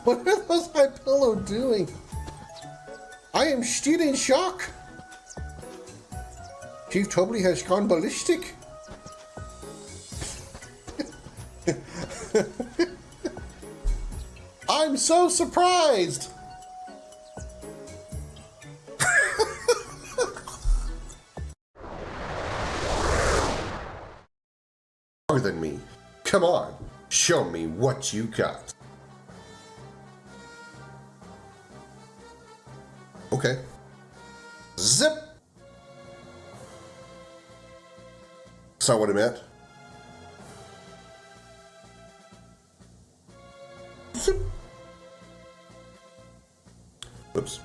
What are those my pillow doing? I am still in shock. Chief totally has gone ballistic. I'm so surprised. More than me. Come on, show me what you got. Okay. Zip. That's not what I meant. Zip. Whoops.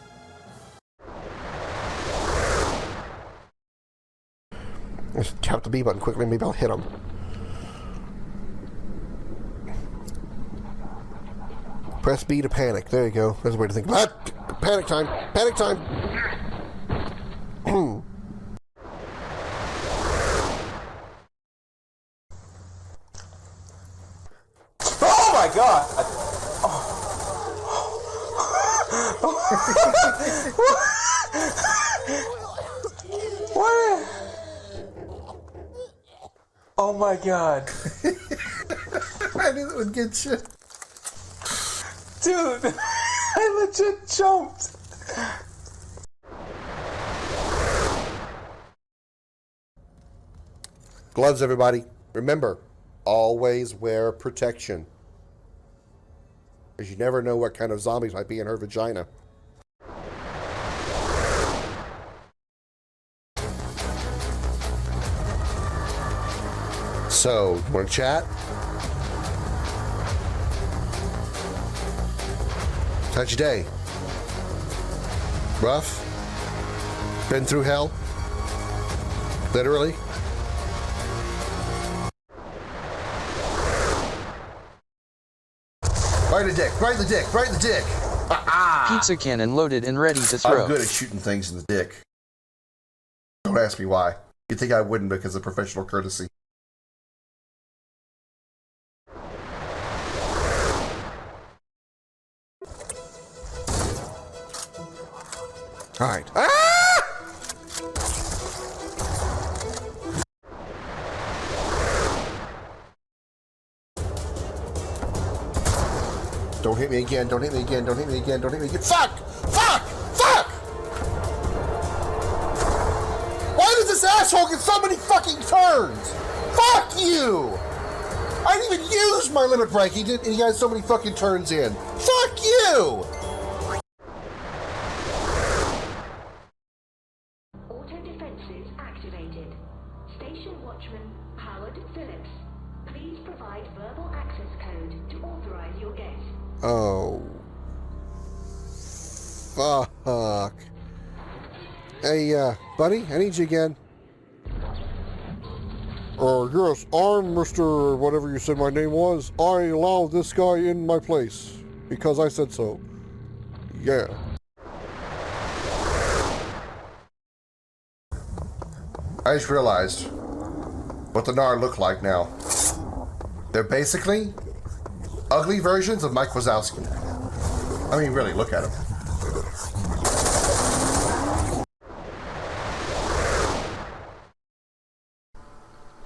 Let's tap the B button quickly, maybe I'll hit him. Press B to panic. There you go. That's a way to think about it. Panic time. Panic time. Oh my god! What? Oh my god. I knew it would get you. Dude, I legit jumped. Gloves, everybody. Remember, always wear protection. Because you never know what kind of zombies might be in her vagina. So, you want to chat? How's your day? Rough? Been through hell? Literally? Right in the dick, right in the dick, right in the dick! Pizza cannon loaded and ready to throw. I'm good at shooting things in the dick. Don't ask me why. You'd think I wouldn't because of professional courtesy. Alright. Ah! Don't hit me again, don't hit me again, don't hit me again, don't hit me again. Fuck! Fuck! Fuck! Why does this asshole get so many fucking turns? Fuck you! I didn't even use my limit break, he got so many fucking turns in. Fuck you! Auto defenses activated. Station watchman Howard Phillips. Please provide verbal access code to authorize your guest. Oh. Fuck. Hey, buddy, I need you again. Yes, I'm Mr. whatever you said my name was. I allowed this guy in my place. Because I said so. Yeah. I just realized what the Nar look like now. They're basically ugly versions of Mike Wazowski. I mean, really, look at him.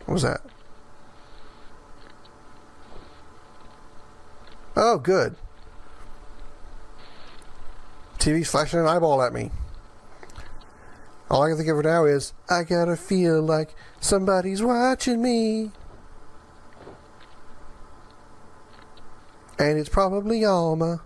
What was that? Oh, good. TV's flashing an eyeball at me. All I can think of now is, I gotta feel like somebody's watching me. And it's probably Alma.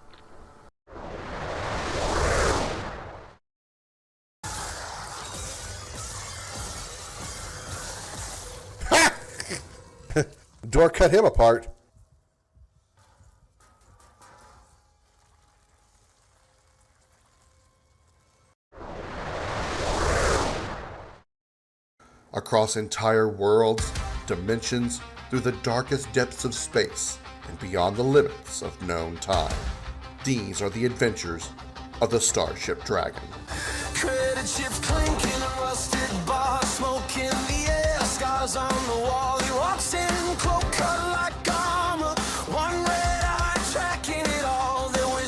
Door cut him apart. Across entire worlds, dimensions, through the darkest depths of space, and beyond the limits of known time. These are the adventures of the Starship Dragon. Credit chips clinking, a rusted bar, smoke in the air, scars on the wall. He walks in, cloak cut like armor, one red eye tracking it all. Then when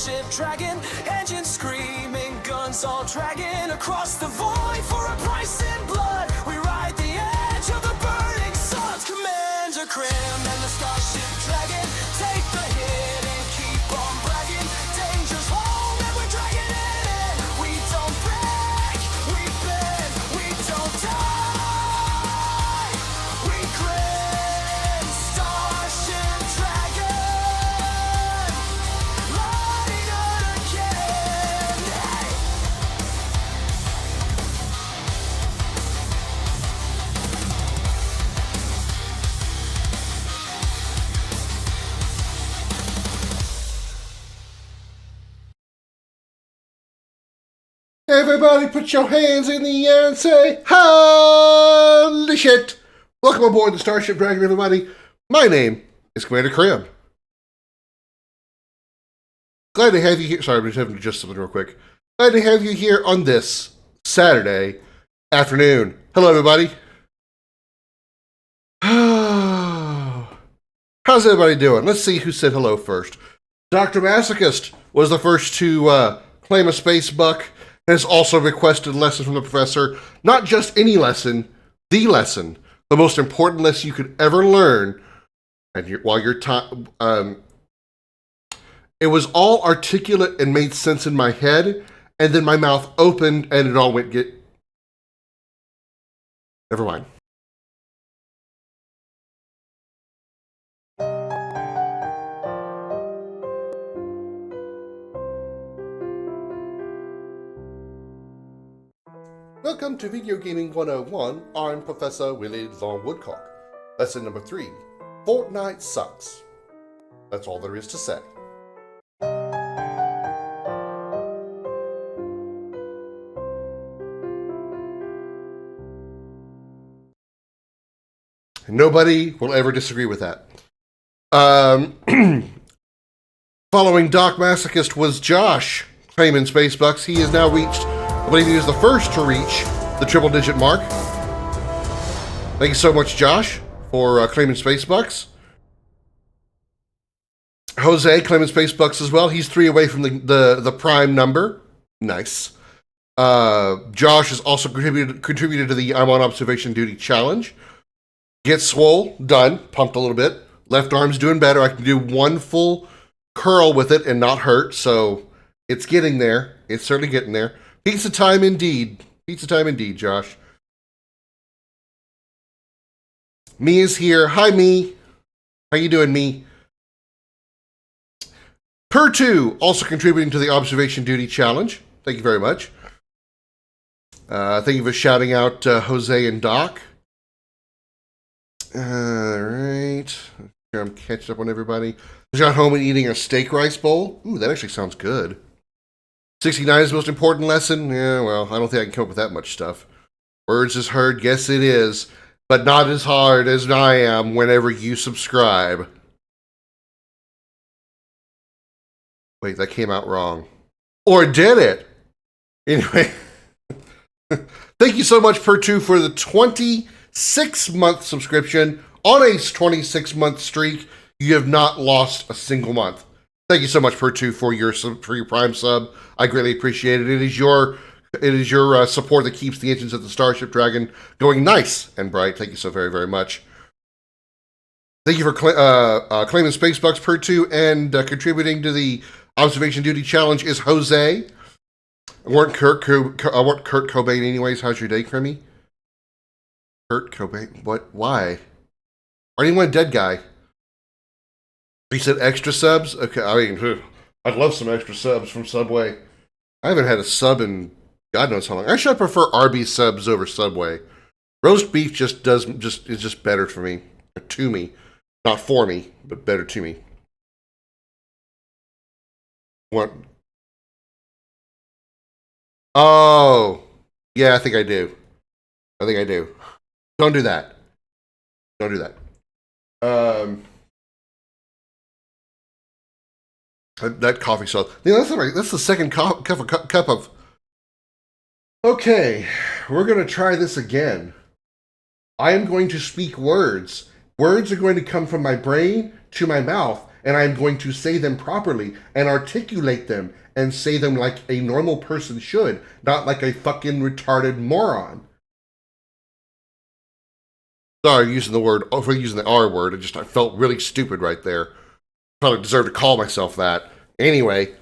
Starship Dragon, engines screaming, guns all dragging across the void for a price in blood. We ride the edge of the burning suns. Commander Krim and the Starship Dragon take the hit and keep on bragging. Danger's home and we're dragging it in. We don't break, we bend, we don't die. We grin, Starship Dragon, lighting it again. Hey! Everybody put your hands in the air and say, holy shit! Welcome aboard the Starship Dragon, everybody. My name is Commander Krim. Glad to have you here. Sorry, I'm just having to adjust something real quick. Glad to have you here on this Saturday afternoon. Hello, everybody. How's everybody doing? Let's see who said hello first. Dr. Masochist was the first to claim a space buck. Has also requested lessons from the professor. Not just any lesson, the lesson. The most important lesson you could ever learn. And while you're it was all articulate and made sense in my head. And then my mouth opened and it all went Never mind. Welcome to Video Gaming 101. I'm Professor Willie Long Woodcock. Lesson number 3. Fortnite sucks. That's all there is to say. Nobody will ever disagree with that. Following Doc Masochist was Josh, claiming Space Bucks. He has now reached, I believe he was the first to reach the triple-digit mark. Thank you so much, Josh, for claiming Space Bucks. Jose claiming Space Bucks as well. He's 3 away from the prime number. Nice. Josh has also contributed to the I'm on Observation Duty challenge. Get swole, done, pumped a little bit. Left arm's doing better. I can do one full curl with it and not hurt, so it's getting there. It's certainly getting there. Pizza time indeed. Pizza time indeed, Josh. Me is here. Hi, Me. How you doing, Me? Per2 also contributing to the Observation Duty challenge. Thank you very much. Thank you for shouting out Jose and Doc. All right. I'm catching up on everybody. Just got home and eating a steak rice bowl. Ooh, that actually sounds good. 69 is the most important lesson. Yeah, well, I don't think I can come up with that much stuff. Words is heard. Yes, it is. But not as hard as I am whenever you subscribe. Wait, that came out wrong. Or did it? Anyway. Thank you so much, Per2, for the 26-month subscription. On a 26-month streak, you have not lost a single month. Thank you so much, Per2, for your Prime sub. I greatly appreciate it. It is your support that keeps the engines of the Starship Dragon going nice and bright. Thank you so very, very much. Thank you for claiming Space Bucks, Per2, and contributing to the Observation Duty Challenge is Jose. I weren't Kurt Cobain anyways. How's your day, Crimmy? Kurt Cobain? What? Why? Or anyone dead guy? He said extra subs? Okay, I mean, I'd love some extra subs from Subway. I haven't had a sub in God knows how long. Actually, I prefer Arby's subs over Subway. Roast beef is just better for me. Or to me. Not for me, but better to me. What? Oh. Yeah, I think I do. Don't do that. Don't do that. That coffee sauce. Yeah, that's the second cup of. Okay, we're going to try this again. I am going to speak words. Words are going to come from my brain to my mouth, and I'm going to say them properly and articulate them and say them like a normal person should, not like a fucking retarded moron. Sorry, using the R word. I felt really stupid right there. Probably deserve to call myself that. Anyway,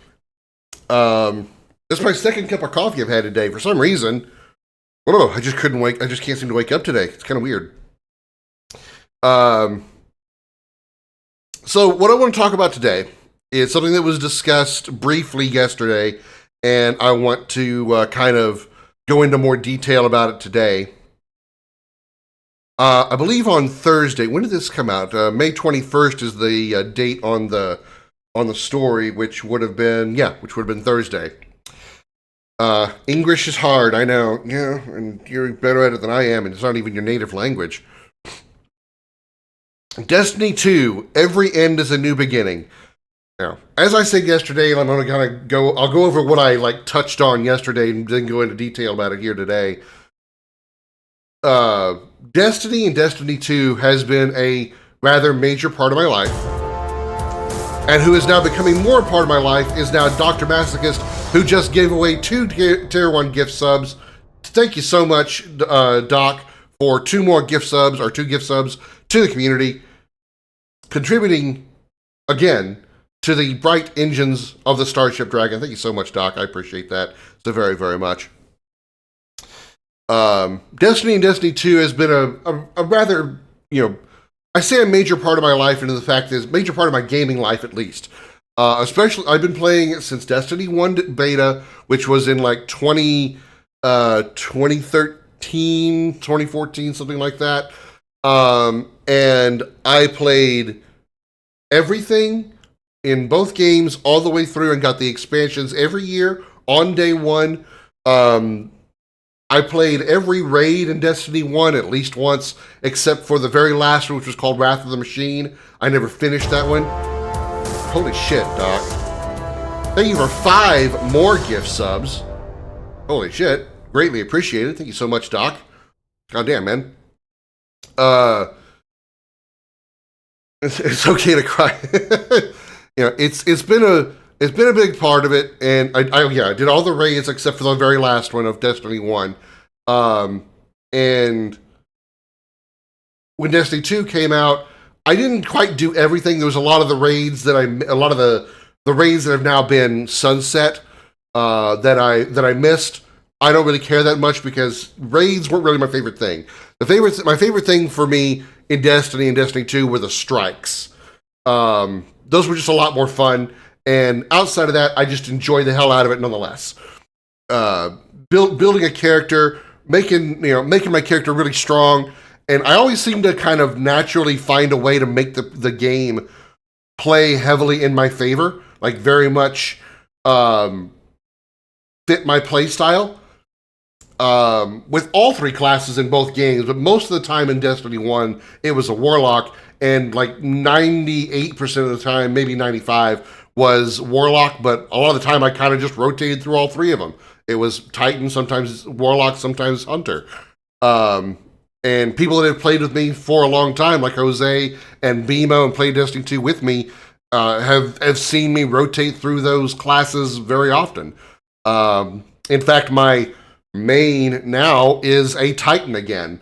this is my second cup of coffee I've had today. For some reason, I don't know, I just can't seem to wake up today. It's kind of weird. So what I want to talk about today is something that was discussed briefly yesterday, and I want to kind of go into more detail about it today. I believe on Thursday. When did this come out? May 21st is the date on the story, which would have been Thursday. English is hard, I know. Yeah, and you're better at it than I am, and it's not even your native language. Destiny 2, every end is a new beginning. Now, as I said yesterday, I'm going to I'll go over what I touched on yesterday and then go into detail about it here today. Destiny and Destiny 2 has been a rather major part of my life. And who is now becoming more a part of my life is now Dr. Masochist, who just gave away 2 Tier 1 gift subs. Thank you so much, Doc, for 2 gift subs to the community, contributing, again, to the bright engines of the Starship Dragon. Thank you so much, Doc. I appreciate that so very, very much. Destiny and Destiny 2 has been a rather, I say a major part of my life, and the fact is, major part of my gaming life at least. Especially, I've been playing it since Destiny 1 beta, which was in 2013, 2014, something like that. And I played everything in both games all the way through and got the expansions every year on day one. I played every raid in Destiny 1 at least once, except for the very last one, which was called Wrath of the Machine. I never finished that one. Holy shit, Doc. Thank you for 5 more gift subs. Holy shit. Greatly appreciated. Thank you so much, Doc. God damn, man. It's okay to cry. It's been a big part of it, and I did all the raids except for the very last one of Destiny 1. And when Destiny 2 came out, I didn't quite do everything. There was a lot of the raids that the raids that have now been sunset that I missed. I don't really care that much because raids weren't really my favorite thing. My favorite thing for me in Destiny and Destiny 2 were the strikes. Those were just a lot more fun. And outside of that, I just enjoy the hell out of it nonetheless. Building a character, making my character really strong, and I always seem to kind of naturally find a way to make the game play heavily in my favor, very much fit my play style. With all 3 classes in both games, but most of the time in Destiny 1, it was a Warlock, and 98% of the time, maybe 95%, was Warlock, but a lot of the time I kind of just rotated through all 3 of them. It was Titan, sometimes Warlock, sometimes Hunter. And people that have played with me for a long time, like Jose and BMO, and played Destiny 2 with me, have seen me rotate through those classes very often. In fact, my main now is a Titan again,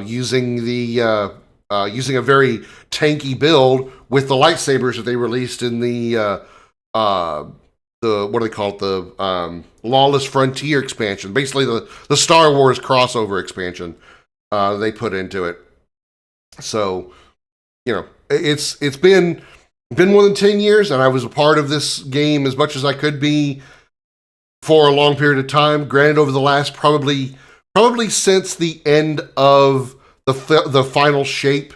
using a very tanky build with the lightsabers that they released in the what do they call it, the Lawless Frontier expansion, basically the Star Wars crossover expansion they put into it. So it's been more than 10 years, and I was a part of this game as much as I could be for a long period of time. Granted, over the last probably since the end of the Final Shape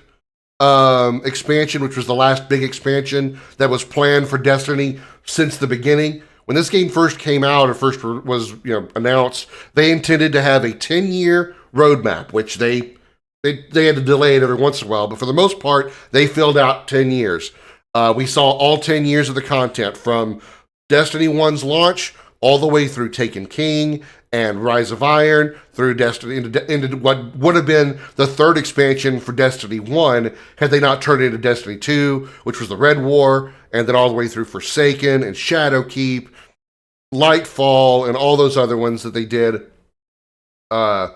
expansion, which was the last big expansion that was planned for Destiny since the beginning. When this game first came out, or first was announced, they intended to have a 10-year roadmap, which they had to delay it every once in a while, but for the most part, they filled out 10 years. We saw all 10 years of the content from Destiny 1's launch all the way through Taken King and Rise of Iron, through Destiny, into what would have been the third expansion for Destiny 1, had they not turned it into Destiny 2, which was the Red War, and then all the way through Forsaken and Shadowkeep, Lightfall, and all those other ones that they did. I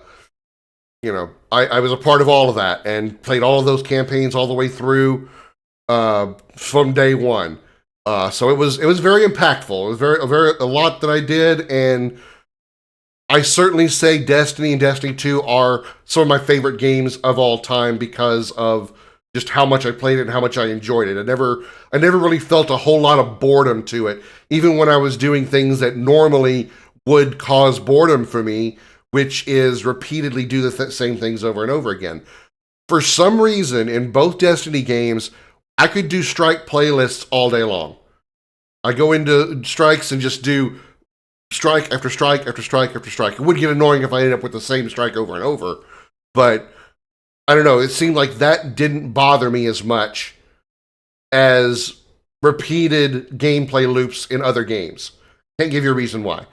was a part of all of that and played all of those campaigns all the way through from day one. So it was very impactful. It was a lot that I did, and I certainly say Destiny and Destiny 2 are some of my favorite games of all time because of just how much I played it and how much I enjoyed it. I never really felt a whole lot of boredom to it, even when I was doing things that normally would cause boredom for me, which is repeatedly do the same things over and over again. For some reason, in both Destiny games, I could do strike playlists all day long. I go into strikes and just do strike after strike after strike after strike. It would get annoying if I ended up with the same strike over and over, but I don't know, it seemed like that didn't bother me as much as repeated gameplay loops in other games. Can't give you a reason why.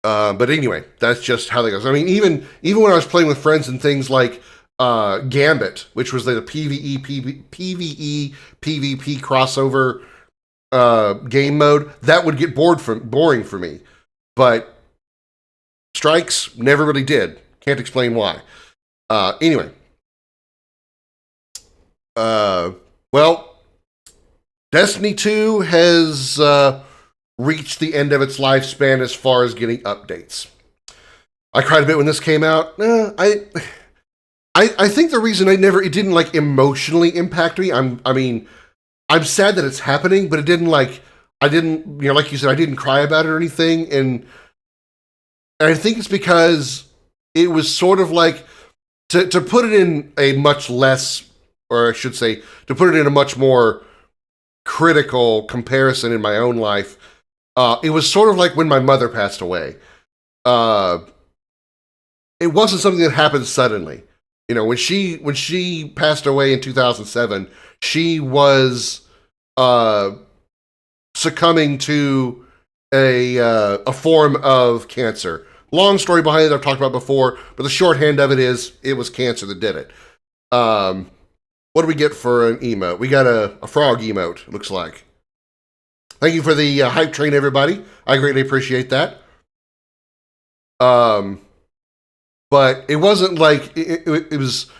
But anyway, that's just how that goes. I mean, even when I was playing with friends and things like Gambit, which was the PvE, PvP crossover game mode, that would get boring for me. But strikes never really did. Can't explain why. Anyway. Well, Destiny 2 has reached the end of its lifespan as far as getting updates. I cried a bit when this came out. I think the reason it didn't like emotionally impact me. I'm sad that it's happening, but it didn't like you said, I didn't cry about it or anything. And I think it's because it was sort of like, to put it in a much less, or I should say, to put it in a much more critical comparison in my own life, it was sort of like when my mother passed away. It wasn't something that happened suddenly. You know, when she passed away in 2007, she was succumbing to a form of cancer. Long story behind it I've talked about before, but the shorthand of it is it was cancer that did it. What do we get for an emote? We got a frog emote, looks like. Thank you for the hype train, everybody. I greatly appreciate that. But it wasn't like it was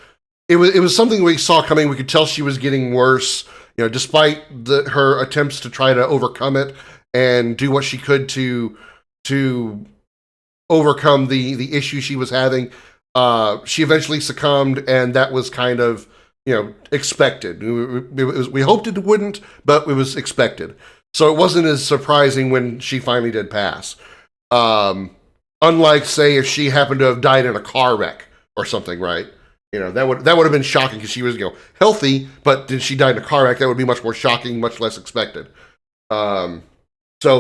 something we saw coming. We could tell she was getting worse, you know, despite her attempts to try to overcome it and do what she could to overcome the issue she was having. She eventually succumbed, and that was kind of, you know, expected. We hoped it wouldn't, but it was expected. So it wasn't as surprising when she finally did pass. Unlike, say, if she happened to have died in a car wreck or something, right? You know, that would have been shocking because she was, you know, healthy, but did she die in a car wreck? That would be much more shocking, much less expected. So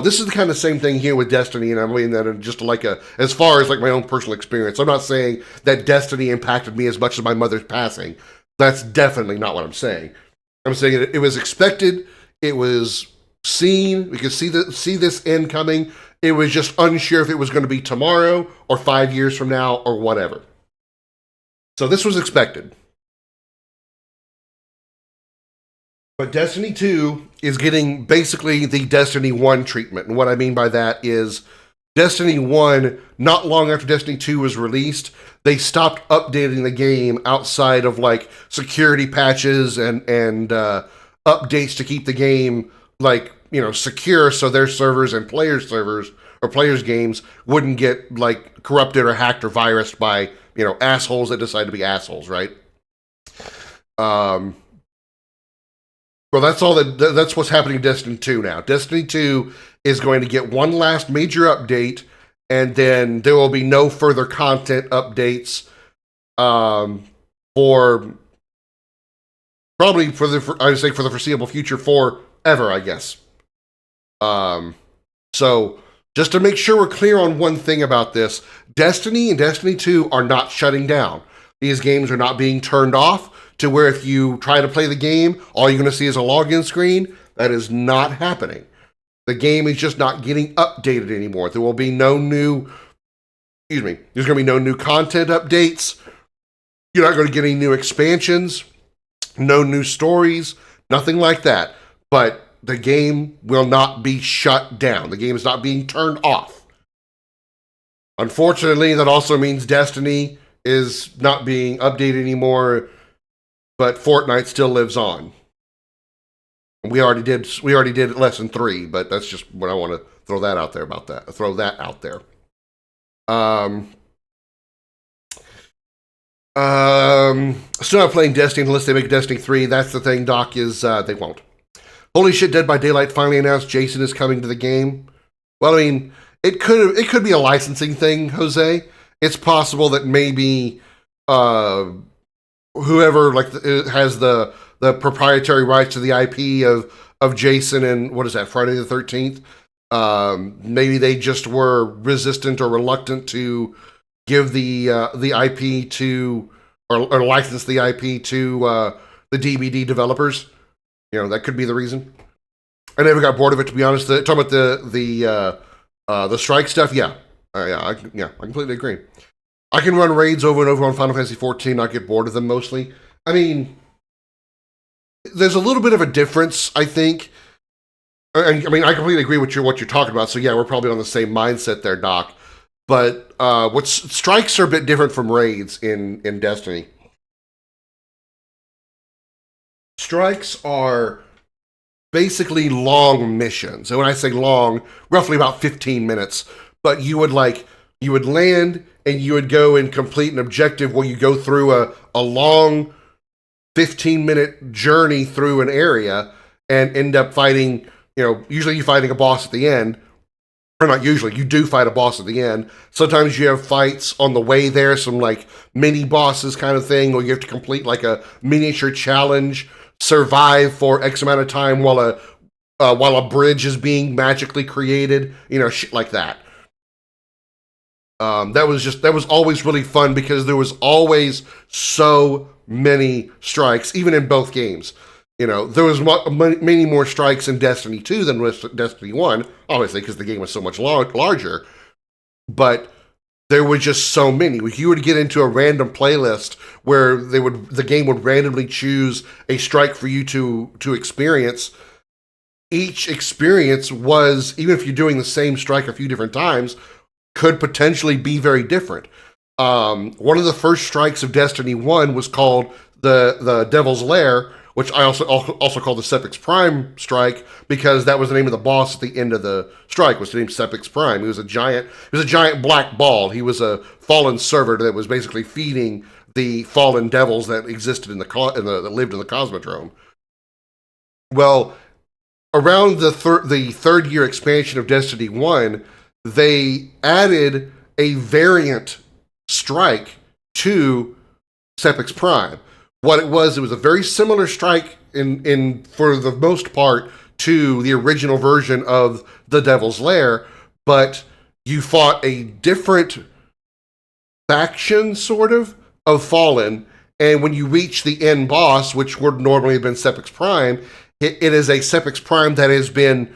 this is the kind of same thing here with Destiny, and I mean that just like as far as like my own personal experience. I'm not saying that Destiny impacted me as much as my mother's passing. That's definitely not what I'm saying. I'm saying it was expected. It was seen. We could see this end coming. It was just unsure if it was going to be tomorrow or 5 years from now or whatever. So this was expected. But Destiny 2 is getting basically the Destiny 1 treatment. And what I mean by that is Destiny 1, not long after Destiny 2 was released, they stopped updating the game outside of like security patches and updates to keep the game like, you know, secure so their servers and players' servers or players' games wouldn't get like corrupted or hacked or virused by, you know, assholes that decide to be assholes, right? Well, that's what's happening in Destiny 2 now. Destiny 2 is going to get one last major update, and then there will be no further content updates for the foreseeable future, forever, I guess. So just to make sure we're clear on one thing about this, Destiny and Destiny 2 are not shutting down. These games are not being turned off to where if you try to play the game, all you're going to see is a login screen. That is not happening. The game is just not getting updated anymore. There will be no new, there's going to be no new content updates. You're not going to get any new expansions, no new stories, nothing like that. But the game will not be shut down. The game is not being turned off. Unfortunately, that also means Destiny is not being updated anymore, but Fortnite still lives on. We already did lesson 3, but that's just what I want to throw that out there about that. Throw that out there. Still not playing Destiny unless they make Destiny 3. That's the thing, Doc, is they won't. Holy shit, Dead by Daylight finally announced Jason is coming to the game. Well, I mean, it could be a licensing thing, Jose. It's possible that maybe whoever has the proprietary rights to the IP of Jason and what is that, Friday the 13th? Maybe they just were resistant or reluctant to give the IP to or license the IP to the DVD developers. You know, that could be the reason. I never got bored of it, to be honest. Talking about the strike stuff, yeah, I completely agree. I can run raids over and over on Final Fantasy XIV, not get bored of them mostly. I mean, there's a little bit of a difference, I think. I mean, I completely agree with what you're talking about. So yeah, we're probably on the same mindset there, Doc. But strikes are a bit different from raids in Destiny. Strikes are basically long missions. And when I say long, roughly about 15 minutes. But you would land and you would go and complete an objective where you go through a long 15-minute journey through an area and end up fighting, usually you're fighting a boss at the end. Or not usually, you do fight a boss at the end. Sometimes you have fights on the way there, some mini bosses kind of thing, or you have to complete a miniature challenge, survive for X amount of time while a bridge is being magically created, shit like that. That was always really fun because there was always so many strikes, even in both games. There was many more strikes in Destiny 2 than with Destiny 1, obviously, because the game was so much larger. But there were just so many. If you were to get into a random playlist where the game would randomly choose a strike for you to experience, each experience was, even if you're doing the same strike a few different times, could potentially be very different. One of the first strikes of Destiny 1 was called the Devil's Lair, which I also call the Sepix Prime strike because that was the name of the boss at the end of the strike, was named Sepix Prime. He was a giant black ball. He was a fallen servant that was basically feeding the fallen devils that existed that lived in the Cosmodrome. Well, around the third year expansion of Destiny 1, they added a variant strike to Sepix Prime. What it was a very similar strike in for the most part to the original version of the Devil's Lair, but you fought a different faction, sort of Fallen, and when you reach the end boss, which would normally have been Sepix Prime, it is a Sepix Prime that has been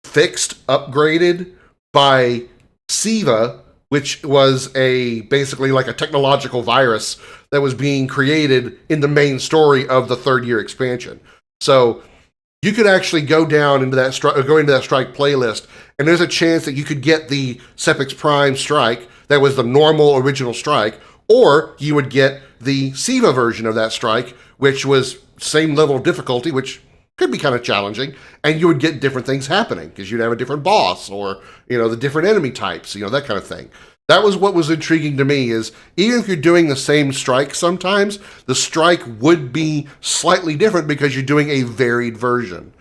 fixed, upgraded by Siva, which was basically like a technological virus that was being created in the main story of the third year expansion. So you could actually go into that strike playlist, and there's a chance that you could get the Sepix Prime strike that was the normal original strike, or you would get the Siva version of that strike, which was same level of difficulty, which could be kind of challenging, and you would get different things happening because you'd have a different boss or, the different enemy types, that kind of thing. That was what was intriguing to me, is even if you're doing the same strike sometimes, the strike would be slightly different because you're doing a varied version.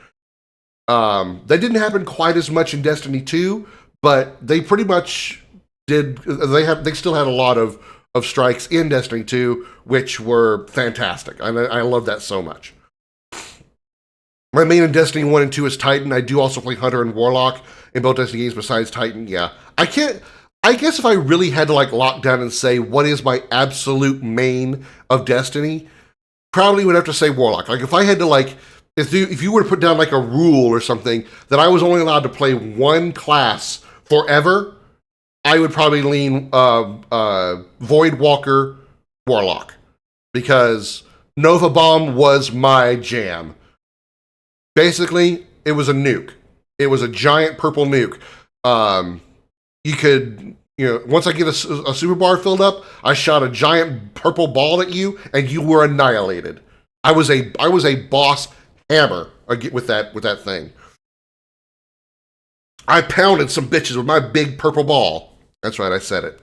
That didn't happen quite as much in Destiny 2, but they pretty much did. They still had a lot of strikes in Destiny 2, which were fantastic. I love that so much. My main in Destiny 1 and 2 is Titan. I do also play Hunter and Warlock in both Destiny games besides Titan. Yeah. I guess if I really had to lock down and say what is my absolute main of Destiny, probably would have to say Warlock. If I had to if you were to put down like a rule or something that I was only allowed to play one class forever, I would probably lean Void Walker Warlock, because Nova Bomb was my jam. Basically, it was a nuke. It was a giant purple nuke. You could, once I get a super bar filled up, I shot a giant purple ball at you, and you were annihilated. I was a boss hammer with that thing. I pounded some bitches with my big purple ball. That's right, I said it.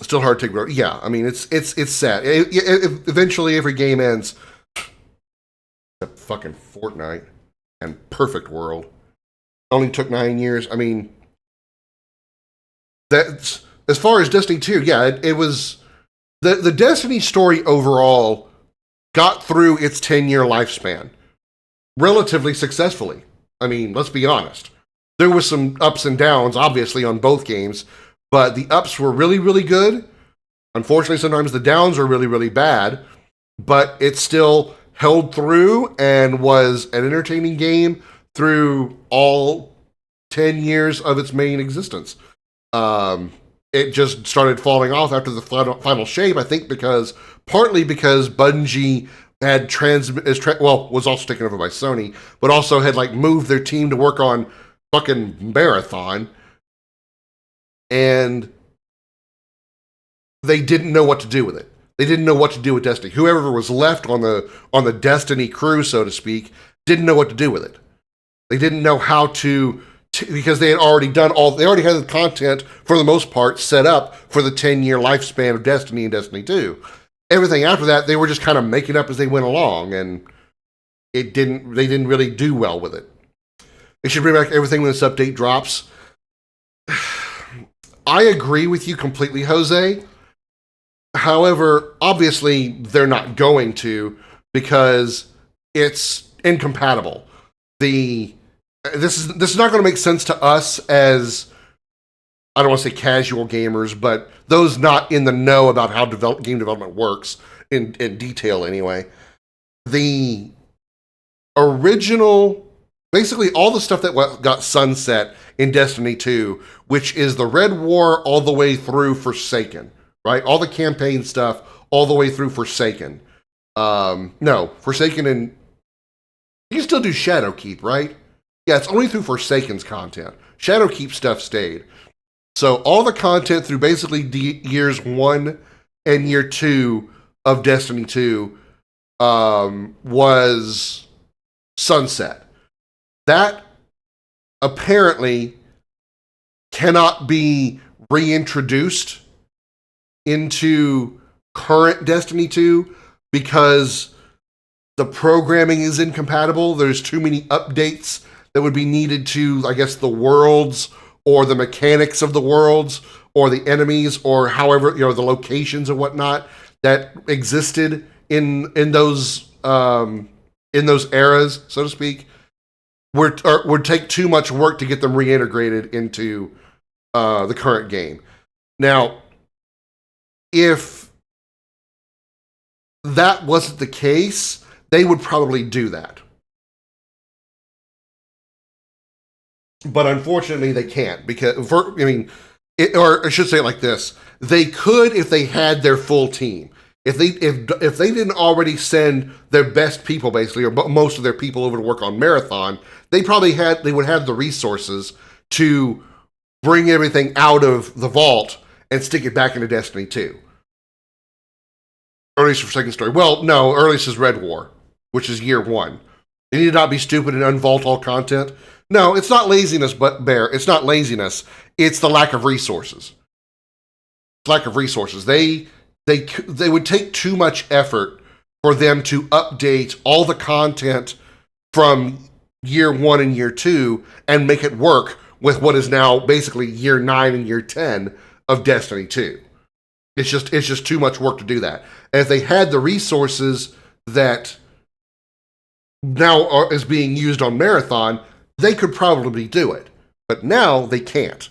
Still hard to take. Yeah, I mean it's sad. Eventually, every game ends. Except fucking Fortnite and Perfect World. Only took 9 years. I mean, that's as far as Destiny 2. Yeah, it was the Destiny story overall got through its 10-year lifespan relatively successfully. I mean, let's be honest. There was some ups and downs, obviously, on both games, but the ups were really, really good. Unfortunately, sometimes the downs were really, really bad, but it still held through and was an entertaining game through all 10 years of its main existence. It just started falling off after the final shape, I think, partly because Bungie had was also taken over by Sony, but also had moved their team to work on fucking Marathon, and they didn't know what to do with it. They didn't know what to do with Destiny. Whoever was left on the Destiny crew, so to speak, didn't know what to do with it. They didn't know how to because they had already they already had the content, for the most part, set up for the 10-year lifespan of Destiny and Destiny 2. Everything after that, they were just kind of making up as they went along, and they didn't really do well with it. They should bring back everything when this update drops. I agree with you completely, Jose. However, obviously, they're not going to, because it's incompatible. This is not going to make sense to us as, I don't want to say casual gamers, but those not in the know about how game development works in detail anyway. The original, basically all the stuff that got sunset in Destiny 2, which is the Red War all the way through Forsaken, right? All the campaign stuff all the way through Forsaken. No, Forsaken, and you can still do Shadowkeep, right? Yeah, it's only through Forsaken's content. Shadowkeep stuff stayed. So all the content through basically years 1 and year 2 of Destiny 2 was sunset. That apparently cannot be reintroduced into current Destiny 2 because the programming is incompatible. There's too many updates that would be needed to, I guess, the worlds or the mechanics of the worlds or the enemies or however, the locations and whatnot that existed in those eras, so to speak, would take too much work to get them reintegrated into the current game. Now, if that wasn't the case, they would probably do that. But unfortunately, they can't because, or I should say it like this: they could if they had their full team. If they didn't already send their best people, basically, or most of their people over to work on Marathon, they would have the resources to bring everything out of the vault and stick it back into Destiny 2. Earliest for second story. Well, no, earliest is Red War, which is year 1. They need to not be stupid and unvault all content. No, it's not laziness, it's not laziness. It's the lack of resources. Lack of resources. They would take too much effort for them to update all the content from year 1 and year 2 and make it work with what is now basically year 9 and year 10 of Destiny 2. It's just too much work to do that. And if they had the resources that now is being used on Marathon, they could probably do it. But now they can't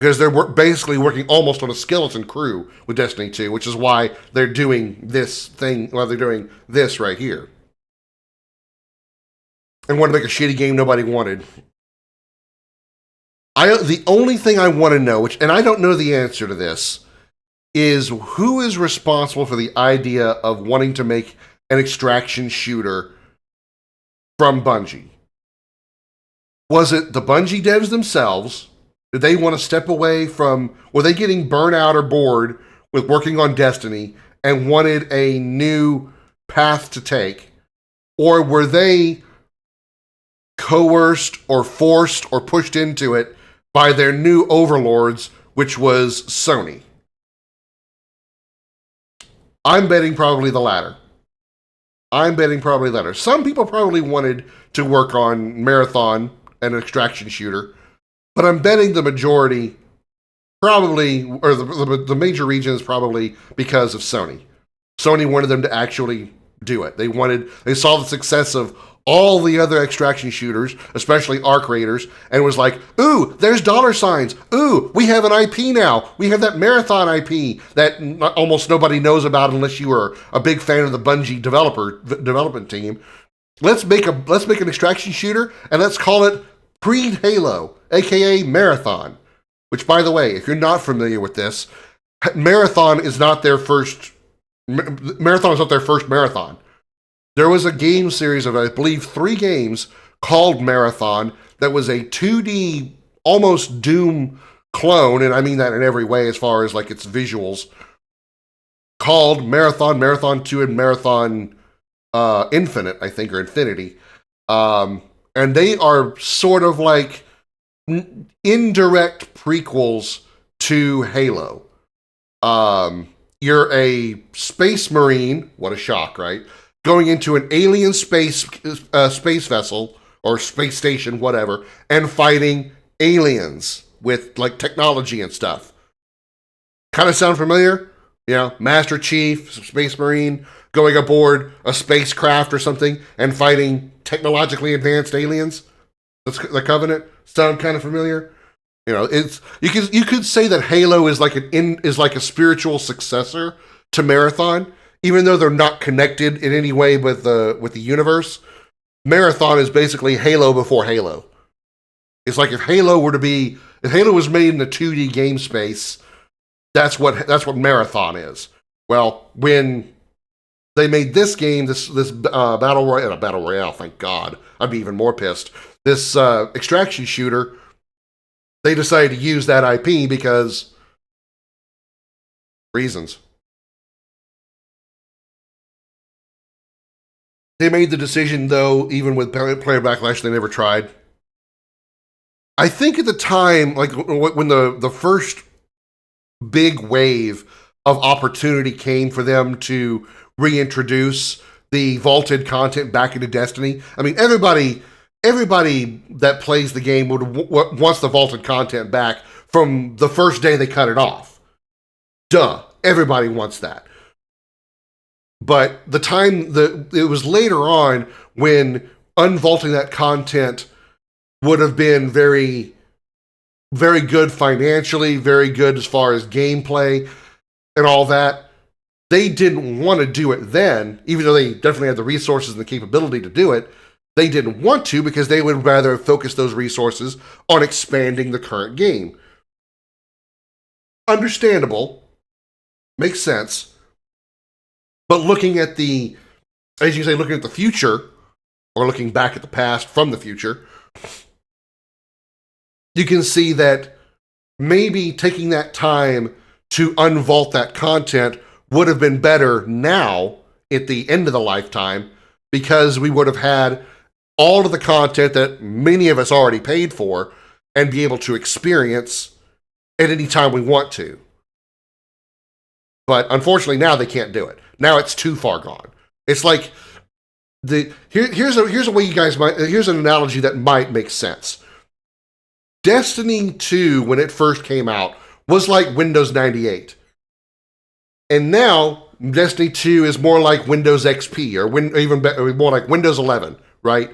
because they're basically working almost on a skeleton crew with Destiny 2, which is why they're doing this thing, why they're doing this right here. And want to make a shitty game nobody wanted. The only thing I want to know, and I don't know the answer to this, is who is responsible for the idea of wanting to make an extraction shooter from Bungie? Was it the Bungie devs themselves? Did they want to step away from, were they getting burnt out or bored with working on Destiny and wanted a new path to take? Or were they coerced or forced or pushed into it by their new overlords, which was Sony? I'm betting probably the latter. Some people probably wanted to work on Marathon, an extraction shooter, but I'm betting the majority probably, or the major region is probably because of Sony. Sony wanted them to actually do it. They saw the success of all the other extraction shooters, especially Arc Raiders, and was like, ooh, there's dollar signs. Ooh, we have an IP now. We have that Marathon IP that almost nobody knows about unless you are a big fan of the Bungie development team. Let's make an extraction shooter, and let's call it Pre-Halo, aka Marathon. Which, by the way, if you're not familiar with this, Marathon is not their first Marathon. There was a game series of, I believe, 3 games called Marathon that was a 2D, almost Doom clone, and I mean that in every way as far as like its visuals, called Marathon, Marathon 2, and Marathon Infinite, I think, or Infinity. And they are sort of like indirect prequels to Halo. You're a space marine, what a shock, right? Going into an alien space vessel or space station, whatever, and fighting aliens with like technology and stuff. Kind of sound familiar? You know, Master Chief, Space Marine, going aboard a spacecraft or something and fighting technologically advanced aliens. The Covenant sound kind of familiar. You know, it's you could say that Halo is like a spiritual successor to Marathon. Even though they're not connected in any way with the universe, Marathon is basically Halo before Halo. It's like if Halo was made in the 2D game space, that's what Marathon is. Well, when they made this game, this battle royale, thank God, I'd be even more pissed. This extraction shooter, they decided to use that IP because reasons. They made the decision, though, even with player backlash, they never tried. I think at the time, like when the first big wave of opportunity came for them to reintroduce the vaulted content back into Destiny. I mean, everybody that plays the game wants the vaulted content back from the first day they cut it off. Duh, everybody wants that. But it was later on when unvaulting that content would have been very, very good financially, very good as far as gameplay and all that. They didn't want to do it then, even though they definitely had the resources and the capability to do it. They didn't want to because they would rather focus those resources on expanding the current game. Understandable. Makes sense. But looking at looking at the future, or looking back at the past from the future, you can see that maybe taking that time to unvault that content would have been better now at the end of the lifetime, because we would have had all of the content that many of us already paid for and be able to experience at any time we want to. But unfortunately now they can't do it. Now it's too far gone. It's like here's a way you guys might, here's an analogy that might make sense. Destiny 2, when it first came out, was like Windows 98. And now Destiny 2 is more like Windows XP, or even more like Windows 11, right?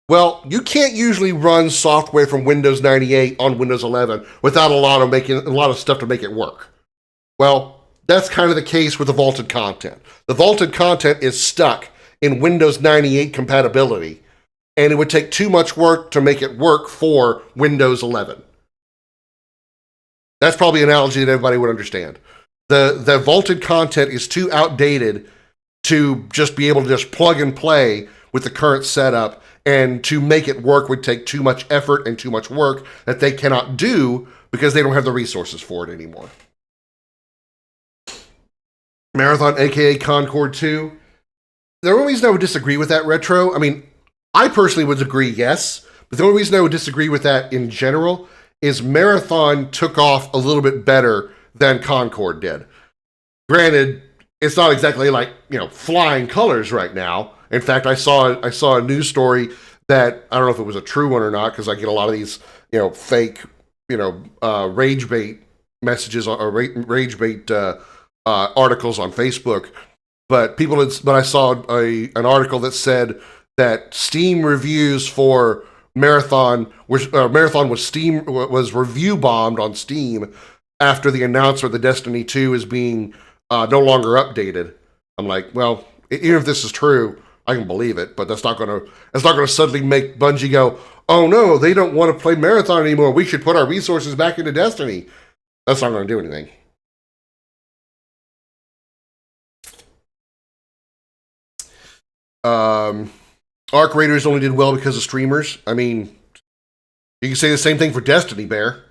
Well, you can't usually run software from Windows 98 on Windows 11 without a lot of stuff to make it work. Well, that's kind of the case with the vaulted content. The vaulted content is stuck in Windows 98 compatibility, and it would take too much work to make it work for Windows 11. That's probably an analogy that everybody would understand. The vaulted content is too outdated to just be able to just plug and play with the current setup, and to make it work would take too much effort and too much work that they cannot do because they don't have the resources for it anymore. Marathon, aka Concord 2. The only reason I would disagree with that, Retro, I mean, I personally would agree, yes, but the only reason I would disagree with that in general is Marathon took off a little bit better than Concord did. Granted, it's not exactly like, flying colors right now. In fact, I saw a news story that, I don't know if it was a true one or not, because I get a lot of these, fake, rage bait messages or rage bait articles on Facebook. But I saw an article that said that Steam reviews for Marathon was review bombed on Steam after the announcement that Destiny 2 is being no longer updated. I'm like, well, even if this is true, I can believe it, but that's not gonna suddenly make Bungie go, oh no, they don't want to play Marathon anymore. We should put our resources back into Destiny. That's not going to do anything. Arc Raiders only did well because of streamers. I mean, you can say the same thing for Destiny, Bear.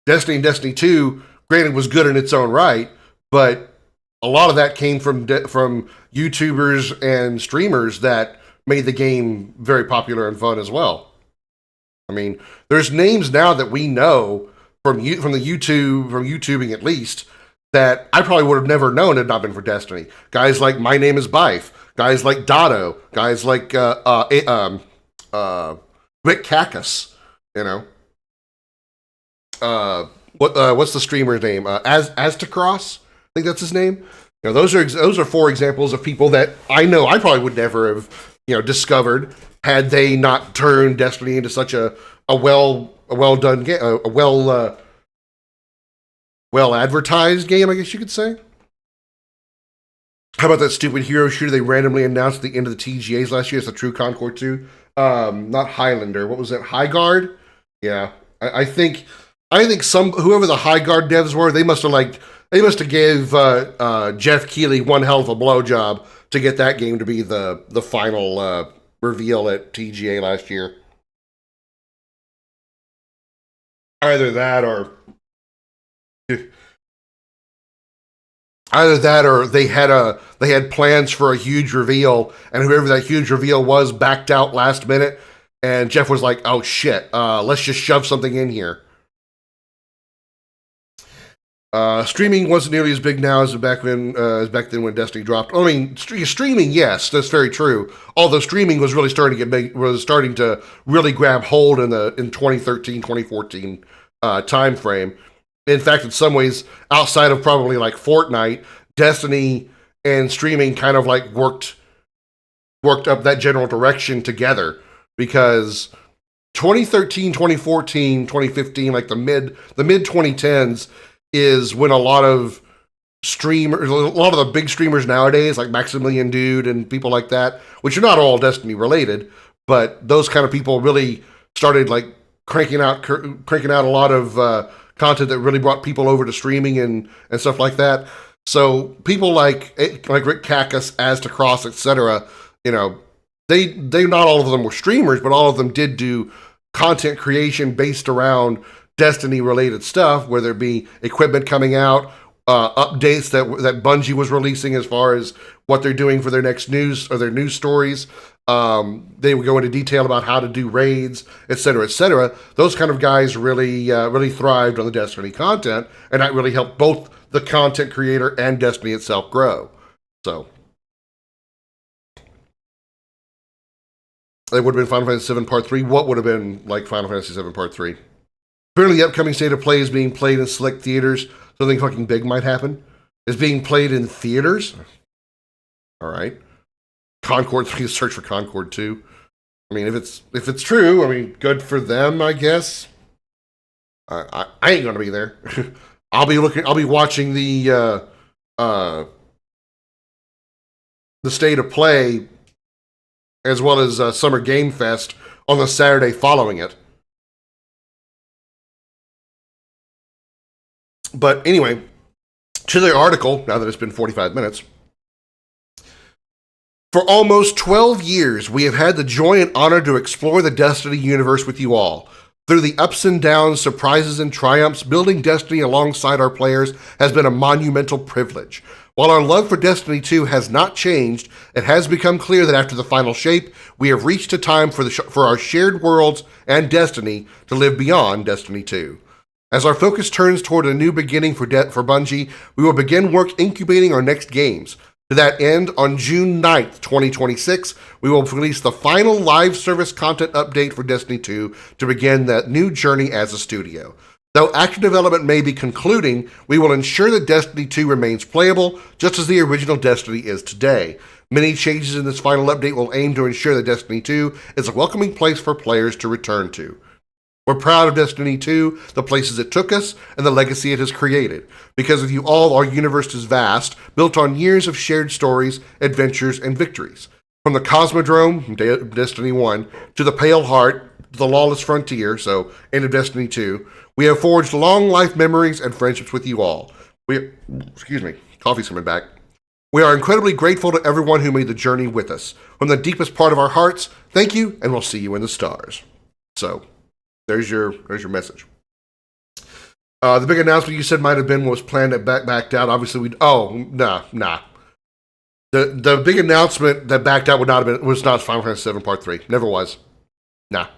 Destiny and Destiny 2, granted, was good in its own right, but a lot of that came from YouTubers and streamers that made the game very popular and fun as well. I mean, there's names now that we know from YouTubing at least, that I probably would have never known had not been for Destiny. Guys like My Name is Bife, guys like Dotto, guys like Rick Kakas, what's the streamer's name? Aztecross, I think that's his name. Those are 4 examples of people that I know I probably would never have discovered had they not turned Destiny into such a well done game, a well advertised game, I guess you could say. How about that stupid hero shooter they randomly announced at the end of the TGAs last year? It's the True Concord 2. Not Highlander. What was that? High Guard? Yeah. I think whoever the High Guard devs were, they must have gave Jeff Keighley one hell of a blowjob to get that game to be the final reveal at TGA last year. Either that or they had plans for a huge reveal, and whoever that huge reveal was backed out last minute, and Jeff was like, "Oh shit, let's just shove something in here." Streaming wasn't nearly as big now as back then when Destiny dropped. I mean, streaming, yes, that's very true. Although streaming was really starting to really grab hold in 2013, 2014 time frame. In fact, in some ways, outside of probably like Fortnite, Destiny and streaming kind of like worked up that general direction together, because 2013, 2014, 2015, like the mid 2010s is when a lot of the big streamers nowadays, like Maximilian Dude and people like that, which are not all Destiny related, but those kind of people really started like cranking out a lot of content that really brought people over to streaming and stuff like that. So people like Rick Kakas, Aztecross, etc., they not all of them were streamers, but all of them did do content creation based around Destiny related stuff, whether it be equipment coming out, updates that Bungie was releasing as far as what they're doing for their next news or their news stories. They would go into detail about how to do raids, etc., etc. Those kind of guys really thrived on the Destiny content, and that really helped both the content creator and Destiny itself grow. So it would have been Final Fantasy VII Part 3. What would have been like Final Fantasy VII Part 3? Apparently, the upcoming State of Play is being played in select theaters. Something fucking big might happen. It's being played in theaters? All right. Concord 3, search for Concord 2. I mean, if it's true, I mean, good for them, I guess. I ain't gonna be there. I'll be watching the State of Play as well as Summer Game Fest on the Saturday following it. But anyway, to the article, now that it's been 45 minutes. For almost 12 years, we have had the joy and honor to explore the Destiny universe with you all. Through the ups and downs, surprises and triumphs, building Destiny alongside our players has been a monumental privilege. While our love for Destiny 2 has not changed, it has become clear that after the final shape, we have reached a time for our shared worlds and Destiny to live beyond Destiny 2. As our focus turns toward a new beginning for Bungie, we will begin work incubating our next games. To that end, on June 9th, 2026, we will release the final live service content update for Destiny 2 to begin that new journey as a studio. Though active development may be concluding, we will ensure that Destiny 2 remains playable, just as the original Destiny is today. Many changes in this final update will aim to ensure that Destiny 2 is a welcoming place for players to return to. We're proud of Destiny 2, the places it took us, and the legacy it has created. Because of you all, our universe is vast, built on years of shared stories, adventures, and victories. From the Cosmodrome, Destiny 1, to the Pale Heart, to the Lawless Frontier, so end of Destiny 2, we have forged long life memories and friendships with you all. Excuse me, coffee's coming back. We are incredibly grateful to everyone who made the journey with us. From the deepest part of our hearts, thank you, and we'll see you in the stars. So, there's your message. The big announcement you said might have been was planned that backed out. Obviously, nah. The big announcement that backed out was not Final Fantasy VII Part 3. Never was. Nah.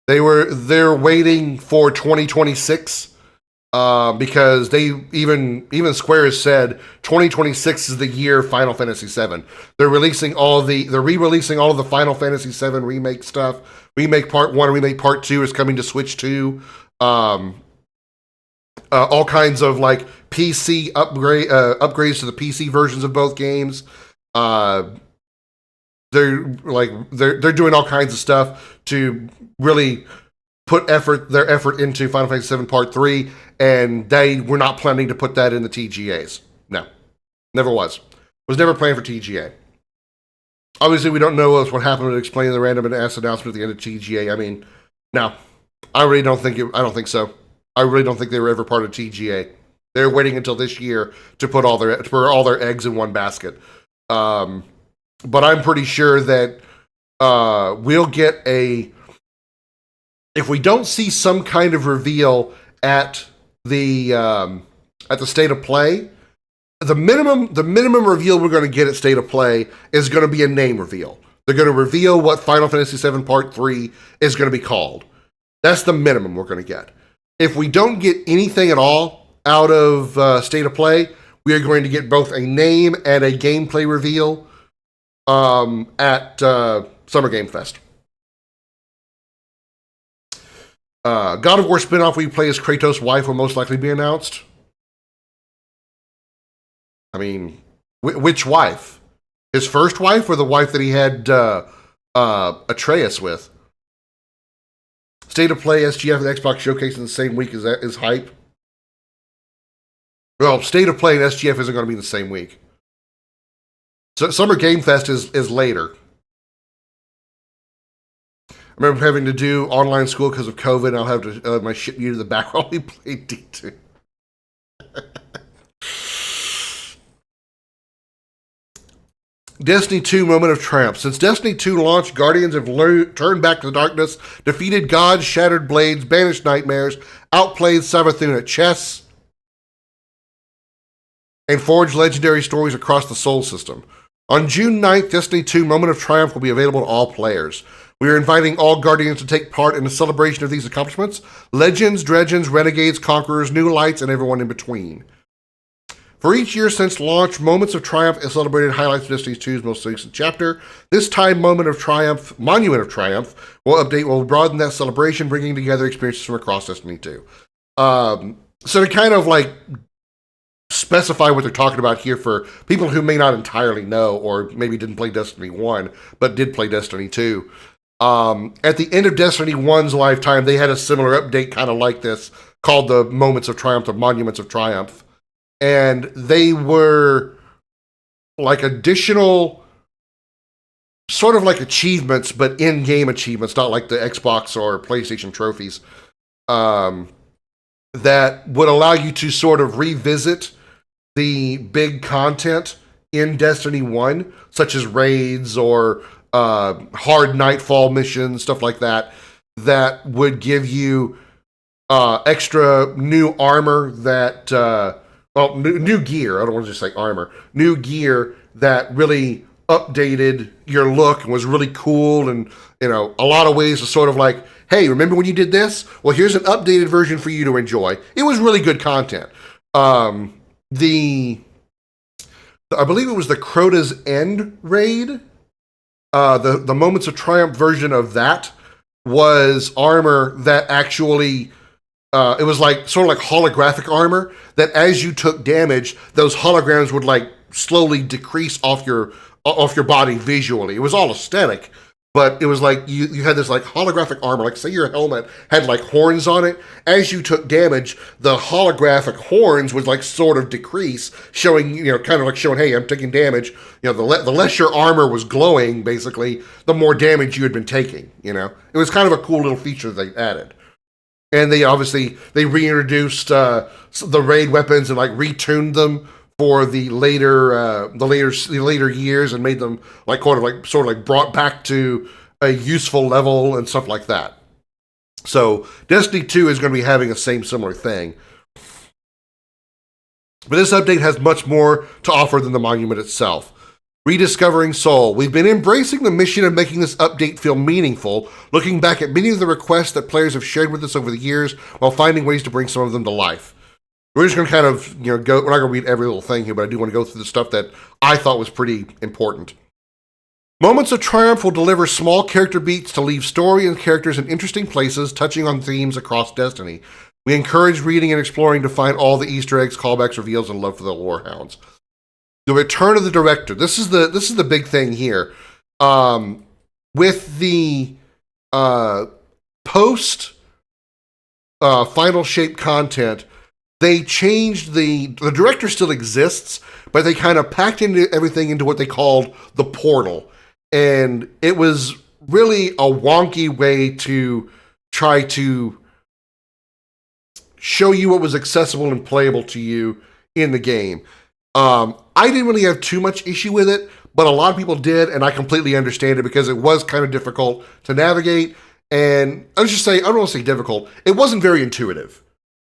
They're waiting for 2026 because they even Square has said 2026 is the year Final Fantasy VII. They're re-releasing all of the Final Fantasy VII remake stuff. Remake Part 1 and Remake Part 2 is coming to Switch 2. All kinds of like PC upgrades to the PC versions of both games. They're doing all kinds of stuff to really put their effort into Final Fantasy VII Part 3, and they were not planning to put that in the TGAs. No. Never was. Was never planned for TGA. Obviously, we don't know what happened to explain the random ass announcement at the end of TGA. I mean, no. I don't think so. I really don't think they were ever part of TGA. They're waiting until this year to put all their eggs in one basket. But I'm pretty sure that we'll get if we don't see some kind of reveal at the State of Play, the minimum reveal we're going to get at State of Play is going to be a name reveal. They're going to reveal what Final Fantasy VII Part 3 is going to be called. That's the minimum we're going to get. If we don't get anything at all out of State of Play, we are going to get both a name and a gameplay reveal at Summer Game Fest. God of War spinoff where you play as Kratos' wife will most likely be announced. I mean, which wife? His first wife or the wife that he had Atreus with? State of Play, SGF, and Xbox Showcase in the same week is hype. Well, State of Play and SGF isn't going to be in the same week. So Summer Game Fest is later. I remember having to do online school because of COVID, and I'll have to my shit muted in the background while we play D2. Destiny 2 Moment of Triumph. Since Destiny 2 launched, Guardians have turned back to the darkness, defeated gods, shattered blades, banished nightmares, outplayed Savathun at chess, and forged legendary stories across the Sol system. On June 9th, Destiny 2 Moment of Triumph will be available to all players. We are inviting all Guardians to take part in the celebration of these accomplishments. Legends, Dredgens, Renegades, Conquerors, New Lights, and everyone in between. For each year since launch, Moments of Triumph has celebrated highlights of Destiny 2's most recent chapter. This time, Monument of Triumph will broaden that celebration, bringing together experiences from across Destiny 2. So to kind of like specify what they're talking about here for people who may not entirely know or maybe didn't play Destiny 1, but did play Destiny 2. At the end of Destiny 1's lifetime, they had a similar update kind of like this called the Moments of Triumph, the Monuments of Triumph. And they were like additional sort of like achievements, but in-game achievements, not like the Xbox or PlayStation trophies, that would allow you to sort of revisit the big content in Destiny 1, such as raids or hard nightfall missions, stuff like that, that would give you extra new armor that, new gear. I don't want to just say armor. New gear that really updated your look and was really cool, and a lot of ways to sort of like, hey, remember when you did this? Well, here's an updated version for you to enjoy. It was really good content. I believe it was the Crota's End raid. The Moments of Triumph version of that was armor that actually, it was like sort of like holographic armor that as you took damage, those holograms would like slowly decrease off your body visually. It was all aesthetic, but it was like you had this like holographic armor, like say your helmet had like horns on it. As you took damage, the holographic horns would like sort of decrease, showing, kind of like showing, hey, I'm taking damage. The less your armor was glowing, basically, the more damage you had been taking, It was kind of a cool little feature they added. And they reintroduced the raid weapons and like retuned them for the later years and made them like sort of brought back to a useful level and stuff like that. So Destiny 2 is going to be having a similar thing. But this update has much more to offer than the monument itself. Rediscovering Soul. We've been embracing the mission of making this update feel meaningful, looking back at many of the requests that players have shared with us over the years while finding ways to bring some of them to life. We're just going to kind of, go, we're not going to read every little thing here, but I do want to go through the stuff that I thought was pretty important. Moments of Triumph will deliver small character beats to leave story and characters in interesting places, touching on themes across Destiny. We encourage reading and exploring to find all the Easter eggs, callbacks, reveals, and love for the Lorehounds. The return of the director. This is the big thing here. With the post Final Shape content, they changed the director still exists, but they kind of packed everything into what they called the portal. And it was really a wonky way to try to show you what was accessible and playable to you in the game. I didn't really have too much issue with it, but a lot of people did, and I completely understand it because it was kind of difficult to navigate. And I don't want to say difficult. It wasn't very intuitive.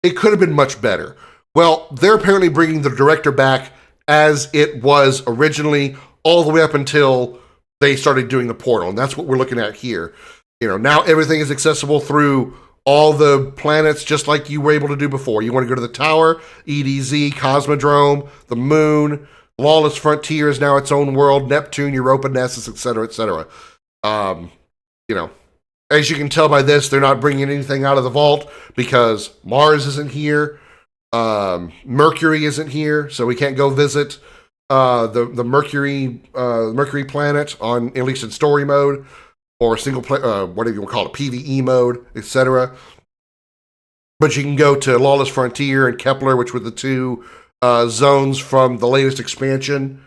It could have been much better. Well, they're apparently bringing the director back as it was originally, all the way up until they started doing the portal. And that's what we're looking at here. Now everything is accessible through all the planets just like you were able to do before. You want to go to the tower, EDZ, Cosmodrome, the moon, Lawless Frontier is now its own world, Neptune, Europa, Nessus, etc., etc. As you can tell by this, they're not bringing anything out of the vault because Mars isn't here, Mercury isn't here, so we can't go visit the Mercury planet on, at least in story mode, or single play, whatever you want to call it, PvE mode, etc. But you can go to Lawless Frontier and Kepler, which were the two zones from the latest expansion.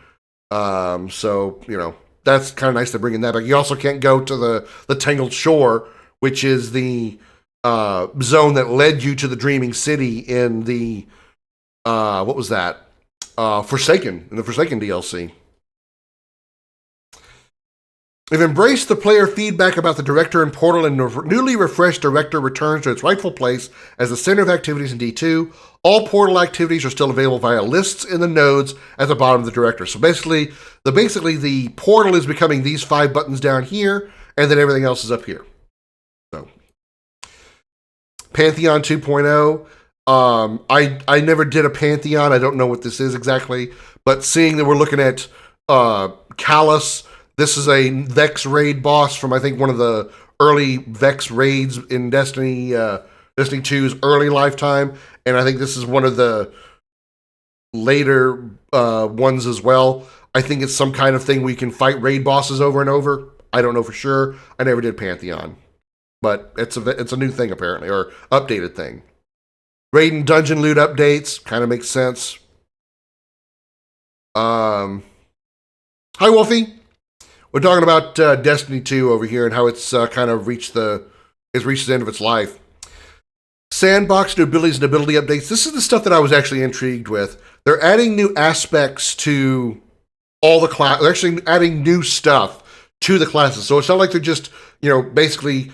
That's kind of nice to bring in that. But you also can't go to the Tangled Shore, which is the zone that led you to the Dreaming City in the what was that? Forsaken, in the Forsaken DLC. We've embraced the player feedback about the director and portal, and the newly refreshed director returns to its rightful place as the center of activities in D2. All portal activities are still available via lists in the nodes at the bottom of the director. So basically the portal is becoming these 5 buttons down here, and then everything else is up here. So Pantheon 2.0. I never did a Pantheon. I don't know what this is exactly, but seeing that we're looking at Callus. This is a Vex raid boss from, I think, one of the early Vex raids in Destiny 2's early lifetime, and I think this is one of the later ones as well. I think it's some kind of thing we can fight raid bosses over and over. I don't know for sure. I never did Pantheon. But it's a new thing, apparently, or updated thing. Raid and dungeon loot updates. Kind of makes sense. Hi, Wolfie. We're talking about Destiny 2 over here and how it's kind of reached the end of its life. Sandbox new abilities and ability updates. This is the stuff that I was actually intrigued with. They're adding new aspects to all the class. They're actually adding new stuff to the classes. So it's not like they're just, basically,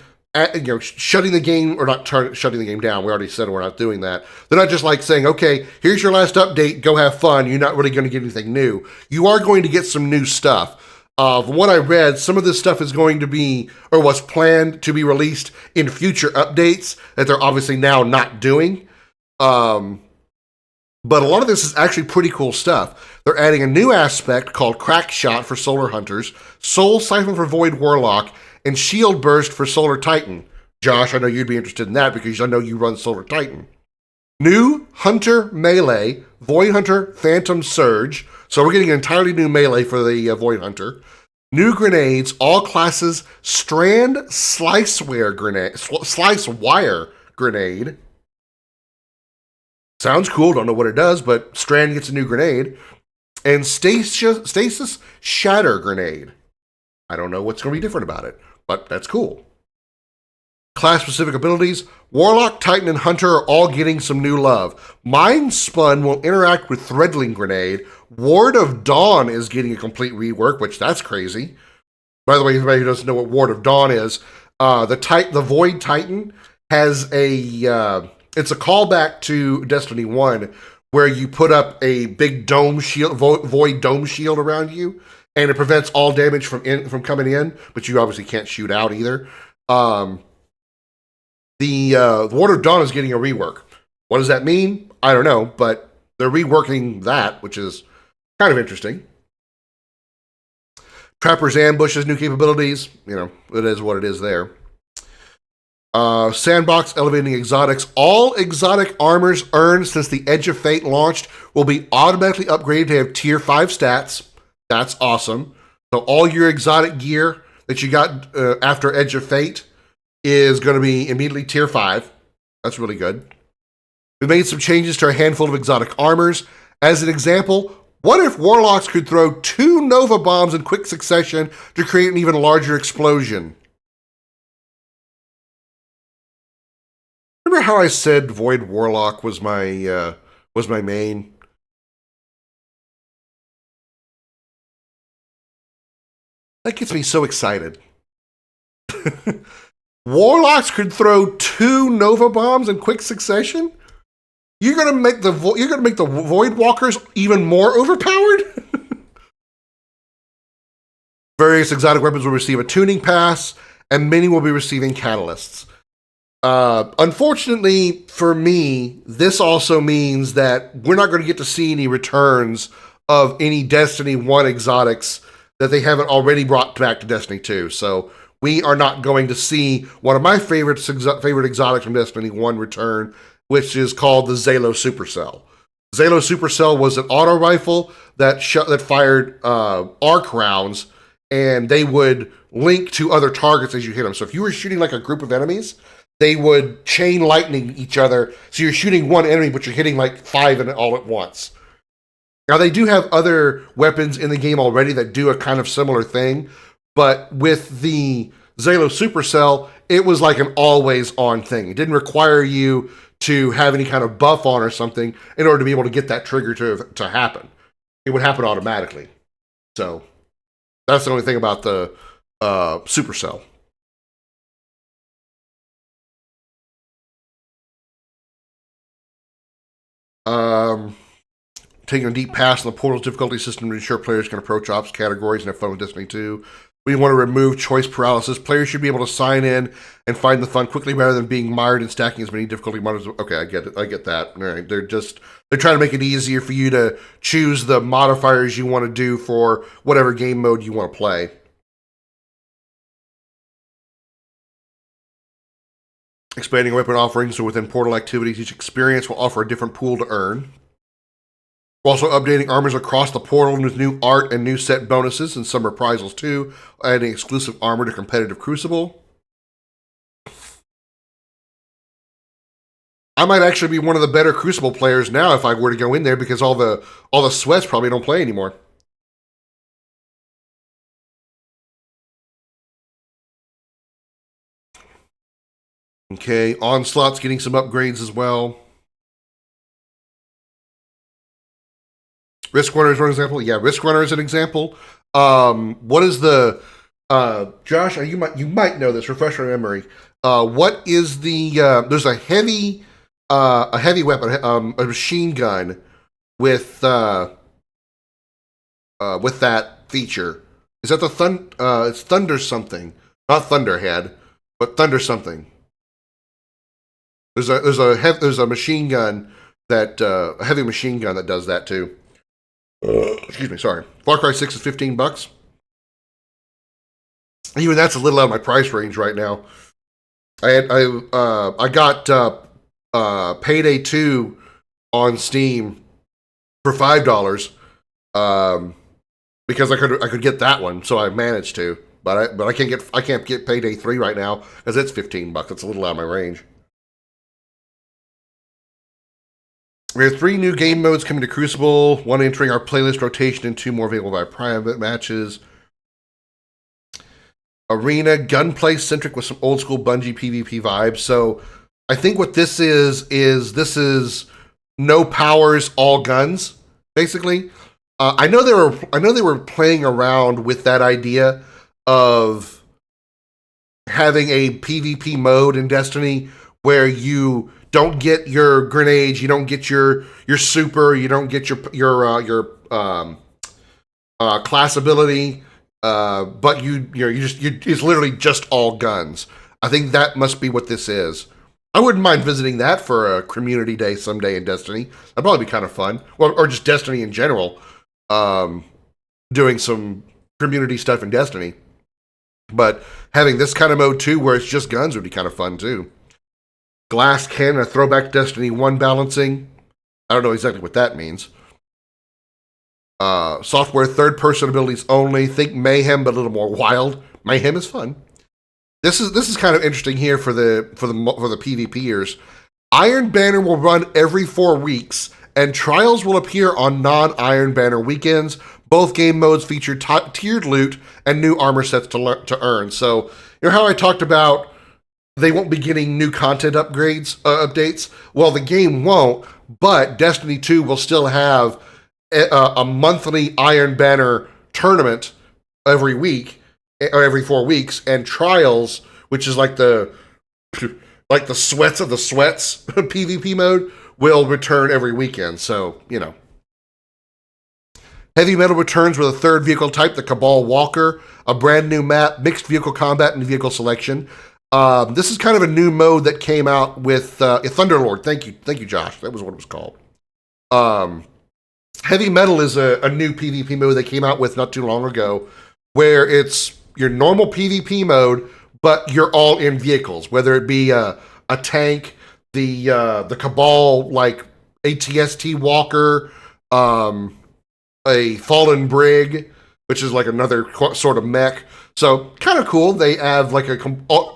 shutting the game, or not shutting the game down. We already said we're not doing that. They're not just like saying, okay, here's your last update, go have fun. You're not really going to get anything new. You are going to get some new stuff. From what I read, some of this stuff is going to be, or was planned to be released in future updates that they're obviously now not doing. But a lot of this is actually pretty cool stuff. They're adding a new aspect called Crack Shot for Solar Hunters, Soul Siphon for Void Warlock, and Shield Burst for Solar Titan. Josh, I know you'd be interested in that because I know you run Solar Titan. New Hunter Melee, Void Hunter Phantom Surge. So we're getting an entirely new melee for the Void Hunter. New grenades, all classes, Strand Slice Wire Grenade. Sounds cool, don't know what it does, but Strand gets a new grenade. And Stasis Shatter Grenade. I don't know what's going to be different about it, but that's cool. Class-specific abilities, Warlock, Titan, and Hunter are all getting some new love. Mind Spun will interact with Threadling Grenade. Ward of Dawn is getting a complete rework, which that's crazy. By the way, anybody who doesn't know what Ward of Dawn is, the Void Titan has it's a callback to Destiny 1, where you put up a big dome shield, void dome shield around you, and it prevents all damage from coming in, but you obviously can't shoot out either. The Ward of Dawn is getting a rework. What does that mean? I don't know, but they're reworking that, which is kind of interesting. Trapper's Ambush has new capabilities. It is what it is there. Sandbox elevating exotics. All exotic armors earned since the Edge of Fate launched will be automatically upgraded to have tier 5 stats. That's awesome. So all your exotic gear that you got after Edge of Fate is going to be immediately tier 5. That's really good. We made some changes to a handful of exotic armors. As an example, what if Warlocks could throw 2 Nova Bombs in quick succession to create an even larger explosion? Remember how I said Void Warlock was my main? That gets me so excited. Warlocks could throw 2 Nova Bombs in quick succession? You're gonna make the Void Walkers even more overpowered? Various exotic weapons will receive a tuning pass, and many will be receiving catalysts. Unfortunately for me, this also means that we're not going to get to see any returns of any Destiny 1 exotics that they haven't already brought back to Destiny 2. So we are not going to see one of my favorite exotics from Destiny 1 return, which is called the Zalo Supercell. Zalo Supercell was an auto rifle that fired arc rounds, and they would link to other targets as you hit them. So if you were shooting like a group of enemies, they would chain lightning each other. So you're shooting one enemy, but you're hitting like 5 in it all at once. Now, they do have other weapons in the game already that do a kind of similar thing, but with the Zalo Supercell, it was like an always-on thing. It didn't require you to have any kind of buff on or something in order to be able to get that trigger to happen. It would happen automatically. So that's the only thing about the Supercell. Taking a deep pass on the Portal's difficulty system to ensure players can approach ops categories and have fun with Destiny 2. We want to remove choice paralysis. Players should be able to sign in and find the fun quickly rather than being mired and stacking as many difficulty mods. Okay, I get it. I get that. All right. They're trying to make it easier for you to choose the modifiers you want to do for whatever game mode you want to play. Expanding weapon offerings, so within Portal activities, each experience will offer a different pool to earn. We're also updating armors across the portal with new art and new set bonuses and some reprisals too, adding exclusive armor to competitive Crucible. I might actually be one of the better Crucible players now if I were to go in there because all the sweats probably don't play anymore. Okay, Onslaught's getting some upgrades as well. Risk Runner is one example. Yeah, Risk Runner is an example. What is the Josh? You might know this. Refresh my memory. What is the? There's a heavy weapon, a machine gun with that feature. Is that the it's Thunder something, not Thunderhead, but Thunder something. There's a machine gun that a heavy machine gun that does that too. Excuse me, sorry. Far Cry 6 is $15. Even that's a little out of my price range right now. I got Payday 2 on Steam for $5 because I could get that one, so I managed to. But I can't get Payday 3 right now because it's $15. It's a little out of my range. We have 3 new game modes coming to Crucible, 1 entering our playlist rotation and 2 more available by private matches. Arena, gunplay centric with some old school Bungie PvP vibes. So I think what this is this is no powers, all guns, basically. I know they were playing around with that idea of having a PvP mode in Destiny where you don't get your grenades, you don't get your super, you don't get your class ability, but it's literally just all guns. I think that must be what this is. I wouldn't mind visiting that for a community day someday in Destiny. That'd probably be kind of fun. Well, or just Destiny in general, doing some community stuff in Destiny. But having this kind of mode too, where it's just guns, would be kind of fun too. Glass cannon, a throwback to Destiny 1 balancing. I don't know exactly what that means. Software third-person abilities only. Think Mayhem, but a little more wild. Mayhem is fun. This is kind of interesting here for the PvPers. Iron Banner will run every 4 weeks, and Trials will appear on non-Iron Banner weekends. Both game modes feature tiered loot and new armor sets to earn. So, you know how I talked about they won't be getting new content updates? Well, the game won't, but Destiny 2 will still have a monthly Iron Banner tournament every week, or every 4 weeks, and Trials, which is like the sweats of the sweats PvP mode, will return every weekend. So, you know. Heavy Metal returns with a 3rd vehicle type, the Cabal Walker, a brand new map, mixed vehicle combat, and vehicle selection. This is kind of a new mode that came out with Thunderlord. Thank you, Josh. That was what it was called. Heavy Metal is a new PvP mode they came out with not too long ago, where it's your normal PvP mode, but you're all in vehicles, whether it be a tank, the Cabal like ATST Walker, a Fallen Brig, which is like another sort of mech. So, kind of cool. They have like a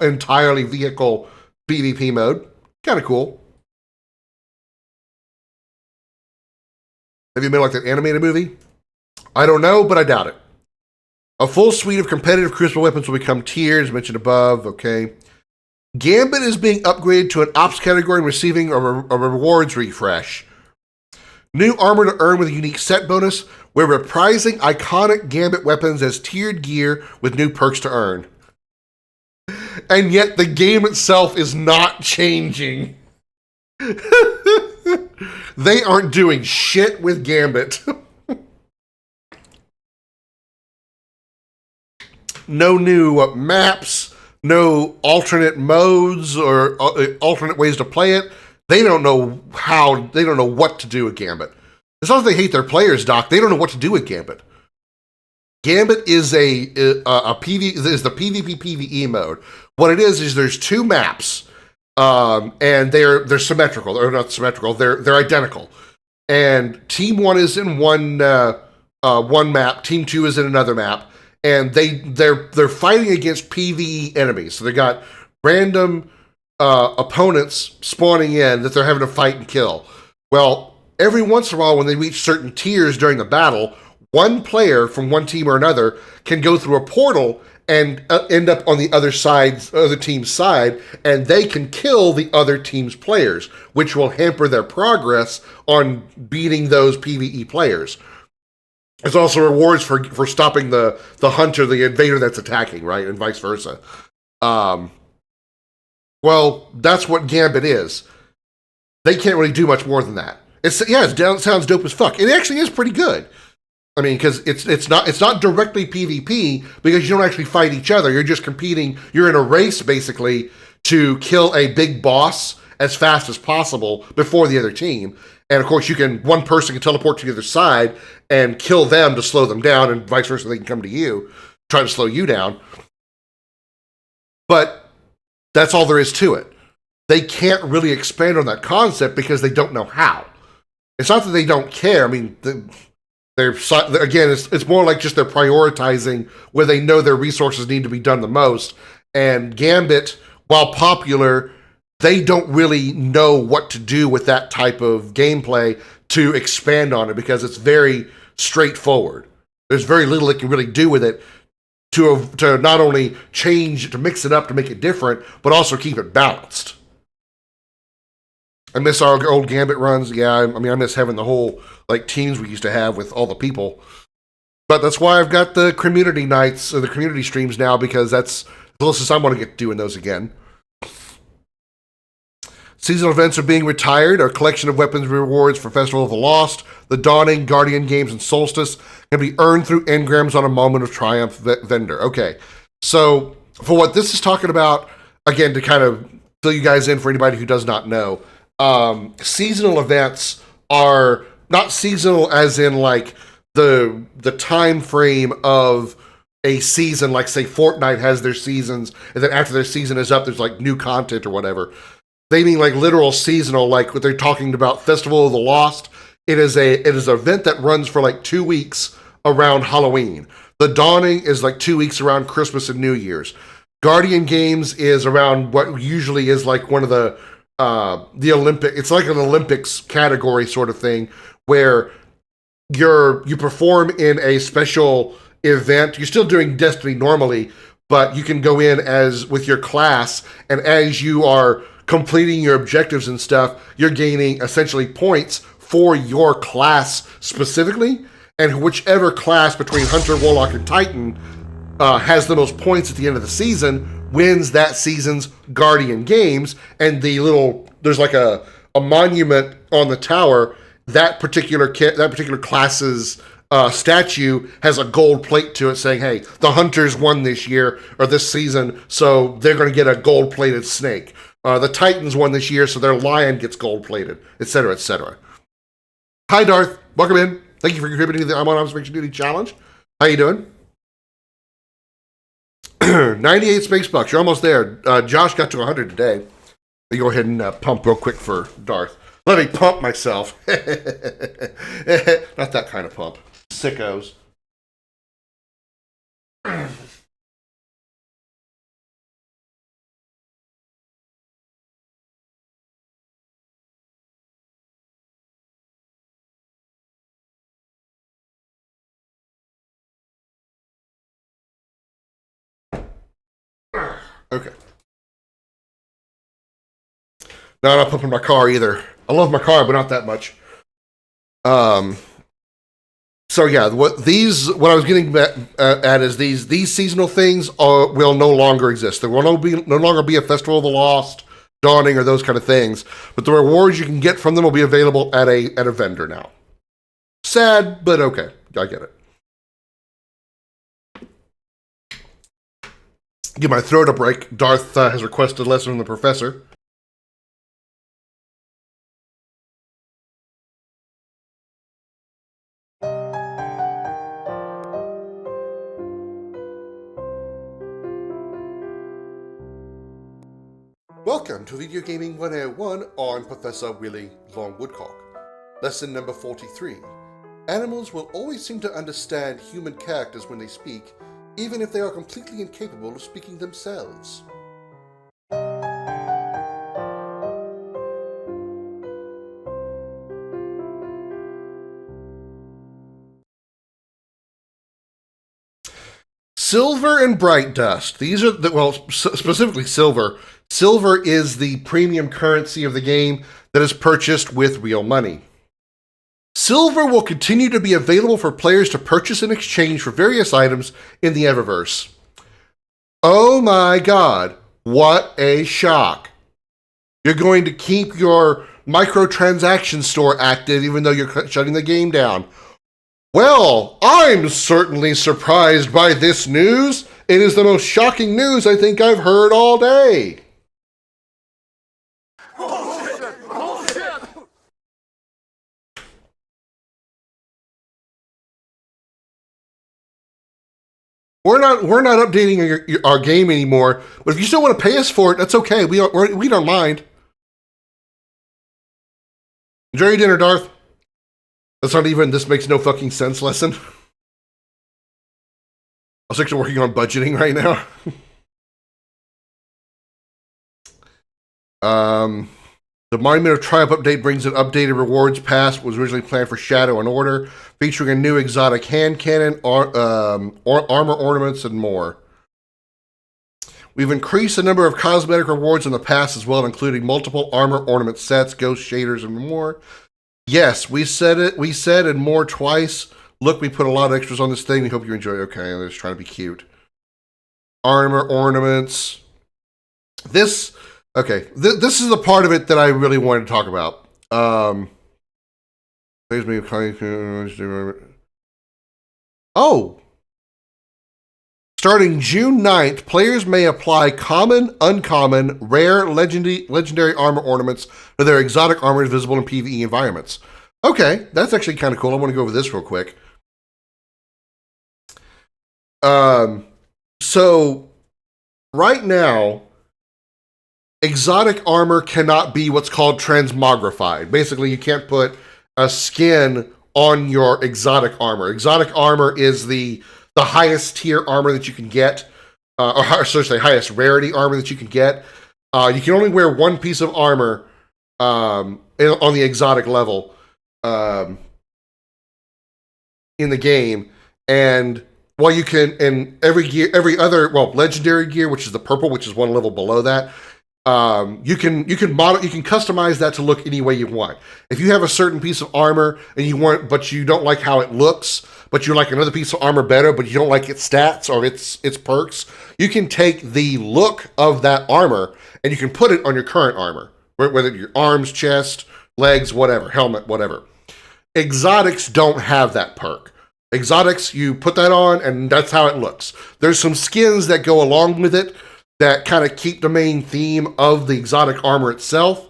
entirely vehicle PvP mode. Kind of cool. Have you been like that animated movie? I don't know, but I doubt it. A full suite of competitive Crucible weapons will become tiered, as mentioned above. Okay. Gambit is being upgraded to an ops category and receiving a rewards refresh. New armor to earn with a unique set bonus. We're reprising iconic Gambit weapons as tiered gear with new perks to earn. And yet the game itself is not changing. They aren't doing shit with Gambit. No new maps, no alternate modes or alternate ways to play it. They don't know what to do with Gambit. It's not that they hate their players, Doc. They don't know what to do with Gambit. Gambit is the PvP PvE mode. What it is there's 2 maps, and they're symmetrical. They're not symmetrical. They're identical, and Team 1 is in one map, Team 2 is in another map, and they're fighting against PvE enemies. So they got random opponents spawning in that they're having to fight and kill. Well, every once in a while, when they reach certain tiers during a battle, one player from one team or another can go through a portal and end up on the other team's side, and they can kill the other team's players, which will hamper their progress on beating those PvE players. There's also rewards for stopping the hunter, the invader that's attacking, right, and vice versa. Well, that's what Gambit is. They can't really do much more than that. It sounds dope as fuck. It actually is pretty good. I mean, because it's not directly PvP, because you don't actually fight each other. You're just competing. You're in a race, basically, to kill a big boss as fast as possible before the other team. And of course, one person can teleport to the other side and kill them to slow them down, and vice versa, they can come to you, try to slow you down. But that's all there is to it. They can't really expand on that concept because they don't know how. It's not that they don't care. I mean, it's more like just they're prioritizing where they know their resources need to be done the most. And Gambit, while popular, they don't really know what to do with that type of gameplay to expand on it, because it's very straightforward. There's very little they can really do with it to not only change, to mix it up, to make it different, but also keep it balanced. I miss our old Gambit runs. Yeah, I miss having the whole teams we used to have with all the people. But that's why I've got the community nights, or the community streams now, because that's the closest I want to get doing those again. Seasonal events are being retired. Our collection of weapons rewards for Festival of the Lost, the Dawning, Guardian Games, and Solstice can be earned through engrams on a Moment of Triumph vendor. Okay, so for what this is talking about, again, to kind of fill you guys in for anybody who does not know, seasonal events are not seasonal as in the time frame of a season, like say Fortnite has their seasons, and then after their season is up, there's new content or whatever. They mean literal seasonal, like what they're talking about, Festival of the Lost. It is an event that runs for 2 weeks around Halloween. The Dawning is 2 weeks around Christmas and New Year's. Guardian Games is around what usually is one of the Olympic. It's like an Olympics category sort of thing, where you perform in a special event. You're still doing Destiny normally, but you can go in with your class, and as you are completing your objectives and stuff, you're gaining essentially points for your class specifically, and whichever class between Hunter, Warlock, and Titan has the most points at the end of the season wins that season's Guardian Games. And there's a monument on the tower. That particular class's statue has a gold plate to it saying, hey, the Hunters won this year or this season, so they're going to get a gold-plated snake. The Titans won this year, so their lion gets gold-plated, etc., etc. Hi, Darth. Welcome in. Thank you for contributing to the I'm on Observation Duty Challenge. How you doing? 98 space bucks. You're almost there. Josh got to 100 today. Let me go ahead and pump real quick for Darth. Let me pump myself. Not that kind of pump. Sickos. Okay. No, I'm not pumping my car either. I love my car, but not that much. So yeah, what I was getting at is these seasonal things will no longer exist. There will no longer be a Festival of the Lost, Dawning, or those kind of things. But the rewards you can get from them will be available at a vendor now. Sad, but okay, I get it. Give my throat a break. Darth has requested a lesson from the professor. Welcome to Video Gaming 101 on Professor Willie Long Woodcock. Lesson number 43. Animals will always seem to understand human characters when they speak, even if they are completely incapable of speaking themselves. Silver and bright dust. These are specifically silver. Silver is the premium currency of the game that is purchased with real money. Silver will continue to be available for players to purchase in exchange for various items in the Eververse. Oh my god, what a shock. You're going to keep your microtransaction store active even though you're shutting the game down. Well, I'm certainly surprised by this news. It is the most shocking news I think I've heard all day. We're not updating our game anymore, but if you still want to pay us for it, that's okay. We don't mind. Enjoy your dinner, Darth. That's not even this makes no fucking sense lesson. I was actually working on budgeting right now. The Monument of Triumph update brings an updated rewards pass. Was originally planned for Shadow and Order, featuring a new exotic hand cannon, armor ornaments, and more. We've increased the number of cosmetic rewards in the pass as well, including multiple armor ornament sets, ghost shaders, and more. Yes, we said it. We said and more twice. Look, we put a lot of extras on this thing. We hope you enjoy it. Okay, I'm just trying to be cute. Armor ornaments. This is the part of it that I really wanted to talk about. Oh! Starting June 9th, players may apply common, uncommon, rare, legendary armor ornaments to their exotic armors visible in PvE environments. Okay, that's actually kind of cool. I want to go over this real quick. So, right now, exotic armor cannot be what's called transmogrified. Basically, you can't put a skin on your exotic armor. Exotic armor is the highest tier armor that you can get, or should I say highest rarity armor that you can get. You can only wear one piece of armor on the exotic level in the game, and while you can in every other legendary gear, which is the purple, which is one level below that. You can customize that to look any way you want. If you have a certain piece of armor and but you don't like how it looks, but you like another piece of armor better, but you don't like its stats or its perks, you can take the look of that armor and you can put it on your current armor, whether your arms, chest, legs, whatever, helmet, whatever. Exotics don't have that perk. Exotics, you put that on and that's how it looks. There's some skins that go along with it that kind of keep the main theme of the exotic armor itself,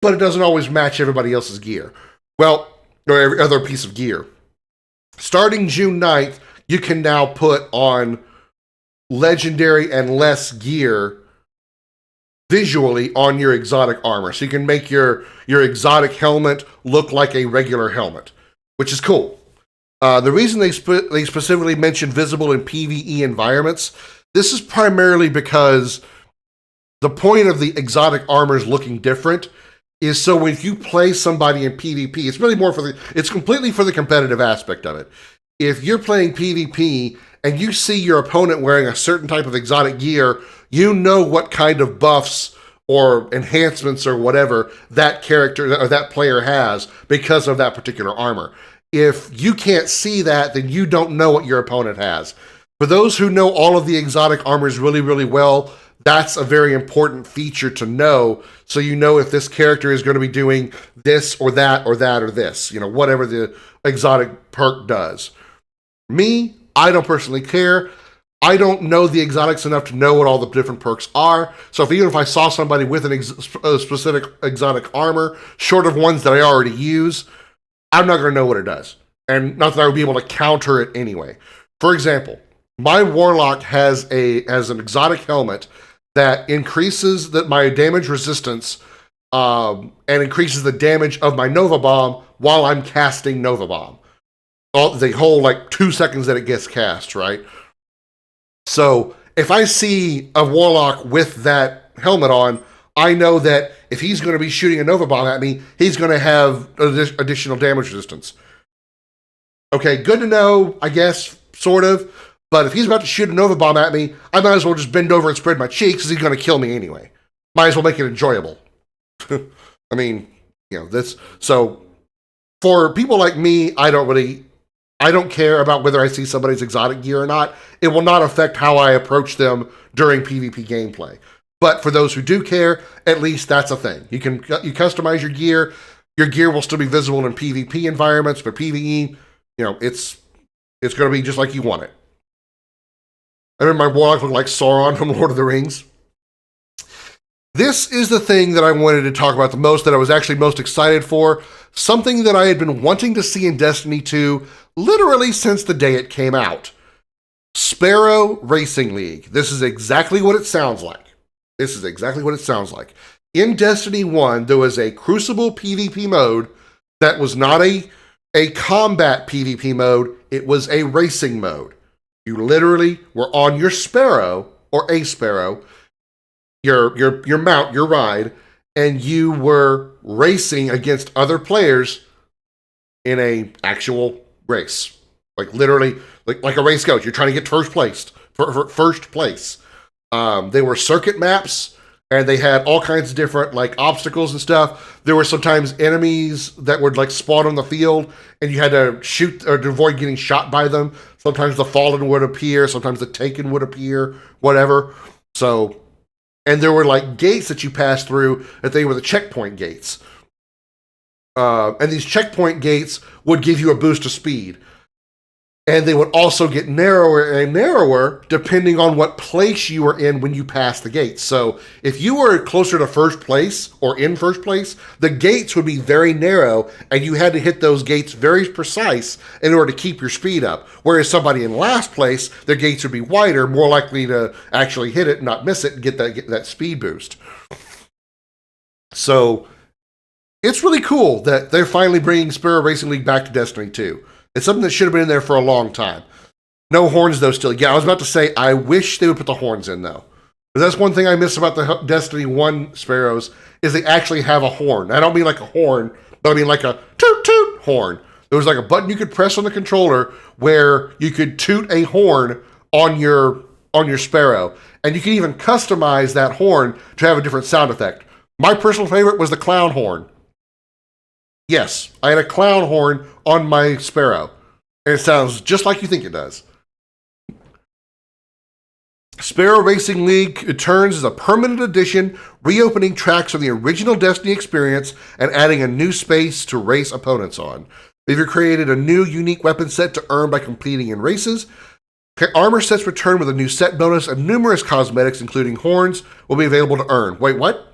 but it doesn't always match everybody else's gear. Well, or every other piece of gear. Starting June 9th, you can now put on legendary and less gear visually on your exotic armor. So you can make your exotic helmet look like a regular helmet, which is cool. The reason they specifically mention visible in PvE environments, this is primarily because the point of the exotic armors looking different is so when you play somebody in PvP, it's really more it's completely for the competitive aspect of it. If you're playing PvP and you see your opponent wearing a certain type of exotic gear, you know what kind of buffs or enhancements or whatever that character or that player has because of that particular armor. If you can't see that, then you don't know what your opponent has. For those who know all of the exotic armors really, really well, that's a very important feature to know, so you know if this character is going to be doing this or that or that or this, whatever the exotic perk does. Me, I don't personally care. I don't know the exotics enough to know what all the different perks are, so even if I saw somebody with a specific exotic armor, short of ones that I already use, I'm not going to know what it does, and not that I would be able to counter it anyway. For example, my Warlock has an exotic helmet that increases my damage resistance and increases the damage of my Nova Bomb while I'm casting Nova Bomb. The whole, like, 2 seconds that it gets cast, right? So, if I see a Warlock with that helmet on, I know that if he's going to be shooting a Nova Bomb at me, he's going to have additional damage resistance. Okay, good to know, I guess, sort of. But if he's about to shoot a Nova Bomb at me, I might as well just bend over and spread my cheeks because he's going to kill me anyway. Might as well make it enjoyable. I mean, that's... So, for people like me, I don't care about whether I see somebody's exotic gear or not. It will not affect how I approach them during PvP gameplay. But for those who do care, at least that's a thing. You customize your gear. Your gear will still be visible in PvP environments, but PvE, it's going to be just like you want it. I remember my Warlock looked like Sauron from Lord of the Rings. This is the thing that I wanted to talk about the most, that I was actually most excited for. Something that I had been wanting to see in Destiny 2 literally since the day it came out. Sparrow Racing League. This is exactly what it sounds like. In Destiny 1, there was a Crucible PvP mode that was not a combat PvP mode. It was a racing mode. You literally were on your Sparrow, or a Sparrow, your mount, your ride, and you were racing against other players in a actual race. Like literally, like a race goes. You're trying to get first place. They were circuit maps, and they had all kinds of different like obstacles and stuff. There were sometimes enemies that would like spawn on the field, and you had to shoot or to avoid getting shot by them. Sometimes the Fallen would appear, sometimes the Taken would appear, whatever. So, and there were like gates that you passed through that they were the checkpoint gates. And these checkpoint gates would give you a boost of speed. And they would also get narrower and narrower depending on what place you were in when you passed the gates. So if you were closer to first place or in first place, the gates would be very narrow and you had to hit those gates very precise in order to keep your speed up. Whereas somebody in last place, their gates would be wider, more likely to actually hit it, not miss it, and get that speed boost. So it's really cool that they're finally bringing Sparrow Racing League back to Destiny 2. It's something that should have been in there for a long time. No horns, though, still. Yeah, I was about to say, I wish they would put the horns in, though. But that's one thing I miss about the Destiny 1 Sparrows, is they actually have a horn. I don't mean like a horn, but I mean like a toot-toot horn. There was like a button you could press on the controller where you could toot a horn on your Sparrow. And you can even customize that horn to have a different sound effect. My personal favorite was the clown horn. Yes, I had a clown horn on my Sparrow, and it sounds just like you think it does. Sparrow Racing League returns as a permanent addition, reopening tracks from the original Destiny experience and adding a new space to race opponents on. They've created a new unique weapon set to earn by competing in races. Armor sets return with a new set bonus, and numerous cosmetics, including horns, will be available to earn. Wait, what?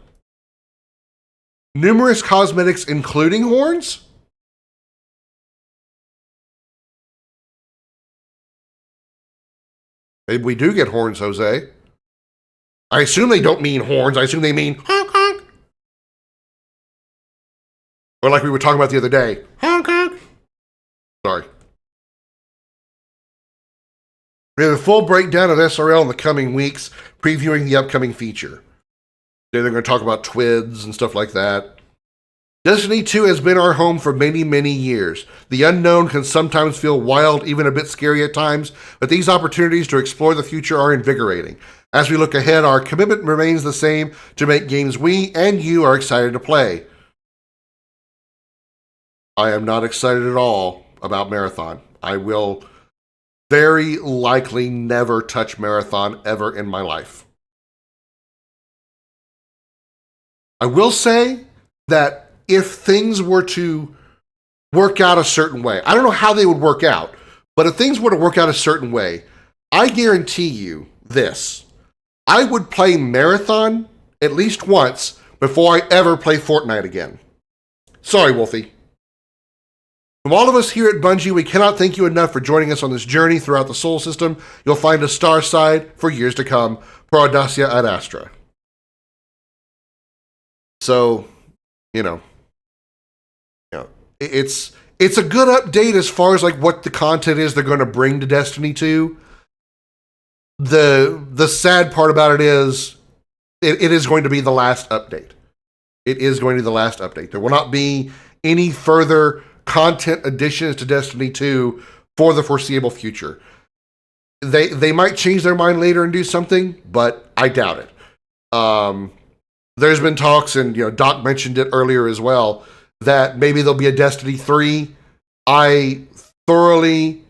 Numerous cosmetics, including horns? Maybe we do get horns, Jose. I assume they don't mean horns. I assume they mean honk honk. Or like we were talking about the other day. Honk honk. Sorry. We have a full breakdown of SRL in the coming weeks, previewing the upcoming feature. They're going to talk about TWIDs and stuff like that. Destiny 2 has been our home for many, many years. The unknown can sometimes feel wild, even a bit scary at times, but these opportunities to explore the future are invigorating. As we look ahead, our commitment remains the same to make games we and you are excited to play. I am not excited at all about Marathon. I will very likely never touch Marathon ever in my life. I will say that if things were to work out a certain way, I don't know how they would work out, but if things were to work out a certain way, I guarantee you this. I would play Marathon at least once before I ever play Fortnite again. Sorry, Wolfie. From all of us here at Bungie, we cannot thank you enough for joining us on this journey throughout the Sol system. You'll find a star side for years to come. Pro Audacia ad Astra. So, you know, it's a good update as far as like what the content is they're going to bring to Destiny 2. The sad part about it is it is going to be the last update. It is going to be the last update. There will not be any further content additions to Destiny 2 for the foreseeable future. They might change their mind later and do something, but I doubt it. There's been talks, and Doc mentioned it earlier as well, that maybe there'll be a Destiny 3. I thoroughly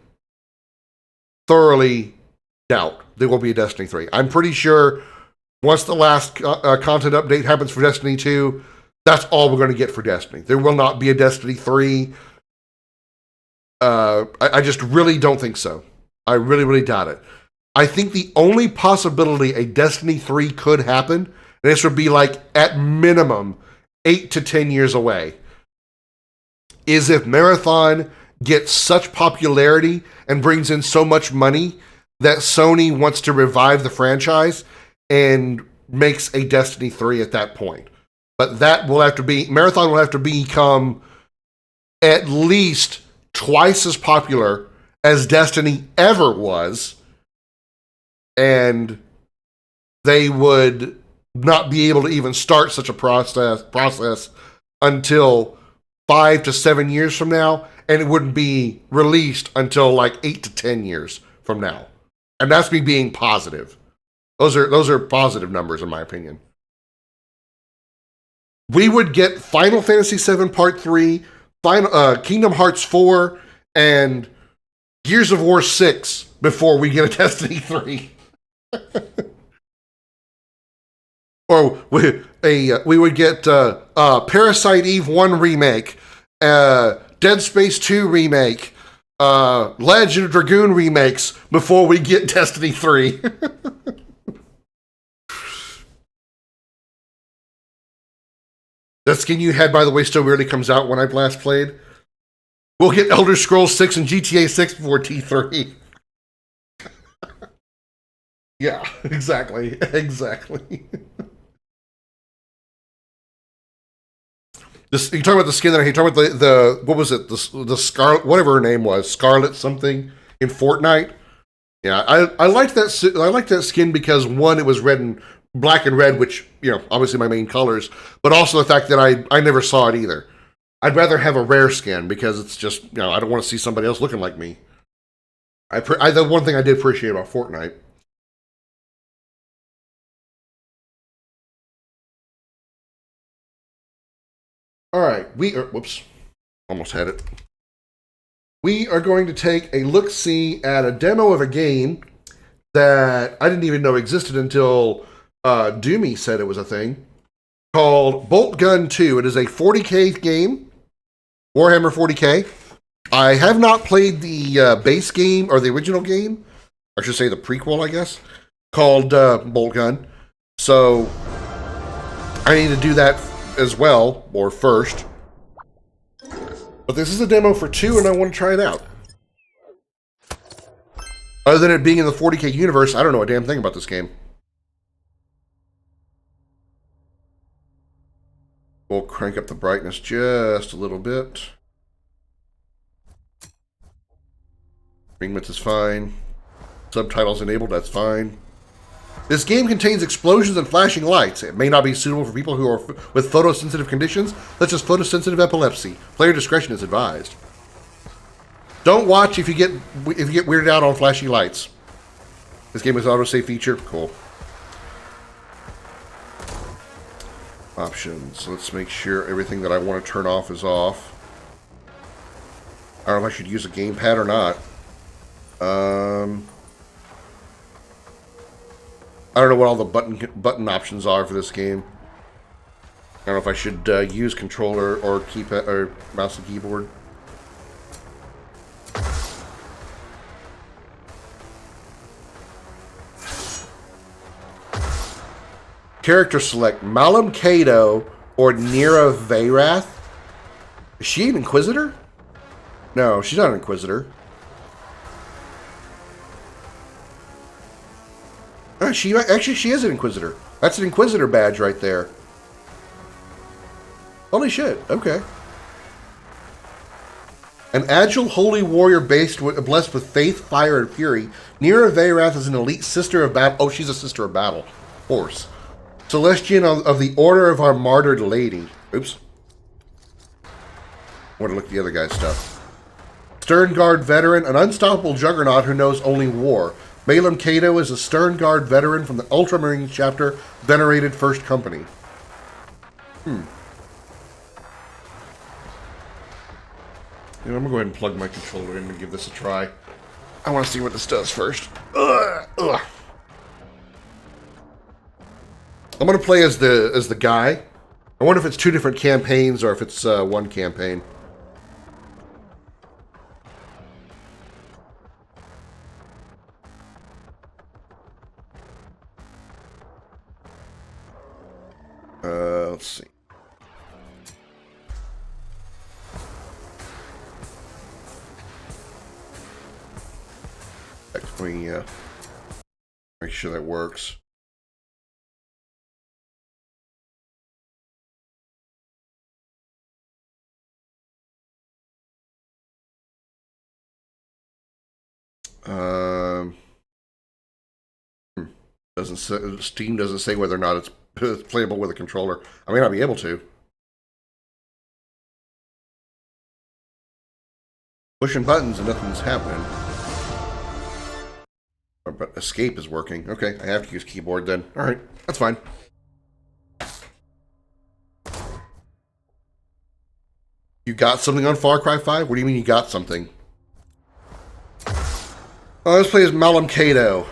doubt there will be a Destiny 3. I'm pretty sure once the last content update happens for Destiny 2, that's all we're going to get for Destiny. There will not be a Destiny 3. I just really don't think so. I really doubt it. I think the only possibility a Destiny 3 could happen, and this would be like at minimum 8 to 10 years away, is if Marathon gets such popularity and brings in so much money that Sony wants to revive the franchise and makes a Destiny 3 at that point. But that will have to be, Marathon will have to become at least twice as popular as Destiny ever was, and they would not be able to even start such a process until 5 to 7 years from now, and it wouldn't be released until like 8 to 10 years from now. And that's me being positive. Those are positive numbers in my opinion. We would get Final Fantasy VII Part 3, Kingdom Hearts 4, and Gears of War 6 before we get a Destiny 3. Or we would get Parasite Eve 1 remake, Dead Space 2 remake, Legend of Dragoon remakes before we get Destiny 3. That skin you had, by the way, still rarely comes out when I've last played. We'll get Elder Scrolls 6 and GTA 6 before T3. Yeah, exactly. This, you talk about the skin that I hate. Talk about the what was it? The Scarlet, whatever her name was, Scarlet something in Fortnite. Yeah, I liked that. I liked that skin because one, it was black and red, which obviously my main colors, but also the fact that I never saw it either. I'd rather have a rare skin because it's just I don't want to see somebody else looking like me. The one thing I did appreciate about Fortnite. All right, whoops, almost had it. We are going to take a look-see at a demo of a game that I didn't even know existed until Doomy said it was a thing, called Boltgun 2. It is a 40K game, Warhammer 40K. I have not played the base game, or the original game, or I should say the prequel, I guess, called Boltgun. So I need to do that as well, or first. But this is a demo for 2, and I want to try it out. Other than it being in the 40K universe, I don't know a damn thing about this game. We'll crank up the brightness just a little bit. Screen width is fine. Subtitles enabled, that's fine. This game contains explosions and flashing lights. It may not be suitable for people who are with photosensitive conditions, such as photosensitive epilepsy. Player discretion is advised. Don't watch if you get weirded out on flashy lights. This game is an autosave feature. Cool. Options. Let's make sure everything that I want to turn off is off. I don't know if I should use a gamepad or not. I don't know what all the button options are for this game. I don't know if I should use controller or keypad or mouse and keyboard. Character select Malam Kato or Nira Vayrath. Is she an Inquisitor? No, she's not an Inquisitor. She is an Inquisitor. That's an Inquisitor badge right there. Holy shit, okay. An agile holy warrior blessed with faith, fire, and fury. Nira Veyrath is an elite sister of battle. Oh, she's a sister of battle. Of course. Celestian of the Order of our Martyred Lady. Oops. I want to look at the other guy's stuff. Stern Guard veteran, an unstoppable juggernaut who knows only war. Malum Cato is a Stern Guard veteran from the Ultramarine chapter, Venerated First Company. You know, I'm going to go ahead and plug my controller in and give this a try. I want to see what this does first. Ugh. I'm going to play as the guy. I wonder if it's 2 different campaigns or if it's one campaign. Let's see. Let me make sure that works. Doesn't say, Steam doesn't say whether or not it's playable with a controller. I may not be able to. Pushing buttons and nothing's happening. But escape is working. Okay, I have to use keyboard then. Alright, that's fine. You got something on Far Cry 5? What do you mean you got something? Oh, let's play as Malum Cato.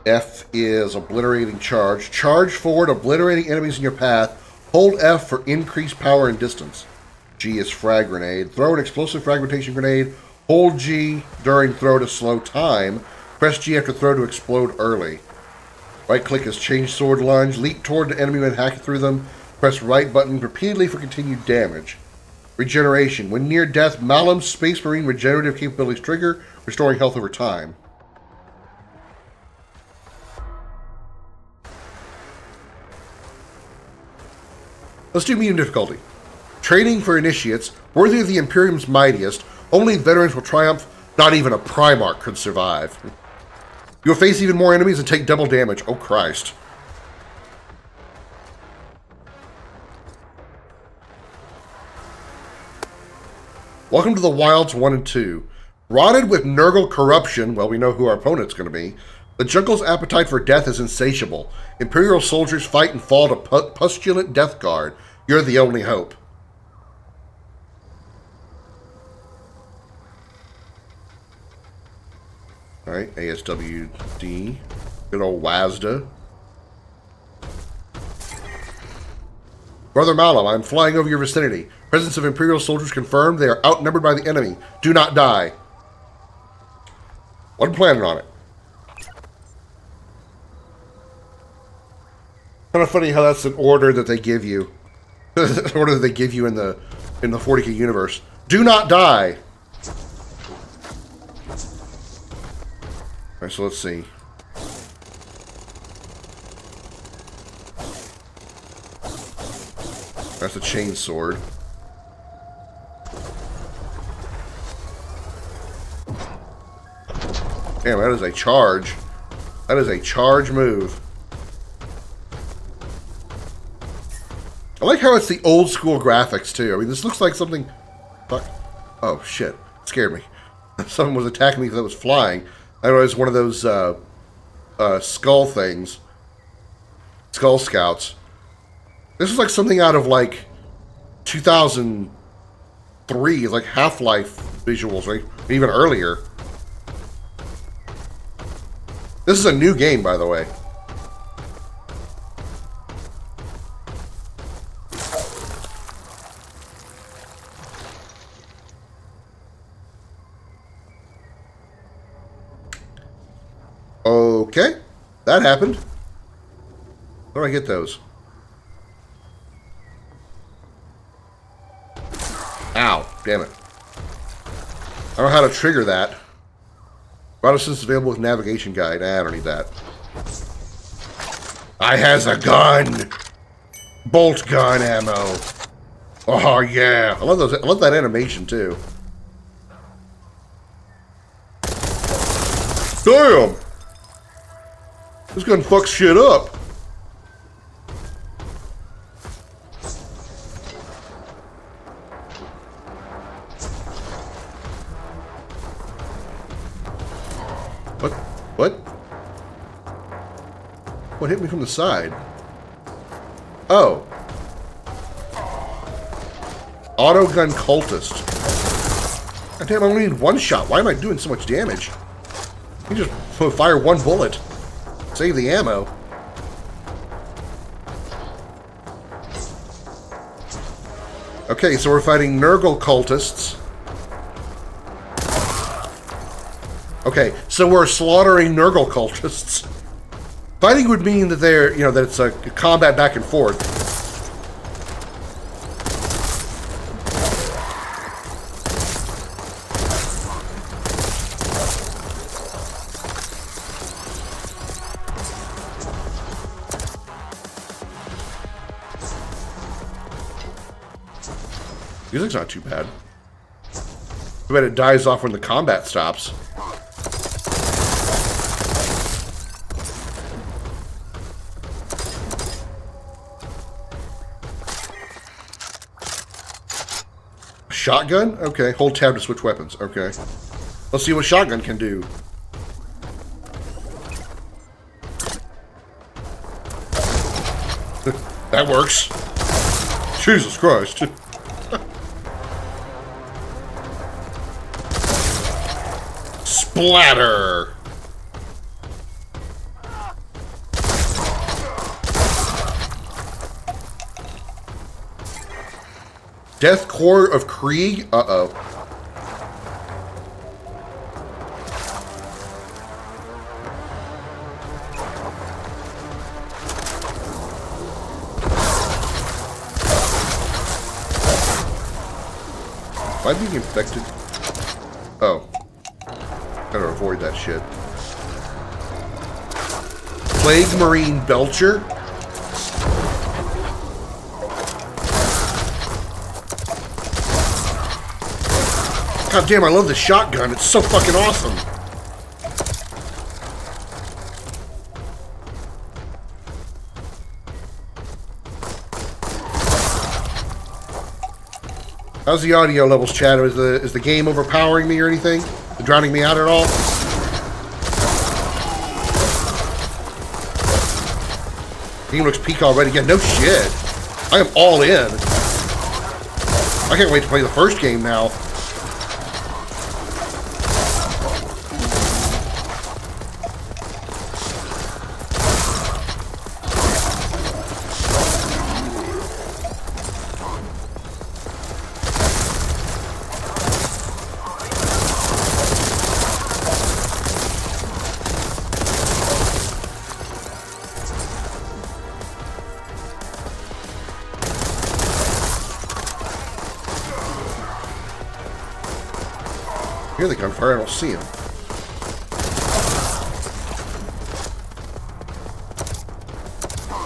F is obliterating charge. Charge forward, obliterating enemies in your path. Hold F for increased power and distance. G is frag grenade. Throw an explosive fragmentation grenade. Hold G during throw to slow time. Press G after throw to explode early. Right click is change sword lunge. Leap toward the enemy and hack through them. Press right button repeatedly for continued damage. Regeneration. When near death, Malum's Space Marine regenerative capabilities trigger, restoring health over time. Let's do medium difficulty. Training for initiates, worthy of the Imperium's mightiest. Only veterans will triumph. Not even a Primarch could survive. You'll face even more enemies and take double damage. Oh, Christ. Welcome to the Wilds 1 and 2. Rotted with Nurgle corruption, well, we know who our opponent's going to be. The jungle's appetite for death is insatiable. Imperial soldiers fight and fall to pustulant death guard. You're the only hope. Alright, ASWD. Good old WASDA. Brother Malum, I'm flying over your vicinity. Presence of Imperial soldiers confirmed. They are outnumbered by the enemy. Do not die. Wasn't planning on it. Kind of funny how that's an order that they give you. An order that they give you in the 40K universe. Do not die. Alright, so let's see. That's a chain sword. Damn, that is a charge. That is a charge move. I like how it's the old school graphics too. I mean, this looks like something... Fuck. Oh, shit. It scared me. Someone was attacking me that was flying. I know it was one of those skull things. Skull Scouts. This is like something out of like 2003, like Half-Life visuals, right? Even earlier. This is a new game, by the way. Okay, that happened. Where do I get those? Ow, damn it. I don't know how to trigger that. Protestants available with navigation guide. I don't need that. I has a gun. Boltgun ammo. Oh yeah, I love those. I love that animation too. Damn! This gun fucks shit up. What? What? What hit me from the side? Oh. Autogun cultist. God damn, I only need one shot. Why am I doing so much damage? You just fire one bullet. Save the ammo. Okay, so we're fighting Nurgle cultists. Okay, so we're slaughtering Nurgle cultists. Fighting would mean that they're, you know, that it's a combat back and forth. Music's not too bad. I bet it dies off when the combat stops. Shotgun? Okay, hold tab to switch weapons. Okay. Let's see what shotgun can do. That works. Jesus Christ. Splatter! Death Core of Krieg? Uh-oh. Am I being infected? Oh. Gotta avoid that shit. Plague Marine Belcher? God damn, I love the shotgun. It's so fucking awesome. How's the audio levels, Chad? Is the game overpowering me or anything? Drowning me out at all? Game looks peak already. Yeah, no shit. I am all in. I can't wait to play the first game now. I hear the gunfire, I don't see him.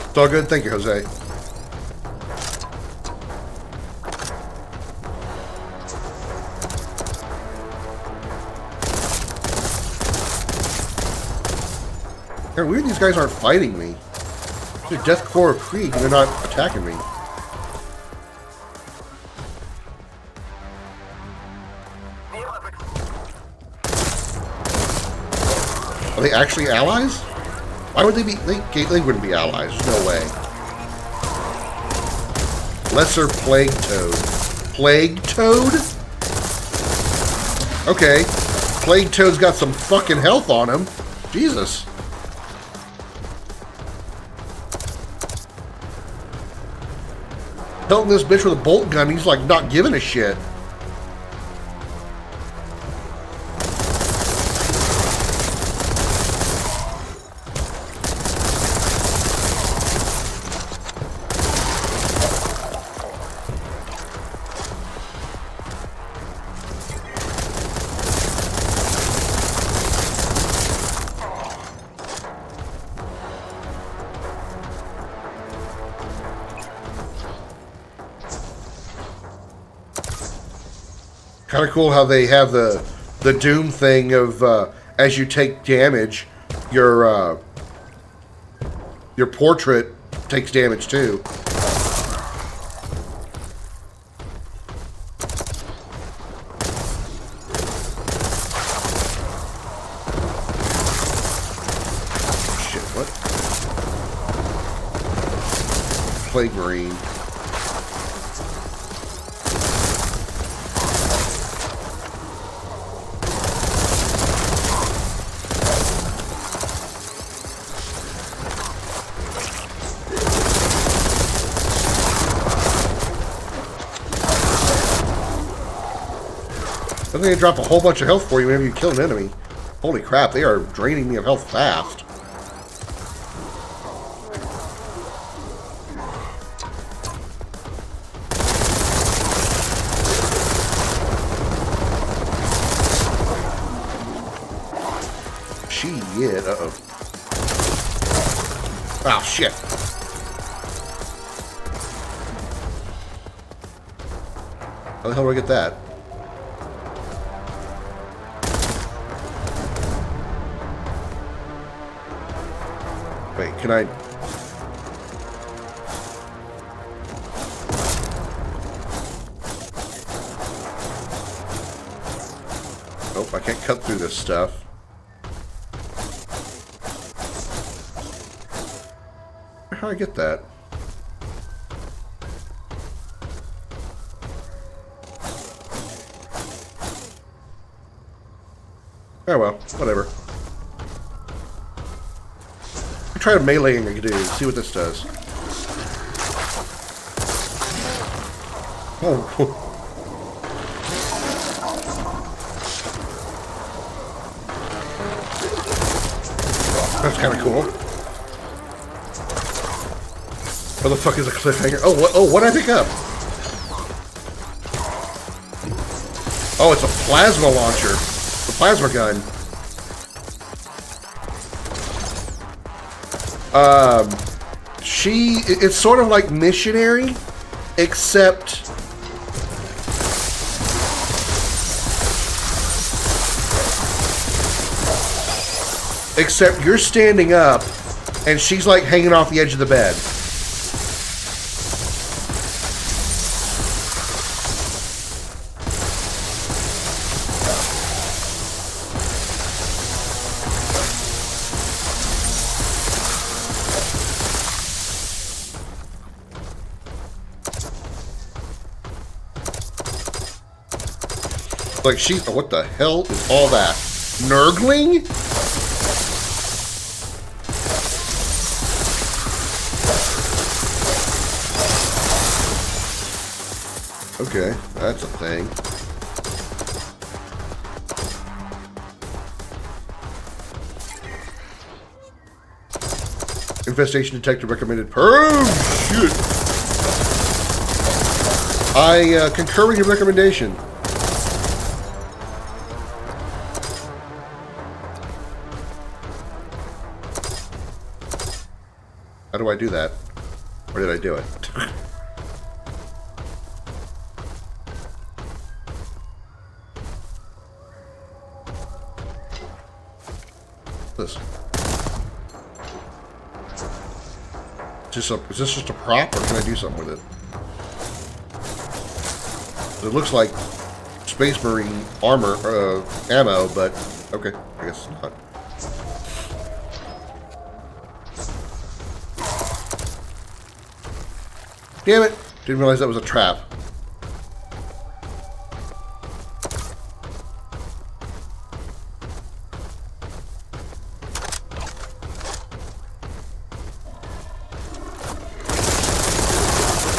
It's all good, thank you, Jose. Yeah, weird these guys aren't fighting me. They're Death Core of Krieg and they're not attacking me. Are they actually allies? Why would they be? They wouldn't be allies. There's no way. Lesser Plague Toad. Plague Toad? Okay. Plague Toad's got some fucking health on him. Jesus. Pelting this bitch with a bolt gun, he's like not giving a shit. Kind of cool how they have the Doom thing of as you take damage, your portrait takes damage too. Shit, what? Plague Marine. Doesn't they drop a whole bunch of health for you whenever you kill an enemy? Holy crap, they are draining me of health fast. Shit, uh-oh. Oh, shit. How the hell do I get that? Wait, can I... Nope, I can't cut through this stuff. How do I get that? Oh well, whatever. Try meleeing I can do, see what this does. Oh. That's kind of cool. Where the fuck is a cliffhanger? Oh, what did I pick up? Oh, it's a plasma launcher. The plasma gun. It's sort of like Missionary, except you're standing up and she's like hanging off the edge of the bed. Like she's... What the hell is all that? Nurgling? Okay, that's a thing. Infestation detected recommended. Oh, shit. I concur with your recommendation. How do I do that? Or did I do it? This. Is this just a prop, or can I do something with it? It looks like Space Marine armor, ammo, but okay, I guess not. Damn it! Didn't realize that was a trap.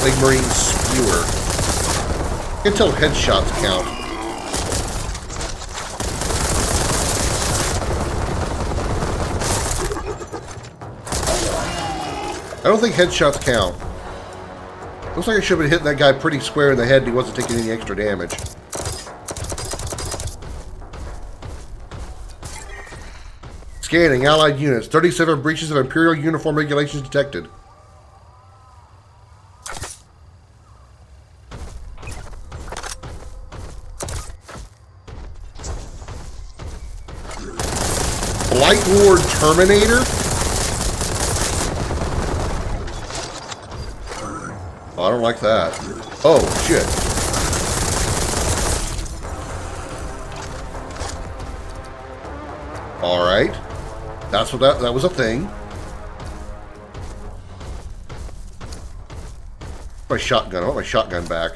Plague Marine Skewer. I can tell headshots count. I don't think headshots count. Looks like I should have been hitting that guy pretty square in the head and he wasn't taking any extra damage. Scanning Allied units. 37 breaches of Imperial uniform regulations detected. Night Lord Terminator? Oh, I don't like that. Oh, shit. Alright. That's what that was a thing. My shotgun. I want my shotgun back.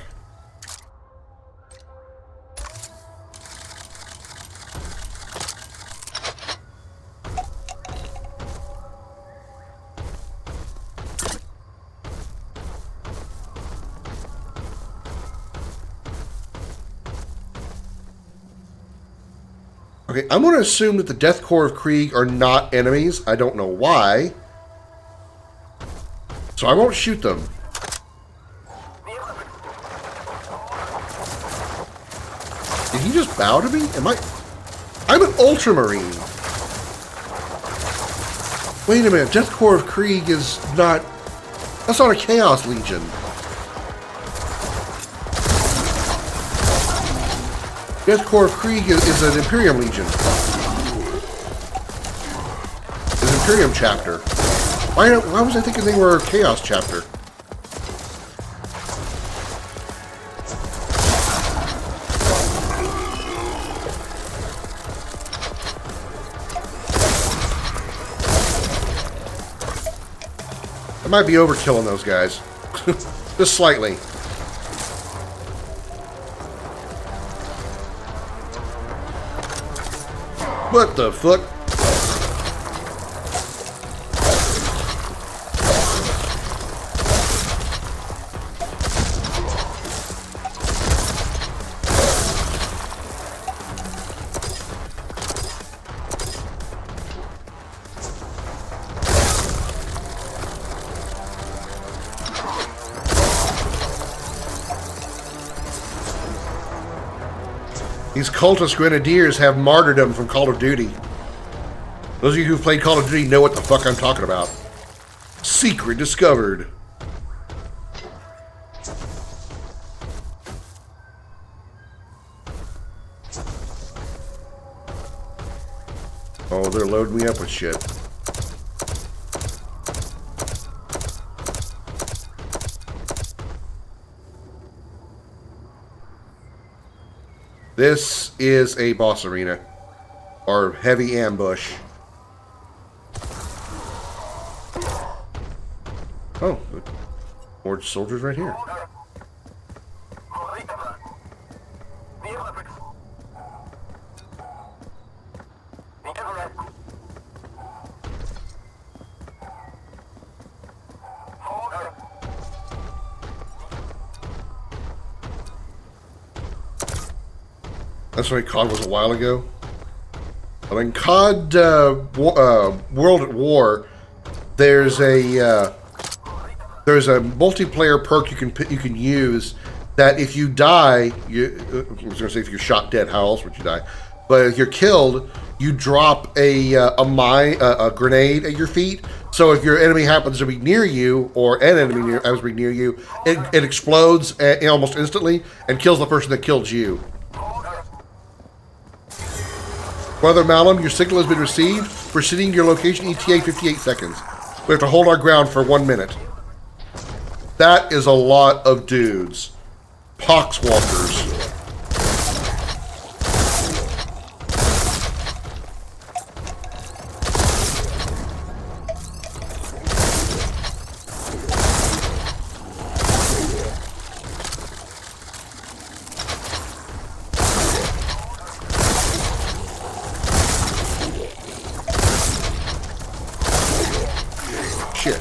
Okay, I'm going to assume that the Death Corps of Krieg are not enemies. I don't know why. So I won't shoot them. Did he just bow to me? I'm an Ultramarine. Wait a minute. Death Corps of Krieg is not... That's not a Chaos Legion. Death Corps of Krieg is an Imperium Legion. It's an Imperium chapter. Why was I thinking they were a Chaos chapter? I might be overkilling those guys. Just slightly. What the fuck? These cultist grenadiers have martyrdom from Call of Duty. Those of you who've played Call of Duty know what the fuck I'm talking about. Secret discovered. Oh, they're loading me up with shit. This is a boss arena. Or heavy ambush. Oh, more soldiers right here. That's right, COD was a while ago. I mean, COD World at War. There's a multiplayer perk you can use that if you die, I was going to say if you're shot dead, how else would you die? But if you're killed, you drop a grenade at your feet. So if your enemy happens to be near you, or an enemy happens to be near you, it explodes almost instantly and kills the person that killed you. Brother Malum, your signal has been received. Proceeding to your location, ETA 58 seconds. We have to hold our ground for 1 minute. That is a lot of dudes. Poxwalkers. Shit.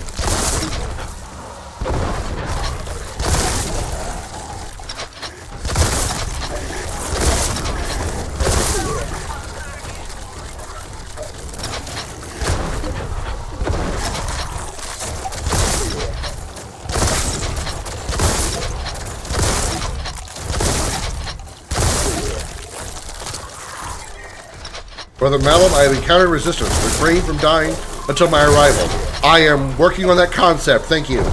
Brother Malum, I have encountered resistance. Refrain from dying until my arrival. I am working on that concept. Thank you.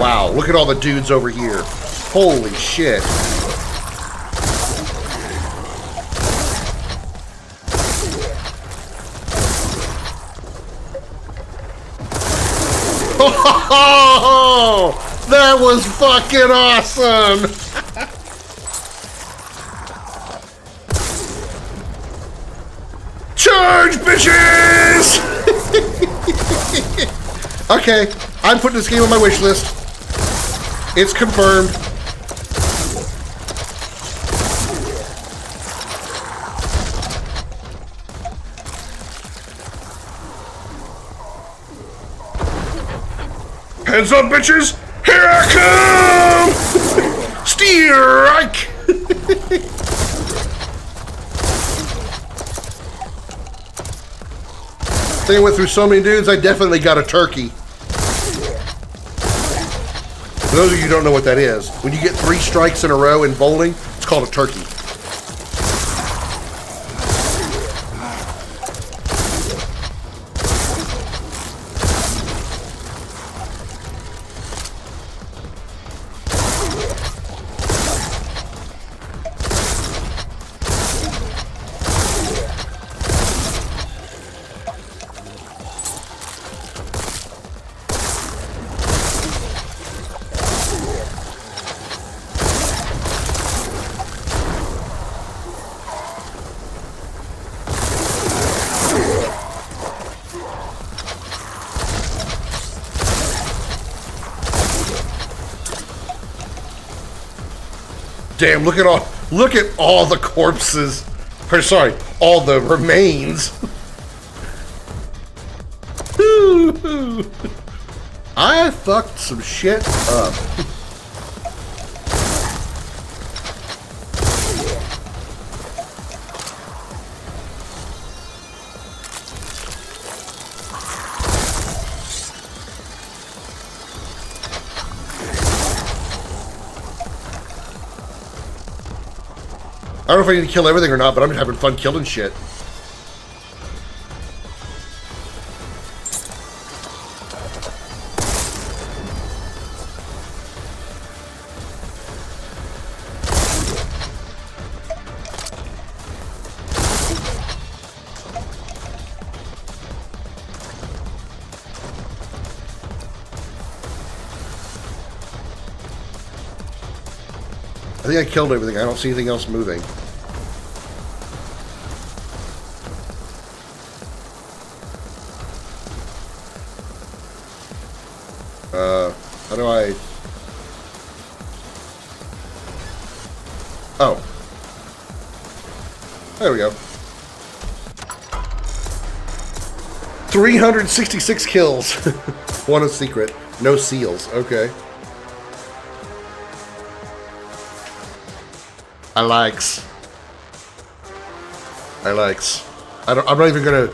Wow, look at all the dudes over here. Holy shit. Oh, that was fucking awesome! Charge, bitches! Okay, I'm putting this game on my wish list. It's confirmed. Hands up, bitches! Here I come! Strike! I went through so many dudes, I definitely got a turkey. For those of you who don't know what that is, when you get 3 strikes in a row in bowling, it's called a turkey. Damn, look at all the corpses. Or sorry, all the remains. I fucked some shit up. I don't know if I need to kill everything or not, but I'm just having fun killing shit. I think I killed everything. I don't see anything else moving. How do I... Oh. There we go. 366 kills. One is secret. No seals. Okay. I likes. I'm not even gonna...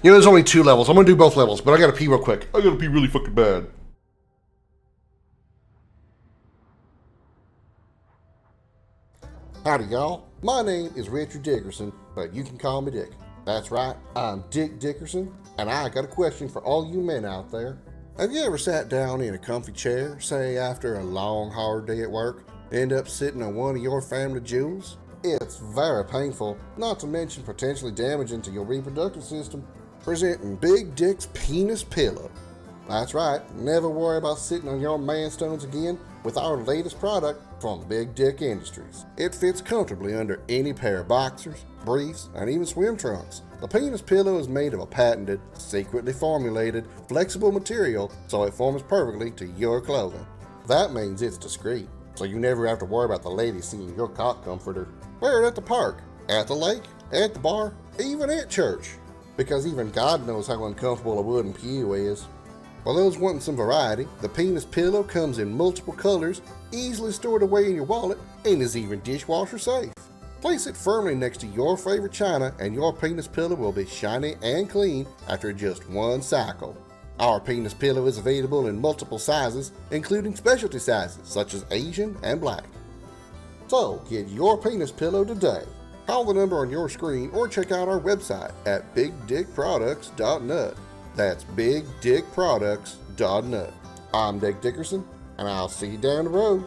You know, there's only 2 levels. I'm gonna do both levels, but I gotta pee real quick. I gotta pee really fucking bad. Howdy, y'all. My name is Richard Dickerson, but you can call me Dick. That's right, I'm Dick Dickerson, and I got a question for all you men out there. Have you ever sat down in a comfy chair, say after a long, hard day at work, end up sitting on one of your family jewels? It's very painful, not to mention potentially damaging to your reproductive system. Presenting Big Dick's Penis Pillow. That's right, never worry about sitting on your man-stones again with our latest product from Big Dick Industries. It fits comfortably under any pair of boxers, briefs, and even swim trunks. The Penis Pillow is made of a patented, secretly formulated, flexible material so it forms perfectly to your clothing. That means it's discreet, so you never have to worry about the ladies seeing your cock comforter. Wear it at the park, at the lake, at the bar, even at church. Because even God knows how uncomfortable a wooden pew is. For those wanting some variety, the Penis Pillow comes in multiple colors, easily stored away in your wallet, and is even dishwasher safe. Place it firmly next to your favorite china and your Penis Pillow will be shiny and clean after just one cycle. Our Penis Pillow is available in multiple sizes, including specialty sizes such as Asian and Black. So get your Penis Pillow today. Call the number on your screen or check out our website at bigdickproducts.net. That's bigdickproducts.net. I'm Dick Dickerson, and I'll see you down the road.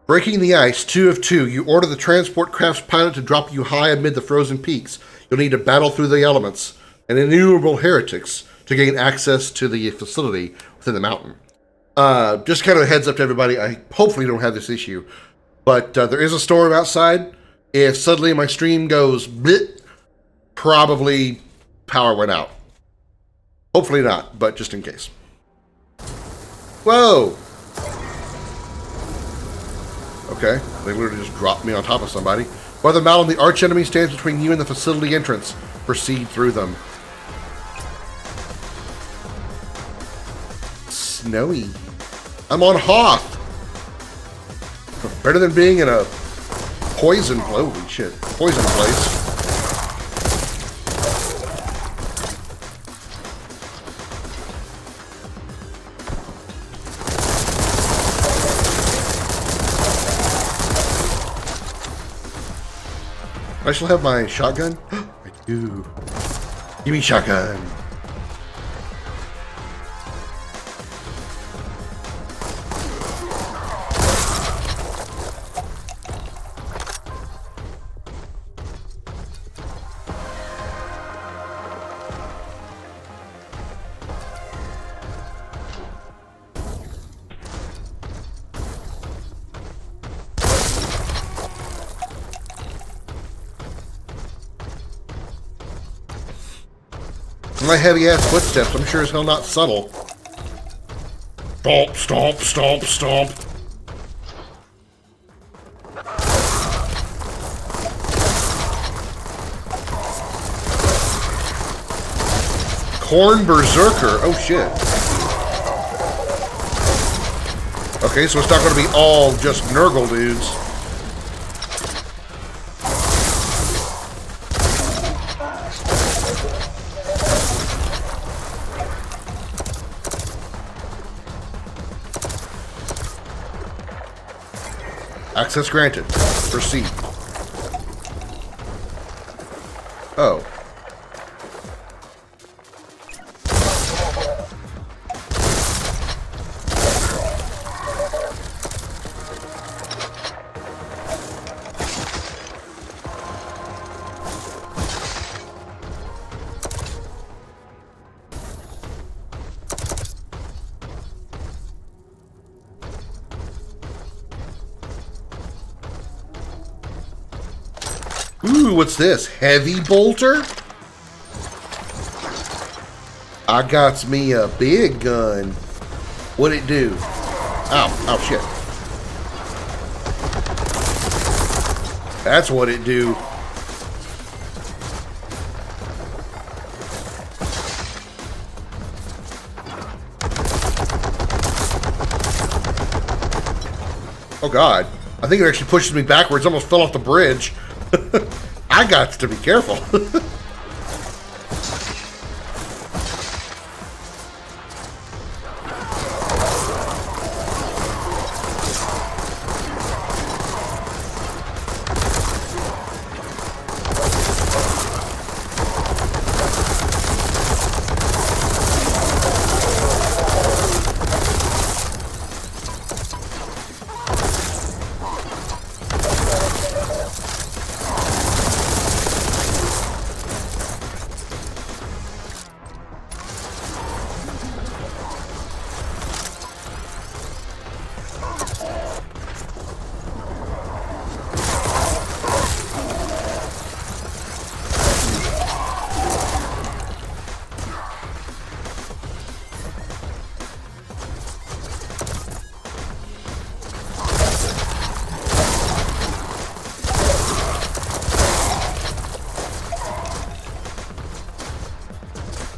Breaking the ice, 2 of 2. You order the transport craft's pilot to drop you high amid the frozen peaks. You'll need to battle through the elements and innumerable heretics to gain access to the facility within the mountain. Just kind of a heads up to everybody. I hopefully don't have this issue, but there is a storm outside. If suddenly my stream goes blit, probably power went out. Hopefully not, but just in case. Whoa! Okay, they literally just dropped me on top of somebody. By the mountain, the arch enemy stands between you and the facility entrance. Proceed through them. Snowy. I'm on Hoth. Better than being in a poison place. I still have my shotgun? I do. Give me shotgun. My heavy-ass footsteps, I'm sure as hell not subtle. Stomp, stomp, stomp, stomp. Corn Berserker. Oh, shit. Okay, so it's not going to be all just Nurgle dudes. Access granted. Proceed. Oh. Ooh, what's this? Heavy bolter? I got me a big gun. What'd it do? Ow, oh shit. That's what it do. Oh god. I think it actually pushes me backwards, almost fell off the bridge. I got to be careful.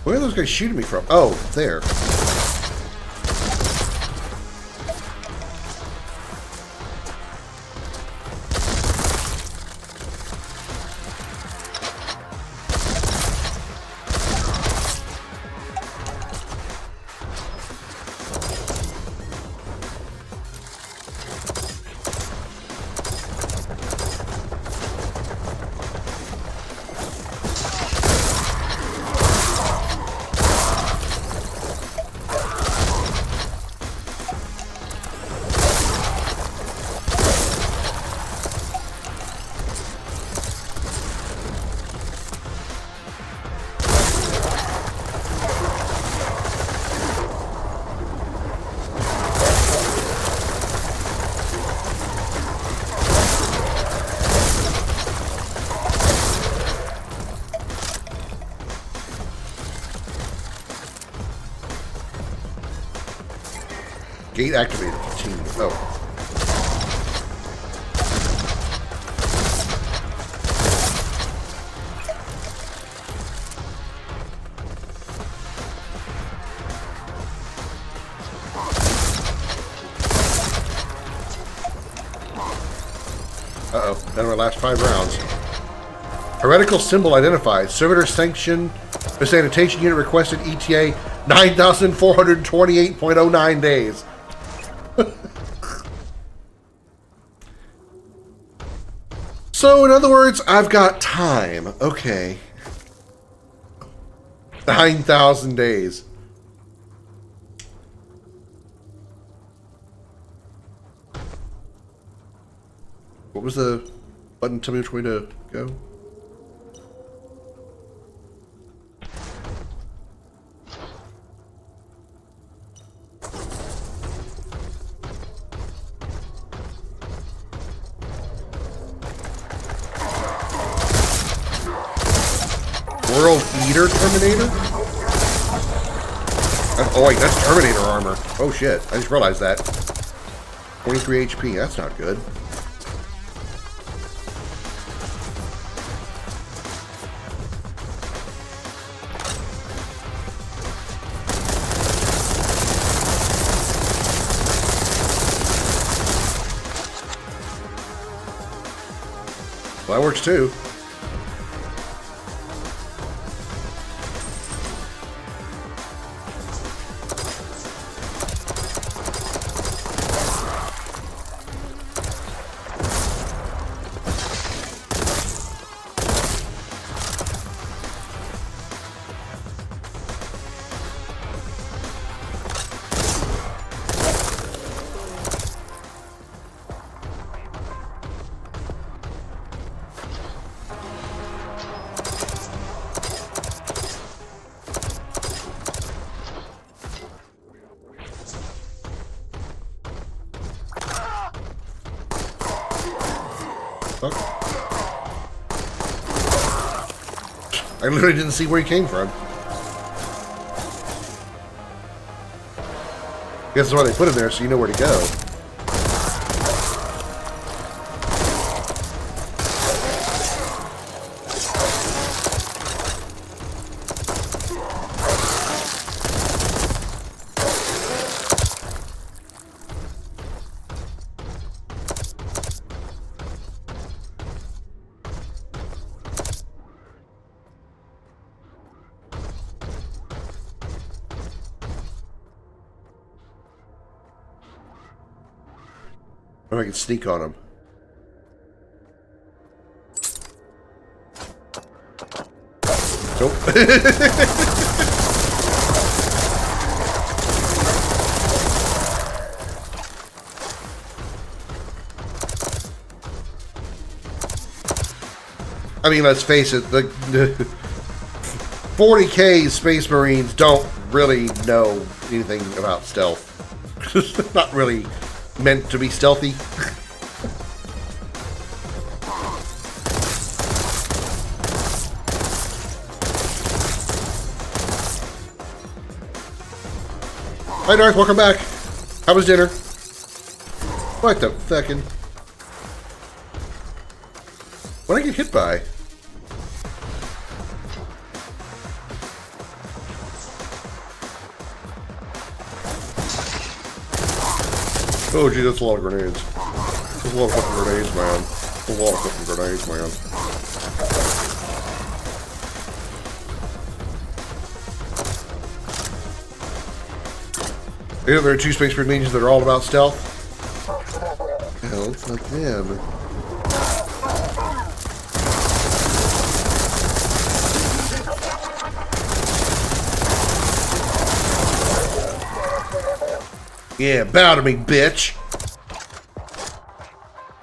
Where are those guys shooting me from? Oh, there. Gate activated. Continue. Oh. Uh-oh. Then our last 5 rounds. Heretical symbol identified. Servitor sanction. The sanitation unit requested ETA 9,428.09 days. So, in other words, I've got time. Okay. 9,000 days. What was the button? Tell me which way to go. World Eater Terminator? Oh wait, that's Terminator armor. Oh shit, I just realized that. 23 HP, that's not good. Well, that works too. I literally didn't see where he came from. Guess that's why they put him there, so you know where to go. I can sneak on him. Nope. I mean, let's face it, the 40K Space Marines don't really know anything about stealth. Not really meant to be stealthy. Hi Darth, welcome back. How was dinner? What the feckin'? What did I get hit by? Oh gee, that's a lot of grenades. That's a lot of fucking grenades, man. That's a lot of fucking grenades, man. You know, there are 2 Space Marine Legions that are all about stealth. Hell, fuck them. Yeah, bow to me, bitch.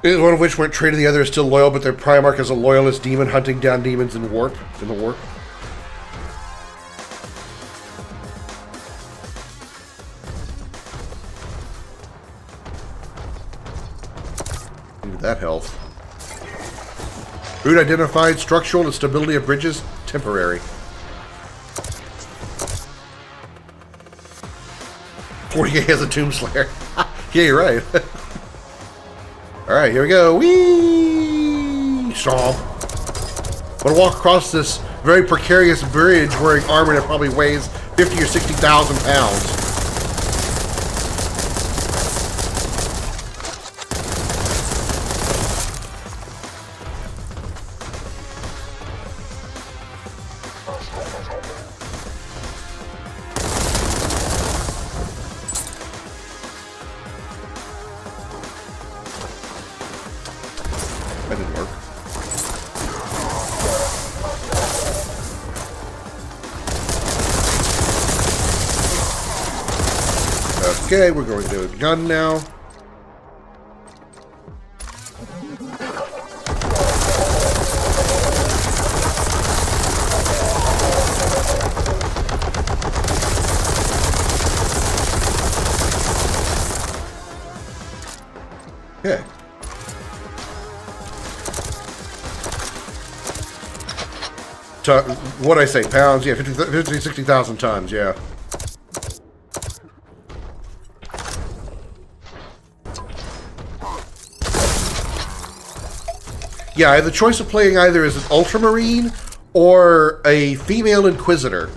One of which went traitor, the other is still loyal, but their Primarch is a loyalist demon hunting down demons in the warp. Need that health. Route identified. Structural and stability of bridges temporary. 40k as a Tomb Slayer. Yeah, you're right. Alright, here we go. Whee! Stomp. I'm gonna walk across this very precarious bridge wearing armor that probably weighs 50 or 60,000 pounds. That didn't work. Okay, we're going to a gun now. Okay. What'd I say? Pounds? Yeah, 50 60,000 tons, yeah. Yeah, I had the choice of playing either as an Ultramarine or a female Inquisitor.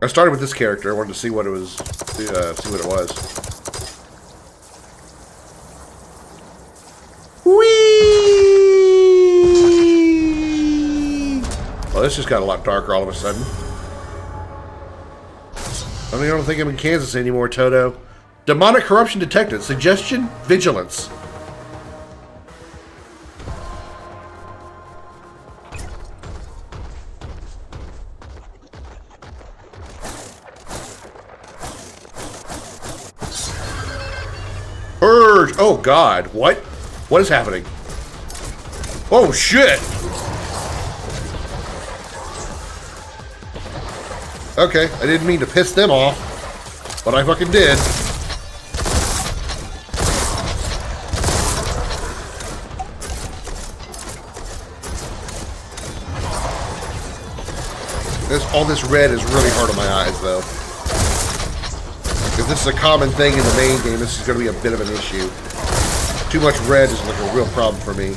I started with this character. I wanted to see what it was. See what it was. Whee! Well, this just got a lot darker all of a sudden. I don't think I'm in Kansas anymore, Toto. Demonic corruption detected. Suggestion: vigilance. Purge! Oh God! What? What is happening? Oh shit! Okay, I didn't mean to piss them off, but I fucking did. All this red is really hard on my eyes, though. If this is a common thing in the main game, this is going to be a bit of an issue. Too much red is like a real problem for me.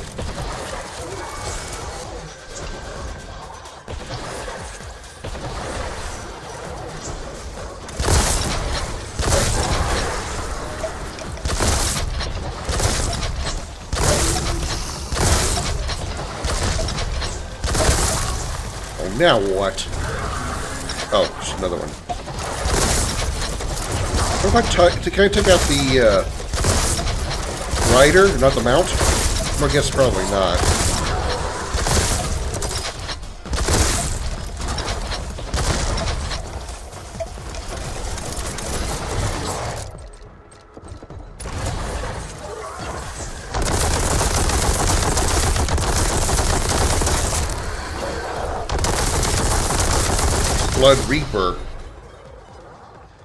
Oh, now what? Oh, just another one. What if can I take out the rider, not the mount? I guess probably not. Blood Reaper.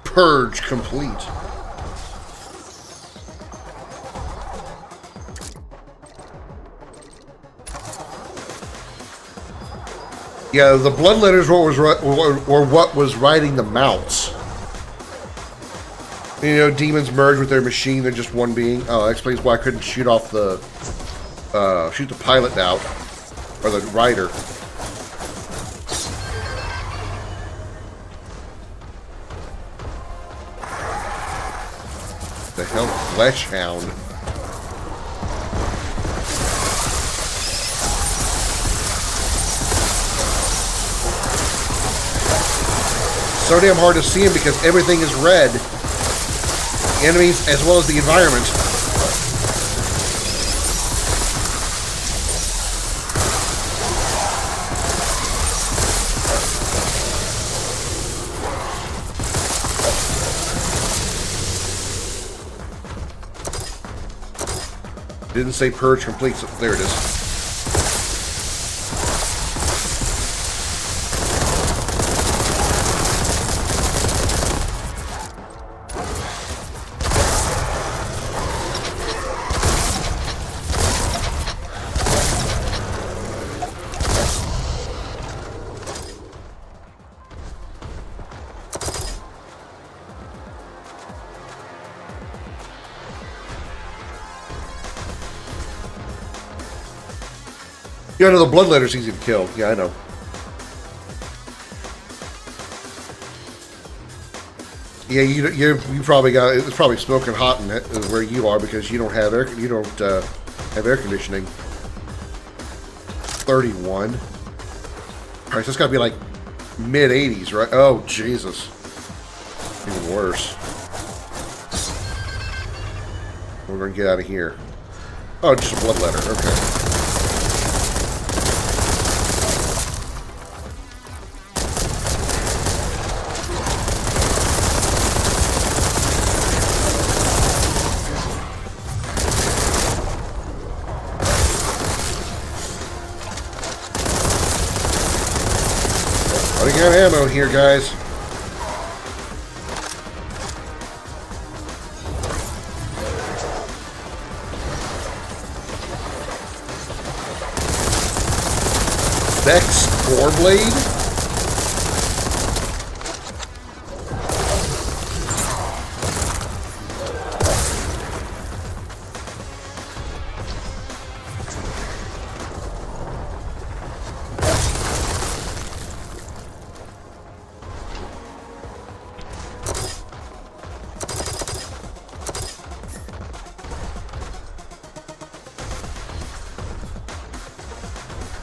Purge complete. Yeah, the bloodletters were what was riding the mounts. You know, demons merge with their machine; they're just one being. Oh, that explains why I couldn't shoot off the shoot the pilot out or the rider. The hell, Flesh Hound. So damn hard to see him because everything is red. The enemies as well as the environment. Didn't say purge complete, so there it is. Yeah, no, the bloodletter's easy to kill. Yeah, I know. Yeah, you probably got it's probably smoking hot in where you are because you don't have air conditioning. 31. All right, so it's got to be like mid 80s, right? Oh Jesus, even worse. We're gonna get out of here. Oh, just a bloodletter. Okay. Running out of ammo here, guys. Vex Goreblade?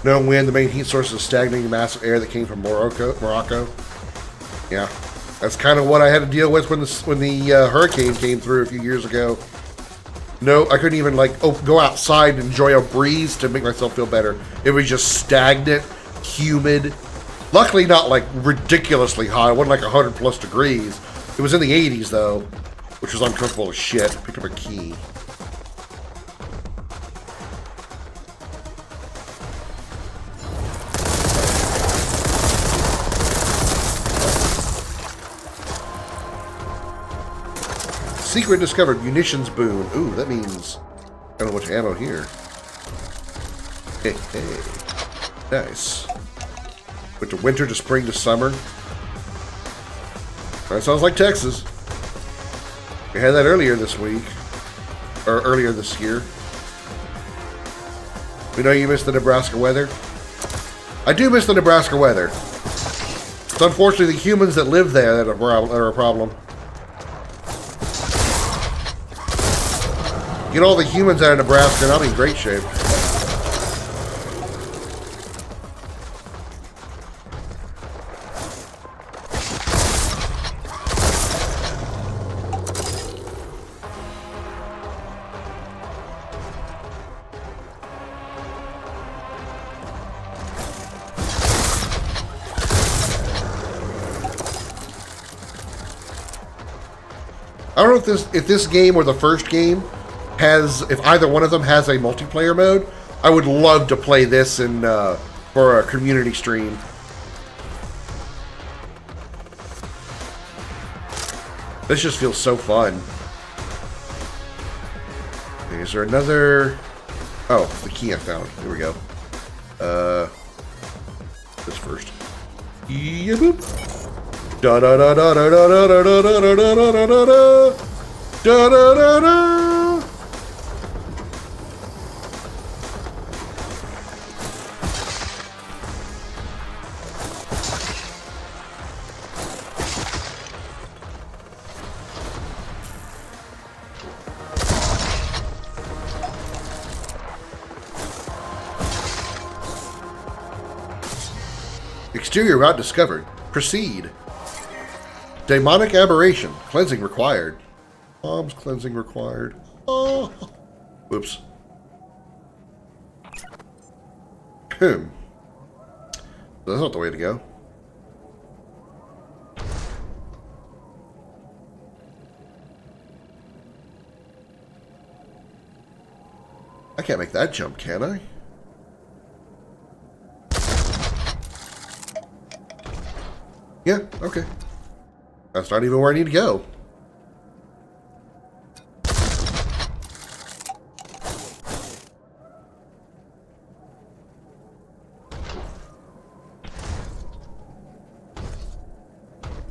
No wind, the main heat source is stagnating massive air that came from Morocco. Yeah, that's kind of what I had to deal with when the hurricane came through a few years ago. No, I couldn't even go outside and enjoy a breeze to make myself feel better. It was just stagnant, humid. Luckily, not like ridiculously hot. It wasn't like 100 plus degrees. It was in the 80s though, which was uncomfortable as shit. Picked up a key. Secret discovered munitions boon. Ooh, that means I don't know much ammo here. Hey, hey. Nice. Went to winter to spring to summer. That sounds like Texas. We had that earlier this week. Or earlier this year. We know you miss the Nebraska weather. I do miss the Nebraska weather. It's unfortunately the humans that live there that are a problem. Get all the humans out of Nebraska and I'll be in great shape. I don't know if this game or the first game if either one of them has a multiplayer mode. I would love to play this for a community stream. This just feels so fun. Okay, is there another? Oh, the key I found. Here we go. This first. Yeah, boop. Da da da da da da da da da da da da da da da da da. Exterior route discovered. Proceed. Demonic aberration. Cleansing required. Bombs cleansing required. Oh. Whoops. That's not the way to go. I can't make that jump, can I? Yeah, okay. That's not even where I need to go.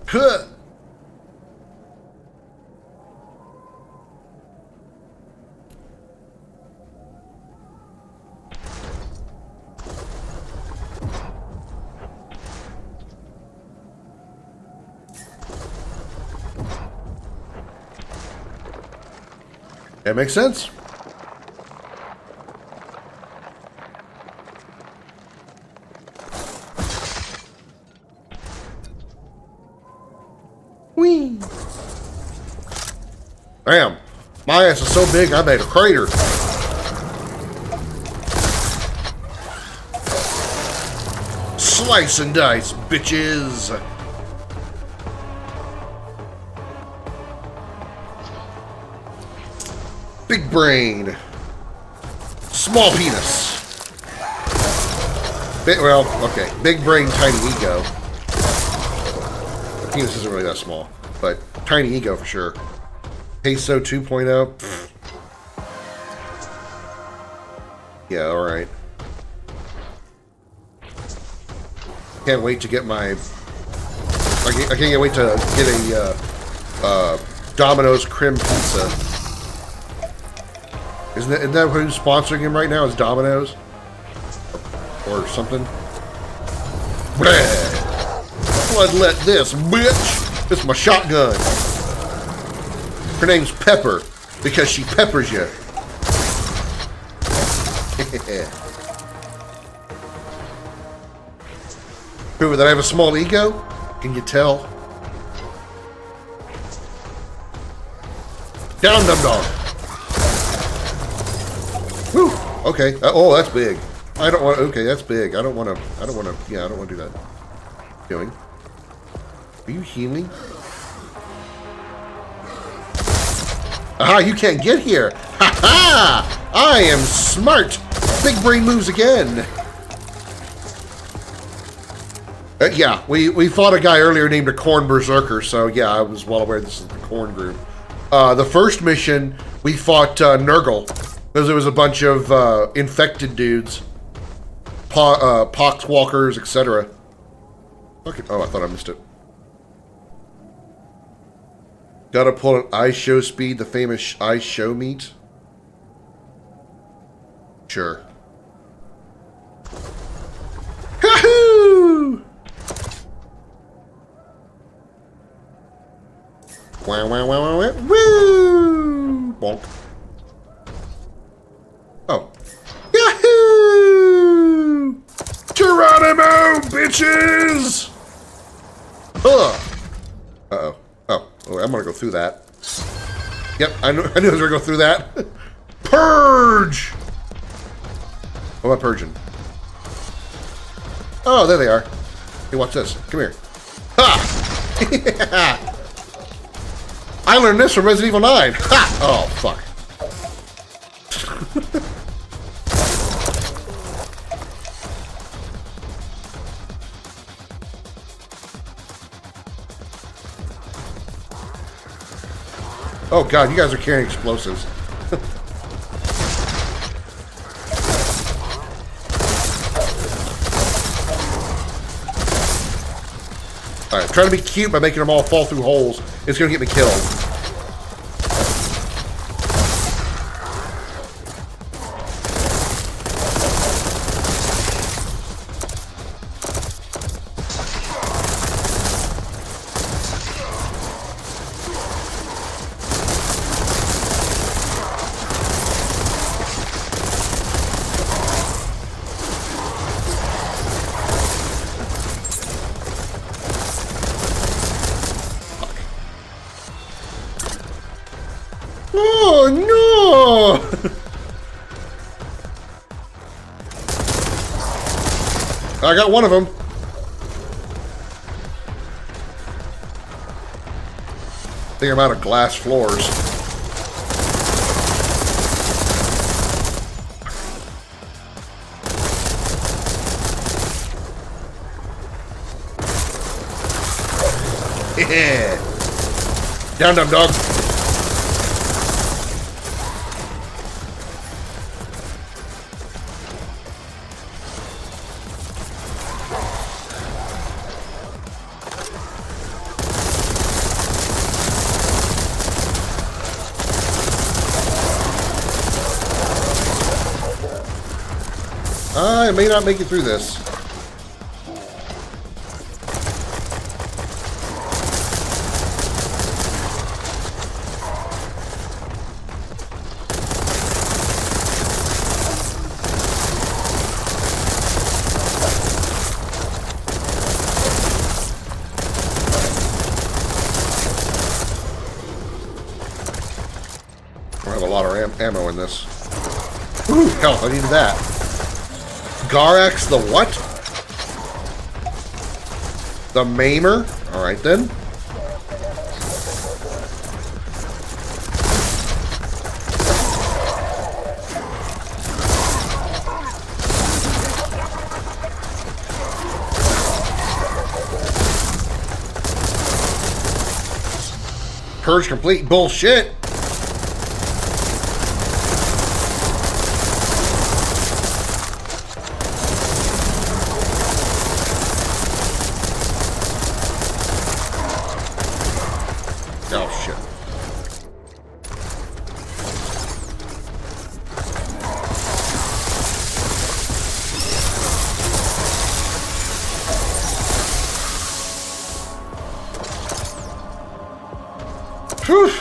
Huh. That makes sense. Whee! Damn. My ass is so big I made a crater. Slice and dice, bitches. Big brain. Small penis. Well, okay. Big brain, tiny ego. The penis isn't really that small, but tiny ego for sure. Peso 2.0. Pfft. Yeah, alright. Can't wait to get my... I can't wait to get a Domino's Krim pizza. Isn't that who's sponsoring him right now? Is Domino's? Or something? Bloodlet this, bitch! This is my shotgun. Her name's Pepper, because she peppers you. Prove that I have a small ego? Can you tell? Down, dum dog. Whew. Okay. Oh, that's big. I don't want. Okay, that's big. I don't want to. Yeah, I don't want to do that. Doing. Are you healing? Aha! You can't get here. Ha ha! I am smart. Big brain moves again. Yeah, we fought a guy earlier named a Corn Berserker, so yeah, I was well aware this is the Corn group. The first mission, we fought Nurgle, because there was a bunch of infected dudes, poxwalkers, etc. Okay. Oh, I thought I missed it. Gotta pull an ice show speed, the famous ice show meet. Sure. Yahoo! Wow, wow, wow, wow, wow. Woo! Bonk. Oh. Yahoo! Geronimo, bitches! Ugh. Uh-oh. Oh, I'm gonna go through that. Yep, I knew I was gonna go through that. Purge! What am I purging? Oh, there they are. Hey, watch this. Come here. Ha! Yeah. I learned this from Resident Evil 9. Ha! Oh, fuck. Oh, God, you guys are carrying explosives. Alright, trying to be cute by making them all fall through holes. It's gonna get me killed. Oh, no! I got one of them. I think I'm out of glass floors. Yeah. Down, dumb dog. I may not make it through this. ammo in this. Ooh, hell, I needed that. Garax the what? The Maimer? Alright then. Purge complete bullshit. Oh shit. Whew.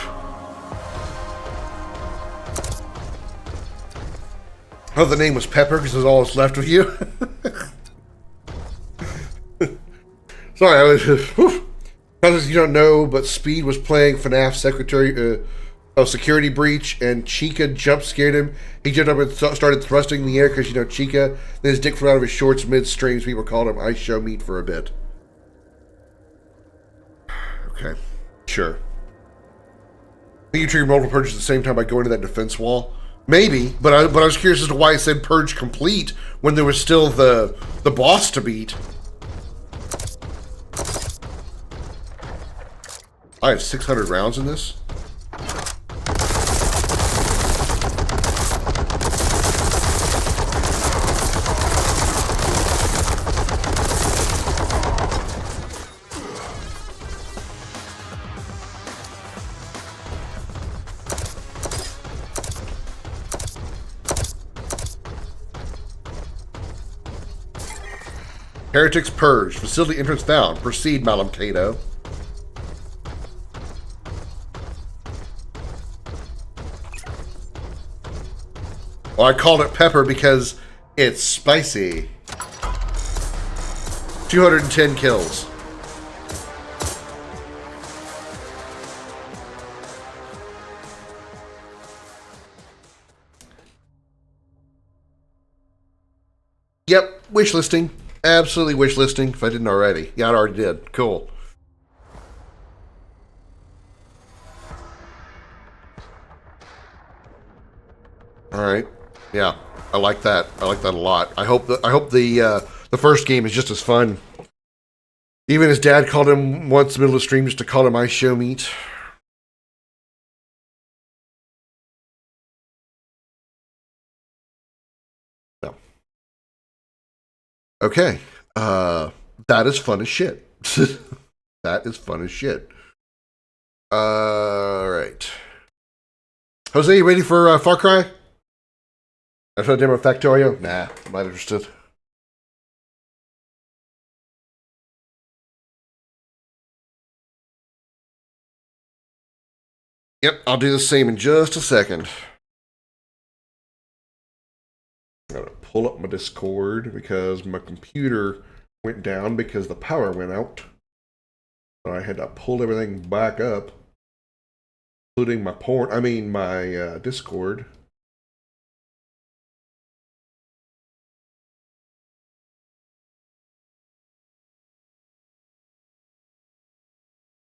Oh, the name was Pepper because it's all that's left of you. Sorry, I was. Whew. As you don't know, but Speed was playing FNAF Security Breach, and Chica jump scared him. He jumped up and started thrusting in the air because, you know, Chica. Then his dick flew out of his shorts mid-stream. People called him Ice Show Meat for a bit. Okay, sure. You trigger multiple purges at the same time by going to that defense wall. Maybe, but I was curious as to why it said purge complete when there was still the boss to beat. I have 600 rounds in this. Heretics purged. Facility entrance found. Proceed, Madam Cato. Well, I called it pepper because it's spicy. 210 kills. Yep, wish listing. Absolutely wish listing if I didn't already. Yeah, I already did. Cool. All right. Yeah, I like that. I like that a lot. I hope the first game is just as fun. Even his dad called him once in the middle of the stream just to call him Ice Show Meat. No. Okay. That is fun as shit. That is fun as shit. All right. Jose, you ready for Far Cry? I've tried demo Factorio. Nah, I'm not interested. Yep, I'll do the same in just a second. I gotta pull up my Discord because my computer went down because the power went out. So I had to pull everything back up, including my my Discord.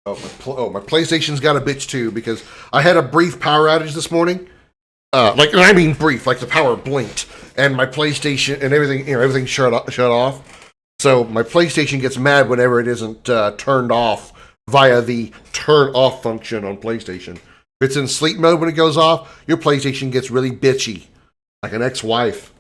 My PlayStation's got a bitch too because I had a brief power outage this morning. I mean brief, like the power blinked, and my PlayStation and everything, everything shut off. So my PlayStation gets mad whenever it isn't turned off via the turn off function on PlayStation. If it's in sleep mode when it goes off, your PlayStation gets really bitchy, like an ex-wife.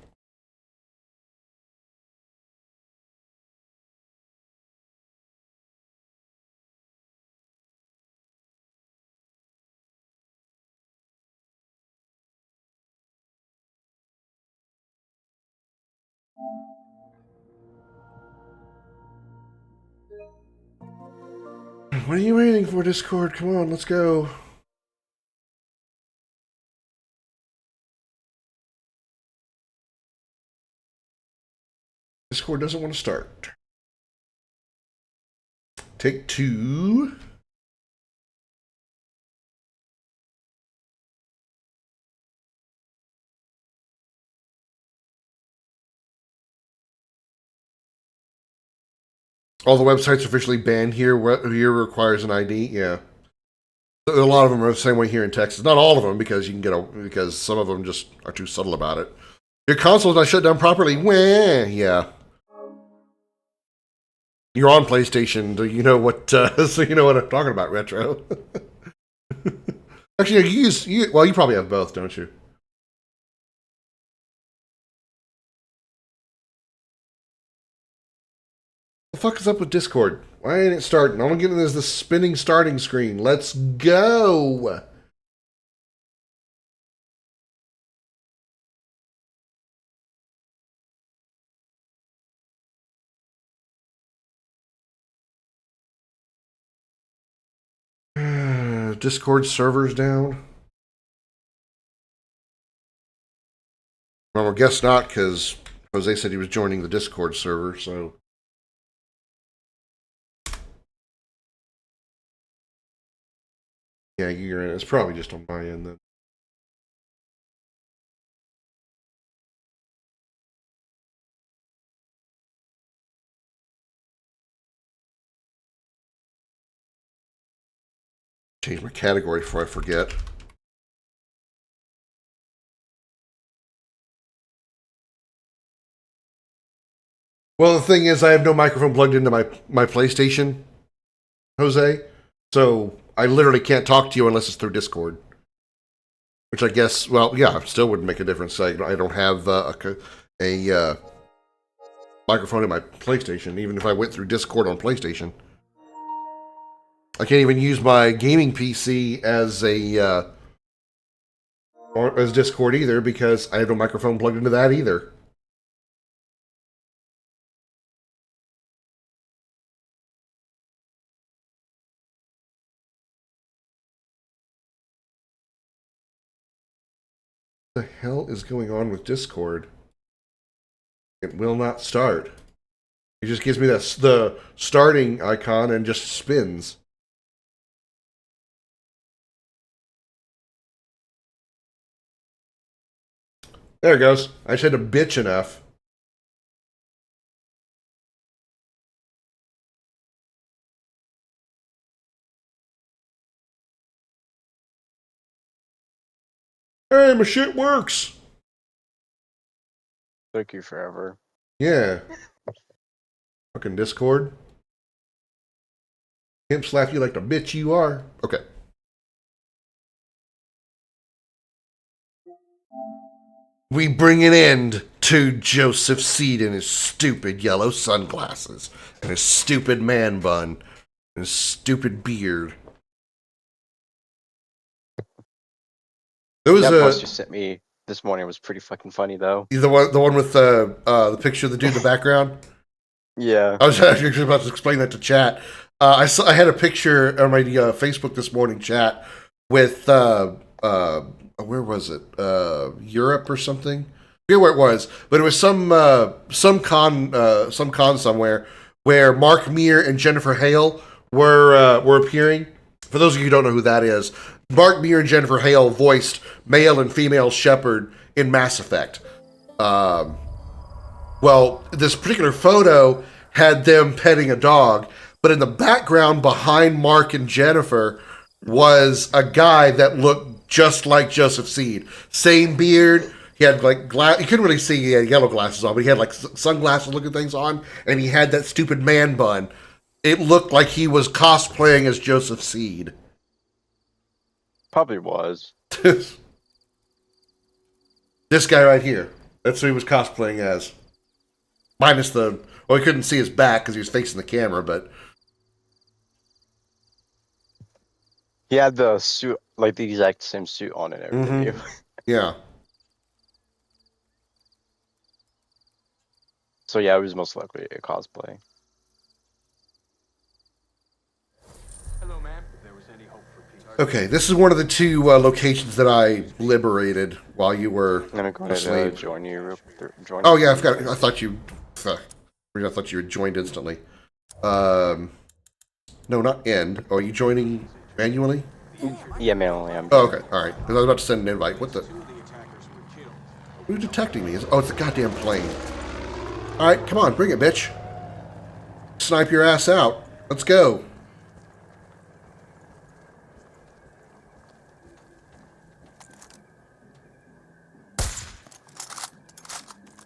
What are you waiting for, Discord? Come on, let's go. Discord doesn't want to start. Take two. All the websites officially banned here. Here requires an ID. Yeah. A lot of them are the same way here in Texas. Not all of them, because you can because some of them just are too subtle about it. Your console's not shut down properly. Wah, yeah. You're on PlayStation. Do you know what? So you know what I'm talking about, Retro. Actually, you probably have both, don't you? What the fuck is up with Discord? Why ain't it starting? All I'm getting is the spinning starting screen. Let's go. Discord servers down. Well, I guess not, because Jose said he was joining the Discord server, so. Yeah, you're in. It's probably just on my end then. Change my category before I forget. Well, the thing is, I have no microphone plugged into my PlayStation, Jose. So I literally can't talk to you unless it's through Discord. Which I guess, well, yeah, it still wouldn't make a difference. I don't have a microphone in my PlayStation, even if I went through Discord on PlayStation. I can't even use my gaming PC as or as Discord either, because I have no microphone plugged into that either. What the hell is going on with Discord? It will not start. It just gives me the starting icon and just spins. There it goes. I said a bitch enough. Hey, my shit works. Took you forever. Yeah. Fucking Discord. Him slap you like the bitch you are. Okay. We bring an end to Joseph Seed and his stupid yellow sunglasses and his stupid man bun and his stupid beard. There was that post you sent me this morning was pretty fucking funny though. The one with the picture of the dude in the background. Yeah, I was actually about to explain that to chat. I had a picture on my Facebook this morning, chat, with where was it? Europe or something? I forget where it was, but it was some con somewhere where Mark Meir and Jennifer Hale were appearing. For those of you who don't know who that is, Mark Meir and Jennifer Hale voiced male and female Shepard in Mass Effect. Well, this particular photo had them petting a dog, but in the background behind Mark and Jennifer was a guy that looked just like Joseph Seed. Same beard. He had like you couldn't really see he had yellow glasses on, but he had like sunglasses looking things on, and he had that stupid man bun. It looked like he was cosplaying as Joseph Seed. probably was. This guy right here. That's who he was cosplaying as. Minus we couldn't see his back because he was facing the camera, but He had the suit, like the exact same suit on and everything. yeah. So yeah, it was most likely a cosplay. Hello, ma'am. If there was any hope for peace. Okay, this is one of the two locations that I liberated while you were I'm gonna go ahead asleep. and join you. Oh yeah, I thought you. I thought you were joined instantly. No, not end. Oh, are you joining manually? Yeah, manually. Oh, okay, all right. Because I was about to send an invite. What the? Who's detecting me? Oh, it's a goddamn plane. All right, come on, bring it, bitch. Snipe your ass out. Let's go.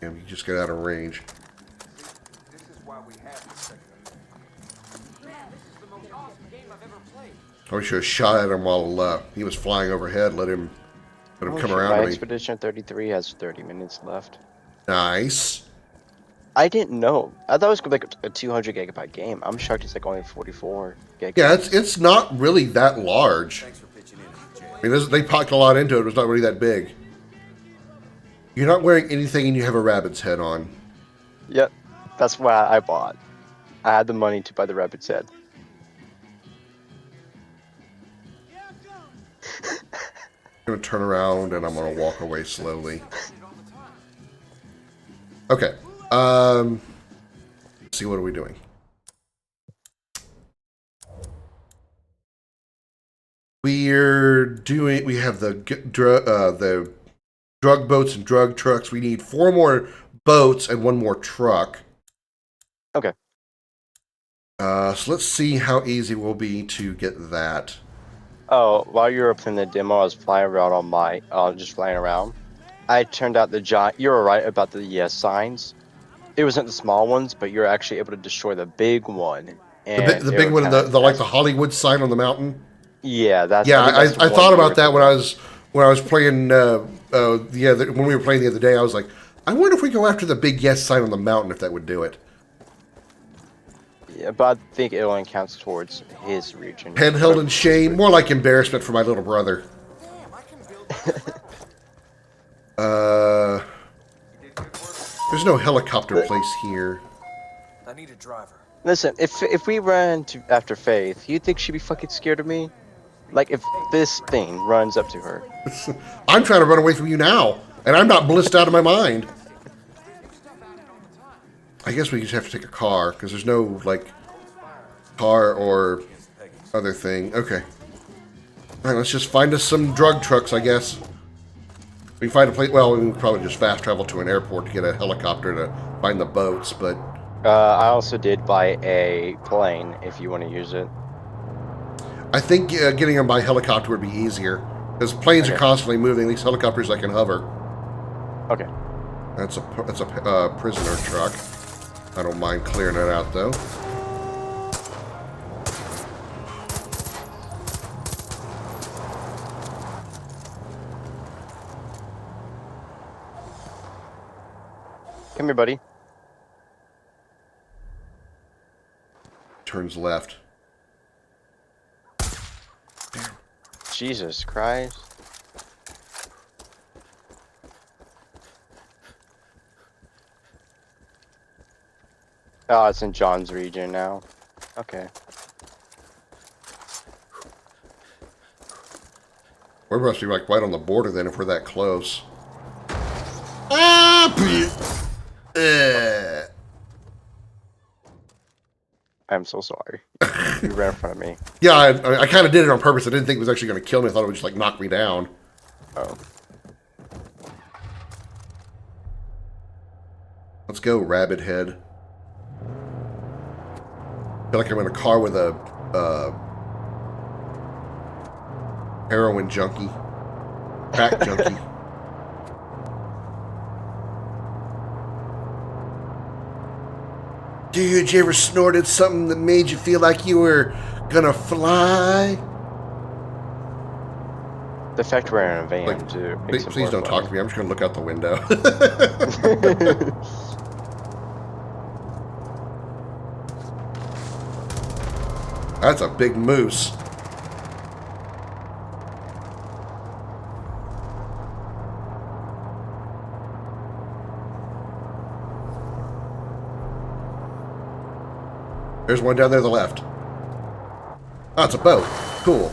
Damn, you just get out of range. This is why we have the Second Amendment. Man, this is the most awesome game I've ever played. I should have shot at him while he was flying overhead. Let him come shit, around my to me. Expedition 33 has 30 minutes left. Nice. I didn't know. I thought it was gonna be like a 200 gigabyte game. I'm shocked it's like only 44 gigabytes. Yeah, it's not really that large. I mean, they packed a lot into it. It was not really that big. You're not wearing anything and you have a rabbit's head on. Yep, that's why I bought. I had the money to buy the rabbit's head. I'm going to turn around and I'm going to walk away slowly. Okay. Let's see, what are we doing? We have the drug boats and drug trucks. We need 4 more boats and 1 more truck. Okay. So let's see how easy it will be to get that. Oh, while you were playing the demo, I was flying around on my, just flying around. I turned out the giant. You were right about the yes signs. It wasn't the small ones, but you're actually able to destroy the big one. And The big one, the like the Hollywood sign on the mountain. Yeah, that's. Yeah, I that's the thought one about that when were- I was playing when we were playing the other day. I was like, I wonder if we go after the big yes sign on the mountain, if that would do it. Yeah, but I think it only counts towards his region. Head held in shame, more like embarrassment for my little brother. There's no helicopter place here. I need a driver. Listen, if we ran after Faith, you think she'd be fucking scared of me? Like if this thing runs up to her. I'm trying to run away from you now, and I'm not blissed out of my mind. I guess we just have to take a car, because there's no, like, car or other thing. Okay. Alright, let's just find us some drug trucks, I guess. We can find a place, well, we can probably just fast travel to an airport to get a helicopter to find the boats, but... I also did buy a plane, if you want to use it. I think getting them by helicopter would be easier, because planes are constantly moving. These helicopters, I can hover. Okay. That's a prisoner truck. I don't mind clearing it out, though. Come here, buddy. Turns left. Jesus Christ. Oh, it's in John's region now. Okay. We must be like right on the border then if we're that close. Ah! I'm so sorry. You ran in front of me. Yeah, I kind of did it on purpose. I didn't think it was actually going to kill me. I thought it would just like knock me down. Oh. Let's go, rabbit head. Feel like I'm in a car with a heroin junkie, crack junkie. Dude, you ever snorted something that made you feel like you were gonna fly? The fact we're in a van, Like, too. please don't talk to me. I'm just gonna look out the window. That's a big moose. There's one down there to the left. Oh, it's a boat. Cool.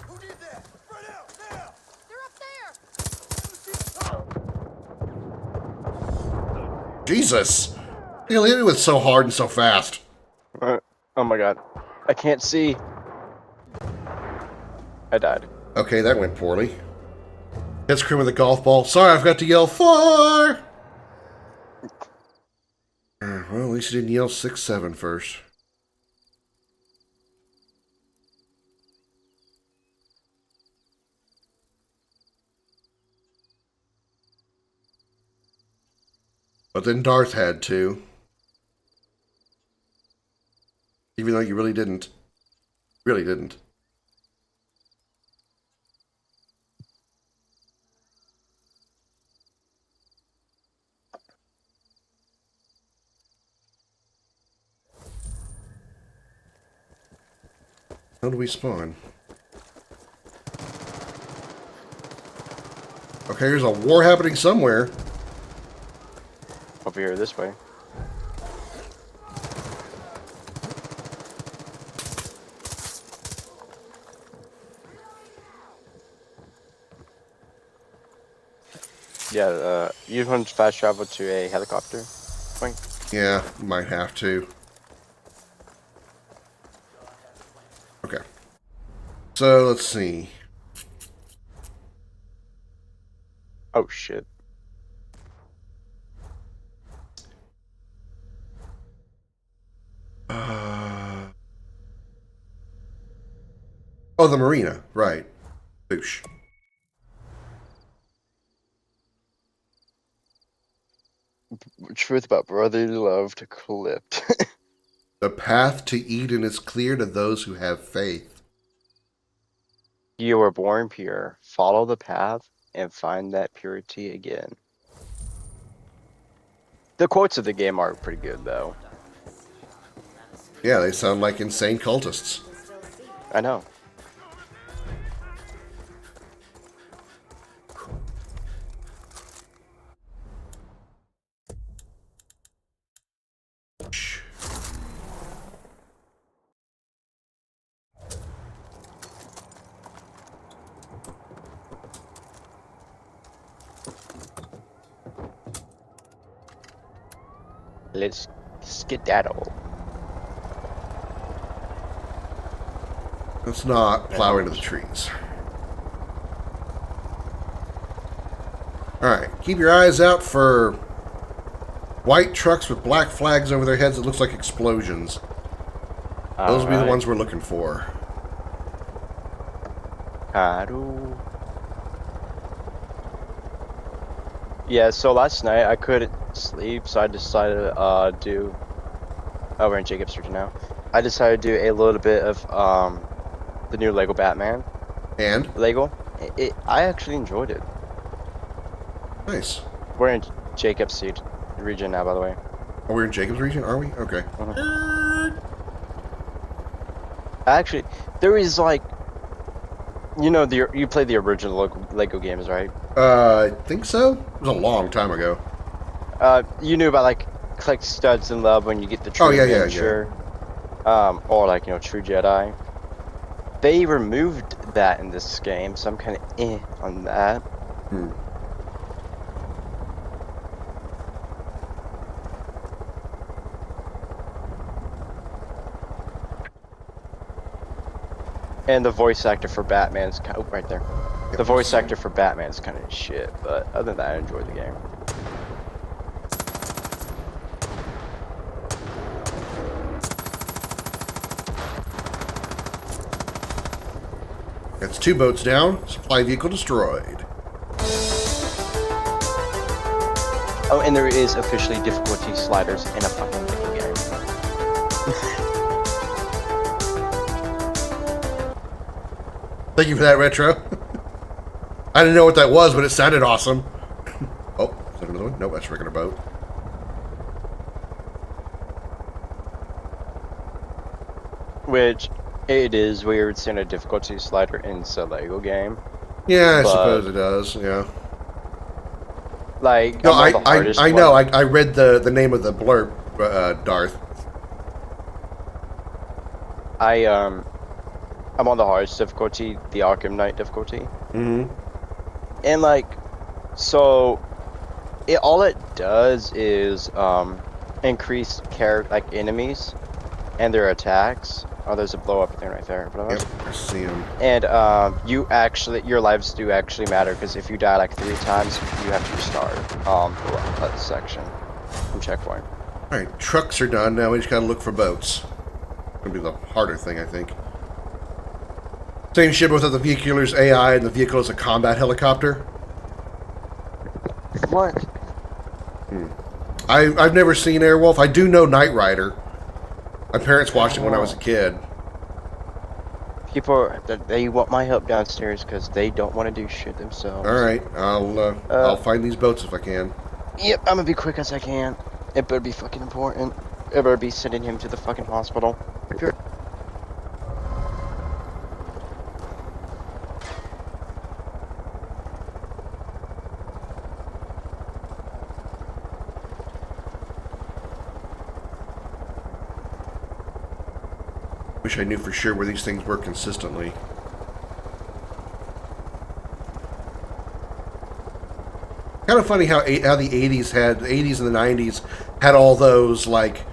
Who did that? Right out, now! They're up there! Jesus. He hit it with so hard and so fast. Oh my god. I can't see. I died. Okay, that went poorly. Hits Krim with a golf ball. Sorry, I forgot to yell, far! Well, at least you didn't yell 6-7 first. But then Darth had to. Even though you really didn't. Really didn't. How do we spawn? Okay, there's a war happening somewhere. Over here, this way. Yeah, you want to fast travel to a helicopter point? Yeah, might have to. Okay. So, let's see. Oh, shit. Oh, the marina. Right. Boosh. Truth about brotherly love to clipped. The path to Eden is clear to those who have faith. You were born pure. Follow the path and find that purity again. The quotes of the game are pretty good, though. Yeah, they sound like insane cultists. I know. Let's skedaddle. Let's not plow into the trees. Alright, keep your eyes out for white trucks with black flags over their heads that looks like explosions. Those will be the ones we're looking for. Haru. Yeah, so last night I couldn't sleep, so I decided to do... Oh, we're in Jacob's region now. I decided to do a little bit of the new Lego Batman. And? Lego. I actually enjoyed it. Nice. We're in Jacob's region now, by the way. Oh, we're in Jacob's region, are we? Okay. Actually, there is like... You know, you played the original Lego games, right? I think so. It was a long time ago. You knew about like collect studs in love when you get the true adventure. Or like, you know, True Jedi. They removed that in this game, so I'm kind of on that. And the voice actor for Batman's kind of, right there. The voice actor for Batman's kind of shit, but other than that, I enjoyed the game. That's 2 boats down. Supply vehicle destroyed. Oh, and there is officially difficulty sliders in a fucking video game. Thank you for that, Retro. I didn't know what that was, but it sounded awesome. Oh, is that another one? Nope, that's a regular boat. Which, it is weird seeing a difficulty slider in a Lego game. Yeah, I suppose it does, yeah. Like, no, I know, I read the name of the blurb, Darth. I'm on the hardest difficulty, the Arkham Knight difficulty. Mm-hmm. And like, so, all it does is increase enemies and their attacks. Oh, there's a blow up thing right there. Yep, I see him. And your lives do actually matter, because if you die like 3 times, you have to restart that section from checkpoint. Alright, trucks are done. Now we just gotta look for boats. Gonna be the harder thing, I think. Same ship without the vehicular's AI and the vehicle is a combat helicopter. What? I've never seen Airwolf. I do know Knight Rider. My parents watched it when I was a kid. People, they want my help downstairs because they don't want to do shit themselves. Alright, I'll find these boats if I can. Yep, I'm gonna be quick as I can. It better be fucking important. It better be sending him to the fucking hospital. If you're Wish I knew for sure where these things were consistently. Kind of funny how the 80s had, the 80s and the 90s had all those, like,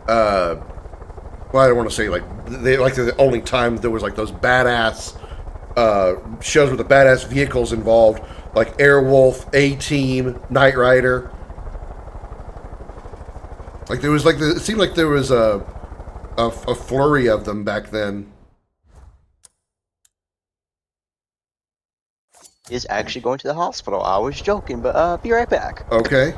well, I don't want to say, like, they're the only time there was, like, those badass, shows with the badass vehicles involved, like Airwolf, A-Team, Knight Rider. Like, there was, like, it seemed like there was a flurry of them back then. is actually going to the hospital. I was joking, but be right back. Okay.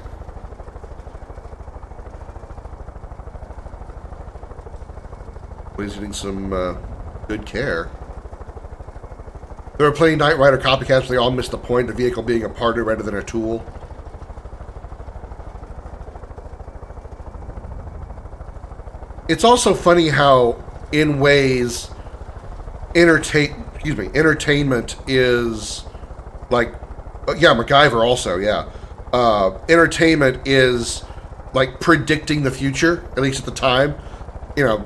He's getting some good care. There were plenty of Knight Rider copycats. They all missed the point of the vehicle being a partner rather than a tool. It's also funny how, in ways, entertainment is like, yeah, MacGyver also, yeah. Entertainment is like predicting the future, at least at the time. You know,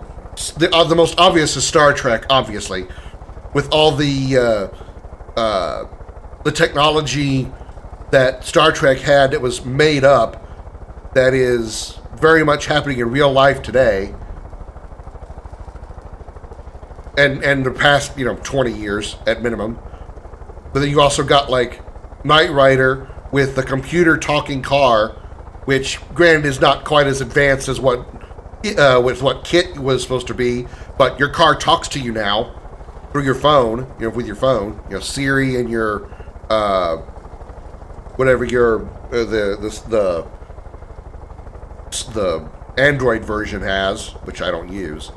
the most obvious is Star Trek, obviously, with all the technology that Star Trek had that was made up, that is very much happening in real life today. And the past, 20 years at minimum. But then you also got, like, Knight Rider with the computer talking car, which, granted, is not quite as advanced as what Kit was supposed to be, but your car talks to you now through your phone, with your phone, Siri and your, whatever your, the Android version has, which I don't use.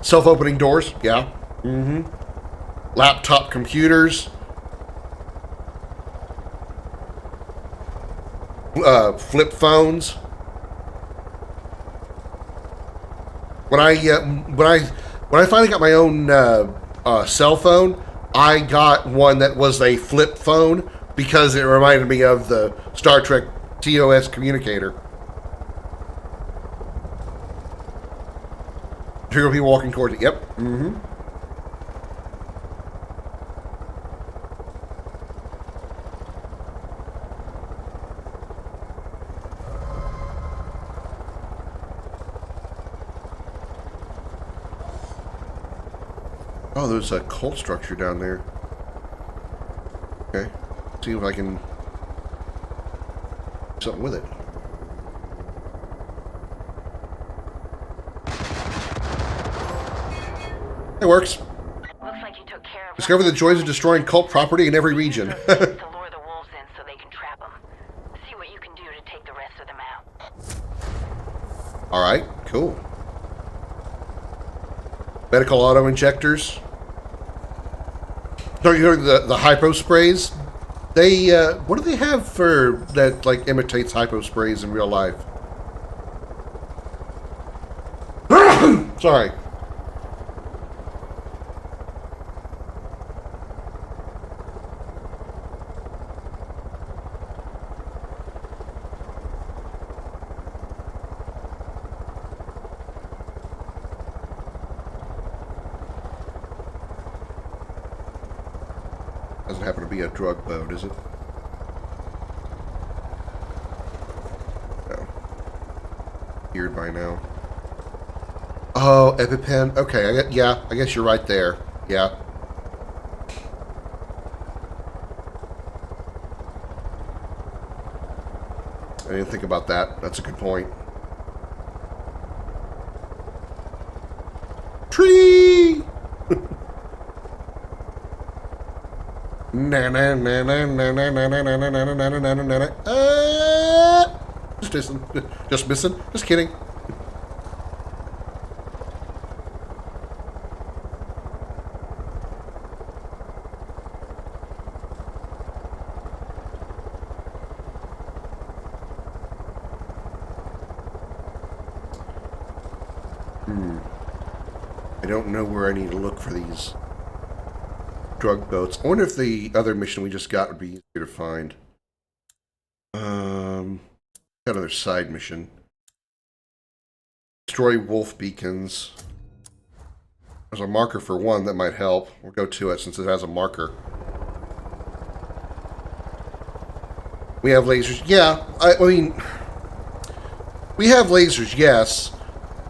Self-opening doors, yeah. Mm-hmm. Laptop computers. Flip phones. When I finally got my own cell phone, I got one that was a flip phone because it reminded me of the Star Trek TOS communicator. Here will be walking towards it. Yep. Mm-hmm. Oh, there's a cult structure down there. Okay. See if I can do something with it. It works. Looks like you took care of Discover the joys of destroying cult property in every region. to lure the wolves in so they can trap them. See what you can do to take the rest of them out. Alright, cool. Medical auto injectors. Don't you know the hypo sprays? They, what do they have for that, like, imitates hypo sprays in real life? Sorry. Doesn't happen to be a drug boat, is it? No. Geared by now. Oh, EpiPen. Okay, I guess you're right there. Yeah. I didn't think about that. That's a good point. Tree! Just missing. Just kidding. I don't know where I need to look for these drug boats. I wonder if the other mission we just got would be easier to find. Got another side mission. Destroy wolf beacons. There's a marker for one that might help. We'll go to it since it has a marker. We have lasers. Yeah, I mean, we have lasers, yes.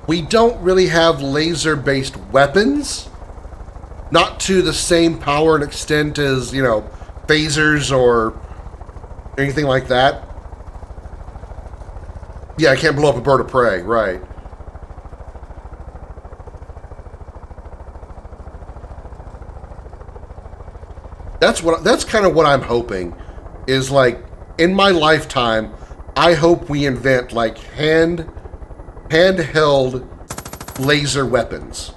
We don't really have laser-based weapons. Not to the same power and extent as, you know, phasers or anything like that. Yeah, I can't blow up a bird of prey, right. That's kind of what I'm hoping. Is like, in my lifetime, I hope we invent like handheld laser weapons.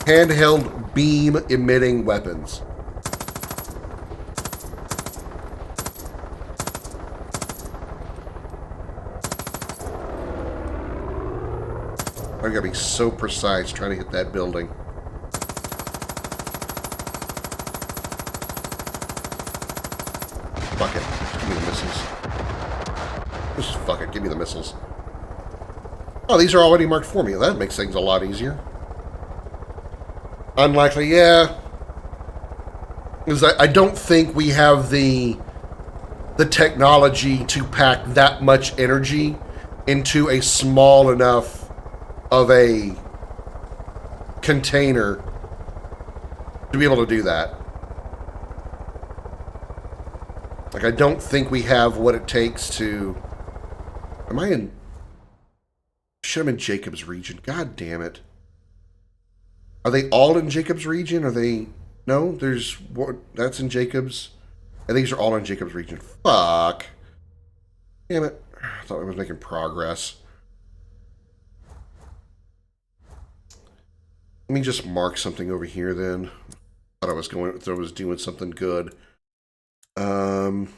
Handheld beam emitting weapons. I gotta be so precise trying to hit that building. Fuck it. Give me the missiles. Just fuck it. Give me the missiles. Oh, these are already marked for me. That makes things a lot easier. Unlikely, yeah. Because I don't think we have the technology to pack that much energy into a small enough of a container to be able to do that. Like, I don't think we have what it takes to... Am I in... Shit, I'm in Jacob's region. God damn it. Are they all in Jacob's region? Are they... No, there's... What? That's in Jacob's. And these are all in Jacob's region. Fuck. Damn it. I thought I was making progress. Let me just mark something over here then. Thought I was doing something good. Don't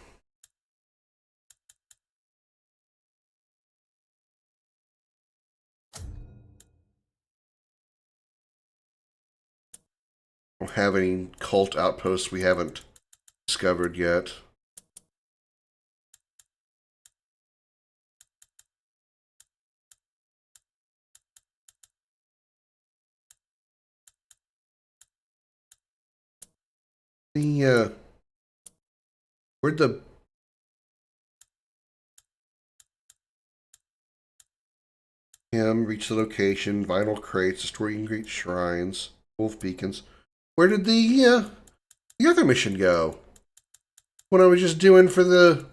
have any cult outposts we haven't discovered yet. Where'd the... reach the location, vinyl crates, destroying great shrines, wolf beacons. Where did the other mission go? What I was just doing for the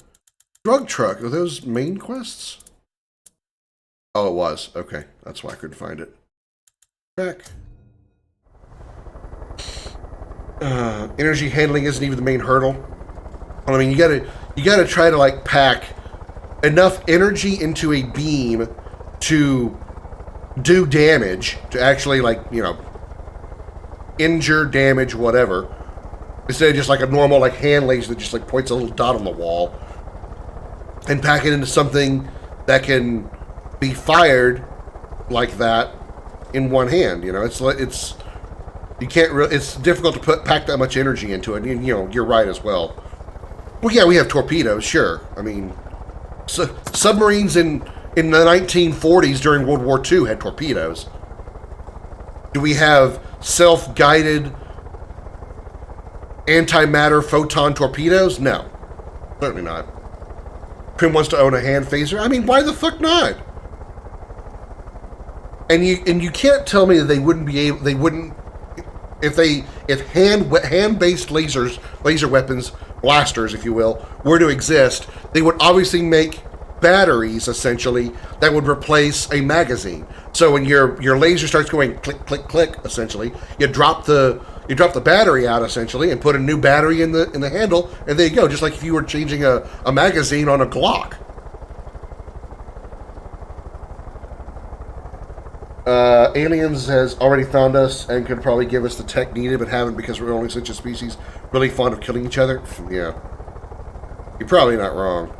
drug truck. Are those main quests? Oh, it was. Okay. That's why I couldn't find it. Back. Energy handling isn't even the main hurdle. I mean, you gotta try to like pack enough energy into a beam to do damage, to actually like, you know, injure, damage, whatever. Instead of just like a normal like hand laser that just like points a little dot on the wall. And pack it into something that can be fired like that in one hand. You know, it's you can't really, it's difficult to pack that much energy into it. And, you know, you're right as well. Well, yeah, we have torpedoes, sure. I mean, submarines in the 1940s during World War II had torpedoes. Do we have self-guided antimatter photon torpedoes? No, certainly not. Krim wants to own a hand phaser. I mean, why the fuck not? And you can't tell me that they wouldn't be able. They wouldn't if hand-based laser weapons, blasters, if you will, were to exist. They would obviously make batteries, essentially, that would replace a magazine. So when your laser starts going click, click, click, essentially, you drop the battery out, essentially, and put a new battery in the handle, and there you go, just like if you were changing a magazine on a Glock. Aliens has already found us and could probably give us the tech needed, but haven't because we're only such a species really fond of killing each other. Yeah. You're probably not wrong.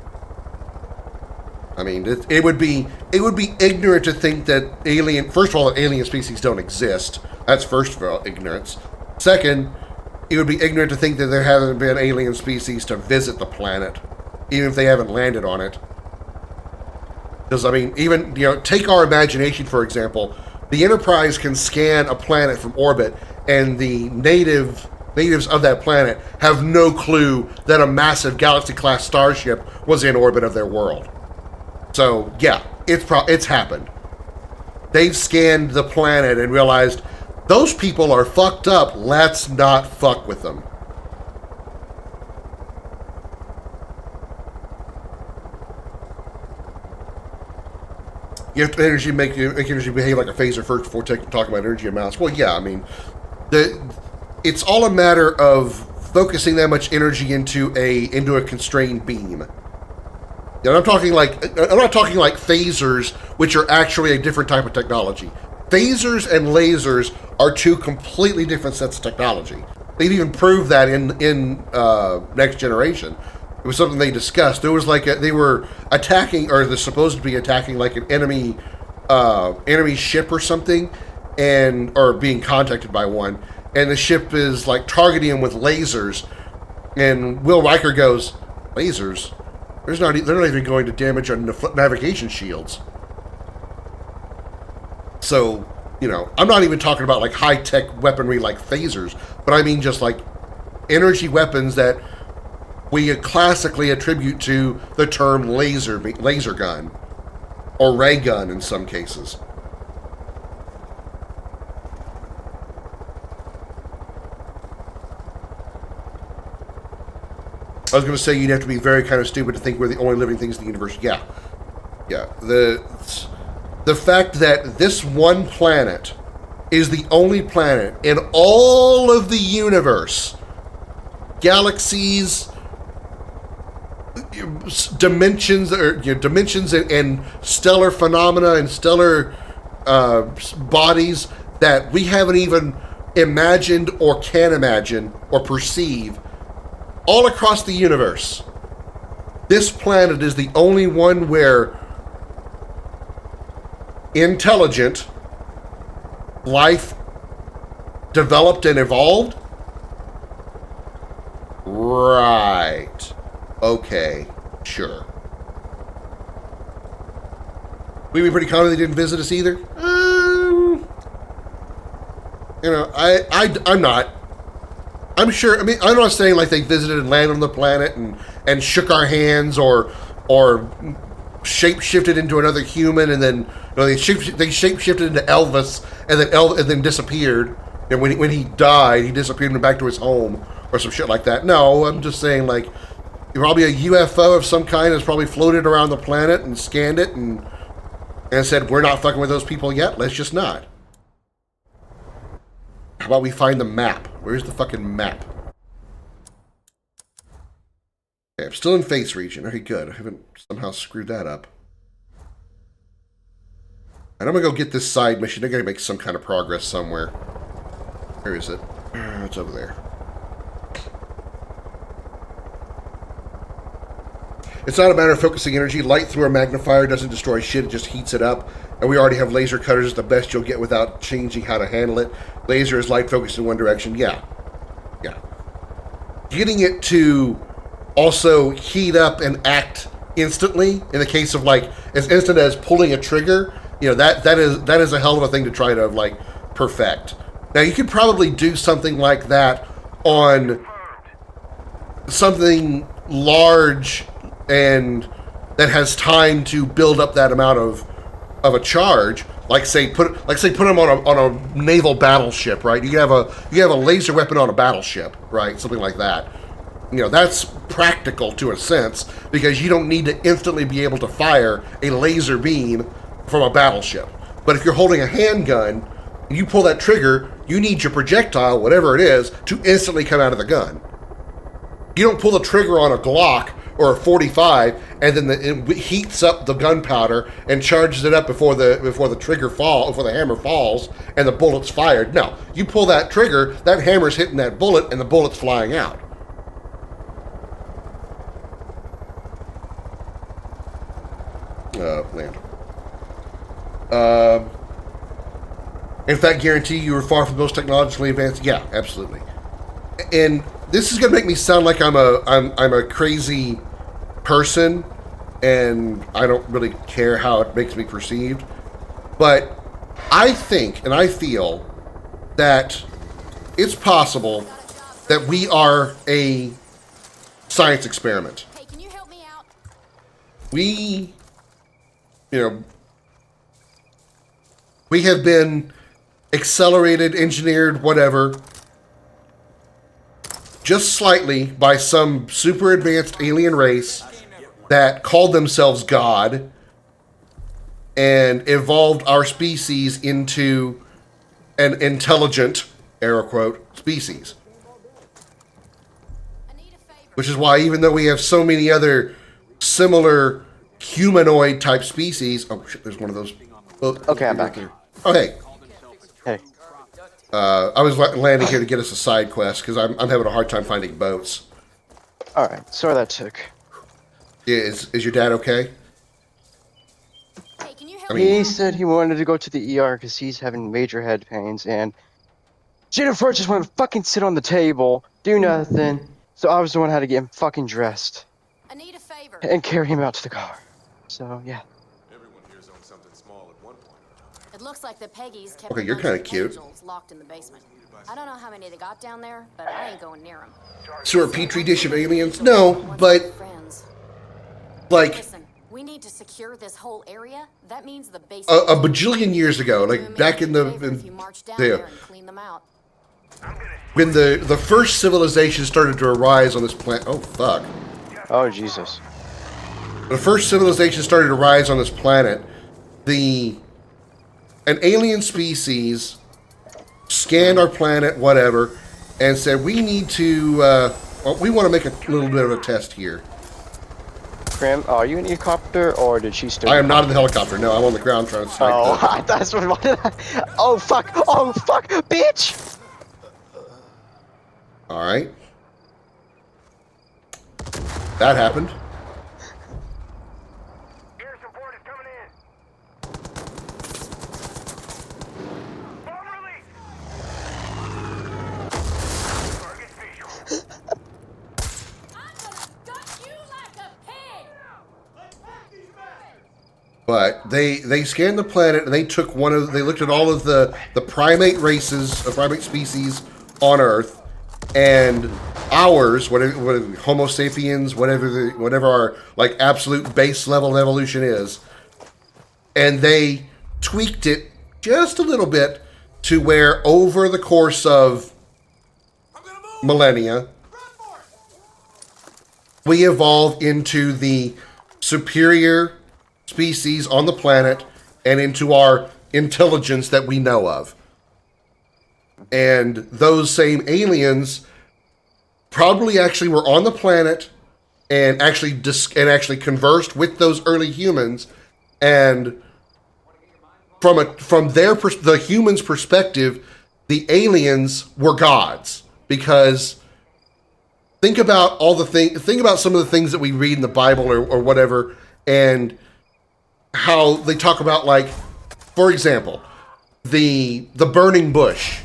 I mean, it would be ignorant to think that first of all, that alien species don't exist. That's first of all ignorance. Second, it would be ignorant to think that there haven't been alien species to visit the planet, even if they haven't landed on it. Because, I mean, even, take our imagination, for example. The Enterprise can scan a planet from orbit, and the natives of that planet have no clue that a massive Galaxy-class starship was in orbit of their world. So, yeah, it's happened. They've scanned the planet and realized, those people are fucked up, let's not fuck with them. You have to make energy behave like a phaser first before talking about energy amounts. Well, yeah, I mean, it's all a matter of focusing that much energy into a constrained beam. And I'm not talking like phasers, which are actually a different type of technology. Phasers and lasers are two completely different sets of technology. They've even proved that in Next Generation. It was something they discussed. There was they were attacking, or they're supposed to be attacking, like an enemy ship or something, or being contacted by one, and the ship is like targeting them with lasers, and Will Riker goes, "Lasers? They're not even going to damage our navigation shields." So, I'm not even talking about like high-tech weaponry like phasers, but I mean just like energy weapons that we classically attribute to the term laser gun, or ray gun in some cases. I was going to say you'd have to be very kind of stupid to think we're the only living things in the universe. Yeah. The fact that this one planet is the only planet in all of the universe, galaxies, dimensions, and stellar phenomena and stellar bodies that we haven't even imagined or can imagine or perceive, all across the universe. This planet is the only one where intelligent life developed and evolved? Right. Okay, sure. We'd be pretty confident they didn't visit us either? I'm not. I'm sure, I'm not saying like they visited and landed on the planet and shook our hands or shape-shifted into another human, and then they shape-shifted into Elvis and then disappeared. And when he died, he disappeared and went back to his home or some shit like that. No, I'm just saying, like, probably a UFO of some kind has probably floated around the planet and scanned it and said, we're not fucking with those people yet, let's just not. How about we find the map? Where's the fucking map? Okay, I'm still in face region. Okay, good. I haven't somehow screwed that up. And I'm gonna go get this side mission. I gotta make some kind of progress somewhere. Where is it? It's over there. It's not a matter of focusing energy. Light through a magnifier doesn't destroy shit, it just heats it up. And we already have laser cutters, the best you'll get without changing how to handle it. Laser is light focused in one direction. Yeah. Getting it to also heat up and act instantly, in the case of like as instant as pulling a trigger, that is a hell of a thing to try to like perfect. Now you could probably do something like that on something large and that has time to build up that amount of a charge, like say put them on a naval battleship, right? You have a laser weapon on a battleship, right? Something like that. That's practical to a sense because you don't need to instantly be able to fire a laser beam from a battleship. But if you're holding a handgun and you pull that trigger, you need your projectile, whatever it is, to instantly come out of the gun. You don't pull the trigger on a Glock or a 45 and then it heats up the gunpowder and charges it up before the hammer falls and the bullet's fired. No, you pull that trigger, that hammer's hitting that bullet and the bullet's flying out. Land. In fact, guarantee you are far from the most technologically advanced. Yeah, absolutely. And this is going to make me sound like I'm a crazy person, and I don't really care how it makes me perceived. But I think and I feel that it's possible that we are a science experiment. Hey, can you help me out? We have been accelerated, engineered, whatever, just slightly by some super advanced alien race that called themselves God and evolved our species into an intelligent, air quote, species. Which is why even though we have so many other similar humanoid type species... Oh shit, there's one of those. Oh, Okay, I'm back. Oh, hey. Hey. I was landing here to get us a side quest because I'm having a hard time finding boats. Alright, sorry that took. Is your dad okay? Hey, can you help I me mean, He out? said he wanted to go to the ER because he's having major head pains, and Jennifer just wanted to fucking sit on the table, do nothing, so I was the one who had to get him fucking dressed I need a favor. and carry him out to the car. So, yeah. Everyone here's owned something small at one point or another. It looks like the Peggies kept Okay, a you're bunch kinda of cute. angels locked in the basement. I don't know how many they got down there, but I ain't going near them. so a petri dish of aliens? No, but Friends. like Listen, we need to secure this whole area. That means the a basement. bajillion years ago, Do me like a back in the favor if you march down yeah, there and clean them out. when the first civilization started to arise on this planet. Oh fuck! Oh, Jesus. The first civilization started to rise on this planet. An alien species scanned our planet, whatever, and said we need to. We want to make a little bit of a test here. Krim, are you in a helicopter, or did she still... I am not in the helicopter. No, I'm on the ground trying to snipe Oh, that's what... Oh, fuck! Oh, fuck! Bitch! All right. That happened. Air support is coming in. Bomb release. Target visual. But they scanned the planet and they looked at all of the primate races, primate species on Earth, and ours, whatever Homo sapiens, whatever our like absolute base level evolution is, and they tweaked it just a little bit to where over the course of millennia, we evolved into the superior species on the planet and into our intelligence that we know of. And those same aliens probably actually were on the planet and actually conversed with those early humans, and from the humans' perspective, the aliens were gods. Because think about some of the things that we read in the Bible or whatever, and how they talk about, like, for example, the burning bush.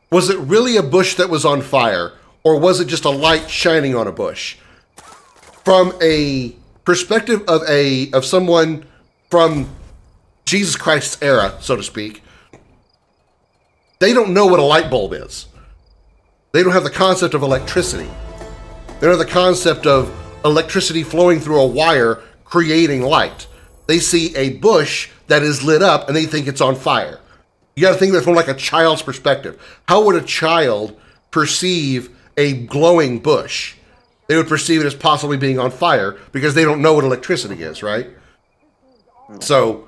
Was it really a bush that was on fire, or was it just a light shining on a bush? From a perspective of someone from Jesus Christ's era, so to speak, they don't know what a light bulb is. They don't have the concept of electricity. They don't have the concept of electricity flowing through a wire creating light. They see a bush that is lit up and they think it's on fire. You got to think of it from like a child's perspective. How would a child perceive a glowing bush? they would perceive it as possibly being on fire because they don't know what electricity is, right? So,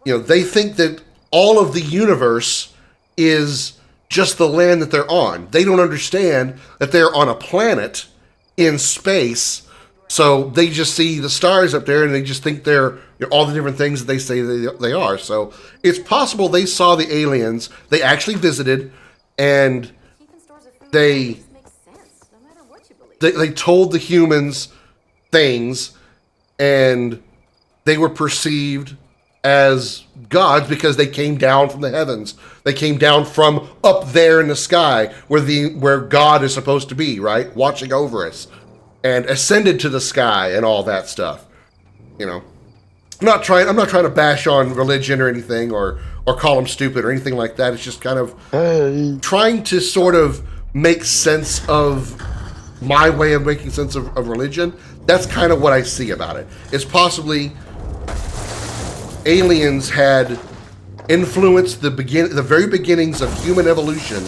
they think that all of the universe is just the land that they're on. They don't understand that they're on a planet in space, so they just see the stars up there and they just think they're all the different things that they say they are. So it's possible they saw the aliens, they actually visited, and they told the humans things, and they were perceived as gods because they came down from the heavens. They came down from up there in the sky where God is supposed to be, right? Watching over us, and ascended to the sky and all that stuff. I'm not trying to bash on religion or anything or call them stupid or anything like that. It's just kind of trying to sort of make sense of my way of making sense of religion. That's kind of what I see about it. It's possibly aliens had influenced the very beginnings of human evolution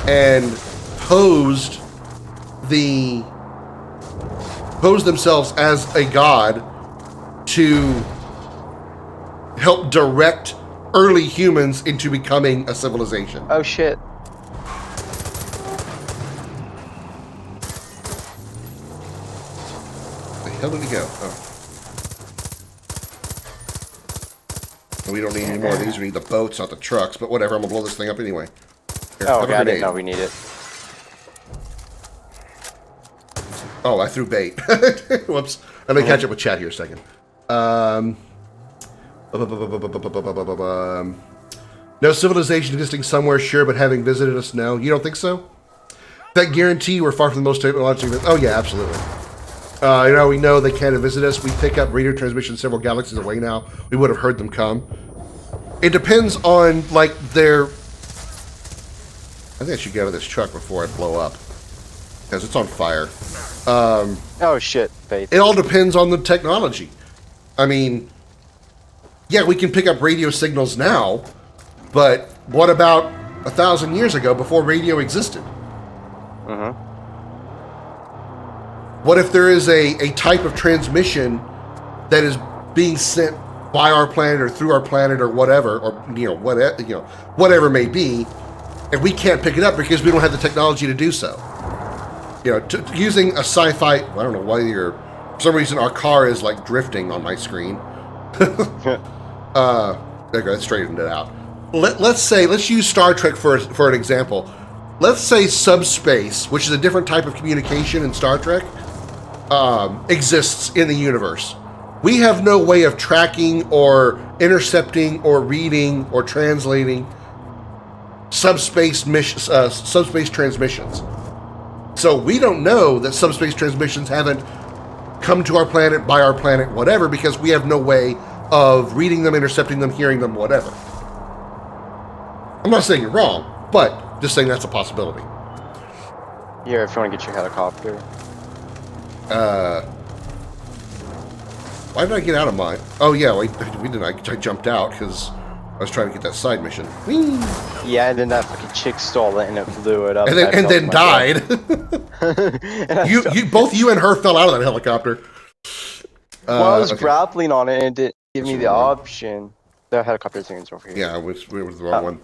and posed themselves as a god to help direct early humans into becoming a civilization. Oh shit. Where the hell did he go? Oh. We don't need any more of these. We need the boats, not the trucks. But whatever, I'm going to blow this thing up anyway. Here, oh, okay, I didn't know we need it. Oh, I threw bait. Whoops. Let me catch up with chat here a second. No civilization existing somewhere, sure, but having visited us, no. You don't think so? That guarantee we're far from the most technologically... Oh, yeah, absolutely. We know they can't visit us. We pick up radio transmissions several galaxies away now. We would have heard them come. It depends on, their... I think I should get out of this truck before I blow up. Because it's on fire. Oh, shit, Faith. It all depends on the technology. I mean, yeah, we can pick up radio signals now, but what about 1,000 years ago before radio existed? Uh-huh. What if there is a type of transmission that is being sent by our planet or through our planet or whatever, or whatever it may be, and we can't pick it up because we don't have the technology to do so? Using a sci-fi, I don't know why for some reason our car is drifting on my screen. There you go, that straightened it out. Let's use Star Trek for an example. Let's say subspace, which is a different type of communication in Star Trek, exists in the universe. We have no way of tracking or intercepting or reading or translating subspace transmissions. So we don't know that subspace transmissions haven't come to our planet, by our planet, whatever, because we have no way of reading them, intercepting them, hearing them, whatever. I'm not saying you're wrong, but just saying that's a possibility. Here, if you want to get your helicopter. Why did I get out of mine? Oh yeah, we didn't. I jumped out because I was trying to get that side mission. Whee! Yeah, and then that fucking chick stole it and it blew it up. And then died. Both you and her fell out of that helicopter. Well, I was grappling on it and it didn't give me the option. The helicopter thing's over here. Yeah, it was the wrong one.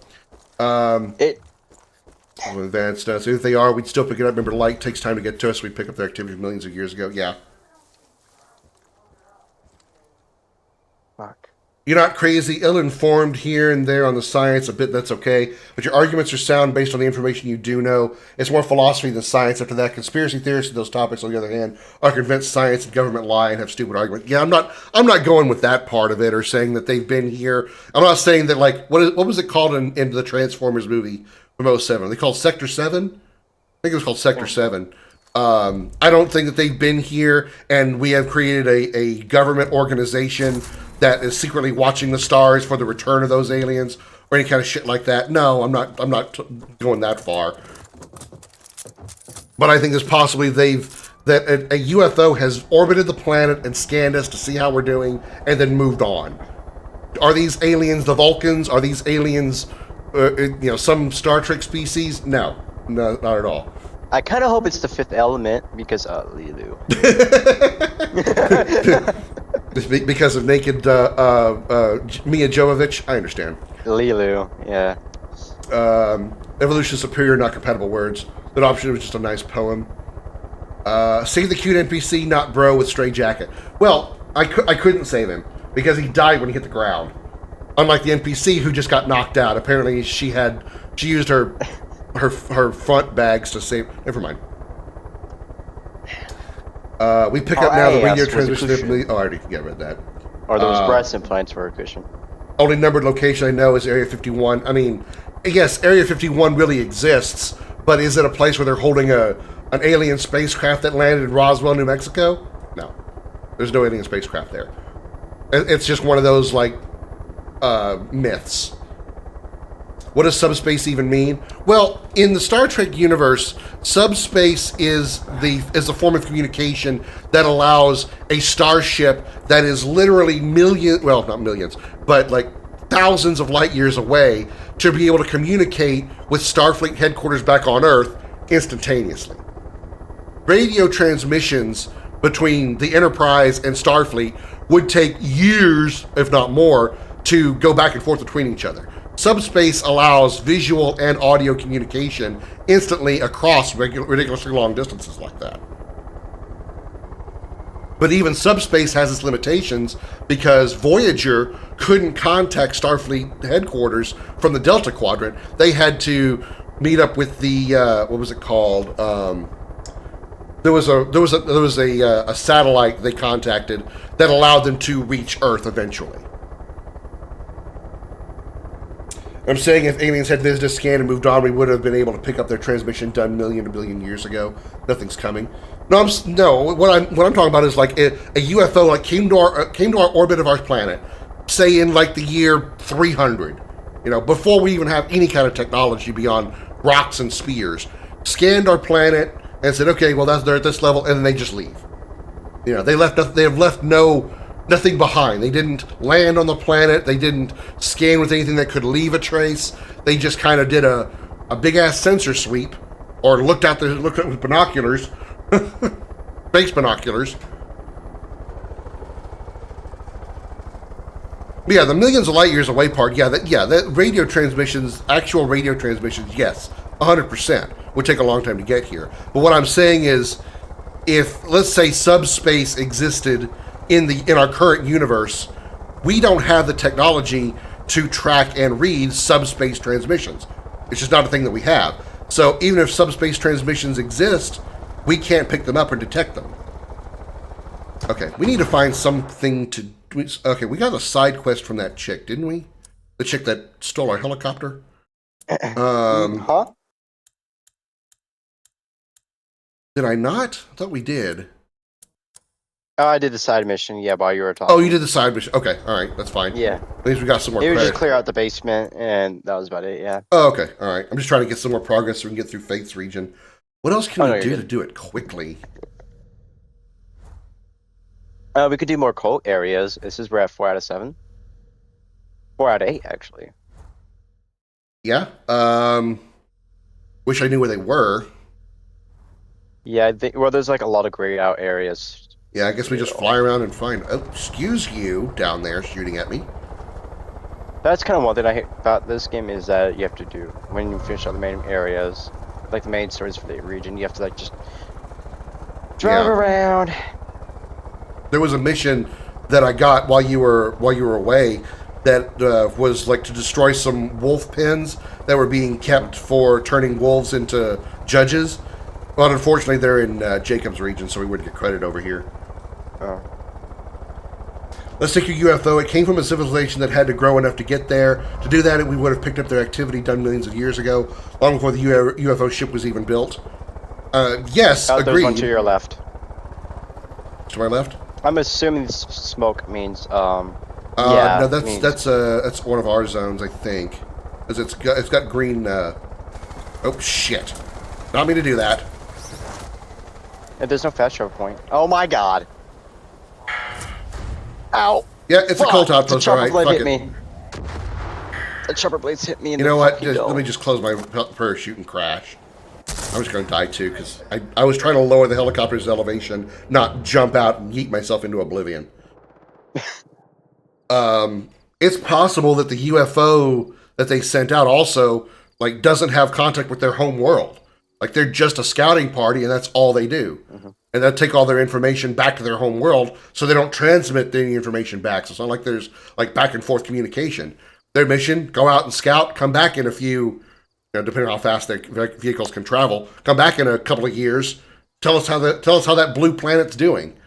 Advanced. So if they are, we'd still pick it up. Remember, light takes time to get to us. We pick up their activity millions of years ago. Yeah. Fuck. You're not crazy, ill-informed here and there on the science a bit, that's okay. But your arguments are sound based on the information you do know. It's more philosophy than science. After that, conspiracy theorists to those topics, on the other hand, are convinced science and government lie and have stupid arguments. Yeah, I'm not going with that part of it or saying that they've been here. I'm not saying that, what was it called in the Transformers movie from 07? They called Sector 7? I think it was called Sector 7. I don't think that they've been here and we have created a government organization that is secretly watching the stars for the return of those aliens or any kind of shit like that. No, I'm not going that far. But I think it's possibly that a UFO has orbited the planet and scanned us to see how we're doing and then moved on. Are these aliens the Vulcans? Are these aliens some Star Trek species? No, not at all. I kind of hope it's the Fifth Element because Lilu. Because of naked Mia Jovovich, I understand. Lilu, yeah. Evolution superior, not compatible words. That option was just a nice poem. Save the cute NPC, not bro with stray jacket. Well, I couldn't save him because he died when he hit the ground. Unlike the NPC who just got knocked out. Apparently she used her front bags to save. Never mind. We pick up now the radio transmission. Oh, I already read that. Or those breast implants for a cushion. Only numbered location I know is Area 51. I mean, yes, Area 51 really exists, but is it a place where they're holding an alien spacecraft that landed in Roswell, New Mexico? No. There's no alien spacecraft there. It's just one of those, like, myths. What does subspace even mean? Well, in the Star Trek universe, subspace is a form of communication that allows a starship that is literally not millions, but like thousands of light years away to be able to communicate with Starfleet headquarters back on Earth instantaneously. Radio transmissions between the Enterprise and Starfleet would take years, if not more, to go back and forth between each other. Subspace allows visual and audio communication instantly across ridiculously long distances like that. But even subspace has its limitations because Voyager couldn't contact Starfleet headquarters from the Delta Quadrant. They had to meet up with the what was it called? There was a satellite they contacted that allowed them to reach Earth eventually. I'm saying if aliens had visited, scanned, and moved on, we would have been able to pick up their transmission done million to billion years ago. Nothing's coming. No, what I'm talking about is like a UFO like came to our orbit of our planet, say in like the year 300, before we even have any kind of technology beyond rocks and spears, scanned our planet and said, okay, well they're at this level, and then they just leave. They have left nothing behind. They didn't land on the planet. They didn't scan with anything that could leave a trace. They just kind of did a big ass sensor sweep, or looked at with binoculars, space binoculars. But yeah, the millions of light years away part. That radio transmissions, actual radio transmissions, yes, 100% would take a long time to get here. But what I'm saying is, if let's say subspace existed in our current universe, we don't have the technology to track and read subspace transmissions. It's just not a thing that we have. So even if subspace transmissions exist, we can't pick them up or detect them. Okay, we need to find something to... Okay, we got a side quest from that chick, didn't we? The chick that stole our helicopter? Huh? Did I not? I thought we did. Oh, I did the side mission, yeah, while you were talking. Oh, you did the side mission. Okay, alright, that's fine. Yeah. At least we got some more It was credit. just clear out the basement, and that was about it, yeah. Oh, okay, alright. I'm just trying to get some more progress so we can get through Faith's region. What else can we do to do it quickly? We could do more cult areas. We're at 4 out of 7. 4 out of 8, actually. Yeah, wish I knew where they were. Yeah, there's like a lot of grayed out areas. Yeah, I guess we just fly around and find... Oh, excuse you, down there shooting at me. That's kind of one thing I hate about this game is that you have to do, when you finish all the main areas, like the main stories for the region, you have to like just drive around. There was a mission that I got while you were away that was like to destroy some wolf pens that were being kept for turning wolves into judges. But unfortunately, they're in Jacob's region, so we wouldn't get credit over here. Oh. Let's take your UFO. It came from a civilization that had to grow enough to get there. To do that, we would have picked up their activity done millions of years ago, long before the UFO ship was even built. Yes, agreed. There's one to your left. To my left? I'm assuming smoke means, no, that's one of our zones, I think. Because it's got green, oh, shit. Not me to do that. And there's no fast travel point. Oh my god. Ow. Yeah, it's a cult outpost, alright. Fuck hit me. The chopper blades hit me in You know what? Let me just close my parachute and crash. I was going to die too, because I was trying to lower the helicopter's elevation, not jump out and yeet myself into oblivion. It's possible that the UFO that they sent out also, like, doesn't have contact with their home world. Like, they're just a scouting party, and that's all they do. And they'll take all their information back to their home world, so they don't transmit any information back. So it's not like there's, like, back and forth communication. Their mission, go out and scout, come back in a few, depending on how fast their vehicles can travel, come back in a couple of years, tell us how that blue planet's doing.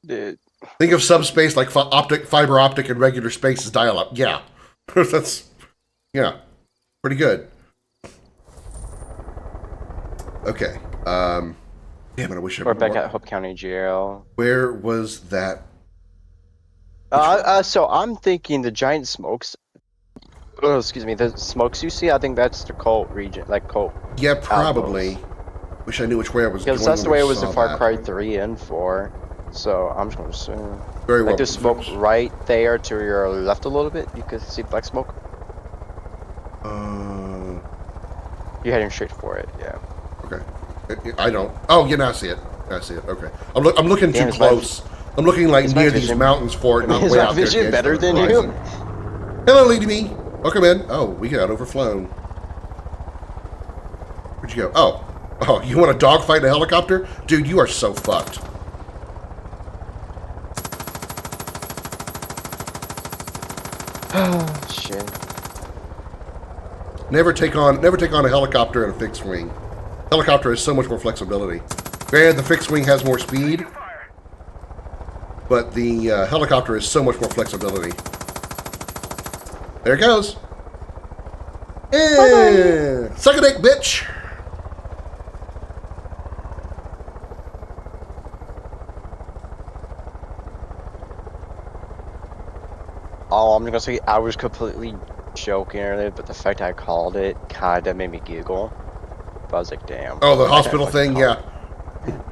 Dude. Think of subspace like fiber optic, and regular space is dial-up. Yeah. That's, yeah, pretty good. Okay. Damn it, I wish I We're back at Hope County Jail. Where was that? So I'm thinking the giant smokes. Oh, excuse me. The smokes you see, I think that's the cult region, like cult. Yeah, probably. Wish I knew which way I was going. Because that's the way it was in Far Cry 3 and 4. So I'm just going to assume. Very well. Like there's smoke right there to your left a little bit. You can see black smoke. You're heading straight for it, yeah. Okay. I don't. Oh, yeah, now I see it. I see it. Okay. I'm looking too close. I'm looking like near these mountains for it, not way out there. Is my vision better than you? Hello, Lady Me. Welcome in. Oh, we got overflown. Where'd you go? Oh, you want a dogfight in a helicopter? Dude, you are so fucked. Oh, shit. Never take on a helicopter in a fixed wing. Helicopter has so much more flexibility. Granted, the fixed wing has more speed, but the helicopter has so much more flexibility. There it goes. Yeah. Suck a dick, bitch. Oh, I'm gonna say I was completely joking earlier, but the fact I called it kinda made me giggle. But I was like, damn. Oh, the hospital thing, yeah.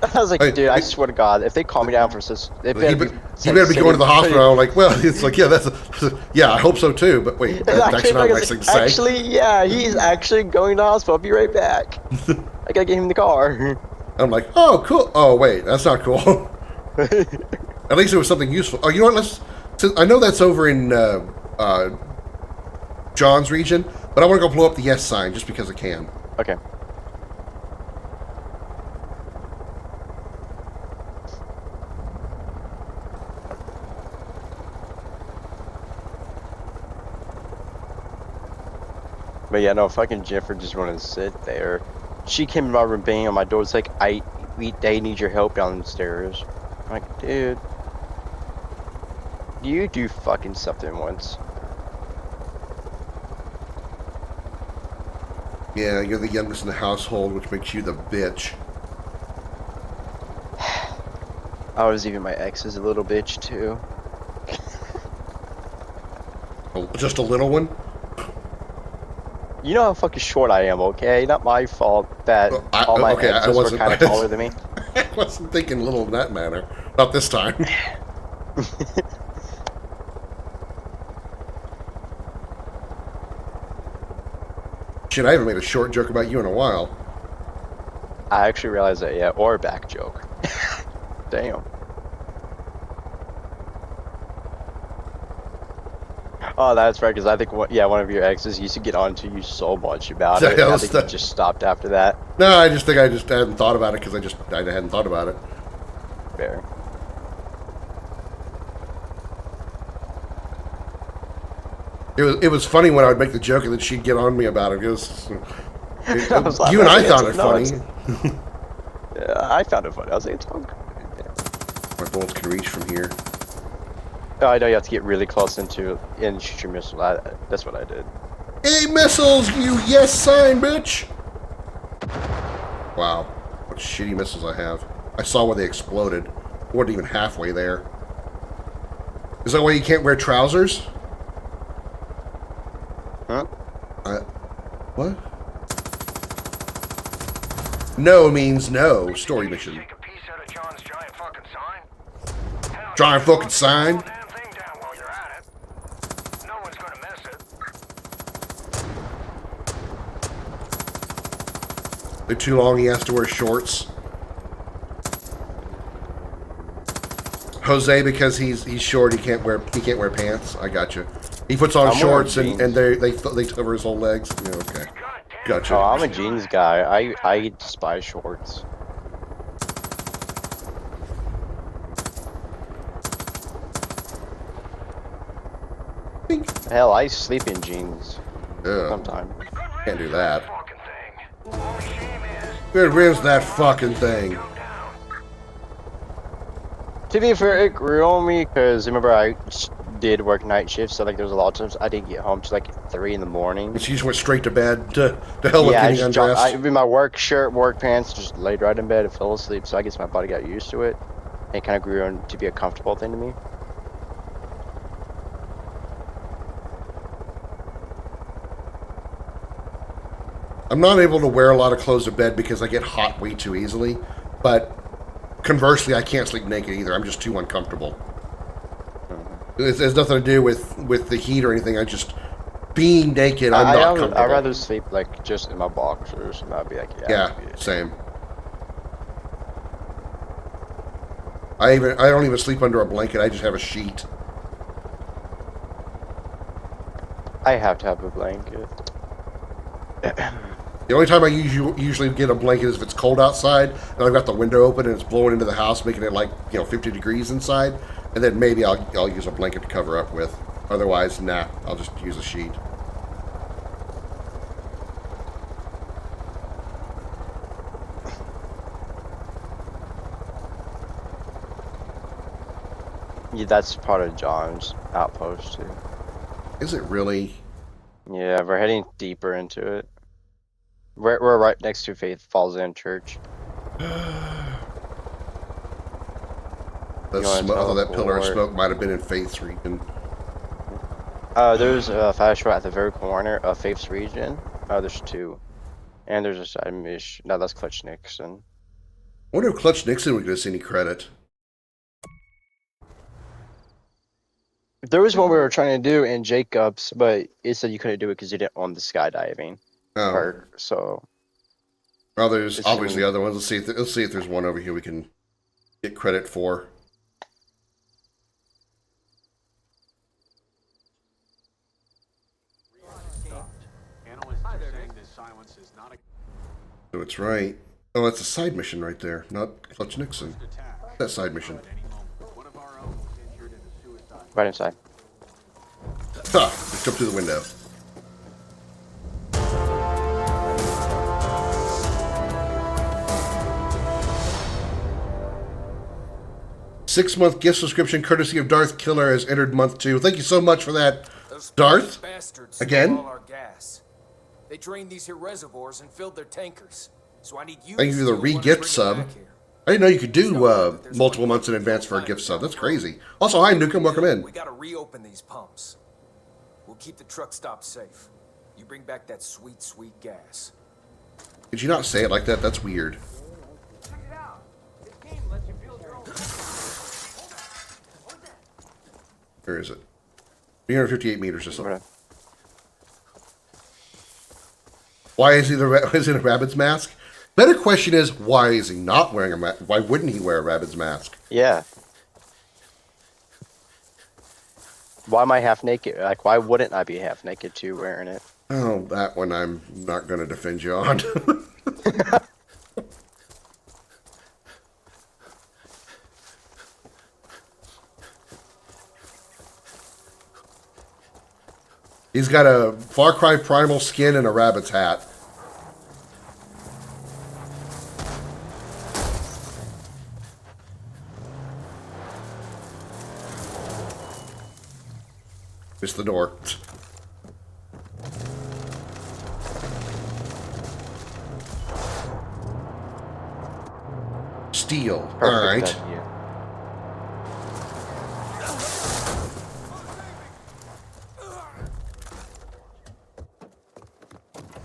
I was like, dude, I swear to God, if they call me down for this, you better be going to the hospital. I'm like, well, it's like, yeah, yeah, I hope so too. But wait, that's actually not a nice thing to say. Actually, yeah, he's actually going to the hospital. I'll be right back. I gotta get him in the car. I'm like, oh, cool. Oh, wait, that's not cool. At least it was something useful. Oh, you know what? I know that's over in John's region, but I want to go blow up the yes sign just because I can. Okay. But yeah, no, fucking Jennifer just wanted to sit there. She came in my room banging on my door. It's like, they need your help downstairs. I'm like, dude, you do fucking something once. Yeah, you're the youngest in the household, which makes you the bitch. I was even my ex is a little bitch too. Oh, just a little one? You know how fucking short I am, okay? Not my fault that all my exes were kind of taller than me. I wasn't thinking little in that manner. Not this time. Shit, I haven't made a short joke about you in a while. I actually realized that, yeah, or a back joke. Damn. Oh, that's right, because I think, one of your exes used to get on to you so much about it. I think you just stopped after that. No, I just think I hadn't thought about it because I hadn't thought about it. Fair. It was funny when I would make the joke and then she'd get on me about it. Because you and I found it funny. Yeah, I found it funny. I was like, it's fun. My bullets can reach from here. Oh, I know you have to get really close and shoot your missile. That's what I did. Hey, missiles, you yes sign, bitch! Wow, what shitty missiles I have. I saw where they exploded. Wasn't even halfway there. Is that why you can't wear trousers? Huh? What? No means no. Story mission. Giant fucking sign? They're too long, he has to wear shorts. Jose, because he's short, he can't wear pants. I got you. He puts on shorts and they cover his whole legs. Yeah, okay. Gotcha. Oh, I'm a jeans guy. I despise shorts. Hell, I sleep in jeans. Yeah. Sometimes. Can't do that. Good riddance, that fucking thing. To be fair, it grew on me because remember I did work night shifts, so like there was a lot of times I didn't get home till like 3 in the morning. And she just went straight to bed. To hell with Yeah, getting undressed. I in my work shirt, work pants, just laid right in bed and fell asleep. So I guess my body got used to it. And it kind of grew on to be a comfortable thing to me. I'm not able to wear a lot of clothes to bed because I get hot way too easily. But conversely, I can't sleep naked either. I'm just too uncomfortable. It has nothing to do with the heat or anything. I just being naked. I'm not comfortable. I'd rather sleep like just in my boxers, and I'd be like, yeah, same. I don't even sleep under a blanket. I just have a sheet. I have to have a blanket. The only time I usually get a blanket is if it's cold outside and I've got the window open and it's blowing into the house, making it like 50 degrees inside, and then maybe I'll use a blanket to cover up with. Otherwise, nah, I'll just use a sheet. Yeah, that's part of John's outpost too. Is it really? Yeah, we're heading deeper into it. We're right next to Faith Falls Inn Church. That pillar of smoke might have been in Faith's region. There's a fast shot at the very corner of Faith's region. There's 2. And there's a side mission. No, that's Clutch Nixon. I wonder if Clutch Nixon would give us any credit. There was one we were trying to do in Jacobs, but it said you couldn't do it because you didn't own the skydiving part. So, well, there's obviously other ones. Let's see if there's one over here we can get credit for. So it's right. Oh, that's a side mission right there, not Clutch Nixon. That side mission. Right inside. Ha! Just jump through the window. Six-month gift subscription courtesy of Darth Killer has entered month 2. Thank you so much for that, Darth. Again. They drained these here reservoirs and filled their tankers. So I need you. Thank you for the re-gift sub. I didn't know you could do multiple months in advance for a gift sub. That's crazy. Also, hi, Nukem. Welcome in. We gotta reopen these pumps. We'll keep the truck stop safe. You bring back that sweet, sweet gas. Did you not say it like that? That's weird. Check it out. This game lets you build your own. Where is it? 358 meters or something. Why is he is it a rabbit's mask? Better question is, why is he not wearing a mask? Why wouldn't he wear a rabbit's mask? Yeah. Why am I half naked? Like, why wouldn't I be half naked too wearing it? Oh, that one I'm not going to defend you on. He's got a Far Cry Primal skin and a rabbit's hat. Missed the door. Steel. All right.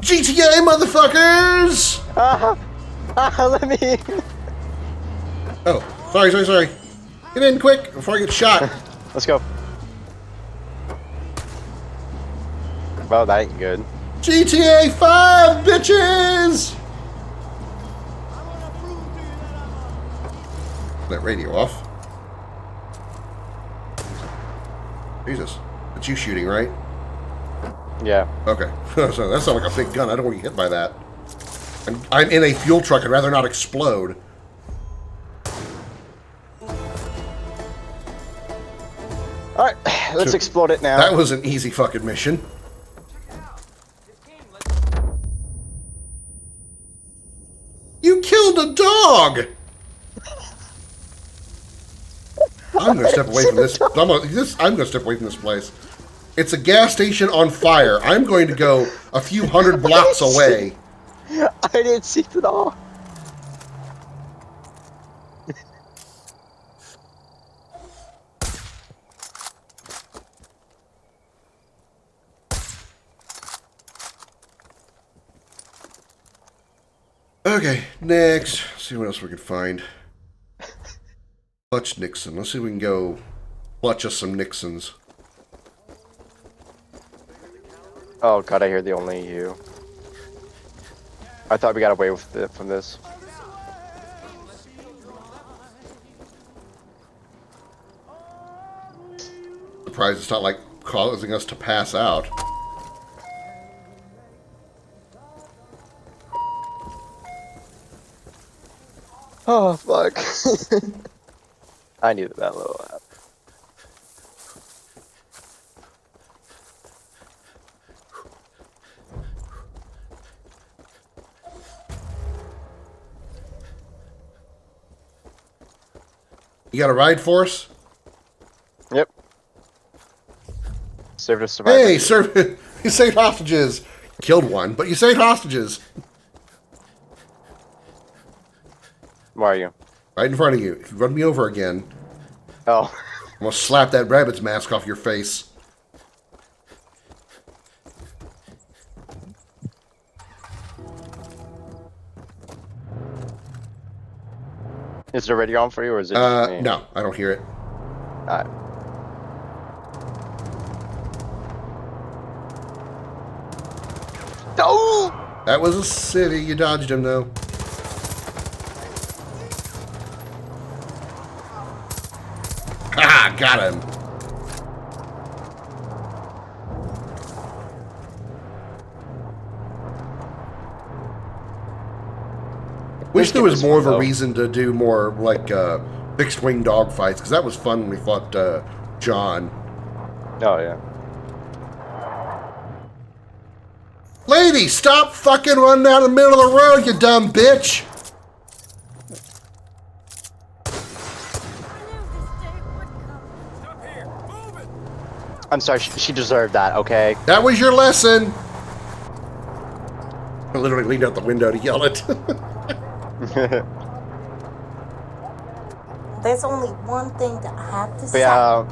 GTA, motherfuckers! Let me. Oh, sorry. Get in quick before I get shot. Let's go. Well, that ain't good. GTA 5, bitches! that radio off. Jesus. It's you shooting, right? Yeah. Okay. So that sounds like a big gun. I don't want to get hit by that. I'm in a fuel truck. I'd rather not explode. Alright, let's explode it now. That was an easy fucking mission. You killed a dog! I'm gonna step away from this. I'm gonna step away from this place. It's a gas station on fire. I'm going to go a few hundred blocks away. I didn't see it at all. Okay, next. Let's see what else we can find. Clutch Nixon. Let's see if we can go clutch us some Nixons. Oh god, I hear the only you. I thought we got away with it from this. Surprised it's not like causing us to pass out. Oh fuck. I needed that little app. You got a ride for us? Yep. Served us survivor. Hey, sir, you saved hostages. Killed one, but you saved hostages. Where are you? Right in front of you. If you run me over again, Oh. I'm gonna slap that rabbit's mask off your face. Is it already on for you or is it just me? No, I don't hear it. Alright. Oh! That was a city. You dodged him, though. Ha! Got him. Wish there was more of a reason to do more, like, fixed-wing dogfights, because that was fun when we fought, John. Oh, yeah. Lady, stop fucking running down the middle of the road, you dumb bitch! I'm sorry, she deserved that, okay? That was your lesson! I literally leaned out the window to yell it. There's only one thing that I have to say. Yeah.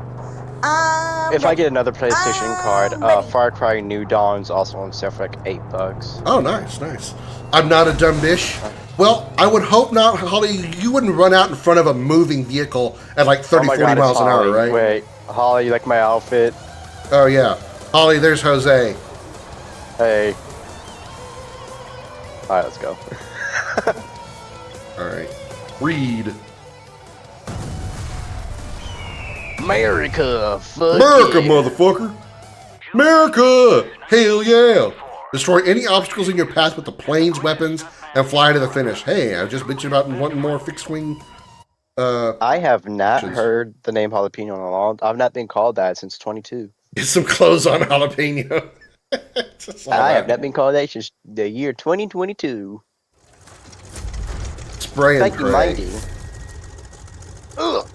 If I get another PlayStation card, Far Cry New Dawn's also on sale for like $8. Oh, nice, nice. I'm not a dumb bitch. Well, I would hope not, Holly. You wouldn't run out in front of a moving vehicle at like 30, 40 miles an hour, right? Wait, Holly, you like my outfit? Oh, yeah. Holly, there's Jose. Hey. Alright, let's go. Alright. Read. America, fuck America, yeah. motherfucker! America! Hell yeah! Destroy any obstacles in your path with the plane's weapons and fly to the finish. Hey, I just mentioned about wanting more fixed-wing. I have not heard the name jalapeno in a long. I've not been called that since 22. Get some clothes on, jalapeno. I have not been called that since the year 2022. Spray and Thank you, pray. mighty. Ugh.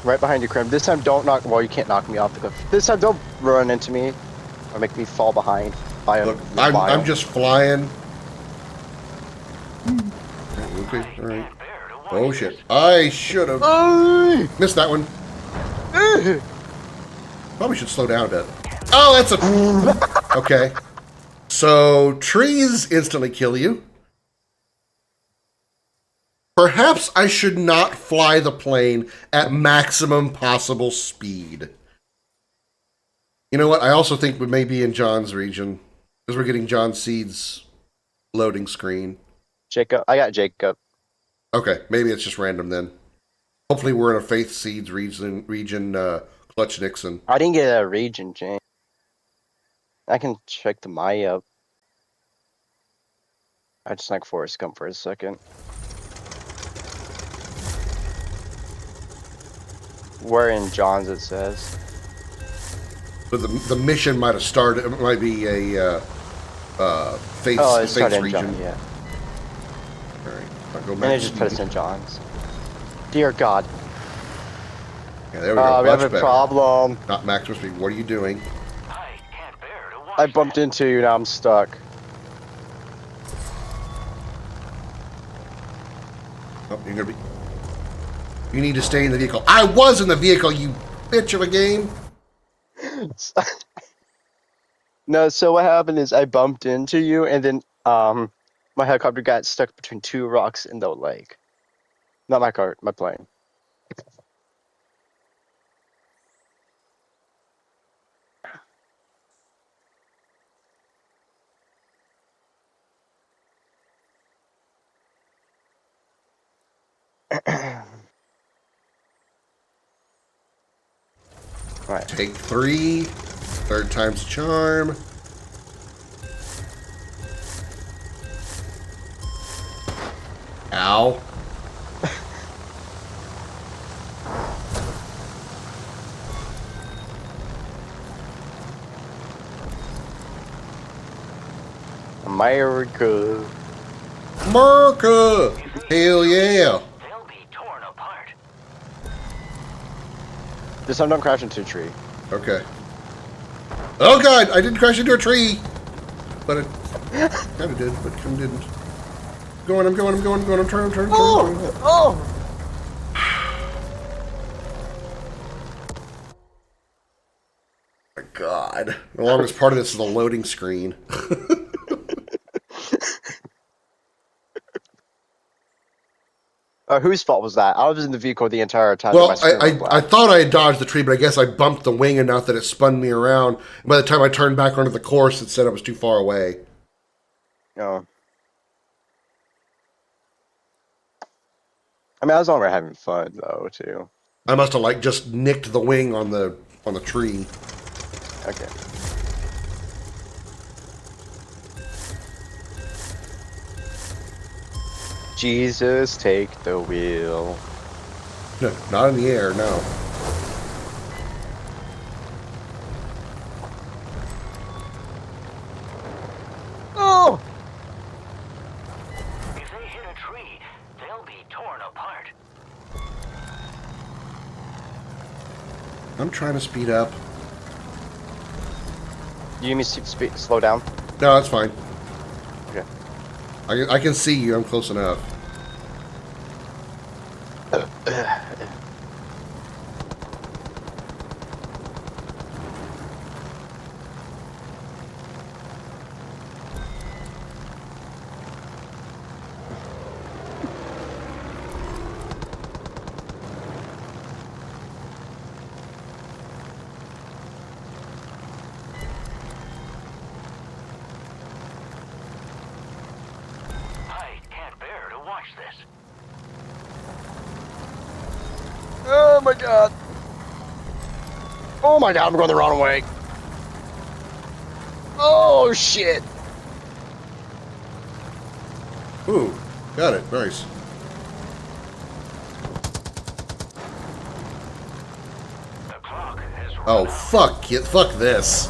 Right behind you, Krim. This time, don't knock. Well, you can't knock me off the cliff. This time, don't run into me or make me fall behind. Look, I'm just flying. Okay, all right. Oh shit! I should have missed that one. Probably should slow down a bit. Oh, that's a okay. So trees instantly kill you. Perhaps I should not fly the plane at maximum possible speed. You know what? I also think we may be in John's region because we're getting John Seed's loading screen. Jacob, I got Jacob. Okay, maybe it's just random then. Hopefully we're in a Faith Seeds region Clutch Nixon. I didn't get a region, James. I can check the Maya. I just like Forrest Gump for a second. We're in John's, it says. But the mission might have started. It might be a Faith, Oh, it Faith's started in region. John, yeah. All right, I'll go And back it to just put us Stevie. in John's. Dear God. Yeah, there we go. We Much have a better. problem. Not maximum speed. What are you doing? I bumped into you, now I'm stuck. Oh, you're gonna be. You need to stay in the vehicle. I was in the vehicle, you bitch of a game. No, so what happened is I bumped into you, and then my helicopter got stuck between two rocks in the lake. Not my car, my plane. Right. Take 3. Third time's the charm. Ow. America. America! Hell yeah! Just don't crash into a tree. Okay. Oh god, I didn't crash into a tree! But it kinda did, but kinda didn't. I'm going, I'm turning. Oh! My god. The longest part of this is the loading screen. Whose fault was that? I was in the vehicle the entire time. Well, I thought I had dodged the tree, but I guess I bumped the wing enough that it spun me around. And by the time I turned back onto the course, it said I was too far away. Oh. I mean, I was already having fun though too. I must have like just nicked the wing on the tree. Okay. Jesus, take the wheel. No, not in the air, no. Oh! If they hit a tree, they'll be torn apart. I'm trying to speed up. You need me to slow down? No, that's fine. Okay. I can see you. I'm close enough. Oh my god. Oh my god, I'm going the wrong way. Oh shit. Ooh, got it. Nice. Oh, fuck it. Fuck this.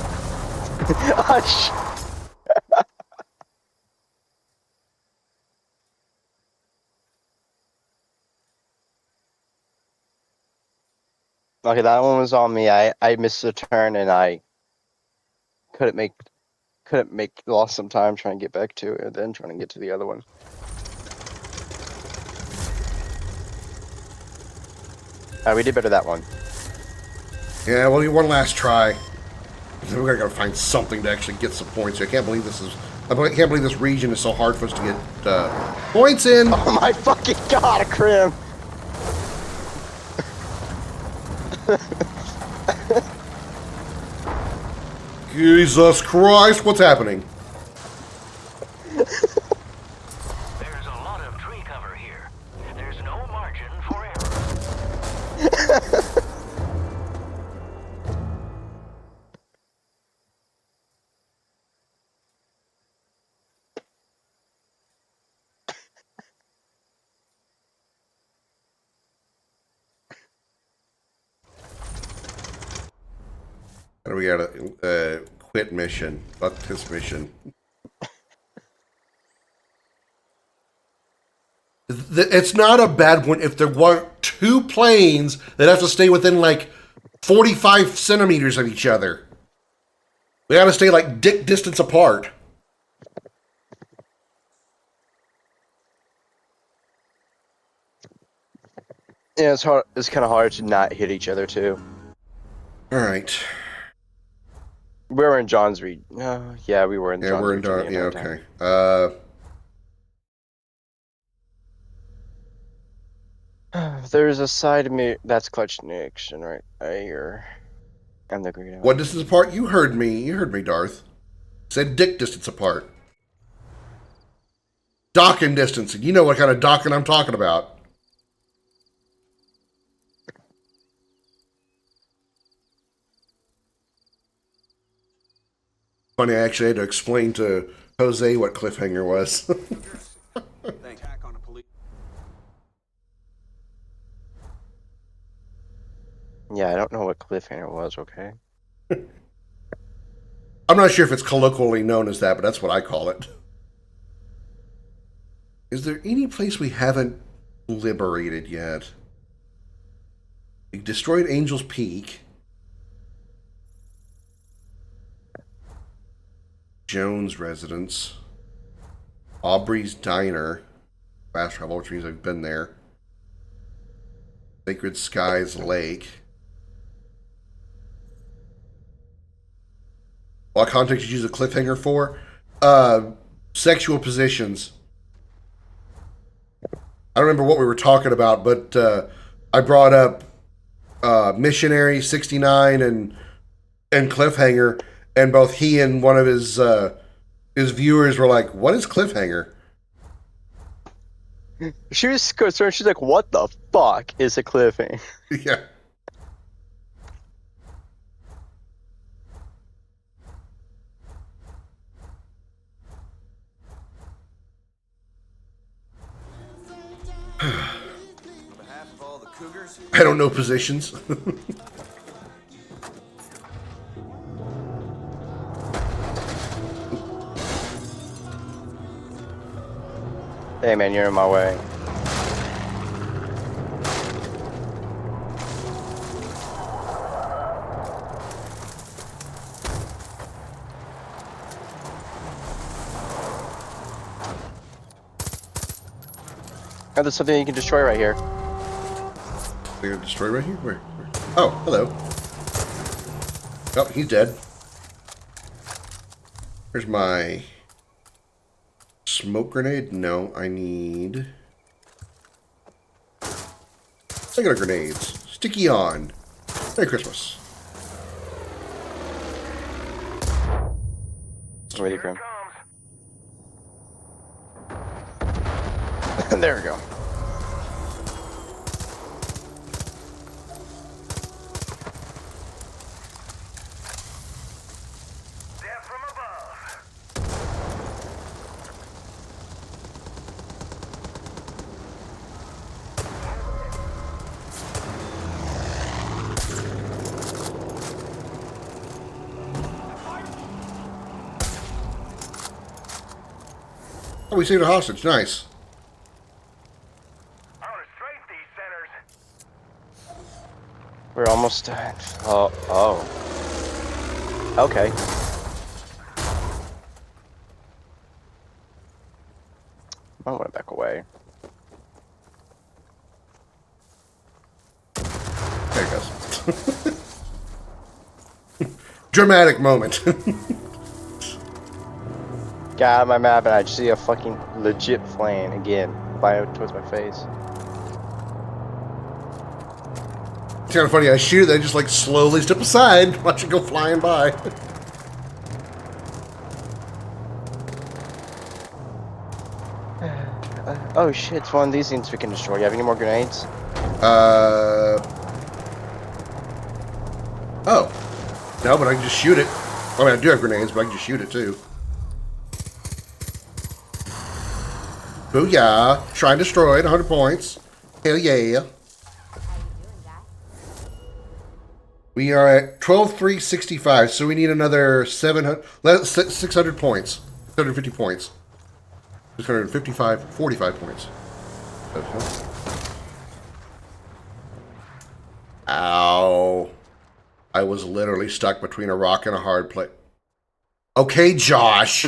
Okay, that one was on me. I missed the turn and I couldn't make lost some time trying to get back to it and then trying to get to the other one. We did better that one. Yeah, well, one last try. We're gonna find something to actually get some points. I can't believe this region is so hard for us to get points in. Oh my fucking god, Krim! Jesus Christ, what's happening? What do we got? A quit mission. Fuck this mission. It's not a bad one if there weren't two planes that have to stay within like 45 centimeters of each other. We gotta stay like dick distance apart. Yeah, it's hard. It's kind of hard to not hit each other too. All right. We were in John's region. Yeah, we were in. Yeah, John's we're in region John. the Yeah, entire okay. time. There's a side of me that's clutch connection right here. And the green. What distance apart? You heard me. You heard me, Darth. Said dick distance apart. Docking distance. You know what kind of docking I'm talking about. Funny, I actually had to explain to Jose what cliffhanger was. Yeah, I don't know what cliffhanger was. Okay. I'm not sure if it's colloquially known as that, but that's what I call it. Is there any place we haven't liberated yet? We destroyed Angel's Peak. Jones' residence. Aubrey's Diner. Fast travel, which means I've been there. Sacred Skies Lake. What context did you use a cliffhanger for? Sexual positions. I don't remember what we were talking about, but I brought up Missionary 69 and Cliffhanger, and both he and one of his viewers were like, "What is Cliffhanger?" She was concerned. She's like, "What the fuck is a cliffhanger?" Yeah. I don't know positions. Hey man, you're in my way. Oh, there's something you can destroy right here. They're gonna destroy right here? Where? Oh, hello. Oh, he's dead. Where's my smoke grenade? No, I need regular grenades. Sticky on. Merry Christmas. I'm with you, Krim. There we go. Oh, we saved a hostage. Nice. We're almost done. Oh. Okay. I want to back away. There it goes. Dramatic moment. Got out of my map and I just see a fucking legit plane again flying towards my face. It's kind of funny. I shoot it, they just like slowly step aside, watch it go flying by. Oh shit, it's one of these things we can destroy. You have any more grenades? Oh. No, but I can just shoot it. I mean, I do have grenades, but I can just shoot it too. Booyah. Shrine destroyed, 100 points. Hell yeah. We are at 12,365, so we need another 600 points. 650 points. 45 points. Ow. I was literally stuck between a rock and a hard place. Okay, Josh.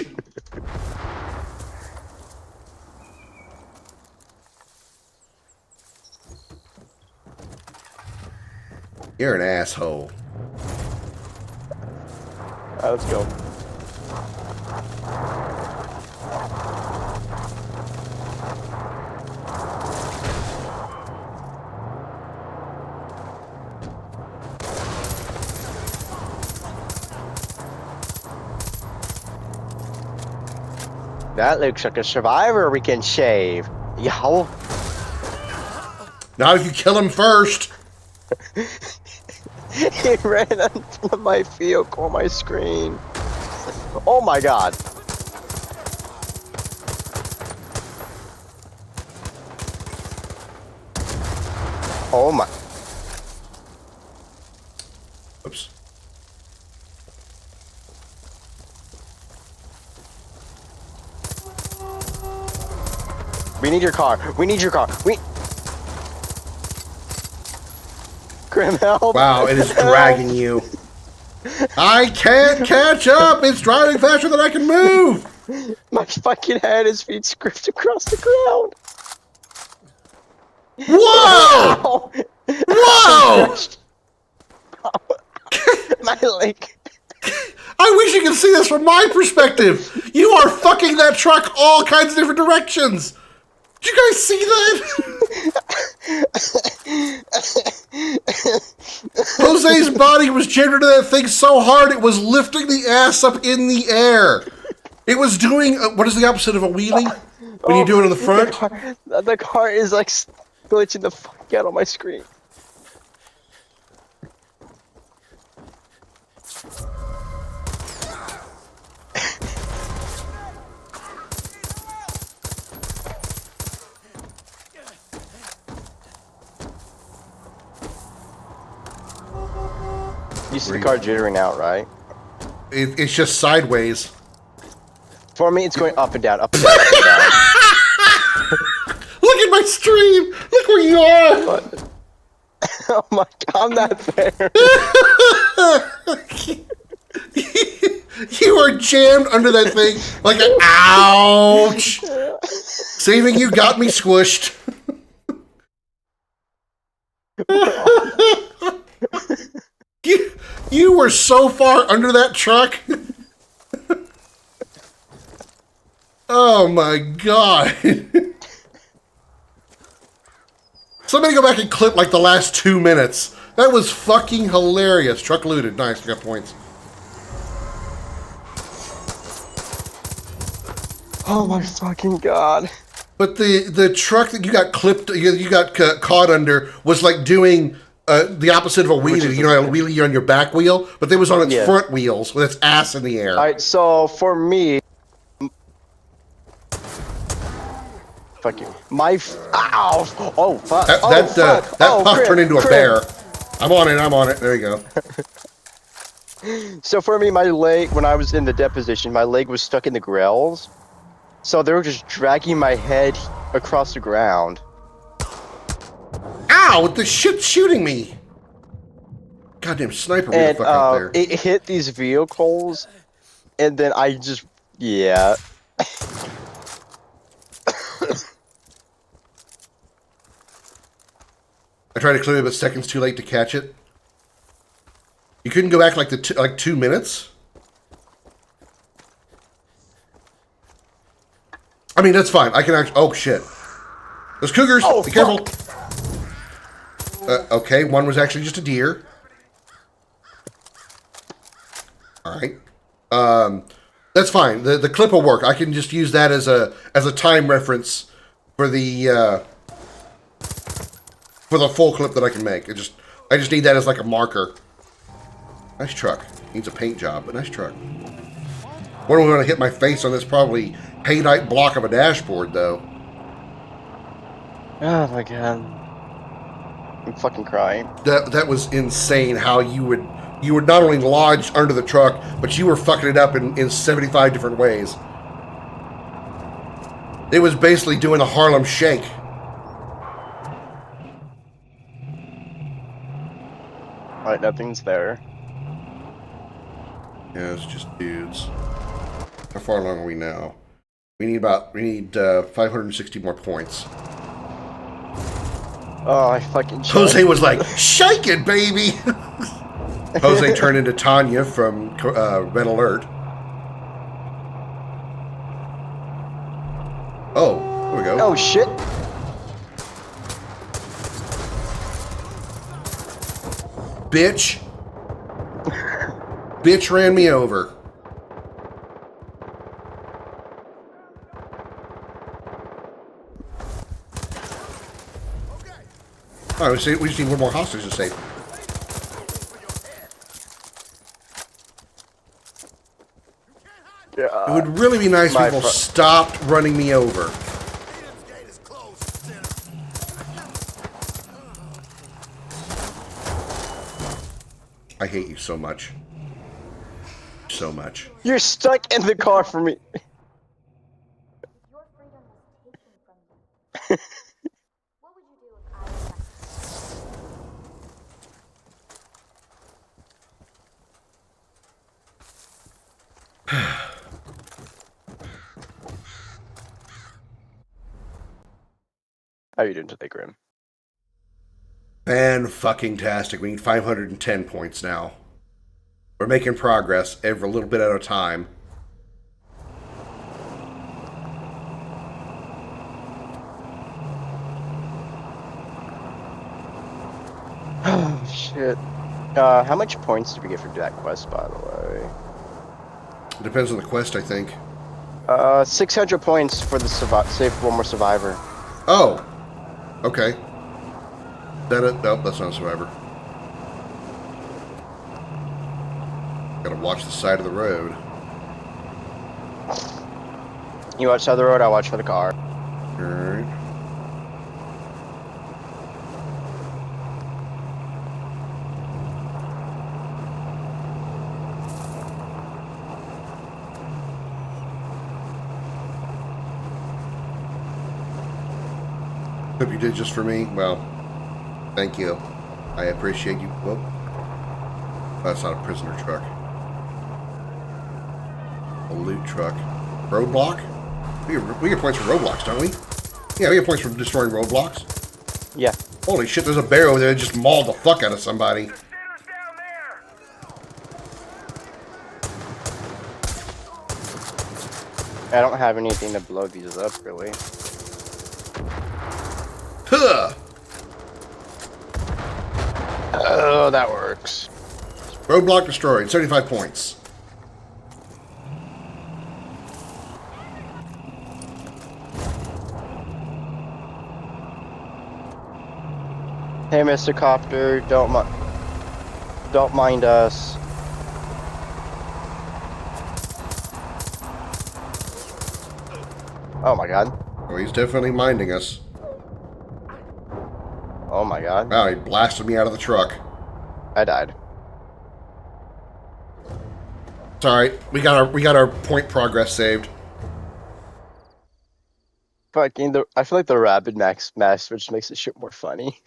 You're an asshole. Alright, let's go. That looks like a survivor we can save. Yo. Not if you kill him first. He ran onto my vehicle on my screen. Oh my god. Oh my. Oops. We need your car. We need your car. Krim, help. Wow, it is dragging you. I can't catch up. It's driving faster than I can move. My fucking head is being scraped across the ground. Whoa! Whoa! My leg. I wish you could see this from my perspective. You are fucking that truck all kinds of different directions. Did you guys see that? Jose's body was jammed into that thing so hard it was lifting the ass up in the air. It was doing, what is the opposite of a wheelie? When you do it on the front? The car is like glitching the fuck out on my screen. You see the car jittering out, right? It's just sideways. For me, it's going up and down, up and down, up and down. Look at my stream! Look where you are! Oh my god, I'm not there. You are jammed under that thing like an ouch! Saving you got me squished. You were so far under that truck. Oh my god. Somebody go back and clip like the last 2 minutes. That was fucking hilarious. Truck looted. Nice, we got points. Oh my fucking god. But the truck that you got clipped, you got caught under was like doing the opposite of a wheelie. You know, a wheelie on your back wheel, but it was on its front wheels with its ass in the air. Alright, so for me, fuck you. Ow! Oh, fuck. That puff turned into a bear. I'm on it. There you go. So for me, my leg, when I was in the deposition, my leg was stuck in the grills. So they were just dragging my head across the ground. Ow! The shit's shooting me! Goddamn sniper me the fuck out there. It hit these vehicles, and then I just, yeah. I tried to clear it, but seconds too late to catch it. You couldn't go back like 2 minutes? I mean, that's fine. I can actually... Oh, shit. There's cougars! Oh, be careful! Okay, one was actually just a deer. Alright. That's fine. The clip will work. I can just use that as a time reference for the full clip that I can make. I just need that as like a marker. Nice truck. Needs a paint job, but nice truck. What am I going to hit my face on this probably haydite block of a dashboard, though? Oh my god. I'm fucking crying. That was insane. How you would not only lodge under the truck, but you were fucking it up in 75 different ways. It was basically doing a Harlem Shake. Alright, nothing's there. Yeah, it's just dudes. How far along are we now? We need 560 more points. Oh, I fucking Jose was like, shake it, baby! Jose turned into Tanya from Red Alert. Oh, there we go. Oh, shit. Bitch. Bitch ran me over. Oh, we just need one more hostage to save. Yeah, it would really be nice if people stopped running me over. I hate you so much. So much. You're stuck in the car for me. Your freedom was taken from you. What would you do if I was How are you doing today, Krim? Fan-fucking-tastic. We need 510 points now. We're making progress every little bit at a time. Oh, shit. How much points do we get for that quest, by the way? It depends on the quest, I think. 600 points for the save one more survivor. Oh! Okay. That it? Nope, that's not a survivor. Gotta watch the side of the road. You watch the side of the road, I watch for the car. Alright. Hope you did just for me. Well, thank you. I appreciate you. Well, that's not a prisoner truck. A loot truck. Roadblock? We get points for roadblocks, don't we? Yeah, we get points for destroying roadblocks. Yeah. Holy shit, there's a bear over there that just mauled the fuck out of somebody. I don't have anything to blow these up, really. Huh! Oh, that works. Roadblock destroyed. 75 points. Hey, Mr. Copter, don't mind us. Oh my god. Oh, he's definitely minding us. Oh my god. Wow, he blasted me out of the truck. I died. It's alright. We got our point progress saved. Fucking I feel like the rapid max which makes this shit more funny.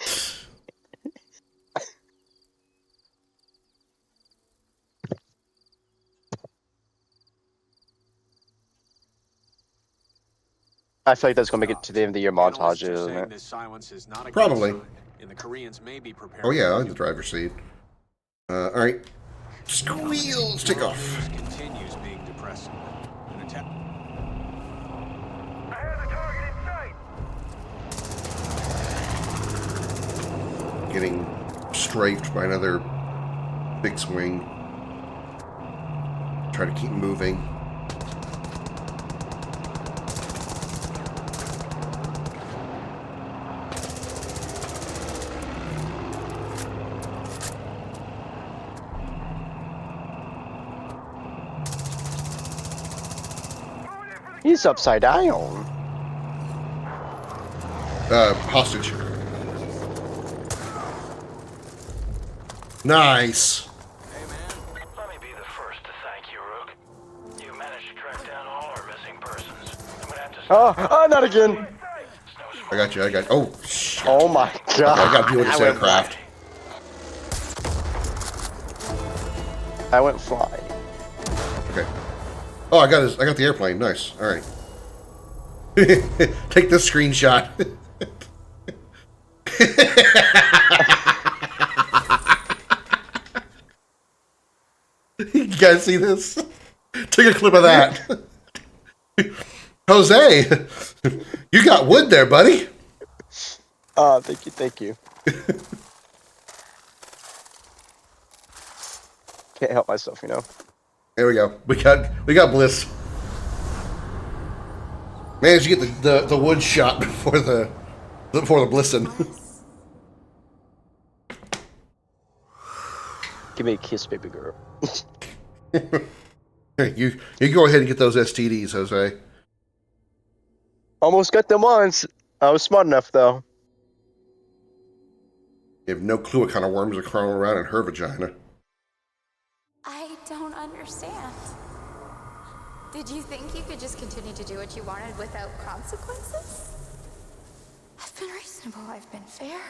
I feel like that's gonna make it to the end of the year montage, isn't it? Probably. And the Koreans may be prepared. Oh yeah, I like the driver's seat. Alright. Squeals, take off. Continues being depressing. An attempt. I have the target in sight. Getting strafed by another big swing. Try to keep moving. He's upside down. Hostage. Nice. Hey, man. Let me be the first to thank you, Rook. You managed to track down all our missing persons. I'm gonna have to stop. Oh, not again. I got you. Oh, shit. Oh my god. Okay, I gotta deal with this I went aircraft. I went fly. Okay. Oh, I got the airplane. Nice. All right. Take this screenshot. You guys see this? Take a clip of that. Jose, you got wood there, buddy. Thank you. Can't help myself, you know. There we go. We got bliss. Managed to get the wood shot before the blissin'. Give me a kiss, baby girl. you go ahead and get those STDs, Jose. Almost got them once. I was smart enough, though. You have no clue what kind of worms are crawling around in her vagina. I don't understand. Did you think you could just continue to do what you wanted without consequences? I've been reasonable, I've been fair.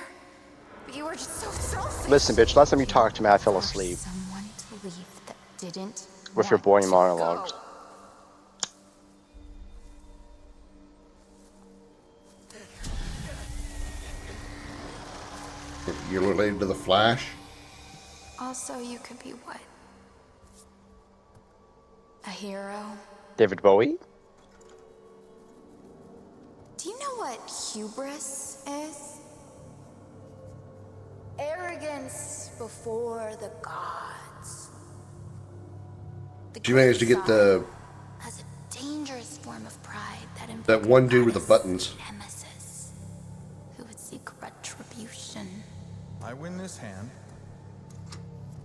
But you were just so selfish. Listen, bitch, last time you talked to me, I fell asleep. Someone to leave that didn't With your boring monologues. Go. You're related to the Flash? Also, you could be what? A hero? David Bowie? Do you know what hubris is? Arrogance before the gods. She managed to get the Has a dangerous form of pride that one dude with the buttons. Nemesis, who would seek retribution. I win this hand.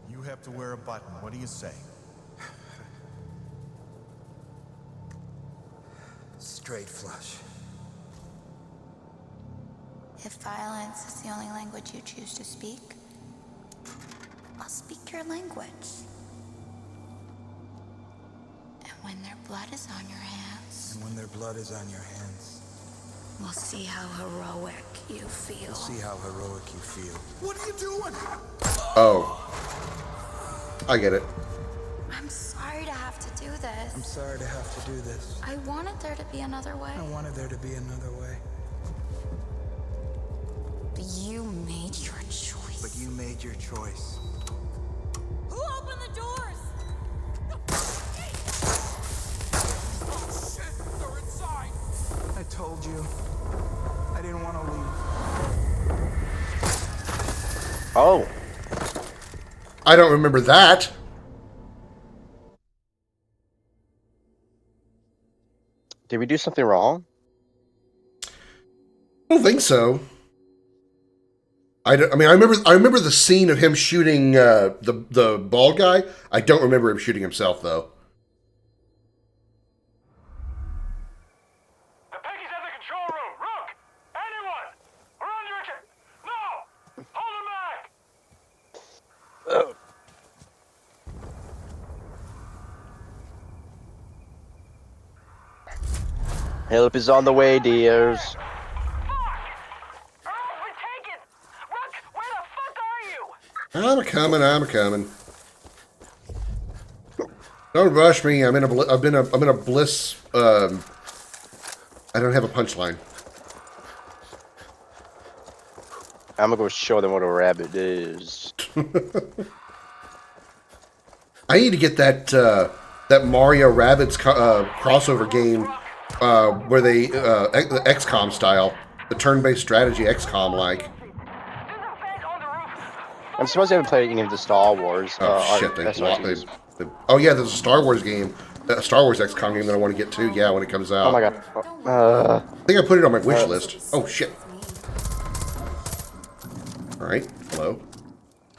You have to wear a button. What do you say? Straight flush. If violence is the only language you choose to speak, I'll speak your language. And when their blood is on your hands, And when their blood is on your hands, we'll see how heroic you feel. we'll see how heroic you feel. What are you doing? Oh. I get it. I'm sorry to have to do this. I'm sorry to have to do this. I wanted there to be another way. I wanted there to be another way. But you made your choice. But you made your choice. Who opened the doors? Oh shit, they're inside. I told you. I didn't want to leave. Oh. I don't remember that. Did we do something wrong? I don't think so. I remember the scene of him shooting the bald guy. I don't remember him shooting himself though. The Peggy's at the control room. Rook! Anyone! We're under attack! No! Hold him back! Help is on the way, dears. Fuck! Earl's been taken! Rook, where the fuck are you? I'm coming. Don't rush me. I'm in a bliss. I don't have a punchline. I'm gonna go show them what a rabbit is. I need to get that Mario Rabbids crossover game where they the XCOM style, the turn-based strategy XCOM like. I'm surprised they haven't played any of the Star Wars. Shit! Oh yeah, there's a Star Wars game, a Star Wars XCOM game that I want to get to. Yeah, when it comes out. Oh my god. I think I put it on my wish list. Oh shit! All right, hello.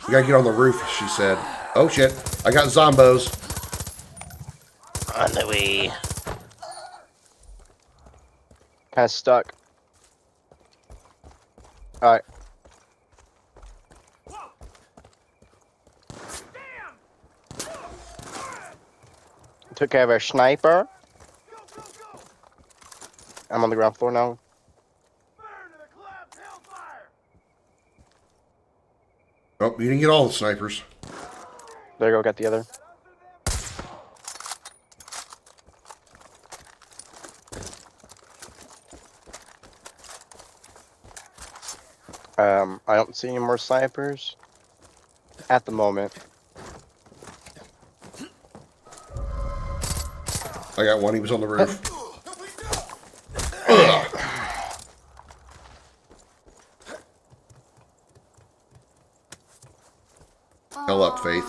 We gotta get on the roof, she said. Oh shit! I got zombos. On the way. Kind of stuck. All right. Took care of our sniper. I'm on the ground floor now. Oh, you didn't get all the snipers. There you go, got the other. I don't see any more snipers at the moment. I got one, he was on the roof. Ugh. Hell up, Faith.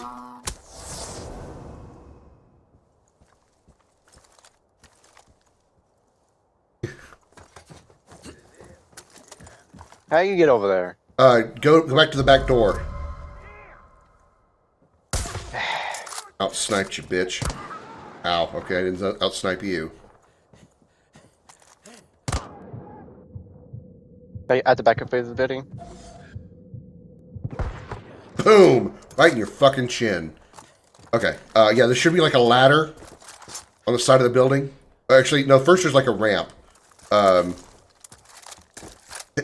How you get over there? Go back to the back door. Out-sniped you, bitch. Ow, okay, I didn't out-snipe you. At the back of the building? Boom! Right in your fucking chin. Okay, yeah, there should be like a ladder on the side of the building. Actually, no, first there's like a ramp.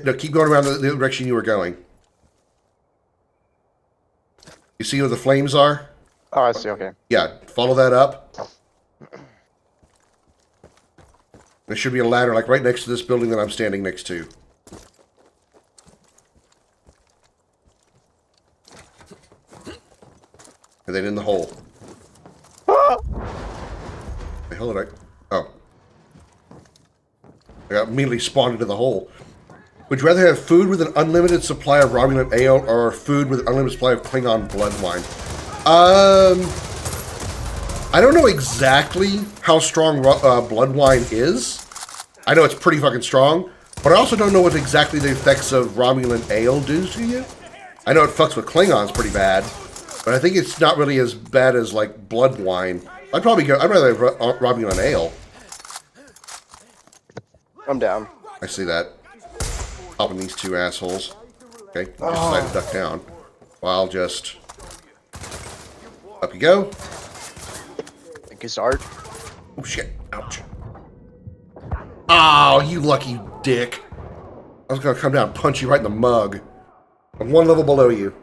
No, keep going around the direction you were going. You see where the flames are? Oh, I see, okay. Yeah, follow that up. There should be a ladder like right next to this building that I'm standing next to. And then in the hole. The hell did I... Oh. I got immediately spawned into the hole. Would you rather have food with an unlimited supply of Romulan ale or food with an unlimited supply of Klingon blood wine? I don't know exactly how strong blood wine is. I know it's pretty fucking strong, but I also don't know what exactly the effects of Romulan ale do to you. I know it fucks with Klingons pretty bad, but I think it's not really as bad as like blood wine. I'd rather have Romulan ale. I'm down. I see that. Popping these two assholes. Okay, just decided to duck down. Well, I'll just... Up you go. Thank you, Sarge. Oh, shit. Ouch. Oh, you lucky dick. I was gonna come down and punch you right in the mug. I'm one level below you.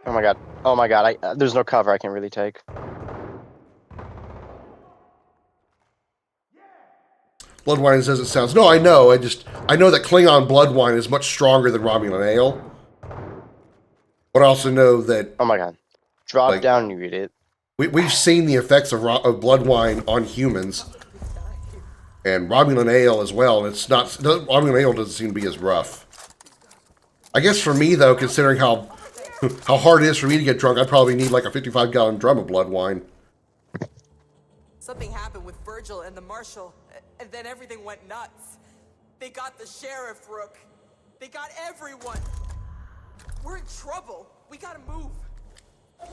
Oh my god. Oh my god. There's no cover I can really take. Blood wine says it sounds... No, I know. I know that Klingon blood wine is much stronger than Romulan ale. But I also know that... Oh my god. Drop down and you read it. We've seen the effects of blood wine on humans. And Romulan ale as well. It's not... Romulan ale doesn't seem to be as rough. I guess for me, though, considering how hard it is for me to get drunk, I'd probably need like a 55-gallon drum of blood wine. Something happened with Virgil and the marshal, and then everything went nuts. They got the sheriff, Rook. They got everyone. We're in trouble. We gotta move.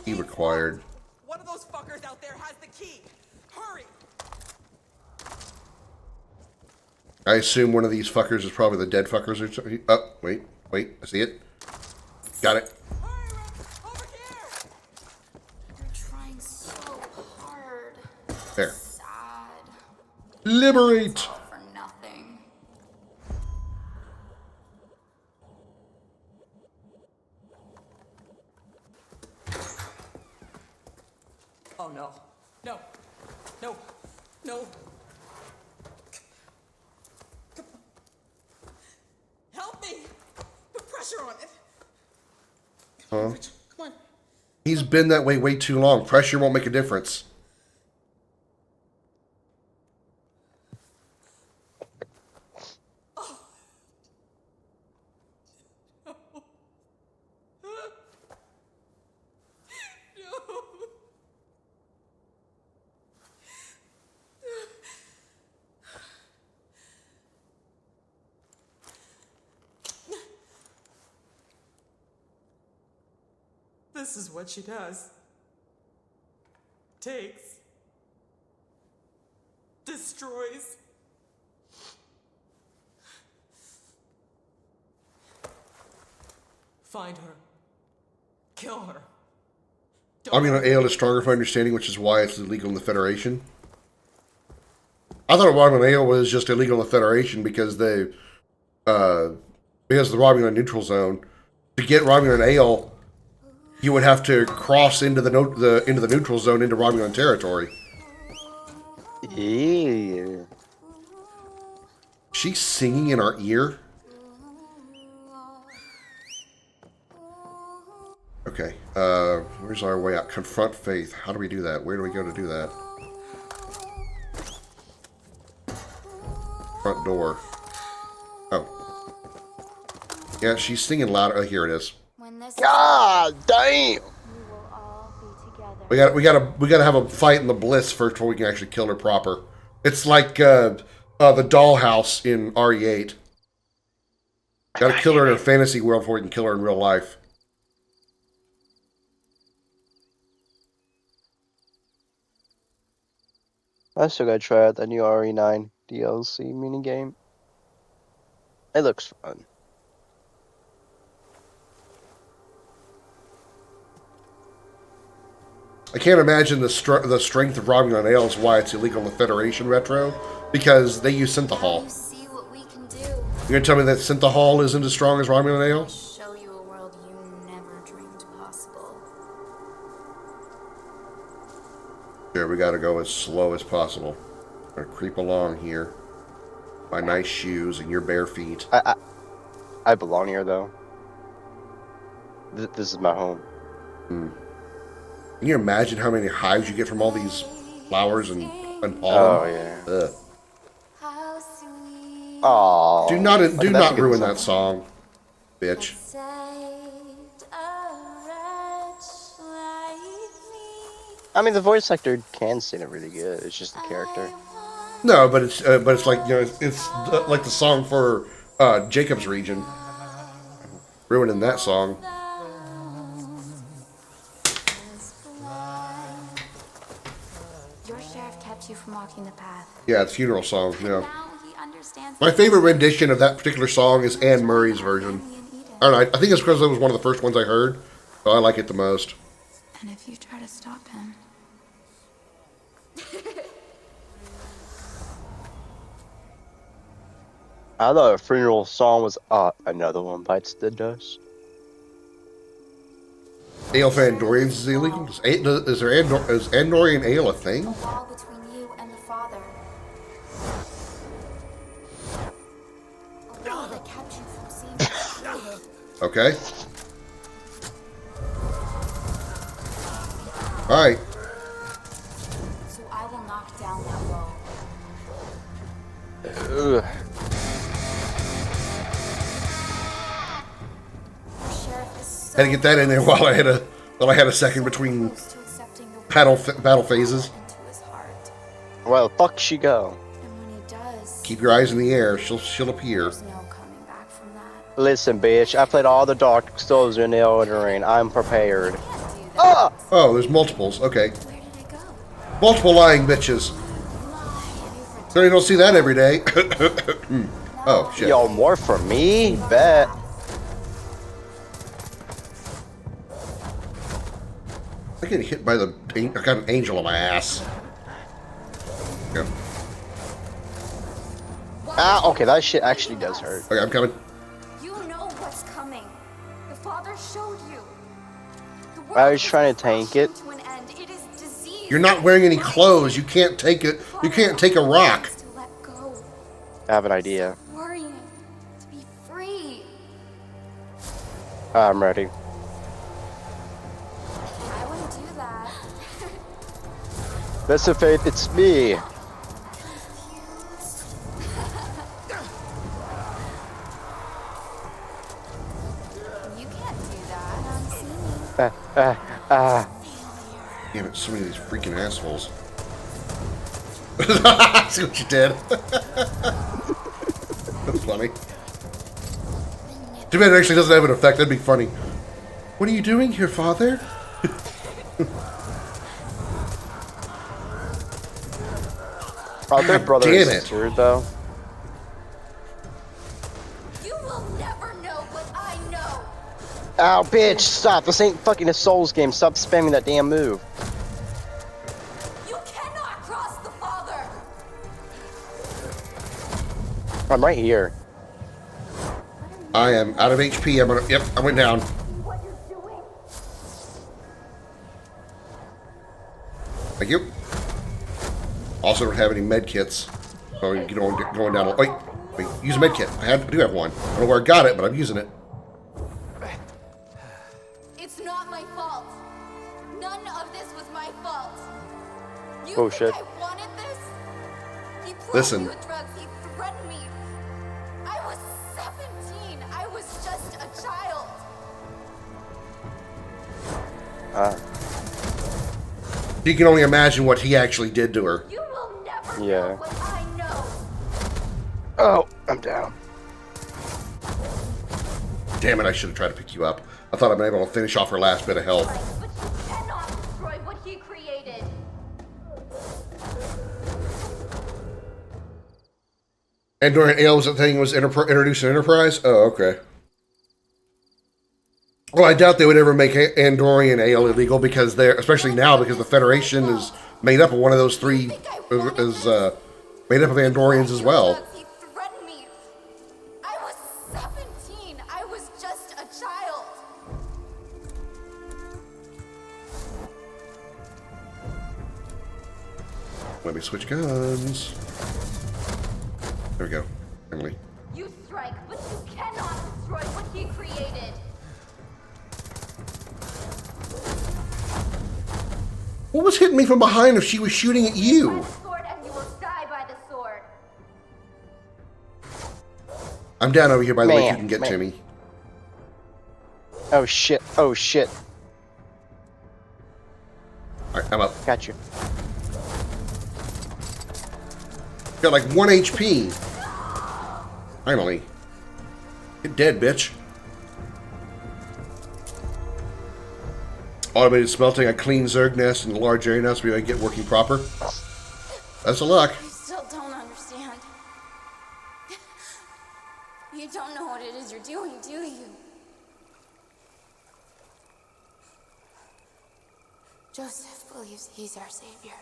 Key required. One of those fuckers out there has the key. Hurry! I assume one of these fuckers is probably the dead fuckers or something. Oh, wait, I see it. Got it. You're trying so hard. There. Sad. Liberate! It's all for nothing. Oh no. No. No. No. Help me! Put pressure on it. Huh? Come on. He's been that way too long. Pressure won't make a difference. This is what she does. Takes. Destroys. Find her. Kill her. Romulan ale is stronger from my understanding, which is why it's illegal in the Federation. I thought Romulan ale was just illegal in the Federation because they, because of the Romulan neutral zone. To get Romulan ale, you would have to cross into into the neutral zone into Romulan territory. Yeah. She's singing in our ear. Okay, where's our way out? Confront Faith. How do we do that? Where do we go to do that? Front door. Oh. Yeah, she's singing louder. Oh, here it is. God damn! We gotta have a fight in the Bliss first before we can actually kill her proper. It's like the dollhouse in RE8. Gotta kill her in a fantasy world before we can kill her in real life. I still gotta try out that new RE9 DLC minigame. It looks fun. I can't imagine the strength of Romulan ale is why it's illegal in the Federation retro, because they use synthahol. You're gonna tell me that synthahol isn't as strong as Romulan ale? Show you a world you never dreamed possible. Here, we gotta go as slow as possible. Gonna creep along here. My nice shoes and your bare feet. I belong here though. This is my home. Hmm. Can you imagine how many hives you get from all these flowers and pollen? Oh yeah. Ugh. Aww. Do not ruin that song, bitch. I mean, the voice actor can sing it really good. It's just the character. No, but it's like, you know, it's like the song for Jacob's Region. Ruining that song. Your sheriff kept you from walking the path. Yeah, it's funeral song. Yeah. My favorite rendition of that particular song is Anne Murray's version. I don't know. I think it's because it was one of the first ones I heard, so I like it the most. And if you try to stop him. I thought a funeral song was another one bites the dust. Ale for Andorians is illegal? Is Andorian ale a thing? A wall between you and the Father. A wall that kept you from seeing the truth. Okay. Alright. So I will knock down that wall. Ugh. Had to get that in there while I had a second between battle phases. Well, fuck she go. Keep your eyes in the air. She'll appear. Listen, bitch. I played all the Dark Souls in the Elden Ring. I'm prepared. Ah! Oh, there's multiples. Okay. Multiple lying bitches. So you don't see that every day. Oh shit. Yo, more for me? Bet. I get hit by I got an angel on my ass. Yeah. Ah, okay, that shit actually does hurt. Okay, I'm coming. You know what's coming. The Father showed you. I was trying to tank it. You're not wearing any clothes. You can't take it. You can't take a rock. I have an idea. Worrying to be free. I'm ready. I wouldn't do that. Listen, Faith, it's me. You can't do that. Damn it, so many of these freaking assholes. See what you did? That's funny. Too bad it actually doesn't have an effect. That'd be funny. What are you doing here, Father? Are their brother and sister, though? You will never know what I know. Ow, bitch, stop. This ain't fucking a Souls game. Stop spamming that damn move. You cannot cross the Father. I'm right here. I am out of HP. I'm gonna. Yep, I went down. Thank you. Also, don't have any med kits. Oh, you know, going down. Wait, use a med kit. I do have one. I don't know where I got it, but I'm using it. It's not my fault. None of this was my fault. You Oh, think shit. I wanted this? He plugged Listen. me with drugs. He threatened me. I was 17. I was just a child. You can only imagine what he actually did to her. You will never Yeah. know what I know. Oh, I'm down. Damn it, I should have tried to pick you up. I thought I'd been able to finish off her last bit of health. But you cannot destroy what he created. Andorian ale was the thing was introduced in Enterprise? Oh, okay. Well, I doubt they would ever make Andorian ale illegal because they're, especially now, because the Federation is made up of one of those three, is made up of Andorians as well. He threatened me. I was 17. I was just a child. Let me switch guns. There we go. Emily. You strike, but you cannot destroy what he created. What was hitting me from behind if she was shooting at you? Sword and you will die by the sword. I'm down over here by the way if you Man, can get to me. Oh shit. Oh shit. Alright, I'm up. Got you. Got like 1 HP. Finally. Get dead, bitch. Automated smelting, a clean Zerg nest in a large area now so we can get working proper. That's a luck. You still don't understand. You don't know what it is you're doing, do you? Joseph believes he's our savior.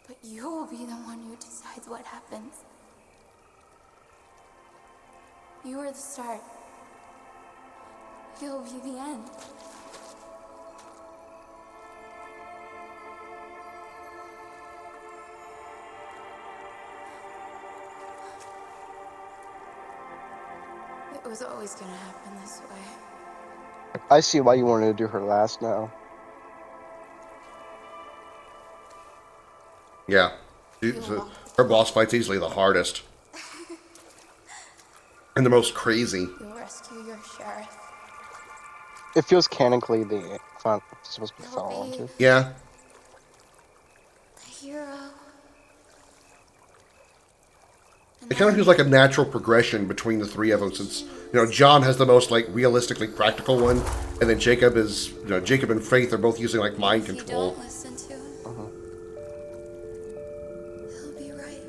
But you will be the one who decides what happens. You are the start. You'll be the end. It was always gonna happen this way. I see why you wanted to do her last now. Yeah. Her boss fight's easily the hardest. And the most crazy. You'll rescue your sheriff. It feels canonically the supposed to be following too. Yeah. A hero. It kind of feels like a natural progression between the three of them since, you know, John has the most, like, realistically practical one, and then Jacob is, you know, Jacob and Faith are both using, like, mind control. Don't listen to him. He'll be right.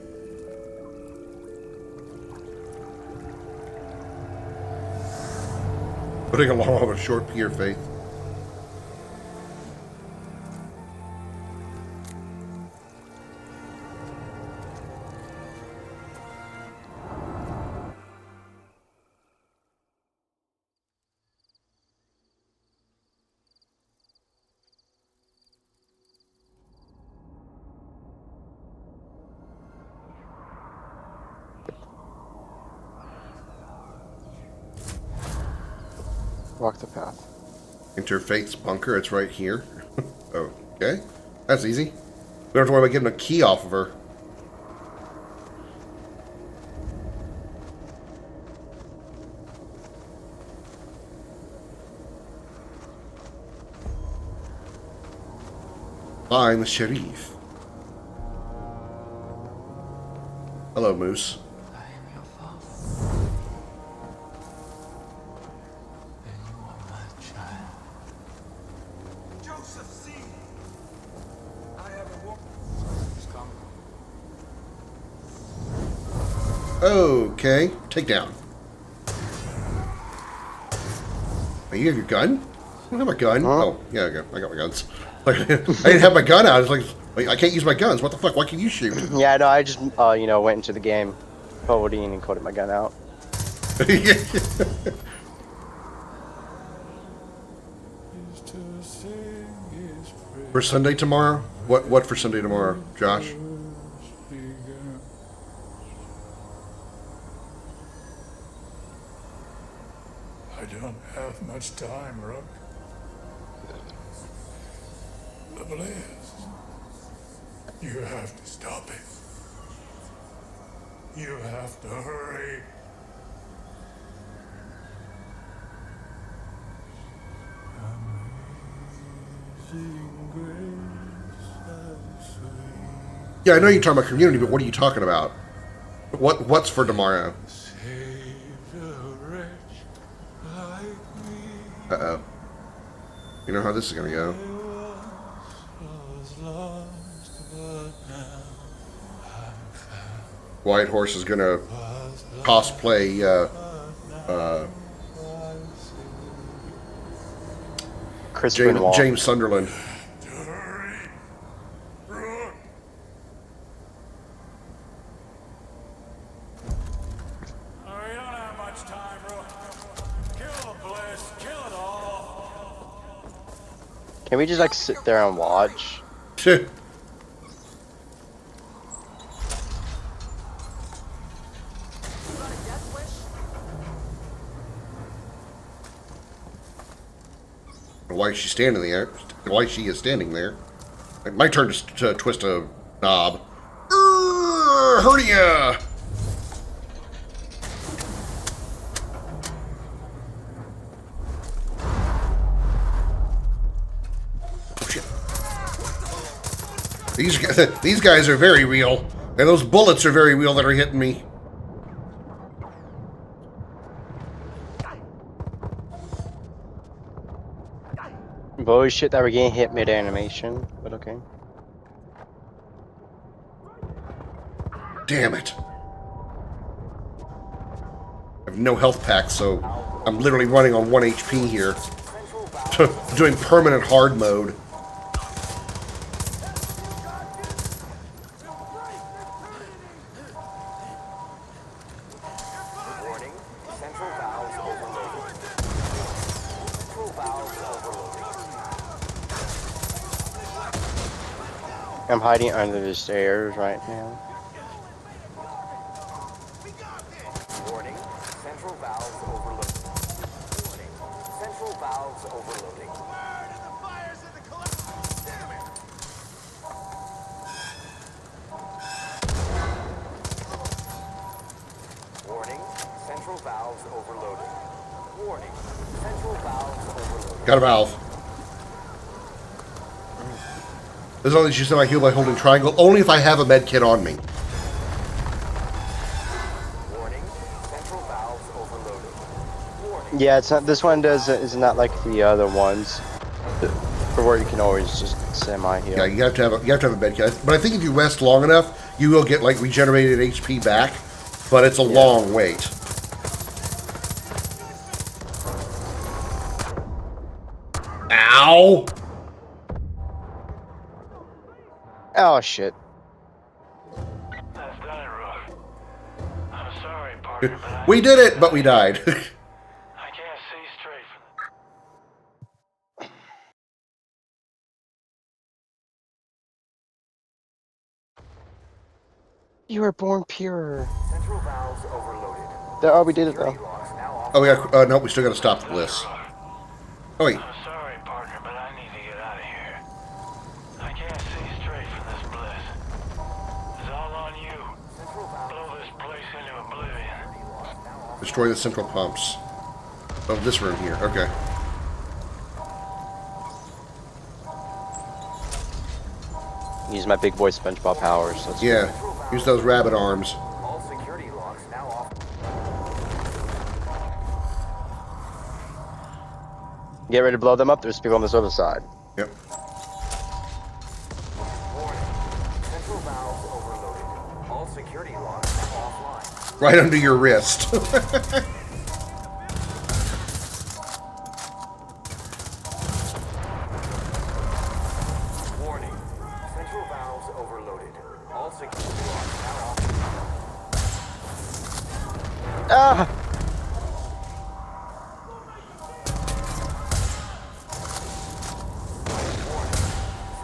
Putting along with a short pier, Faith. Walk the path. Enter Faith's bunker. It's right here. Okay. That's easy. We don't have to worry about getting a key off of her. Find the sheriff. Hello, Moose. Okay, take down. Oh, you have your gun? I don't have a gun. Huh? Oh, yeah, I got my guns. Like, I didn't have my gun out. It's like, I can't use my guns. What the fuck? Why can you shoot? Yeah, no, I just you know, went into the game. Codeine and coded my gun out. For Sunday tomorrow? What for Sunday tomorrow, Josh? I don't have much time, Rook. The bliss. You have to stop it. You have to hurry. Amazing grace, how sweet. Yeah, I know you're talking about Community, but what are you talking about? What's for tomorrow? Uh-oh. You know how this is gonna go. White Horse is gonna cosplay James Sunderland. Can we just like sit there and watch? Why is she standing there? Why she is standing there? My turn to twist a knob. Hernia! These guys are very real, and those bullets are very real that are hitting me. Bullshit that we're getting hit mid-animation, but okay. Damn it. I have no health pack, so I'm literally running on 1 HP here. Doing permanent hard mode. I'm hiding under the stairs right now. Warning, central valves overloading. Warning, central valves overloading. The fire's in the collapse. Damn it! Warning, central valves overloading. Warning, central valves overloading. Got a valve. As long as you send my heal by holding triangle, only if I have a med kit on me. Warning, central valves overloaded. Warning. Yeah, it's not. This one is not like the other ones, for where you can always just semi-heal. Yeah, you have to have a med kit. But I think if you rest long enough, you will get like regenerated HP back. But it's a long wait. Ow! Oh shit. That's done it, Rook. I'm sorry, partner, but We did it, but we died. I can't see straight from You were born pure. central valves overloaded. There, oh, we did it though. Oh, we got. No, we still got to stop the bliss. Oh wait. I'm sorry, partner, but I need to get out of here. I can't see straight from this bliss. It's all on you. Blow this place into oblivion. Destroy the central pumps. Oh, this room here. Okay. Use my big boy SpongeBob powers. That's Yeah. Use those rabbit arms. All security locks now off. Get ready to blow them up. There's people on this other side. Yep. Warning. Central valves overloaded. All security locks offline. Right under your wrist. Warning. Central valves overloaded. All security locks now offline. Ah!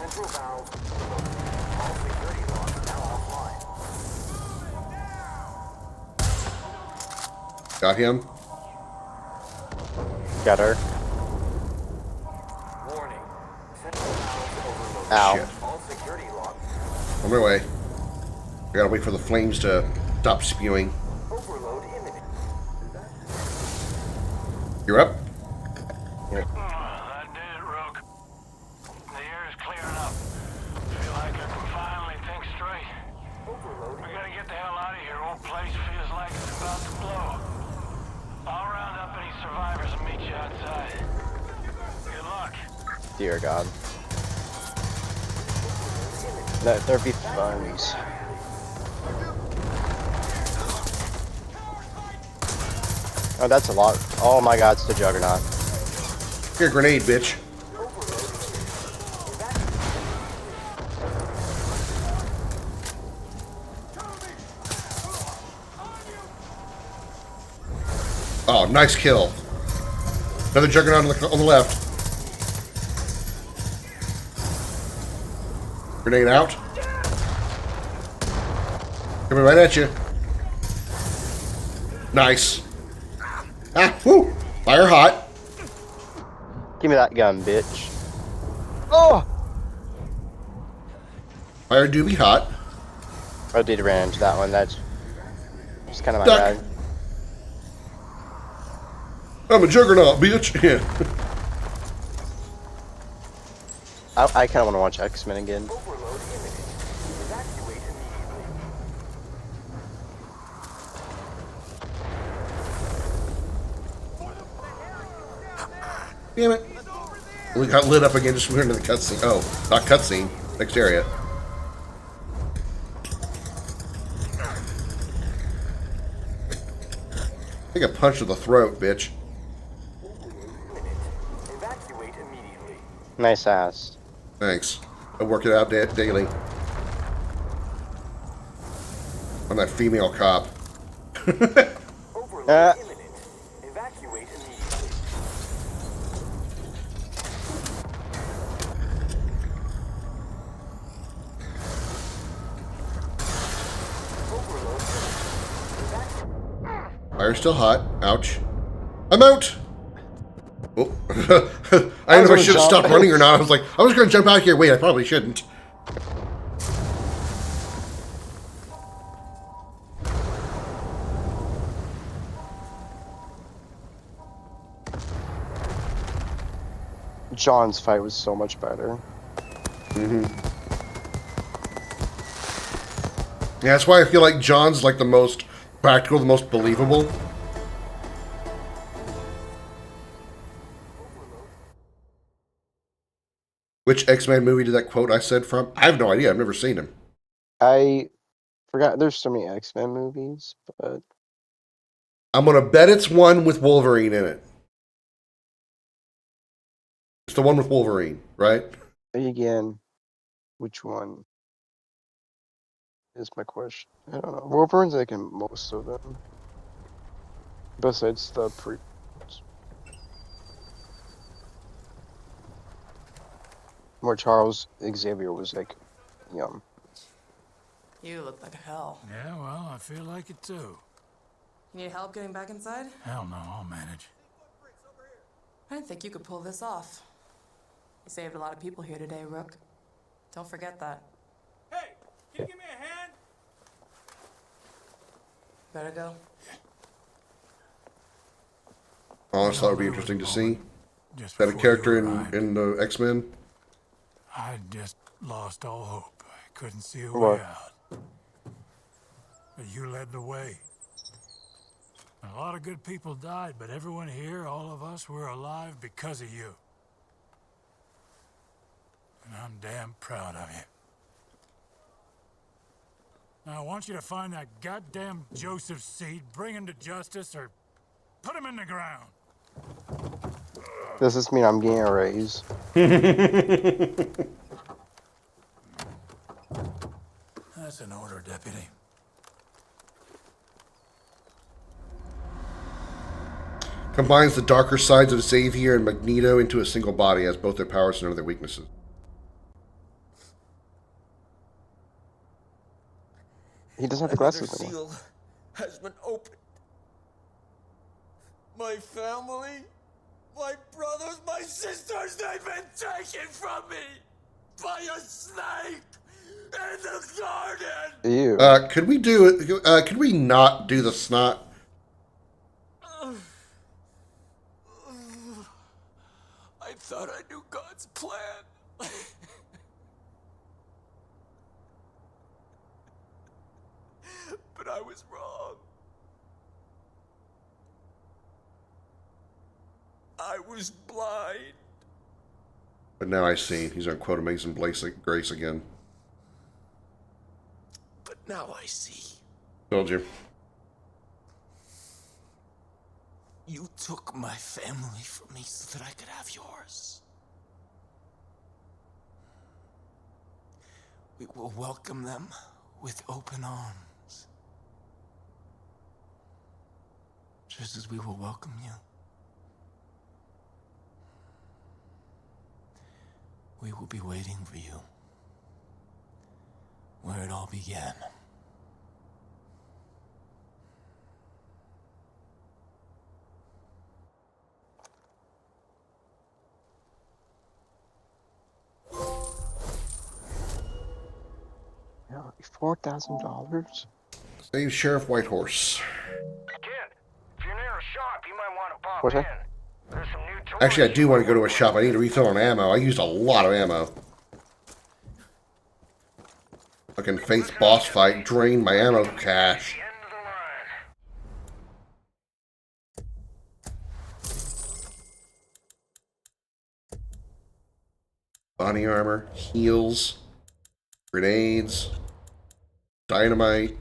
Central valve. All security locks now offline. Got him. Got her. Warning. Central valve overloaded. Ow. Shit. All security locks. On my way. I gotta wait for the flames to stop spewing. Overload imminent. You're up? Yep. That did it, Rook. The air is clearing up. Feel like I can finally think straight. Overload. We gotta get the hell out of here. Old place feels like it's about to blow. I'll round up any survivors and meet you outside. Good luck. Dear God. Let there be funds. Oh, that's a lot. Oh my God, it's the Juggernaut. Here, grenade, bitch. Oh, nice kill. Another Juggernaut on the left. Grenade out. Coming right at you. Nice. Ah, whoo! Fire hot. Give me that gun, bitch. Oh! Fire doobie hot. I did ran into that one. That's just kind of my Duck. bad. I'm a Juggernaut, bitch. Yeah. I kind of want to watch X-Men again. Overload imminent. Evacuate immediately. Damn it. We got lit up again just from here into the cutscene. Oh, not cutscene. Next area. Take a punch to the throat, bitch. Evacuate immediately. Nice ass. Thanks. I work it out daily. I'm that female cop. Overload imminent. Evacuate immediately. Overload imminent. Fire's still hot. Ouch. I'm out! Oh. I don't know if I should have stopped running or not. I was like, I was going to jump out here. Wait, I probably shouldn't. John's fight was so much better. Yeah, that's why I feel like John's like the most practical, the most believable. Which X-Men movie did that quote I said from? I have no idea. I've never seen him. I forgot there's so many X-Men movies, but I'm going to bet it's one with Wolverine in it. It's the one with Wolverine, right? again, which one is my question? I don't know. Wolverine's like in most of them. Besides the pre. Where Charles Xavier was like, young. You look like hell. Yeah, well, I feel like it too. You need help getting back inside? Hell no, I'll manage. I didn't think you could pull this off. You saved a lot of people here today, Rook. Don't forget that. Hey, can you give me a hand? Better go. Oh, I just thought it would be interesting to see. Just That a before character you arrived, in the X-Men? I just lost all hope. I couldn't see a What? way out. But you led the way. A lot of good people died, but everyone here, all of us, we're alive because of you. And I'm damn proud of you. Now, I want you to find that goddamn Joseph Seed, bring him to justice, or put him in the ground. Does this mean I'm getting a raise? That's an order, Deputy. Combines the darker sides of Xavier and Magneto into a single body, has both their powers and none of their weaknesses. He doesn't have the glasses anymore. Seal has been opened. My family, my brothers, my sisters, they've been taken from me by a snake in the garden. Ew. Could we do it? Could we not do the snot? I thought I knew God's plan. But I was wrong. I was blind. But now I see. He's on quote Amazing Grace again. But now I see. Told you. You took my family from me so that I could have yours. We will welcome them with open arms. Just as we will welcome you. We will be waiting for you. Where it all began. $4,000? Save Sheriff Whitehorse. Kid, if you're near a shop, you might want to pop What's in. that? There's some new toys. Actually, I do want to go to a shop. I need to refill on ammo. I used a lot of ammo. Fucking Faith boss fight drained my ammo cache. Body armor, heals, grenades, dynamite,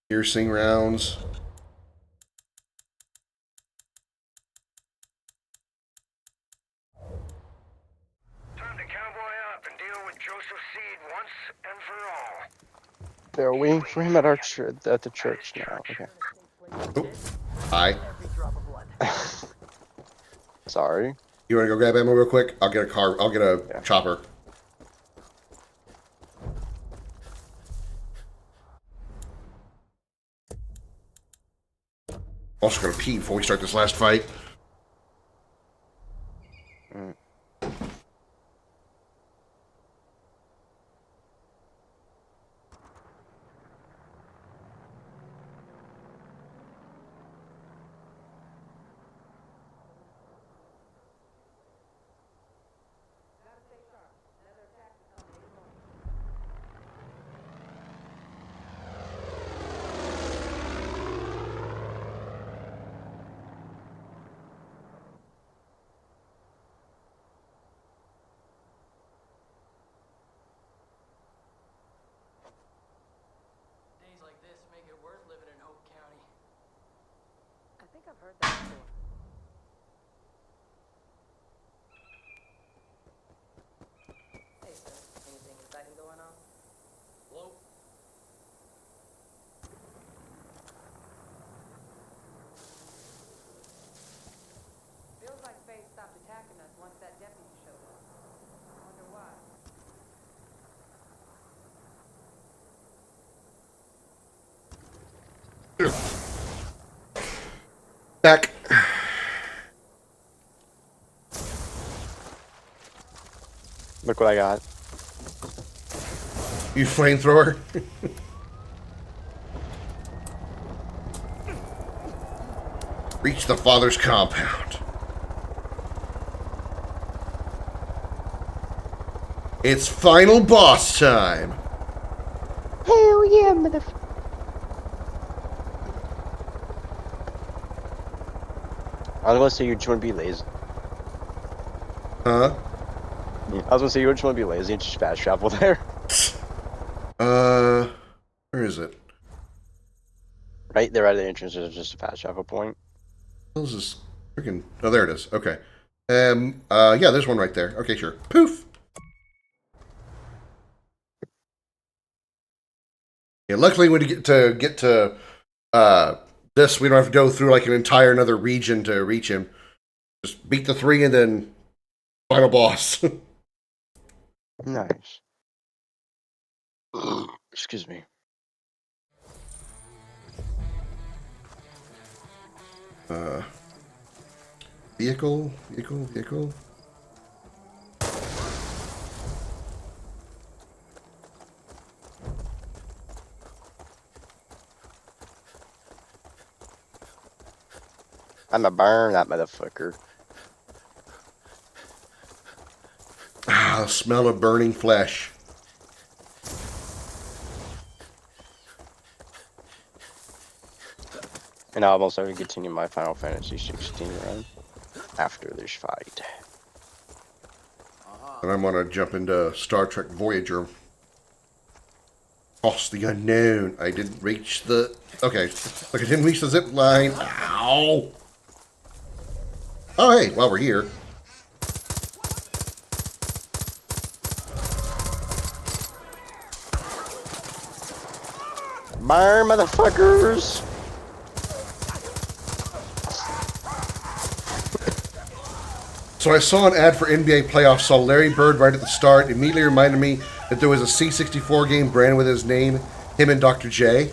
piercing rounds. Time to cowboy up and deal with Joseph Seed once and for all. They're waiting for him at our at the church now. Okay. Oh, hi. Sorry. You want to go grab ammo real quick? I'll get a car. I'll get a chopper. Also gonna pee before we start this last fight. Days like this make it worth living in Hope County. I think I've heard that before. Hey, sir. Anything exciting going on? Hello? Feels like Faith stopped attacking us once that deputy showed up. I wonder why. Back. Look what I got. You flamethrower. Reach the father's compound. It's final boss time. Hell yeah, motherfucker. I was gonna say you just want to be lazy. Huh? Yeah, I was gonna say you just want to be lazy and just fast travel there. Where is it? Right there at the entrance is just a fast travel point. This is freaking. Oh, there it is. Okay. Yeah, there's one right there. Okay, sure. Poof. Yeah, luckily when you get to this, we don't have to go through like an entire another region to reach him. Just beat the 3 and then final boss. Nice. Excuse me. Vehicle. I'ma burn that motherfucker. Ah, the smell of burning flesh. And I'll almost have to continue my Final Fantasy 16 run after this fight. And I'm gonna jump into Star Trek Voyager. Cross the unknown. I didn't reach the... Okay. Look, I didn't reach the zip line. Ow! Oh, hey, while we're here. Burn, motherfuckers! So I saw an ad for NBA playoffs, saw Larry Bird right at the start, immediately reminded me that there was a C64 game branded with his name, him and Dr. J.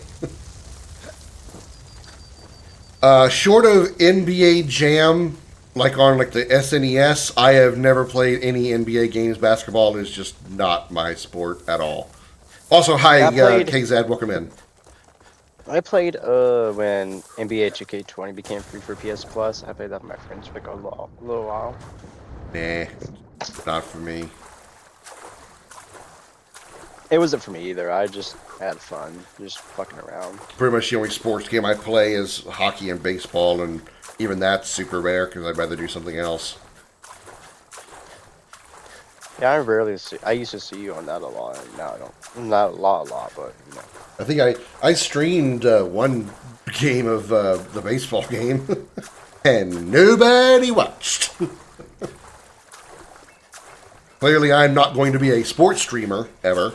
Short of NBA Jam, like on like the SNES, I have never played any NBA games. Basketball is just not my sport at all. Also, hi, KZad, welcome in. I played when NBA 2K20 became free for PS Plus. I played that with my friends for like a little while. Nah, not for me. It wasn't for me either. I just had fun, just fucking around. Pretty much the only sports game I play is hockey and baseball, and even that's super rare because I'd rather do something else. Yeah, I rarely see. I used to see you on that a lot. And now I don't. Not a lot, but you know. I think I streamed one game of the baseball game, and nobody watched. Clearly, I'm not going to be a sports streamer ever.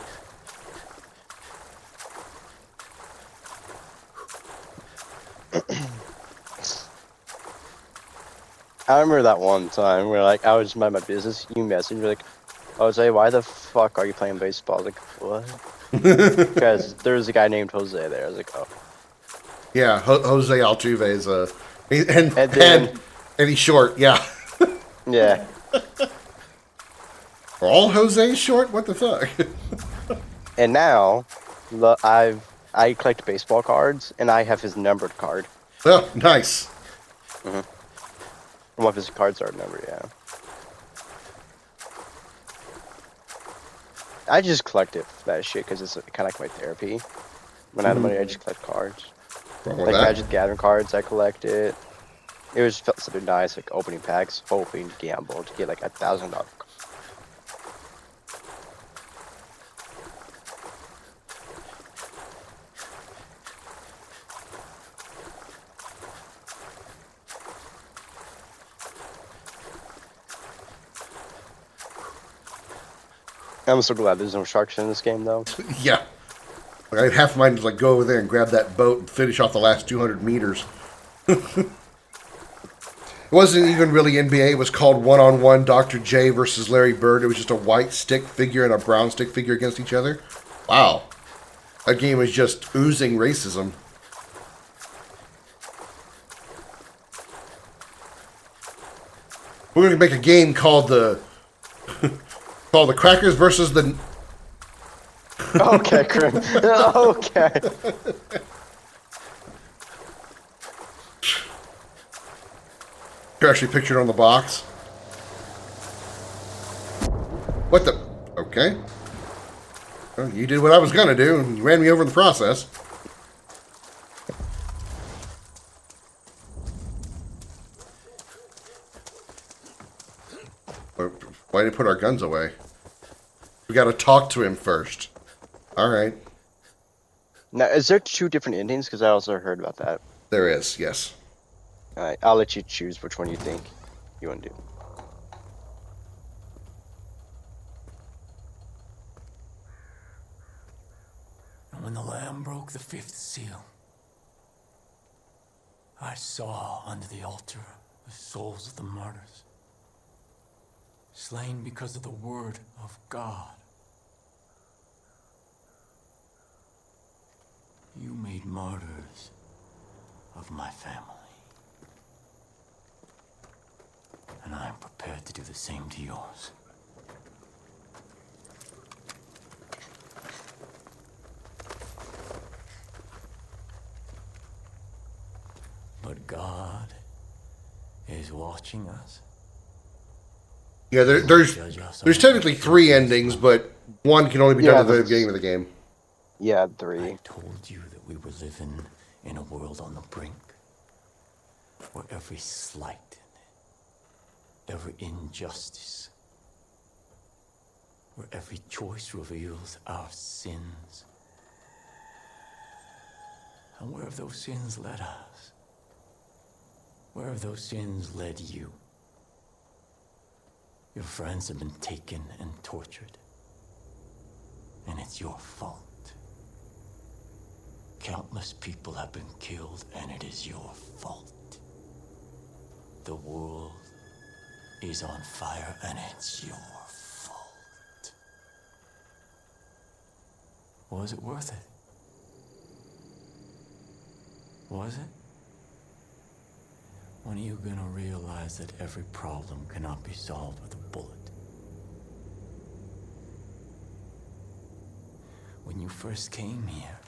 I remember that one time where like I was just mind my business. You messaged me like, Jose, why the fuck are you playing baseball? I was like, what? Because there was a guy named Jose there. I was like, oh. Yeah, Jose Altuve is and he's short. Yeah. Yeah. Are all Jose's short? What the fuck? And now, I collect baseball cards, and I have his numbered card. Oh, nice. Mm-hmm. One of his cards are numbered, yeah. I just collect it for that shit because it's kind of like my therapy. When I have the money, I just collect cards. Like Magic the Gathering cards, I collect it. It was felt something nice, like opening packs, hoping to gamble to get like $1,000. I'm so glad there's no sharks in this game, though. Yeah. Like, I had half mine to like go over there and grab that boat and finish off the last 200 meters. It wasn't even really NBA. It was called one-on-one Dr. J versus Larry Bird. It was just a white stick figure and a brown stick figure against each other. Wow. That game was just oozing racism. We're going to make a game called the Crackers versus the... Okay, Krim. Okay. You're actually pictured on the box. What the... Okay. Well, you did what I was going to do, and you ran me over in the process. Why did he put our guns away? We got to talk to him first. All right. Now, is there 2 different endings? Because I also heard about that. There is, yes. All right, I'll let you choose which one you think you want to do. And when the lamb man broke the fifth seal. I saw under the altar the souls of the martyrs, slain because of the word of God. You made martyrs of my family. And I am prepared to do the same to yours. But God is watching us. Yeah, there's technically 3 endings, but one can only be done at the beginning of the game. Yeah, 3. I told you that we were living in a world on the brink, where every slight, every injustice, where every choice reveals our sins. And where have those sins led us? Where have those sins led you? Your friends have been taken and tortured. And it's your fault. Countless people have been killed, and it is your fault. The world is on fire, and it's your fault. Was it worth it? Was it? When are you gonna realize that every problem cannot be solved with a bullet? When you first came here,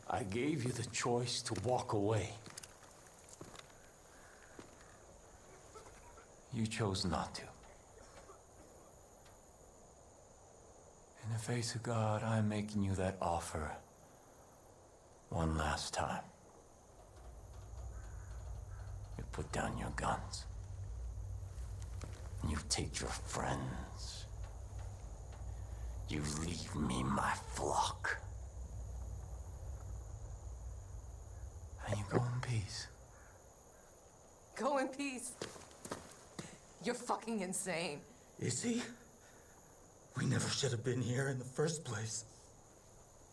I gave you the choice to walk away. You chose not to. In the face of God, I'm making you that offer one last time. You put down your guns. And you take your friends. You leave me my flock. And you go in peace. Go in peace. You're fucking insane. Is he? We never should have been here in the first place.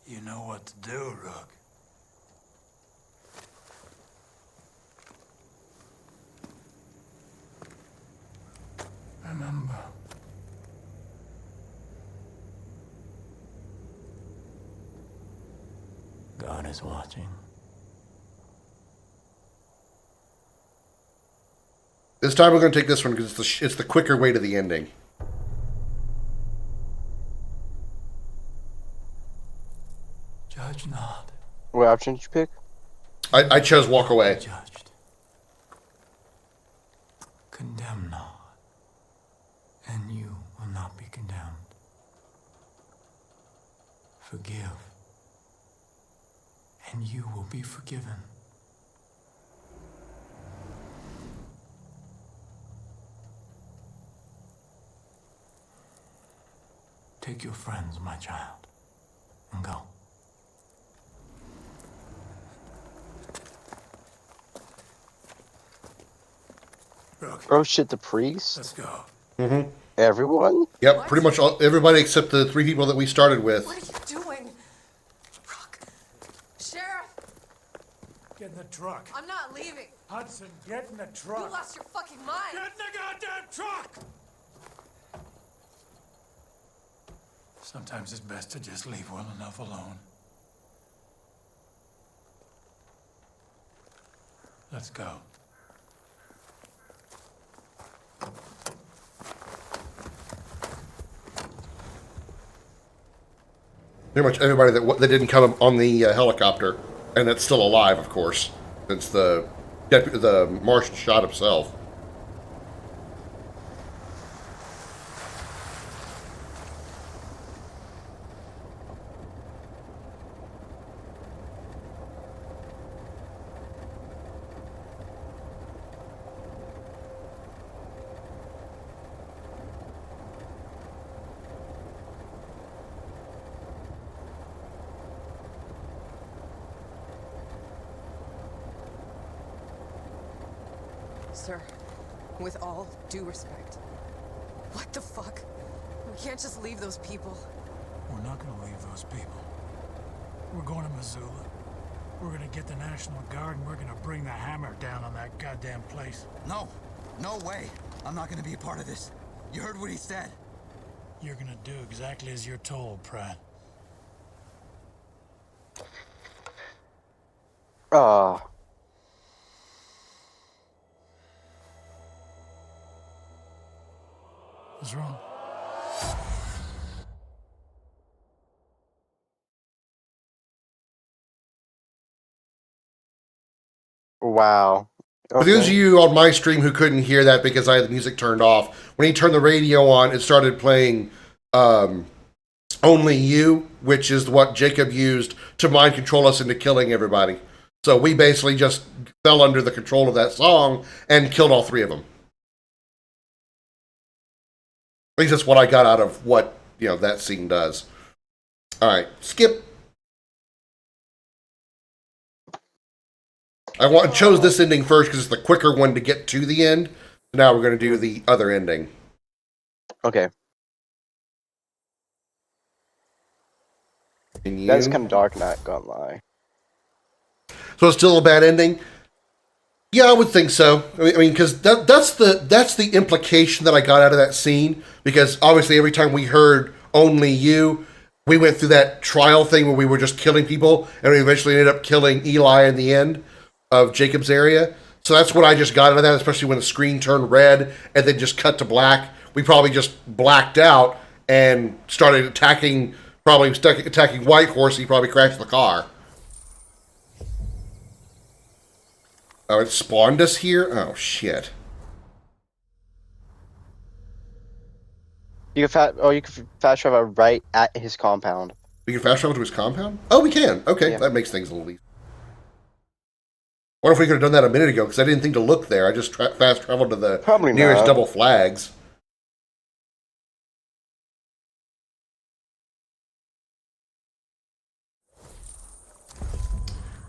You know what to do, Rook. Remember. God is watching. This time we're going to take this one because it's the quicker way to the ending. Judge not. What option did you pick? I chose walk away. Judged. Condemn not, and you will not be condemned. Forgive, and you will be forgiven. Take your friends, my child, and go. Rook. Oh shit, the priest? Let's go. Mm-hmm. Everyone? Yep, pretty much everybody except the 3 people that we started with. What are you doing? Rook. Sheriff! Get in the truck. I'm not leaving. Hudson, get in the truck. You lost your fucking mind. Get in the goddamn truck! Sometimes it's best to just leave well enough alone. Let's go. Pretty much everybody that didn't come on the helicopter, and that's still alive, of course, since the marshal shot himself. Sir, with all due respect, what the fuck? We can't just leave those people. We're not gonna leave those people. We're going to Missoula. We're gonna get the National Guard and we're gonna bring the hammer down on that goddamn place. No. No way. I'm not gonna be a part of this. You heard what he said. You're gonna do exactly as you're told, Pratt. What's wrong? Wow. For those of you on my stream who couldn't hear that because I had the music turned off, when he turned the radio on, it started playing Only You, which is what Jacob used to mind control us into killing everybody. So we basically just fell under the control of that song and killed all three of them. At least that's what I got out of what, that scene does. All right, skip. I chose this ending first because it's the quicker one to get to the end. Now we're going to do the other ending. Okay. That's kind of dark, not gonna lie. So it's still a bad ending? Yeah, I would think so. I mean, because that's the implication that I got out of that scene. Because obviously, every time we heard "Only You," we went through that trial thing where we were just killing people, and we eventually ended up killing Eli in the end of Jacob's area. So that's what I just got out of that. Especially when the screen turned red and then just cut to black. We probably just blacked out and started attacking. Probably attacking Whitehorse. He probably crashed the car. Oh, it spawned us here? Oh, shit. You can fast travel right at his compound. We can fast travel to his compound? Oh, we can. Okay, yeah. That makes things a little easier. What if we could have done that a minute ago? Because I didn't think to look there. I just fast traveled to the nearest double flags.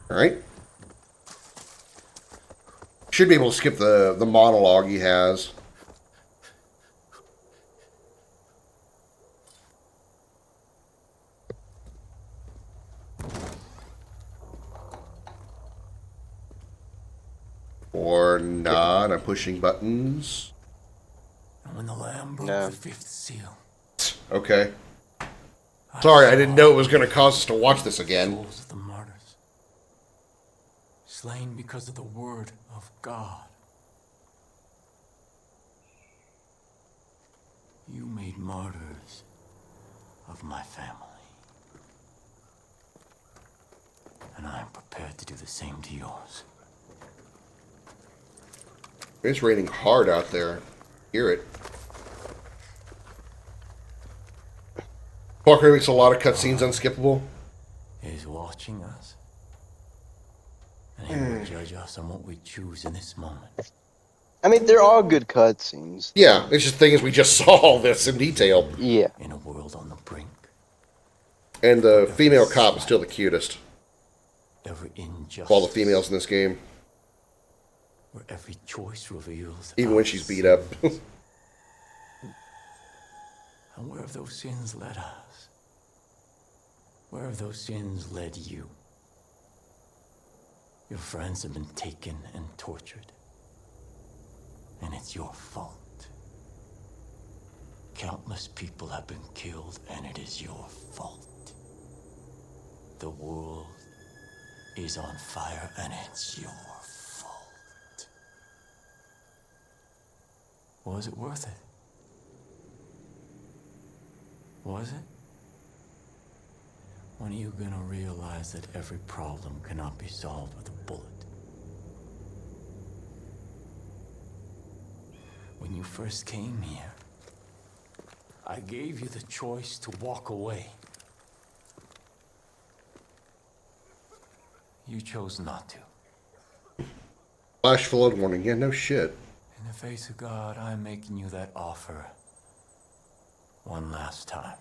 All right. Should be able to skip the monologue he has. Or not. I'm pushing buttons. And when the Lamb broke the fifth seal. Okay. Sorry, I didn't know it was going to cause us to watch this again. Souls of the martyrs, slain because of the word of God. You made martyrs of my family. And I am prepared to do the same to yours. It's raining hard out there. Hear it. Parker makes a lot of cutscenes unskippable. Is watching us. And he will judge us on what we choose in this moment. I mean, there are good cutscenes. Yeah, it's just the thing is we just saw all this in detail. Yeah. In a world on the brink. And the female cop is still the cutest. Every injustice. Of all the females in this game. Where every choice reveals. Even when she's beat up. And where have those sins led us? Where have those sins led you? Your friends have been taken and tortured. And it's your fault. Countless people have been killed, and it is your fault. The world is on fire, and it's your fault. Was it worth it? Was it? When are you gonna realize that every problem cannot be solved with a bullet? When you first came here, I gave you the choice to walk away. You chose not to. Flash flood warning. Yeah, no shit. In the face of God, I'm making you that offer one last time.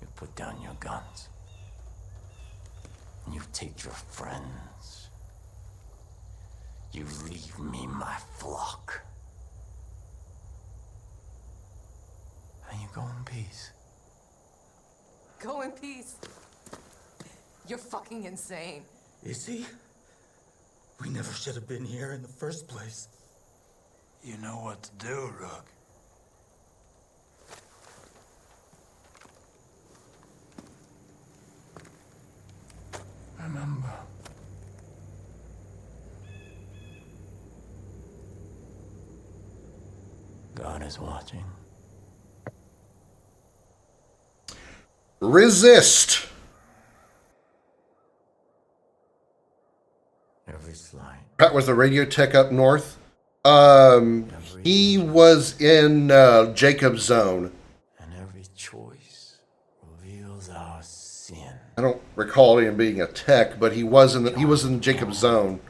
You put down your guns. And you take your friends. You leave me my flock. And you go in peace. Go in peace. You're fucking insane. Is he? We never should have been here in the first place. You know what to do, Rook. Remember. God is watching. Resist. Every slide. Pat was the radio tech up north. He was in Jacob's Zone. And every choice reveals our sin. I don't recall him being a tech, but he was in Jacob's Zone,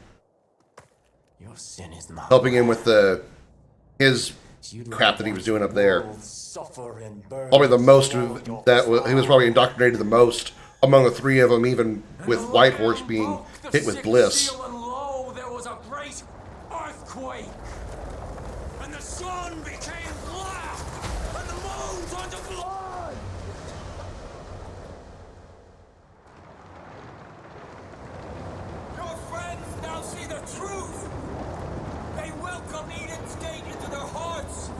Your sin is not helping him with his crap that he was doing up there. Probably the most he was probably indoctrinated the most among the three of them, even with Whitehorse being hit with bliss. There was a great earthquake, and the sun became black, and the moon turned to blood. Your friends now see the truth. They welcome Eden's gate into their hearts.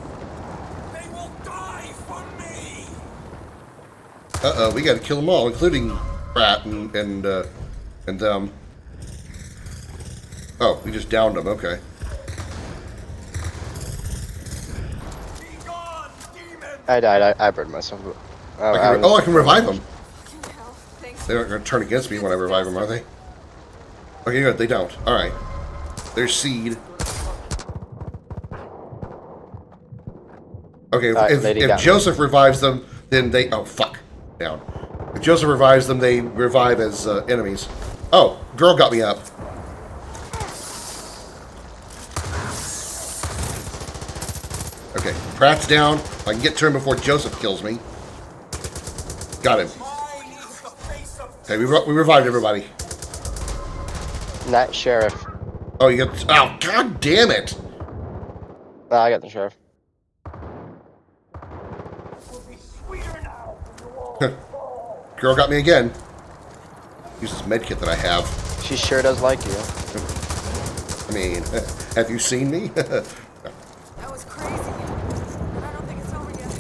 They will die for me. We got to kill them all, including Pratt and them. Oh, we just downed them. Okay. I died. I burned myself. I can revive them. They're not going to turn against me when I revive them, are they? Okay, good. They don't. All right. There's Seed. Okay, if Joseph revives them, then they... Oh, fuck. Down. If Joseph revives them, they revive as enemies. Oh, girl got me up. Okay, Pratt's down. I can get to him before Joseph kills me. Got him. Okay, we revived everybody. Not Sheriff. Oh, you got... Oh, god damn it! I got the Sheriff. Girl got me again. Use this medkit that I have. She sure does like you. I mean, have you seen me? That was crazy. But I don't think it's over yet.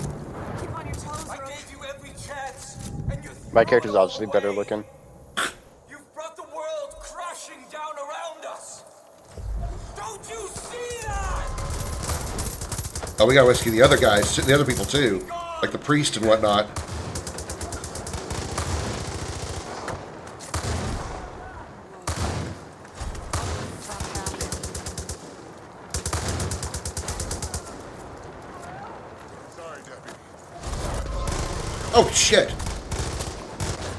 Keep on your toes, Rook. I gave you every chance, and you... My character's obviously better looking. You've brought the world crashing down around us. Don't you see that? Oh, we gotta rescue the other guys, the other people too, like the priest and whatnot. Oh shit!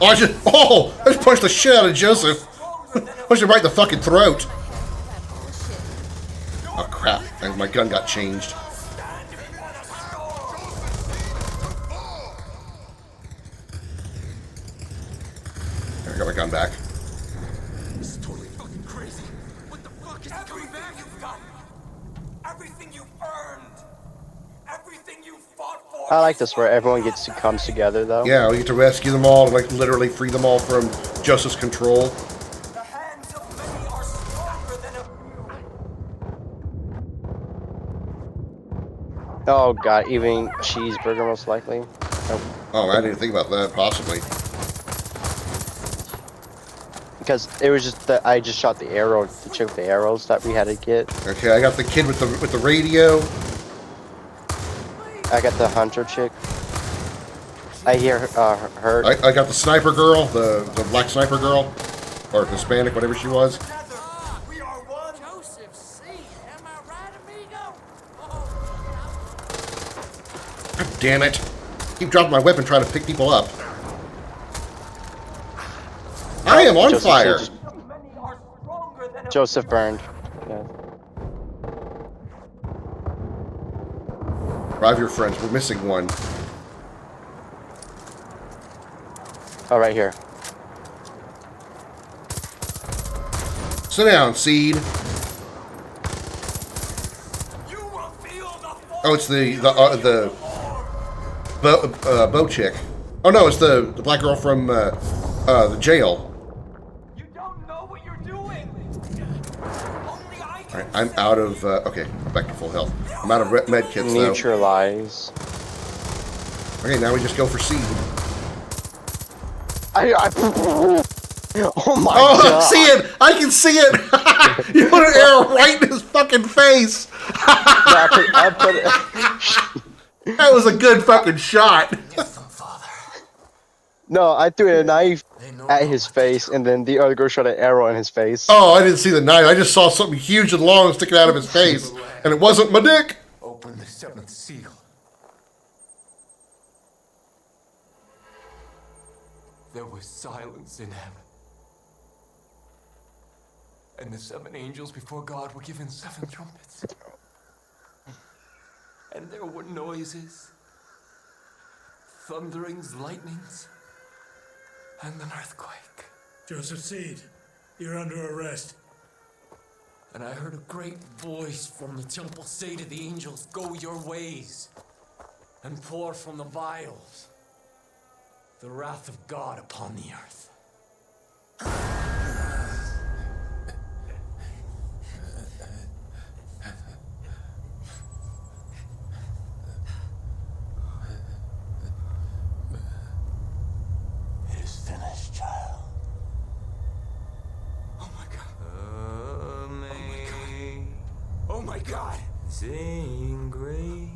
Oh, I just punched the shit out of Joseph. Punched him right in the fucking throat. Oh crap! My gun got changed. I got my gun back. This is totally fucking crazy. What the fuck is coming back? You've got everything you've earned, everything you fought for. I like this where everyone comes together though. Yeah, we get to rescue them all, like literally free them all from Joseph's control. The hands of many are stronger than a few. Oh god, even cheeseburger most likely. Oh, I didn't think about that. Possibly. Because it was just that I just shot the arrow, the chick with the arrows that we had to get. Okay, I got the kid with the radio. I got the hunter chick. I hear her. I got the sniper girl, the black sniper girl, or Hispanic, whatever she was. God damn it! Keep dropping my weapon trying to pick people up. I am on fire. Joseph burned. Yeah. Revive your friends. We're missing one. Oh, right here. Sit down, Seed. Oh, it's the bow chick. Oh no, it's the black girl from the jail. You don't know what you're doing. Only I can. Alright, I'm out of, okay, back to full health. I'm out of med kits, though. Neutralize. Okay, now we just go for C. Oh my god. I see it! I can see it! You put an arrow right in his fucking face! I put it. That was a good fucking shot. No, I threw a knife at his face, and then the other girl shot an arrow in his face. Oh, I didn't see the knife. I just saw something huge and long sticking out of his face. And it wasn't my dick! Open the seventh seal. There was silence in heaven. And the 7 angels before God were given 7 trumpets. And there were noises, thunderings, lightnings, and an earthquake. Joseph Seed, you're under arrest. And I heard a great voice from the temple say to the angels, "Go your ways, and pour from the vials the wrath of God upon the earth." It is finished, child. Oh my God. Oh my God. Sing grace.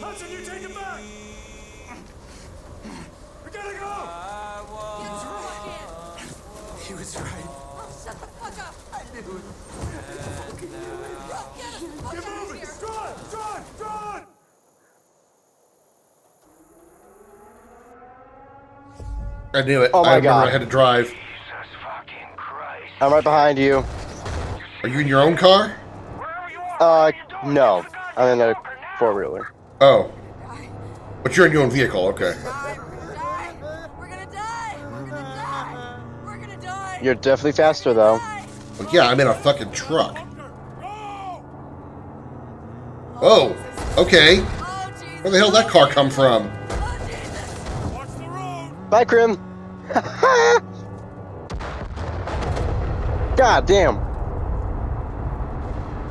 Hudson, you take it back! We gotta go! He was right. Shut the fuck up! I knew it. Get moving! John! John! John! I knew it. Oh my I remember God. I had to drive. I'm right behind you. Are you in your own car? No. I'm in a 4-wheeler. Oh. But you're in your own vehicle, okay. You're definitely faster, though. Well, yeah, I'm in a fucking truck. Oh, okay. Where the hell did that car come from? Bye, Krim. God damn.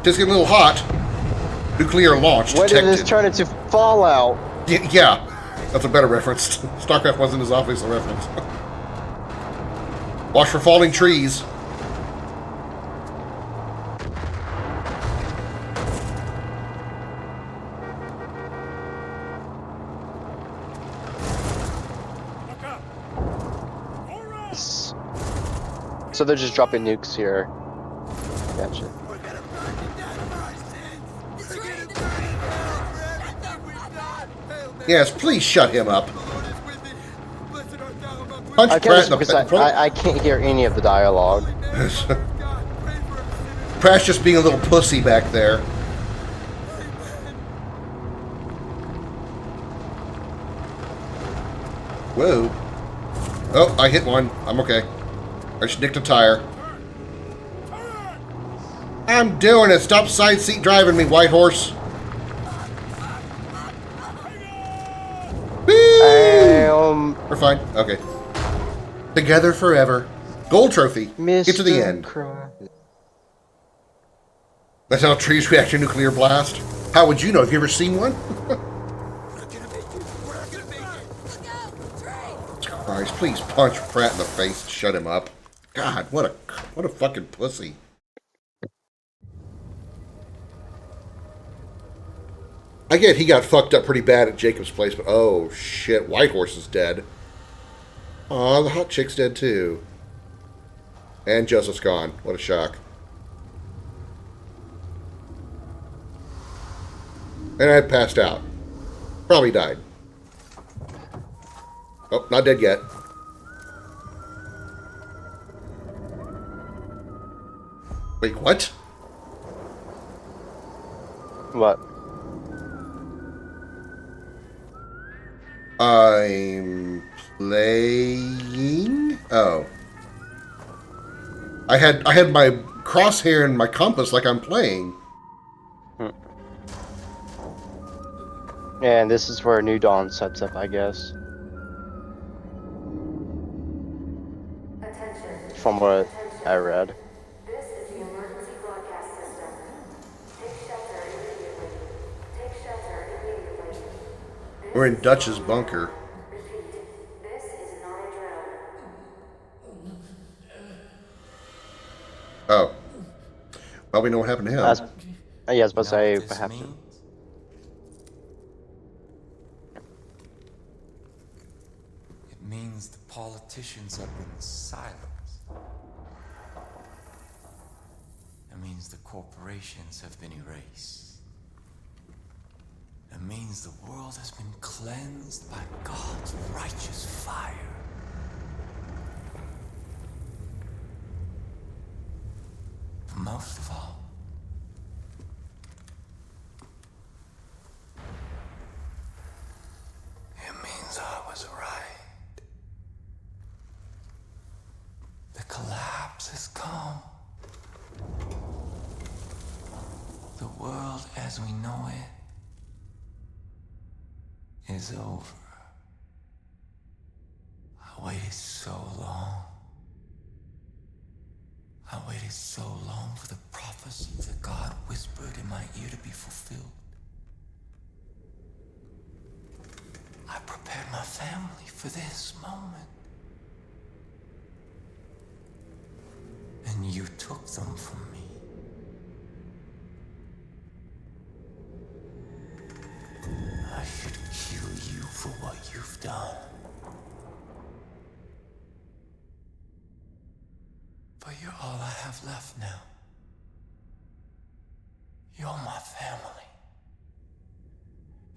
Just getting a little hot. Nuclear launch When detected. did this turn into Fallout? Yeah, that's a better reference. StarCraft wasn't as obvious a reference. Watch for falling trees. So they're just dropping nukes here. Gotcha. Yes, please shut him up. Punch I Pratt in the because I can't hear any of the dialogue. Pratt's just being a little pussy back there. Whoa. Oh, I hit one. I'm okay. I just nicked a tire. I'm doing it. Stop side seat driving me, white horse. Woo! We're fine. Okay. Together forever. Gold trophy. Get to the end. That's how trees react to nuclear blast. How would you know? Have you ever seen one? Christ, please punch Pratt in the face. Shut him up. God, what a fucking pussy. I get he got fucked up pretty bad at Jacob's place, but oh shit, White Horse is dead. Aw, the hot chick's dead too. And Joseph's gone. What a shock. And I passed out. Probably died. Oh, not dead yet. Wait, what? What? I'm playing. Oh, I had my crosshair and my compass like I'm playing. And this is where New Dawn sets up, I guess. From what I read. This is the emergency broadcast system. Take shelter immediately. Take shelter immediately. We're in Dutch's bunker. Repeat. This is not a drill. Oh. Well, we know what happened to him. Yeah, I was about to say what happened. It means the politicians have been silenced. It means the corporations have been erased. It means the world has been cleansed by God's righteous fire. But most of all, it means I was right. The collapse has come. The world as we know it is over. I waited so long. I waited so long for the prophecy that God whispered in my ear to be fulfilled. I prepared my family for this moment. And you took them from me. I should kill you for what you've done. But you're all I have left now. You're my family.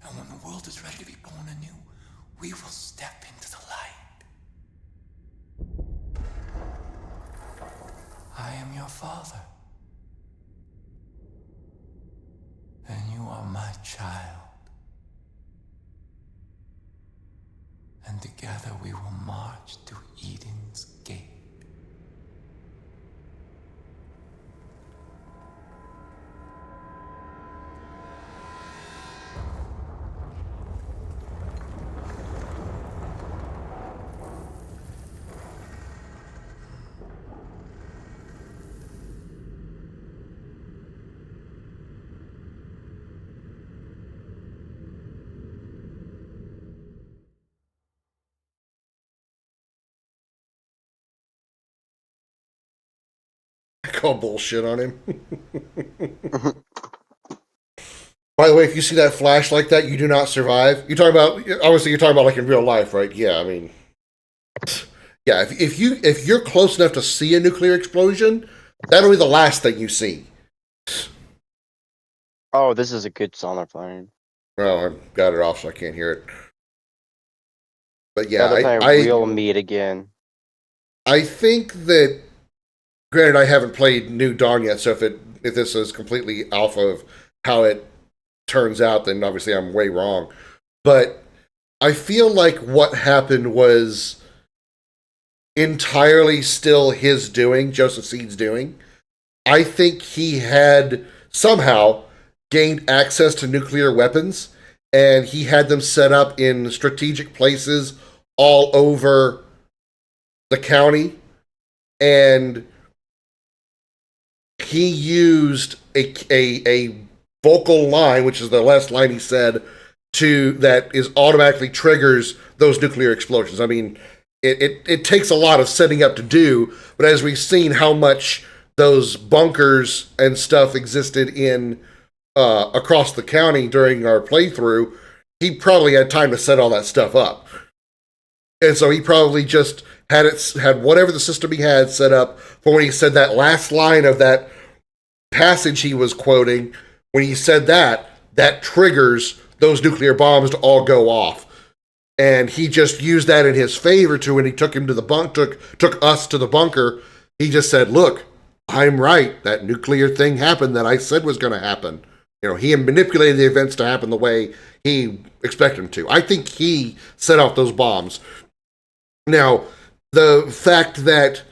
And when the world is ready to be born anew, we will step into the light. I am your father. And you are my child. And together we will march to Eden's gate. I call bullshit on him. By the way, if you see that flash like that, you do not survive. You're talking about, obviously you're talking about like in real life, right? Yeah, I mean, yeah, if you're close enough to see a nuclear explosion, that'll be the last thing you see. Oh, this is a good sonar plane. Well, I got it off so I can't hear it. But yeah, we'll meet again. I think that, granted, I haven't played New Dawn yet, so if this is completely alpha of how it turns out, then obviously I'm way wrong. But I feel like what happened was entirely still his doing, Joseph Seed's doing. I think he had somehow gained access to nuclear weapons, and he had them set up in strategic places all over the county, and he used a vocal line, which is the last line he said, that is automatically triggers those nuclear explosions. I mean, it takes a lot of setting up to do, but as we've seen how much those bunkers and stuff existed in across the county during our playthrough, he probably had time to set all that stuff up. And so he probably just had whatever the system he had set up for when he said that last line of that passage he was quoting. When he said that triggers those nuclear bombs to all go off. And he just used that in his favor to when he took him to the took us to the bunker. He just said, "Look, I'm right. That nuclear thing happened that I said was going to happen." he manipulated the events to happen the way he expected them to. I think he set off those bombs. Now, the fact that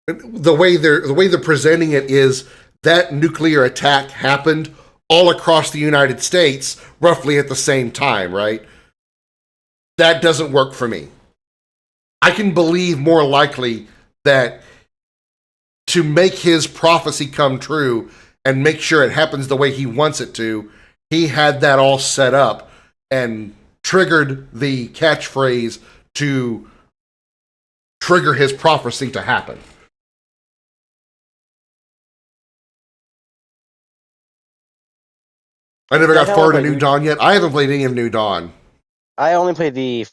the way they're presenting it is that nuclear attack happened all across the United States roughly at the same time, right? That doesn't work for me. I can believe more likely that to make his prophecy come true and make sure it happens the way he wants it to, he had that all set up and triggered the catchphrase to trigger his prophecy to happen. I never got far to New Dawn yet. I haven't played any of New Dawn. I only played the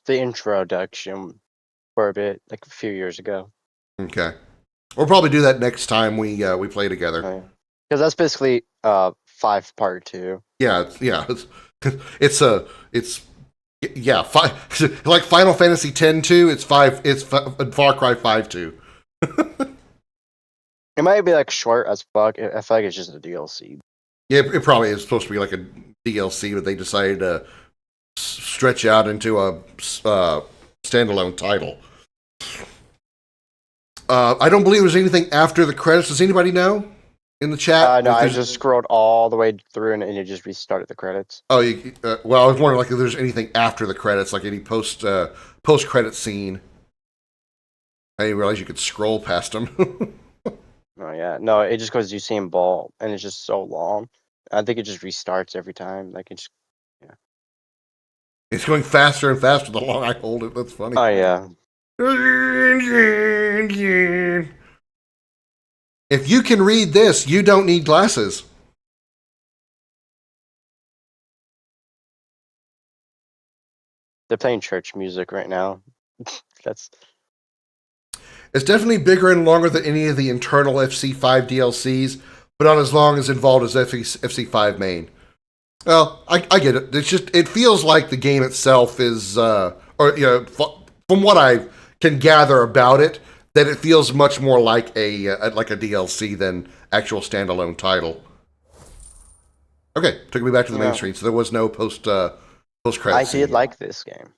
introduction for a bit, like a few years ago. Okay. We'll probably do that next time we play together. Because that's basically 5 part 2. Yeah, it's like Final Fantasy X-2. It's Far Cry 5-2. It might be like short as fuck. I feel like it's just a DLC. Yeah, it probably is supposed to be like a DLC, but they decided to stretch out into a standalone title. I don't believe there's anything after the credits. Does anybody know in the chat? No, I just scrolled all the way through and it just restarted the credits. Oh, well, I was wondering like if there's anything after the credits, like any post credit scene. I didn't realize you could scroll past them. Oh yeah, no, it just goes Usain Bolt, and it's just so long. I think it just restarts every time. Like it's, yeah. It's going faster and faster the longer I hold it. That's funny. Oh yeah. If you can read this, you don't need glasses. They're playing church music right now. It's definitely bigger and longer than any of the internal FC5 DLCs, but not as long as involved as FC5 main. Well, I get it. It's just it feels like the game itself is, from what I can gather about it, that it feels much more like a DLC than actual standalone title. Okay, took me back to the main screen, so there was no post credits. I did like this game.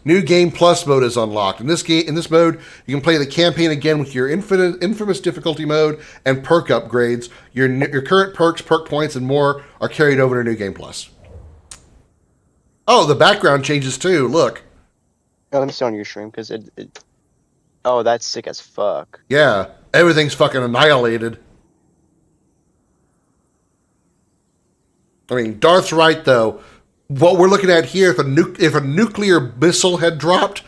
New Game Plus mode is unlocked. In this mode, you can play the campaign again with your infamous difficulty mode and perk upgrades. Your current perks, perk points, and more are carried over to New Game Plus. Oh, the background changes too. Look. Oh, let me see on your stream because it. Oh, that's sick as fuck. Yeah, everything's fucking annihilated. I mean, Darth's right though. What we're looking at here, if a nuclear missile had dropped,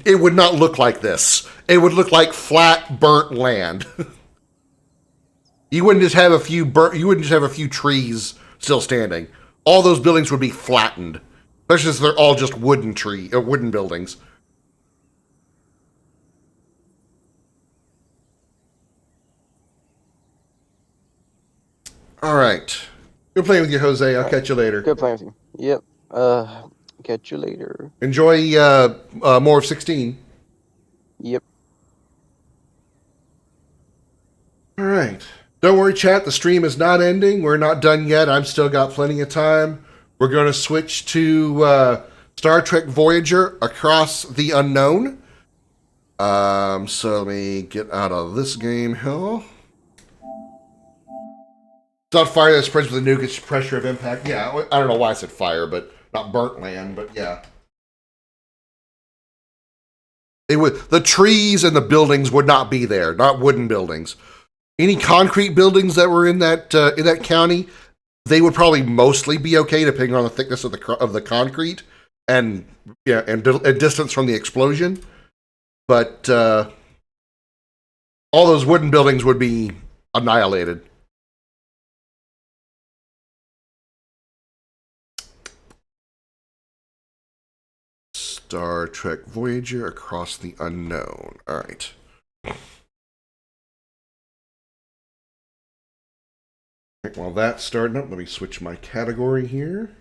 it would not look like this. It would look like flat, burnt land. You wouldn't just have a few trees still standing. All those buildings would be flattened, especially since they're all just wooden buildings. All right. Good playing with you, Jose. I'll catch you later. Good playing with you. Yep. Catch you later. Enjoy more of 16. Yep. All right. Don't worry, chat. The stream is not ending. We're not done yet. I've still got plenty of time. We're going to switch to Star Trek Voyager Across the Unknown. So let me get out of this game here. It's not fire that spreads with a nuke. It's pressure of impact. Yeah, I don't know why I said fire, but not burnt land, but yeah. The trees and the buildings would not be there, not wooden buildings. Any concrete buildings that were in that county, they would probably mostly be okay, depending on the thickness of the concrete and distance from the explosion. But all those wooden buildings would be annihilated. Star Trek Voyager Across the Unknown. All right. While that's starting up, let me switch my category here.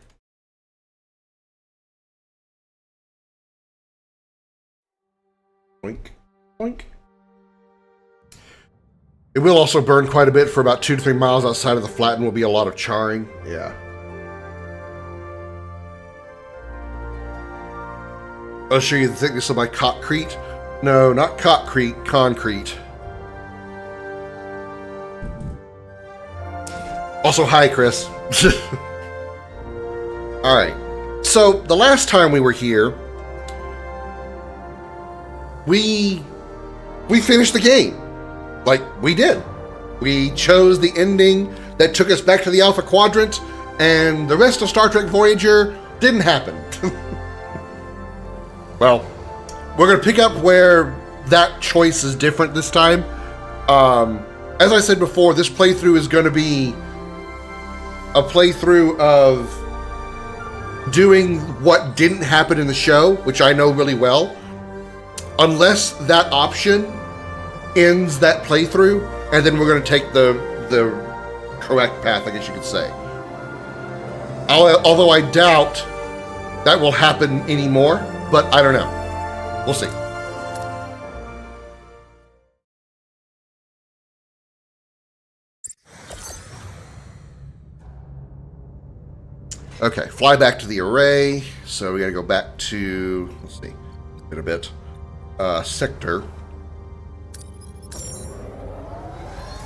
Boink, boink. It will also burn quite a bit for about 2 to 3 miles outside of the flatten. Will be a lot of charring. Yeah. I'll show you the thickness of my concrete. No, not concrete, concrete. Also, hi, Chris. Alright. So, the last time we were here, we finished the game. Like, we did. We chose the ending that took us back to the Alpha Quadrant, and the rest of Star Trek Voyager didn't happen. Well, we're going to pick up where that choice is different this time. As I said before, this playthrough is going to be a playthrough of doing what didn't happen in the show, which I know really well. Unless that option ends that playthrough, and then we're going to take the correct path, I guess you could say. Although I doubt that will happen anymore, but I don't know. We'll see. Okay, fly back to the array. So we got to go back to, let's see, in a bit, sector.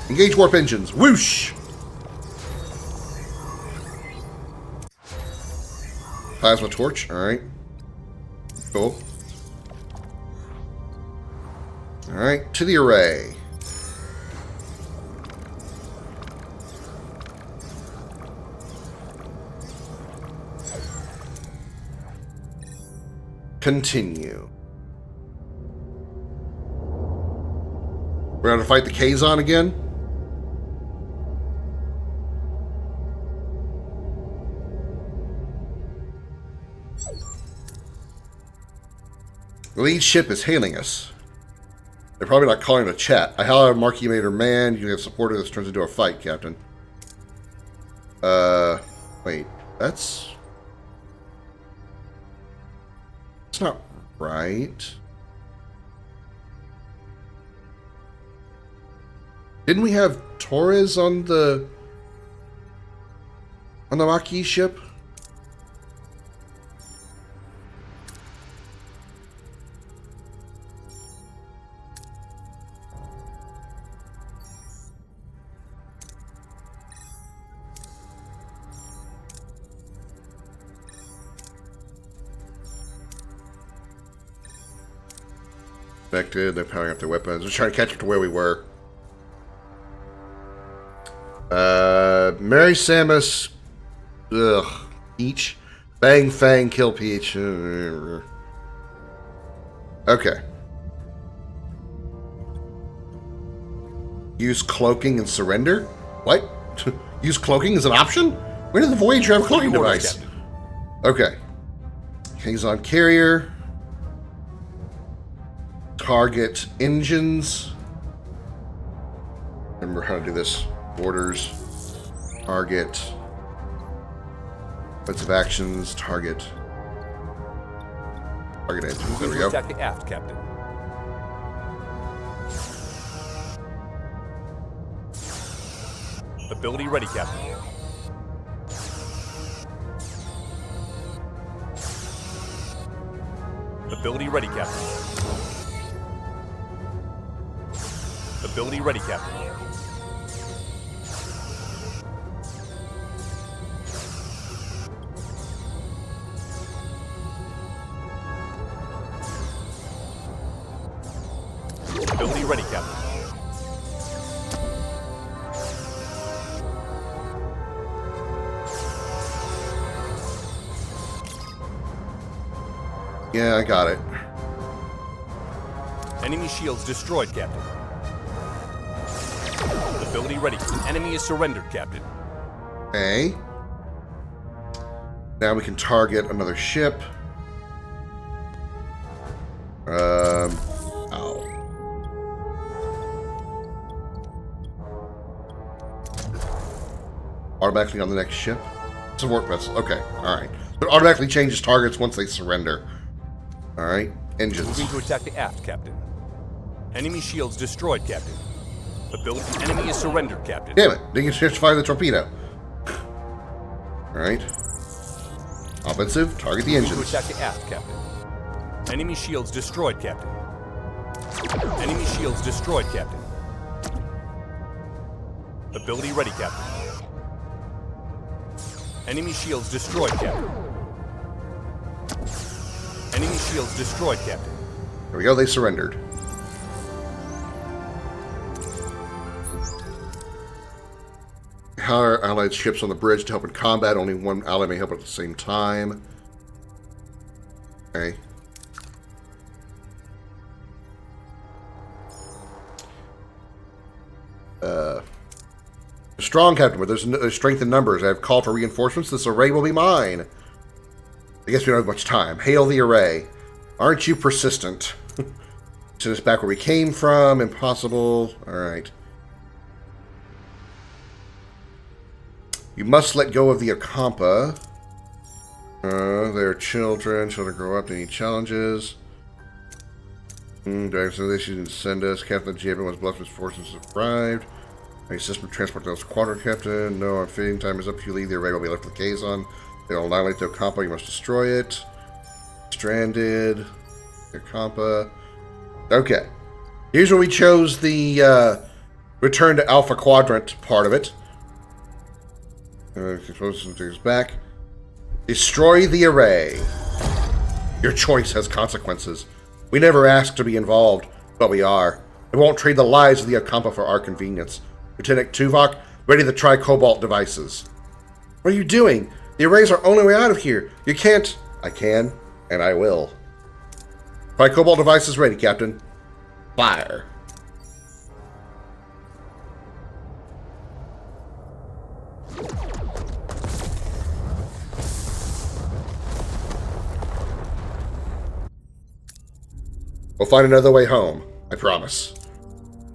Engage warp engines. Whoosh! Plasma torch. All right. Cool. All right, to the array. Continue. We're going to fight the Kazon again. The lead ship is hailing us. They're probably not calling it a chat. I holler, Marquis made her man. You have supported this turns into a fight, Captain. Wait, that's not right. Didn't we have Torres on the Maquis ship? They're powering up their weapons. They're trying to catch up to where we were. Mary Samus. Ugh. Peach. Bang Fang kill Peach. Okay. Use cloaking and surrender? What? Use cloaking as an option? When did the Voyager have a cloaking device? Okay. Kazon carrier. Target engines. Remember how to do this. Orders. Target. Offensive actions. Target. Target engines. There we go. Attack the aft, Captain. Ability ready, Captain. Ability ready, Captain. Ability ready, Captain. Ability ready, Captain. Yeah, I got it. Enemy shields destroyed, Captain. Ability ready. An enemy is surrendered, Captain. Okay. Now we can target another ship. Ow. Automatically on the next ship. It's a warp vessel. Okay, alright. But automatically changes targets once they surrender. Alright, engines. Moving to attack the aft, Captain. Enemy shields destroyed, Captain. Ability. Enemy is surrendered, Captain. Damn it! Didn't get a chance to fire the torpedo. Alright. Offensive, target the Move to engines. attack the aft, Captain. Enemy shields destroyed, Captain. Enemy shields destroyed, Captain. Ability ready, Captain. Enemy shields destroyed, Captain. Enemy shields destroyed, Captain. There we go, they surrendered. How are allied ships on the bridge to help in combat? Only one ally may help at the same time. Okay. Strong, Captain, but there's strength in numbers. I have called for reinforcements. This array will be mine. I guess we don't have much time. Hail the array. Aren't you persistent? Send us back where we came from. Impossible. Alright. You must let go of the Ocampa. They're children. Children grow up. They need challenges. Direction they shouldn't send us. Captain G. Everyone's blessed with forces arrived. A system transport those quadrant, Captain. No, our fitting time is up. If you leave, the array will be left with Kazon. They'll annihilate the Ocampa. You must destroy it. Stranded. Ocampa. Okay. Here's where we chose the return to Alpha Quadrant part of it. Compose some things back. Destroy the array. Your choice has consequences. We never asked to be involved, but we are. We won't trade the lives of the Ocampa for our convenience. Lieutenant Tuvok, ready the tri-cobalt devices. What are you doing? The array's our only way out of here. You can't... I can, and I will. Tri-cobalt devices ready, Captain. Fire. We'll find another way home. I promise.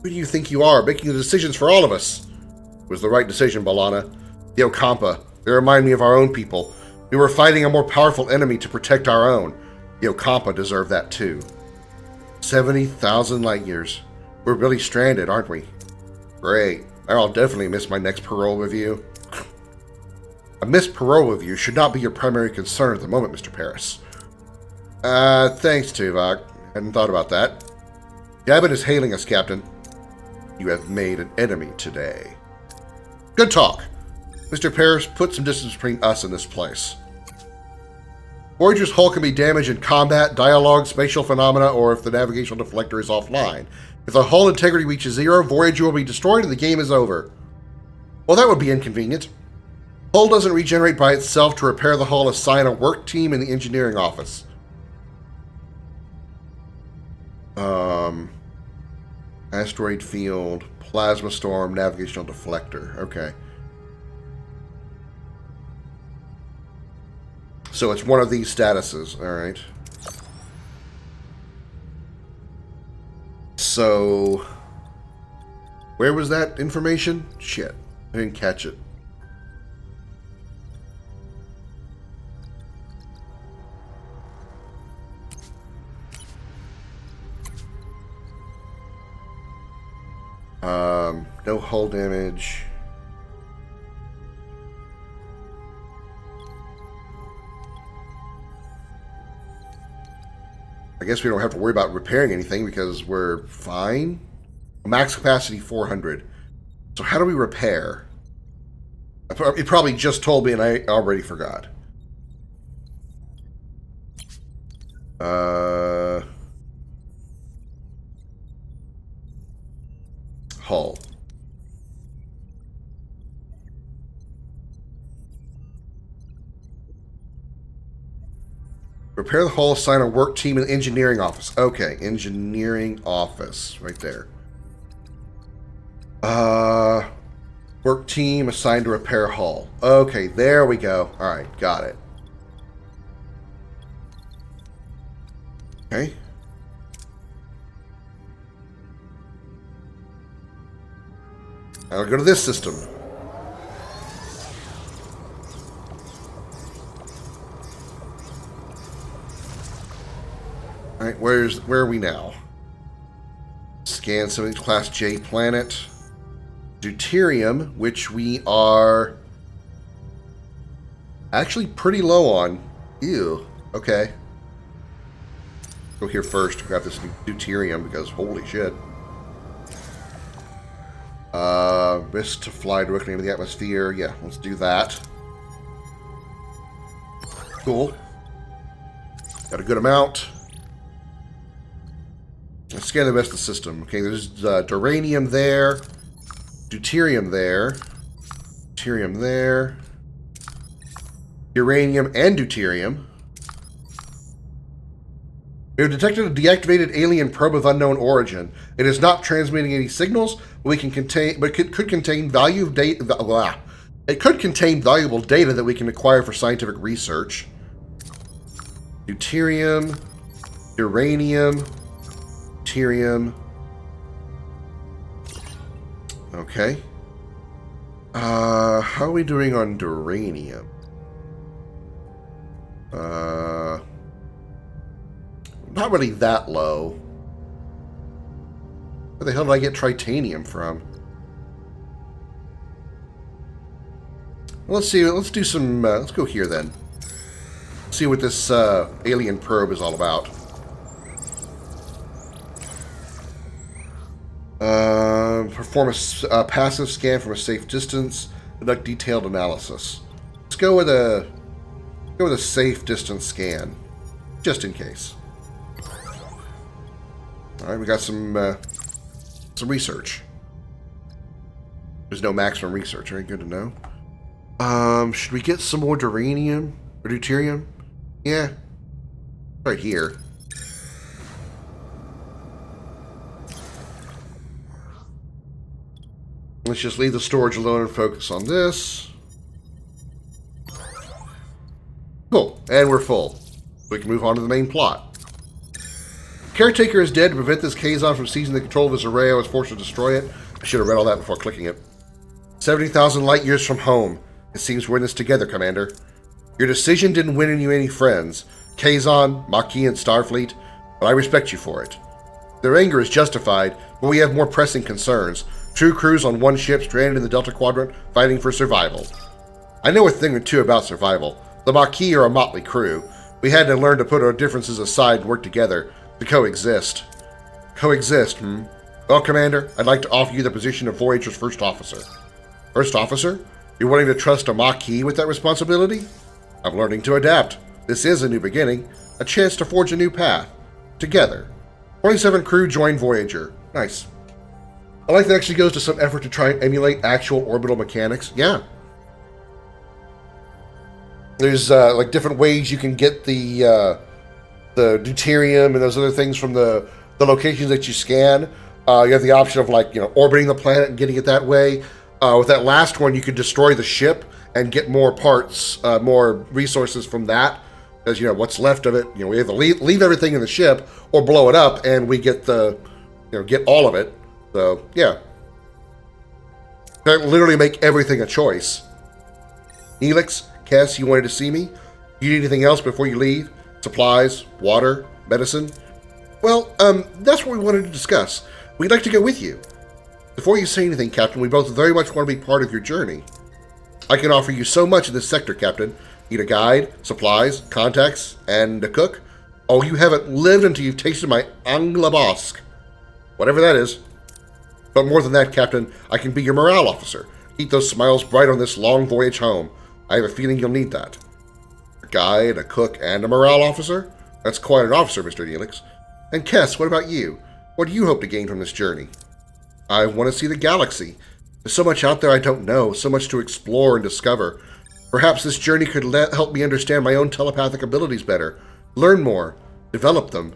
Who do you think you are, making the decisions for all of us? It was the right decision, B'Elanna. The Ocampa. They remind me of our own people. We were fighting a more powerful enemy to protect our own. The Ocampa deserve that too. 70,000 light years. We're really stranded, aren't we? Great. I'll definitely miss my next parole review. A missed parole review should not be your primary concern at the moment, Mr. Paris. Thanks, Tuvok. Hadn't thought about that. Gavin is hailing us, Captain. You have made an enemy today. Good talk. Mr. Paris, put some distance between us and this place. Voyager's hull can be damaged in combat, dialogue, spatial phenomena, or if the navigational deflector is offline. If the hull integrity reaches 0, Voyager will be destroyed and the game is over. Well, that would be inconvenient. Hull doesn't regenerate by itself. To repair the hull, assign a work team in the engineering office. Asteroid field, plasma storm, navigational deflector. Okay. So it's one of these statuses. Alright. So... where was that information? Shit. I didn't catch it. No hull damage. I guess we don't have to worry about repairing anything because we're fine. Max capacity 400. So how do we repair? It probably just told me and I already forgot. Hull. Repair the hull, assign a work team in the engineering office. Okay, engineering office. Right there. Work team assigned to repair hull. Okay, there we go. Alright, got it. Okay. I'll go to this system. Alright, where are we now? Scan 7 Class J planet. deuterium, which we are actually pretty low on. Ew. Okay. Go here first to grab this deuterium because holy shit. Risk to fly directly into the atmosphere. Yeah, let's do that. Cool. Got a good amount. Let's scan the rest of the system. Okay, there's duranium there. Deuterium there. Deuterium there. Uranium and deuterium. We have detected a deactivated alien probe of unknown origin. It is not transmitting any signals, but could contain value data. It could contain valuable data that we can acquire for scientific research. Deuterium, uranium, deuterium. Okay. How are we doing on duranium? Not really that low. Where the hell did I get tritanium from? Well, let's see. Let's do some. Let's go here then. See what this alien probe is all about. Perform a passive scan from a safe distance. Conduct detailed analysis. Let's go with a safe distance scan, just in case. All right, we got some research. There's no maximum research. All right, good to know. Should we get some more duranium or deuterium? Yeah, right here. Let's just leave the storage alone and focus on this. Cool, and we're full. We can move on to the main plot. Caretaker is dead. To prevent this Kazon from seizing the control of his array, I was forced to destroy it. I should have read all that before clicking it. 70,000 light years from home. It seems we're in this together, Commander. Your decision didn't win you any friends. Kazon, Maquis, and Starfleet, but I respect you for it. Their anger is justified, but we have more pressing concerns. Two crews on one ship stranded in the Delta Quadrant, fighting for survival. I know a thing or two about survival. The Maquis are a motley crew. We had to learn to put our differences aside and work together to coexist. Coexist, hmm? Well, Commander, I'd like to offer you the position of Voyager's first officer. First officer? You're willing to trust a Maquis with that responsibility? I'm learning to adapt. This is a new beginning, a chance to forge a new path. Together. 27 crew join Voyager. Nice. I like that actually goes to some effort to try and emulate actual orbital mechanics. Yeah. There's like different ways you can get the deuterium and those other things from the locations that you scan. You have the option of orbiting the planet and getting it that way. With that last one, you could destroy the ship and get more parts, more resources from that. Because what's left of it, we either leave everything in the ship or blow it up, and we get get all of it. So yeah, literally make everything a choice. Neelix, Cass, you wanted to see me? You need anything else before you leave? Supplies, water, medicine? Well, that's what we wanted to discuss. We'd like to go with you. Before you say anything, Captain, we both very much want to be part of your journey. I can offer you so much in this sector, Captain. Need a guide, supplies, contacts, and a cook? Oh, you haven't lived until you've tasted my Anglabosk. Whatever that is. But more than that, Captain, I can be your morale officer. Keep those smiles bright on this long voyage home. I have a feeling you'll need that. A guide, a cook, and a morale officer? That's quite an officer, Mr. Neelix. And Kess, what about you? What do you hope to gain from this journey? I want to see the galaxy. There's so much out there I don't know, so much to explore and discover. Perhaps this journey could help me understand my own telepathic abilities better, learn more, develop them.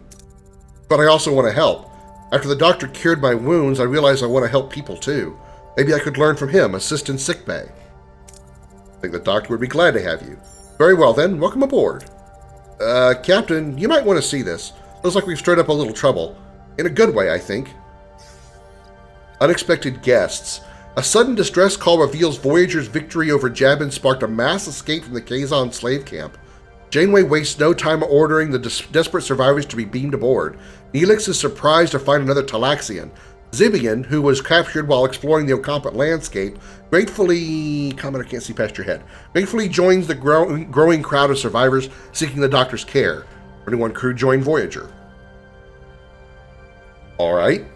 But I also want to help. After the doctor cured my wounds, I realized I want to help people too. Maybe I could learn from him, assist in sickbay. I think the doctor would be glad to have you. Very well then, welcome aboard. Captain, you might want to see this. Looks like we've stirred up a little trouble. In a good way, I think. Unexpected guests. A sudden distress call reveals Voyager's victory over Jabin sparked a mass escape from the Kazon slave camp. Janeway wastes no time ordering the desperate survivors to be beamed aboard. Neelix is surprised to find another Talaxian. Zibian, who was captured while exploring the Ocampa landscape, gratefully... Comment, I can't see past your head. Gratefully joins the growing crowd of survivors seeking the doctor's care. 21 crew join Voyager. Alright.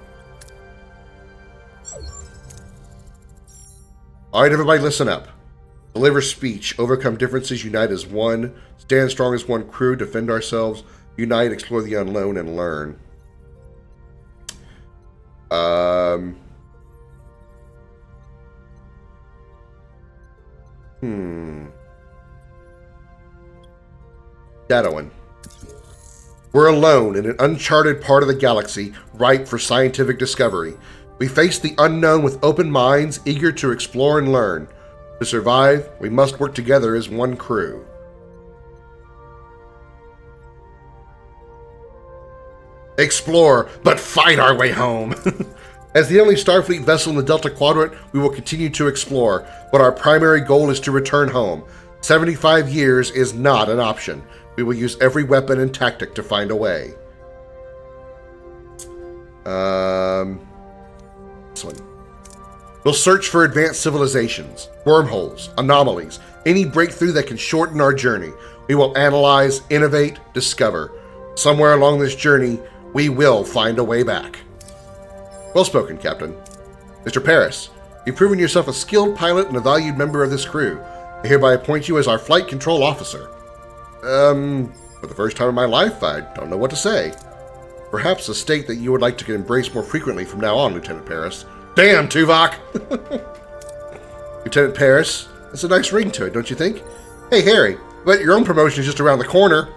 Alright, everybody listen up. Deliver speech. Overcome differences. Unite as one. Stand strong as one crew. Defend ourselves. Unite, explore the unknown, and learn. Shadowing. We're alone in an uncharted part of the galaxy, ripe for scientific discovery. We face the unknown with open minds, eager to explore and learn. To survive, we must work together as one crew. Explore, but fight our way home. As the only Starfleet vessel in the Delta Quadrant, we will continue to explore, but our primary goal is to return home. 75 years is not an option. We will use every weapon and tactic to find a way. This one. We'll search for advanced civilizations, wormholes, anomalies, any breakthrough that can shorten our journey. We will analyze, innovate, discover. Somewhere along this journey, we will find a way back. Well spoken, Captain. Mr. Paris, you've proven yourself a skilled pilot and a valued member of this crew. I hereby appoint you as our flight control officer. For the first time in my life, I don't know what to say. Perhaps a state that you would like to embrace more frequently from now on, Lieutenant Paris. Damn, Tuvok! Lieutenant Paris, that's a nice ring to it, don't you think? Hey, Harry, but your own promotion is just around the corner.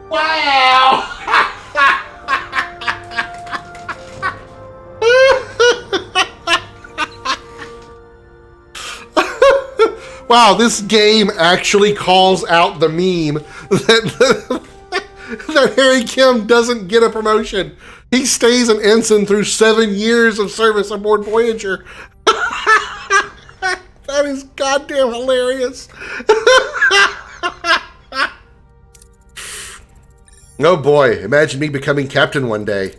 Wow! Wow, this game actually calls out the meme that Harry Kim doesn't get a promotion. He stays an ensign through 7 years of service aboard Voyager. That is goddamn hilarious. Oh boy, imagine me becoming captain one day.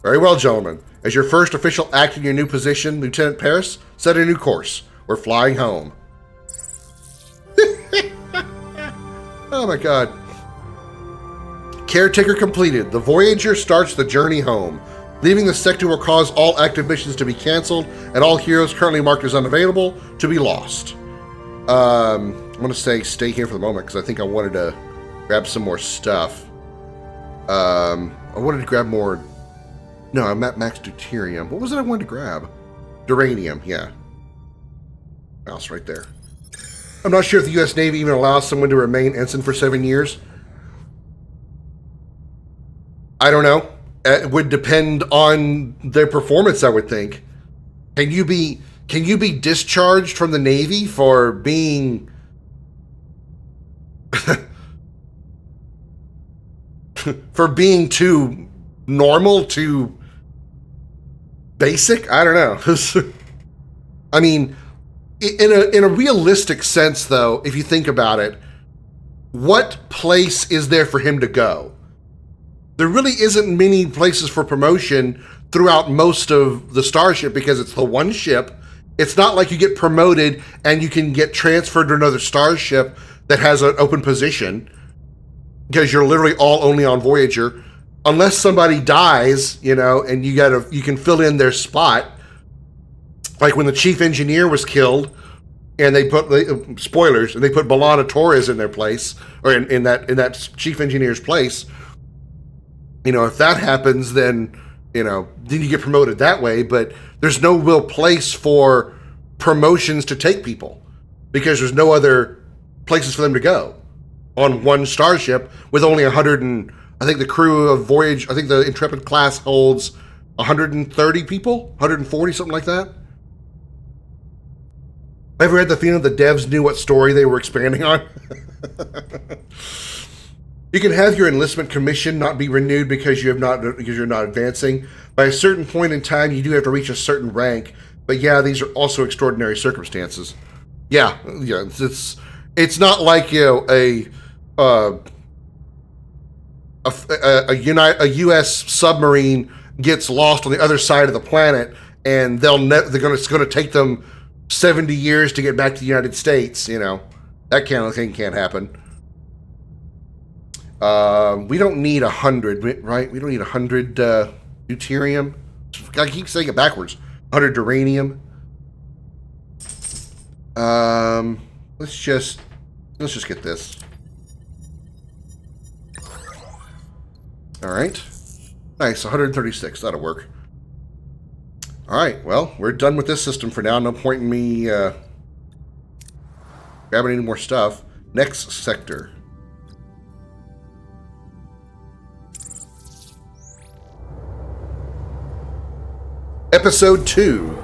Very well, gentlemen. As your first official act in your new position, Lieutenant Paris, set a new course. We're flying home. Oh my god. Caretaker completed. The Voyager starts the journey home. Leaving the sector will cause all active missions to be canceled and all heroes currently marked as unavailable to be lost. I'm going to say stay here for the moment because I think I wanted to grab some more stuff. I wanted to grab more... No, I'm at max deuterium. What was it I wanted to grab? Duranium, yeah. Mouse right there. I'm not sure if the U.S. Navy even allows someone to remain ensign for 7 years. I don't know. It would depend on their performance, I would think. Can you be discharged from the Navy for being for being too normal, too basic? I don't know. I mean, in a realistic sense, though, if you think about it, what place is there for him to go? There really isn't many places for promotion throughout most of the starship because it's the one ship. It's not like you get promoted and you can get transferred to another starship that has an open position because you're literally all only on Voyager. Unless somebody dies, you know, and you can fill in their spot. Like when the chief engineer was killed and they put, spoilers, and they put B'Elanna Torres in their place, or in that chief engineer's place. You know, if that happens, then you get promoted that way, but there's no real place for promotions to take people because there's no other places for them to go on one starship with only 100 and I think the crew of Voyager, I think the Intrepid class holds 130 people, 140, something like that. I ever had the feeling the devs knew what story they were expanding on? You can have your enlistment commission not be renewed because you're not advancing. By a certain point in time, you do have to reach a certain rank. But yeah, these are also extraordinary circumstances. Yeah, it's not like a U.S. submarine gets lost on the other side of the planet, and it's going to take them 70 years to get back to the United States. You know, that kind of thing can't happen. We don't need 100, right? We don't need 100 deuterium. I keep saying it backwards. 100 uranium. Let's just get this. All right. Nice, 136. That'll work. All right. Well, we're done with this system for now. No point in me grabbing any more stuff. Next sector. Episode 2.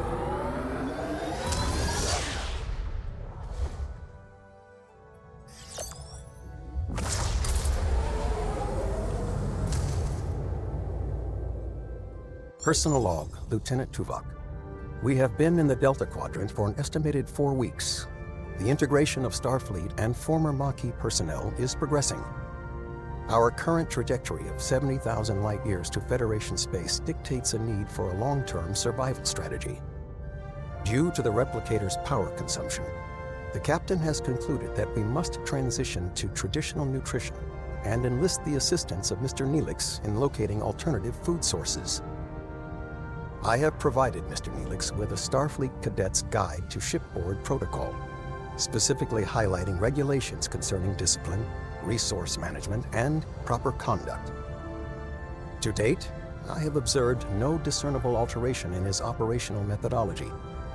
Personal log, Lieutenant Tuvok. We have been in the Delta Quadrant for an estimated 4 weeks. The integration of Starfleet and former Maquis personnel is progressing. Our current trajectory of 70,000 light-years to Federation space dictates a need for a long-term survival strategy. Due to the replicator's power consumption, the captain has concluded that we must transition to traditional nutrition and enlist the assistance of Mr. Neelix in locating alternative food sources. I have provided Mr. Neelix with a Starfleet Cadet's Guide to Shipboard Protocol, specifically highlighting regulations concerning discipline, resource management, and proper conduct. To date, I have observed no discernible alteration in his operational methodology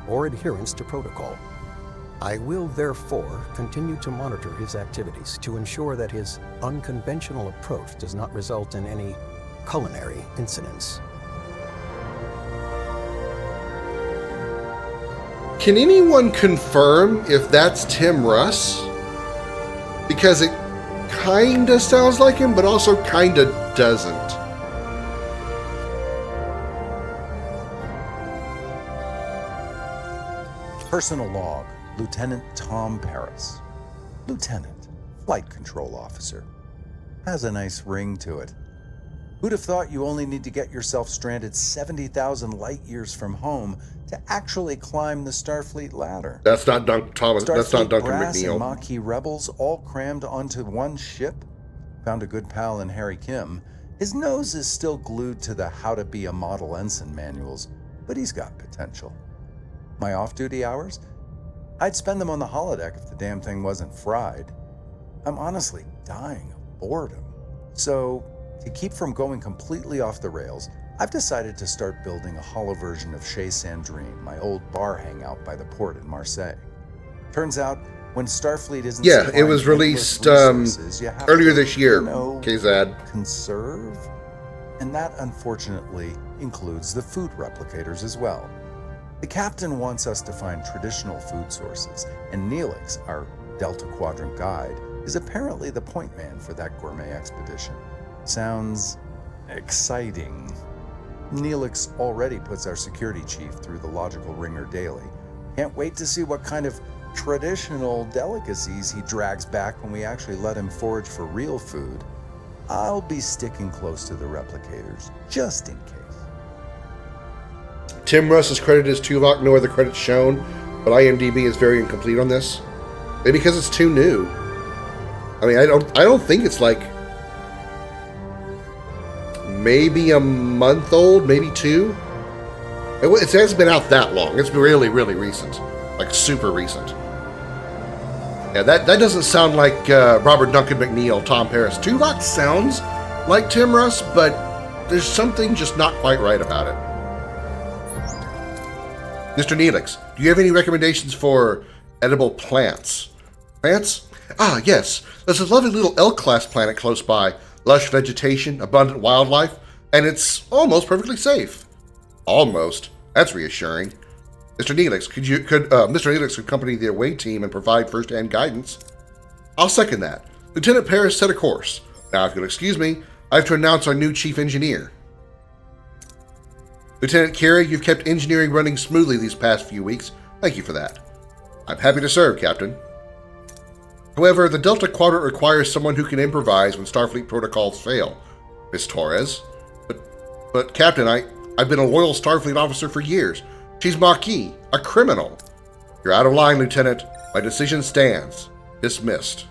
or adherence to protocol. I will therefore continue to monitor his activities to ensure that his unconventional approach does not result in any culinary incidents. Can anyone confirm if that's Tim Russ? Because it kinda sounds like him, but also kinda doesn't. Personal log, Lieutenant Tom Paris. Lieutenant, Flight Control Officer. Has a nice ring to it. Who'd have thought you only need to get yourself stranded 70,000 light-years from home to actually climb the Starfleet ladder? That's not Thomas. That's not Duncan brass McNeil. And Maquis rebels all crammed onto one ship? Found a good pal in Harry Kim. His nose is still glued to the How to Be a Model Ensign manuals, but he's got potential. My off-duty hours? I'd spend them on the holodeck if the damn thing wasn't fried. I'm honestly dying of boredom. So, to keep from going completely off the rails, I've decided to start building a hollow version of Chez Sandrine, my old bar hangout by the port in Marseille. Turns out, when Starfleet isn't it was released earlier this year. KZAD. Conserve? And that, unfortunately, includes the food replicators as well. The captain wants us to find traditional food sources, and Neelix, our Delta Quadrant guide, is apparently the point man for that gourmet expedition. Sounds exciting. Neelix already puts our security chief through the logical ringer daily. Can't wait to see what kind of traditional delicacies he drags back when we actually let him forage for real food. I'll be sticking close to the replicators, just in case. Tim Russ is credited as Tuvok, no other credits shown, but IMDb is very incomplete on this. Maybe because it's too new. I mean, I don't think it's like maybe a month old, maybe 2. It hasn't been out that long. It's really, really recent, like super recent. Yeah, that doesn't sound like Robert Duncan McNeil, Tom Paris. Tuvok sounds like Tim Russ, but there's something just not quite right about it. Mr. Neelix, do you have any recommendations for edible plants? Plants? Ah, yes. There's a lovely little L-class planet close by. Lush vegetation, abundant wildlife, and it's almost perfectly safe. Almost. That's reassuring. Mr. Neelix, Mr. Neelix could accompany the away team and provide first-hand guidance? I'll second that. Lieutenant Paris set a course. Now, if you'll excuse me, I have to announce our new chief engineer. Lieutenant Carey, you've kept engineering running smoothly these past few weeks. Thank you for that. I'm happy to serve, Captain. However, the Delta Quadrant requires someone who can improvise when Starfleet protocols fail. Miss Torres. But Captain, I've been a loyal Starfleet officer for years. She's Maquis, a criminal. You're out of line, Lieutenant. My decision stands. Dismissed.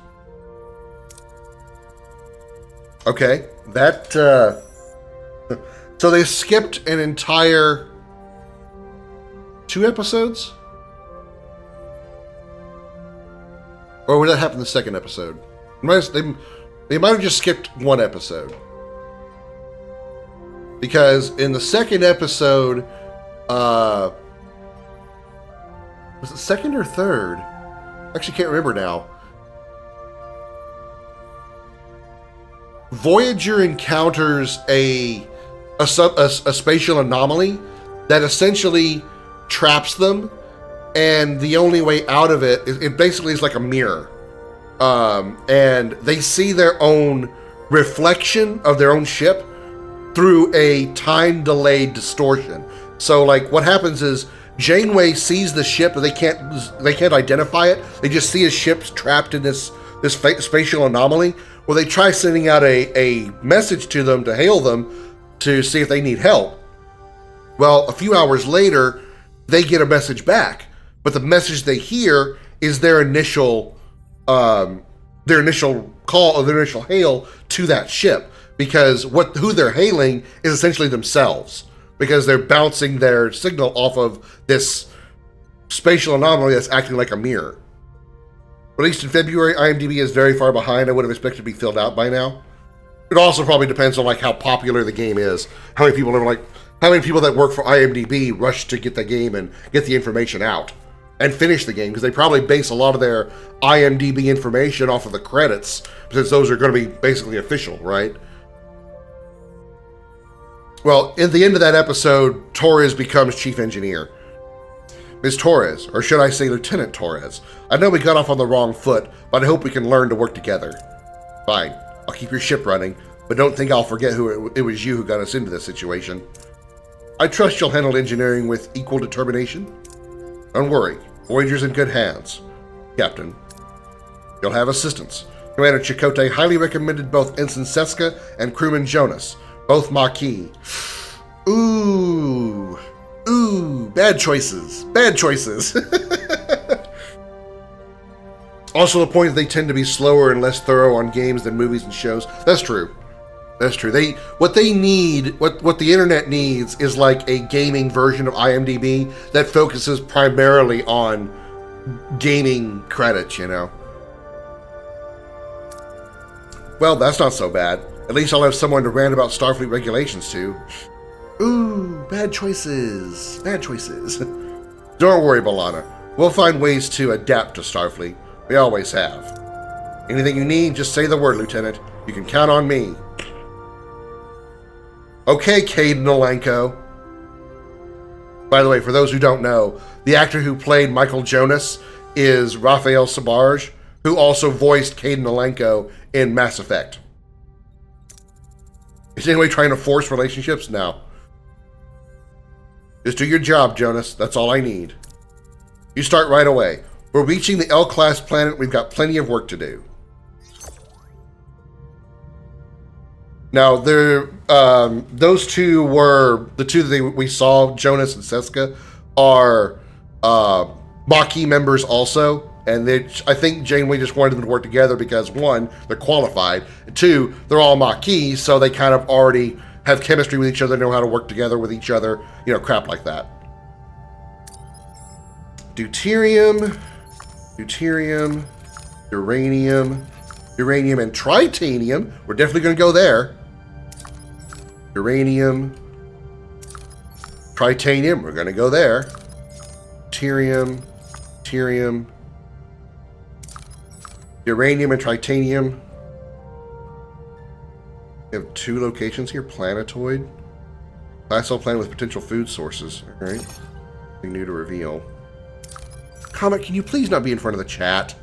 Okay, that, so they skipped an entire 2 episodes? Or would that happen in the second episode? They might have just skipped 1 episode. Because in the second episode, was it second or third? Actually can't remember now. Voyager encounters a spatial anomaly that essentially traps them, and the only way out of it basically is like a mirror. And they see their own reflection of their own ship through a time-delayed distortion. So, like, what happens is Janeway sees the ship, but they can't identify it. They just see a ship trapped in this spatial anomaly. Well, they try sending out a message to them to hail them to see if they need help. Well, a few hours later, they get a message back, but the message they hear is their initial call or their initial hail to that ship, because who they're hailing is essentially themselves, because they're bouncing their signal off of this spatial anomaly that's acting like a mirror. Released in February, IMDb is very far behind. I would have expected to be filled out by now. It also probably depends on like how popular the game is. How many people that work for IMDb rush to get the game and get the information out and finish the game, because they probably base a lot of their IMDb information off of the credits, since those are going to be basically official, right? Well, at the end of that episode, Torres becomes chief engineer. Ms. Torres, or should I say Lieutenant Torres, I know we got off on the wrong foot, but I hope we can learn to work together. Fine, I'll keep your ship running, but don't think I'll forget who it was you who got us into this situation. I trust you'll handle engineering with equal determination. Don't worry, Voyager's in good hands. Captain, you'll have assistance. Commander Chakotay highly recommended both Ensign Seska and crewman Jonas, both Maquis. Ooh, bad choices. Also, the point that they tend to be slower and less thorough on games than movies and shows. That's true. What the internet needs is like a gaming version of IMDb that focuses primarily on gaming credits, you know. Well, that's not so bad. At least I'll have someone to rant about Starfleet regulations to. Ooh, bad choices. Don't worry, B'Elanna. We'll find ways to adapt to Starfleet. We always have. Anything you need, just say the word, Lieutenant. You can count on me. Okay, Caden Nolenko. By the way, for those who don't know, the actor who played Michael Jonas is Raphael Sbarge, who also voiced Caden Nolenko in Mass Effect. Is anybody trying to force relationships? No. Just do your job, Jonas. That's all I need. You start right away. We're reaching the L-class planet. We've got plenty of work to do. Now, those two were the two that we saw. Jonas and Seska are Maquis members also, and I think Janeway just wanted them to work together because 1, they're qualified, and 2, they're all Maquis, so they kind of already have chemistry with each other, know how to work together with each other, you know, crap like that. Deuterium, uranium, and tritanium. We're definitely going to go there. Uranium, tritanium, we're going to go there. Deuterium, uranium, and titanium. We have 2 locations here. Planetoid. Class-L planet with potential food sources. All right. Nothing new to reveal. Comet, can you please not be in front of the chat?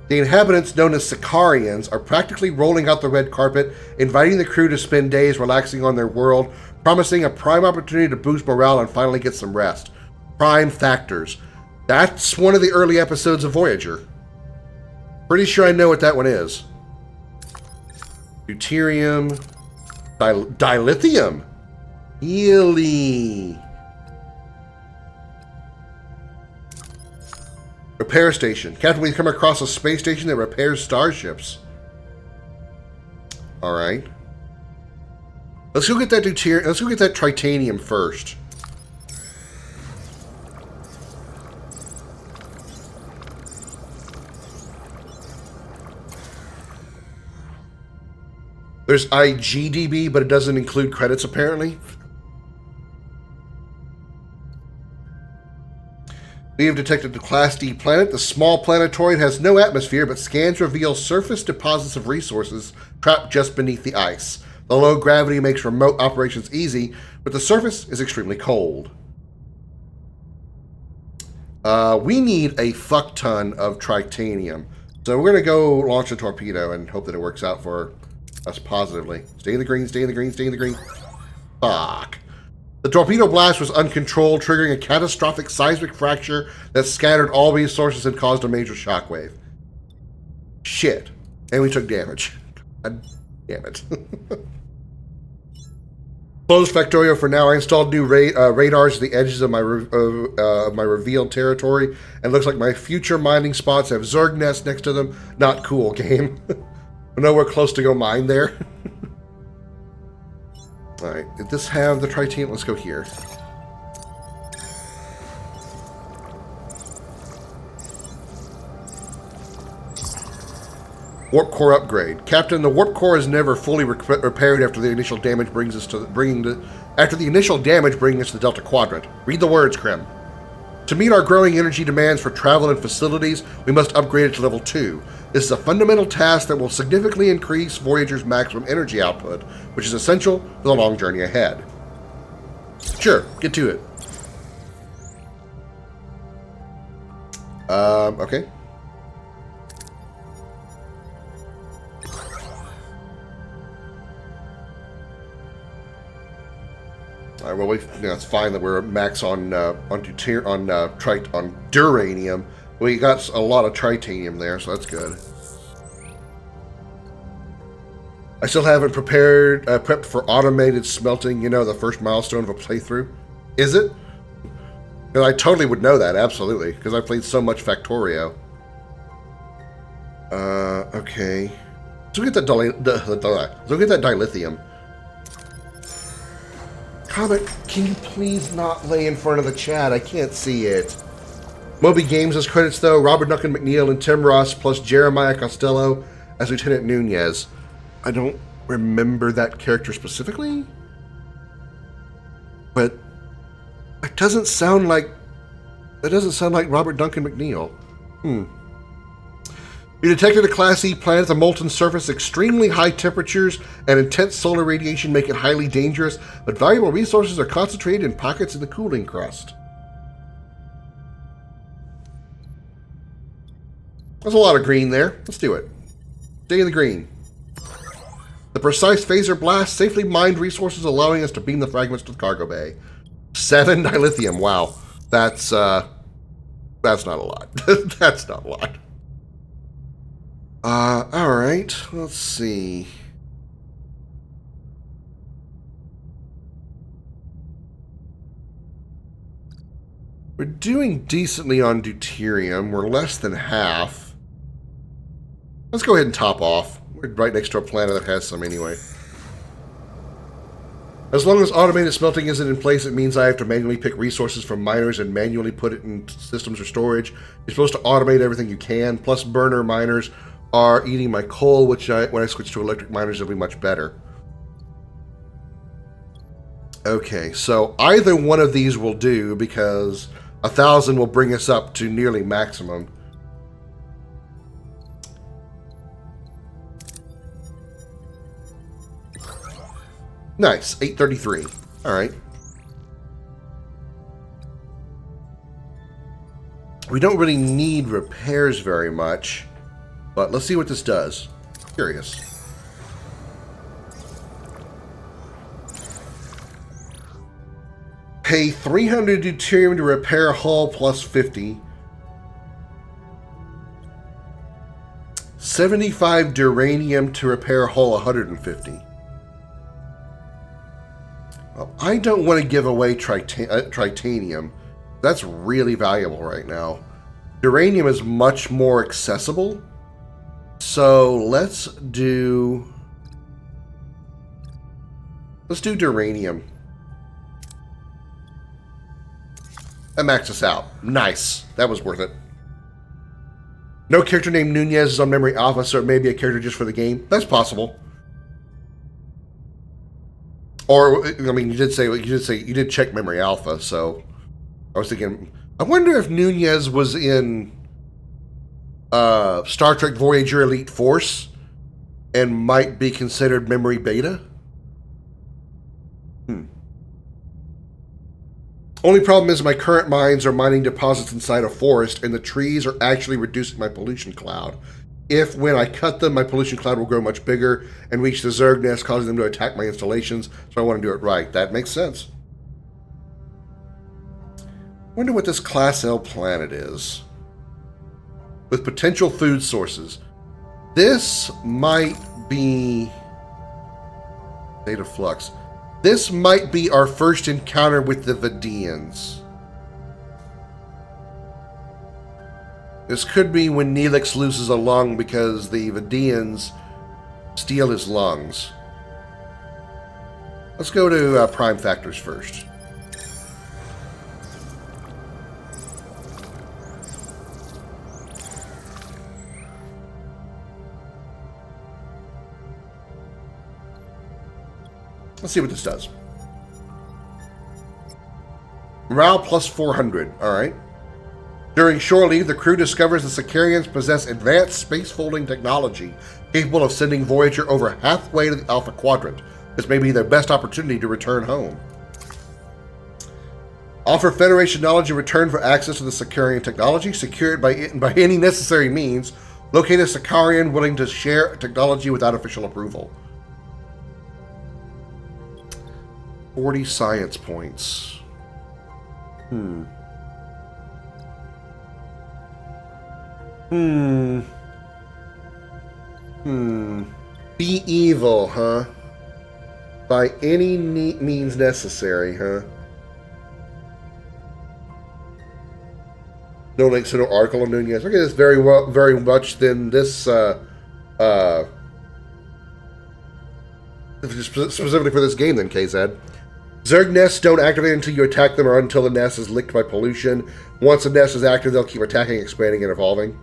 The inhabitants, known as Sicarians, are practically rolling out the red carpet, inviting the crew to spend days relaxing on their world, promising a prime opportunity to boost morale and finally get some rest. Prime factors. That's one of the early episodes of Voyager. Pretty sure I know what that one is. Deuterium, dilithium. Healy. Repair station. Captain, we've come across a space station that repairs starships. Alright. Let's go get that deuterium. Let's go get that tritanium first. There's IGDB, but it doesn't include credits apparently. We have detected the Class D planet. The small planetoid has no atmosphere, but scans reveal surface deposits of resources trapped just beneath the ice. The low gravity makes remote operations easy, but the surface is extremely cold. We need a fuck ton of tritanium. So we're going to go launch a torpedo and hope that it works out for us positively. Stay in the green, stay in the green, stay in the green. Fuck. The torpedo blast was uncontrolled, triggering a catastrophic seismic fracture that scattered all resources and caused a major shockwave. Shit. And we took damage. God damn it. Closed Factorio for now. I installed new radars at the edges of my revealed territory, and looks like my future mining spots have Zerg nests next to them. Not cool, game. I know we're close to go mine there. Alright, did this have the tritanium? Let's go here. Warp core upgrade. Captain, the warp core is never fully repaired after the initial damage brings us to the Delta Quadrant. Read the words, Krim. To meet our growing energy demands for travel and facilities, we must upgrade it to level 2. This is a fundamental task that will significantly increase Voyager's maximum energy output, which is essential for the long journey ahead. Sure, get to it. Okay. Alright, well, it's fine that we're max on duranium. We got a lot of tritanium there, so that's good. I still haven't prepped for automated smelting, you know, the first milestone of a playthrough. Is it? Because I totally would know that, absolutely, because I played so much Factorio. Okay. So we get that dilithium. Comic, can you please not lay in front of the chat? I can't see it. Moby Games as credits, though. Robert Duncan McNeil and Tim Ross, plus Jeremiah Costello as Lieutenant Nunez. I don't remember that character specifically, but it doesn't sound like Robert Duncan McNeil. We detected a Class E planet, the molten surface. Extremely high temperatures and intense solar radiation make it highly dangerous, but valuable resources are concentrated in pockets in the cooling crust. There's a lot of green there. Let's do it. Stay in the green. The precise phaser blast safely mined resources, allowing us to beam the fragments to the cargo bay. 7 dilithium. Wow. That's not a lot. That's not a lot. Alright, let's see. We're doing decently on deuterium. We're less than half. Let's go ahead and top off. We're right next to a planet that has some anyway. As long as automated smelting isn't in place, it means I have to manually pick resources from miners and manually put it in systems or storage. You're supposed to automate everything you can, plus burner miners are eating my coal, which when I switch to electric miners, it'll be much better. Okay, so either one of these will do, because 1,000 will bring us up to nearly maximum. Nice, 833. All right. We don't really need repairs very much. But let's see what this does. Curious. Pay 300 deuterium to repair hull plus 50. 75 duranium to repair hull 150. I don't want to give away tritanium. That's really valuable right now. Uranium is much more accessible. So let's do uranium. That maxed us out. Nice. That was worth it. No character named Nunez is on Memory Alpha, so it may be a character just for the game. That's possible. Or, I mean, you did check Memory Alpha, so I was thinking, I wonder if Nunez was in Star Trek Voyager Elite Force and might be considered Memory Beta. Only problem is my current mines are mining deposits inside a forest, and the trees are actually reducing my pollution cloud. If, when I cut them, my pollution cloud will grow much bigger and reach the Zerg nest, causing them to attack my installations, so I want to do it right. That makes sense. Wonder what this Class L planet is. With potential food sources. This might be... State of Flux. This might be our first encounter with the Vidians. This could be when Neelix loses a lung because the Vidians steal his lungs. Let's go to prime factors first. Let's see what this does. Morale plus 400. Alright. During shore leave, the crew discovers the Sicarians possess advanced space-folding technology capable of sending Voyager over halfway to the Alpha Quadrant. This may be their best opportunity to return home. Offer Federation knowledge in return for access to the Sicarian technology. Secure it by any necessary means. Locate a Sicarian willing to share technology without official approval. 40 science points. Be evil, huh? By any means necessary, huh? No links to no article on Nunez. Okay, that's very much then this specifically for this game then, KZ. Zerg nests don't activate until you attack them or until the nest is licked by pollution. Once the nest is active, they'll keep attacking, expanding, and evolving.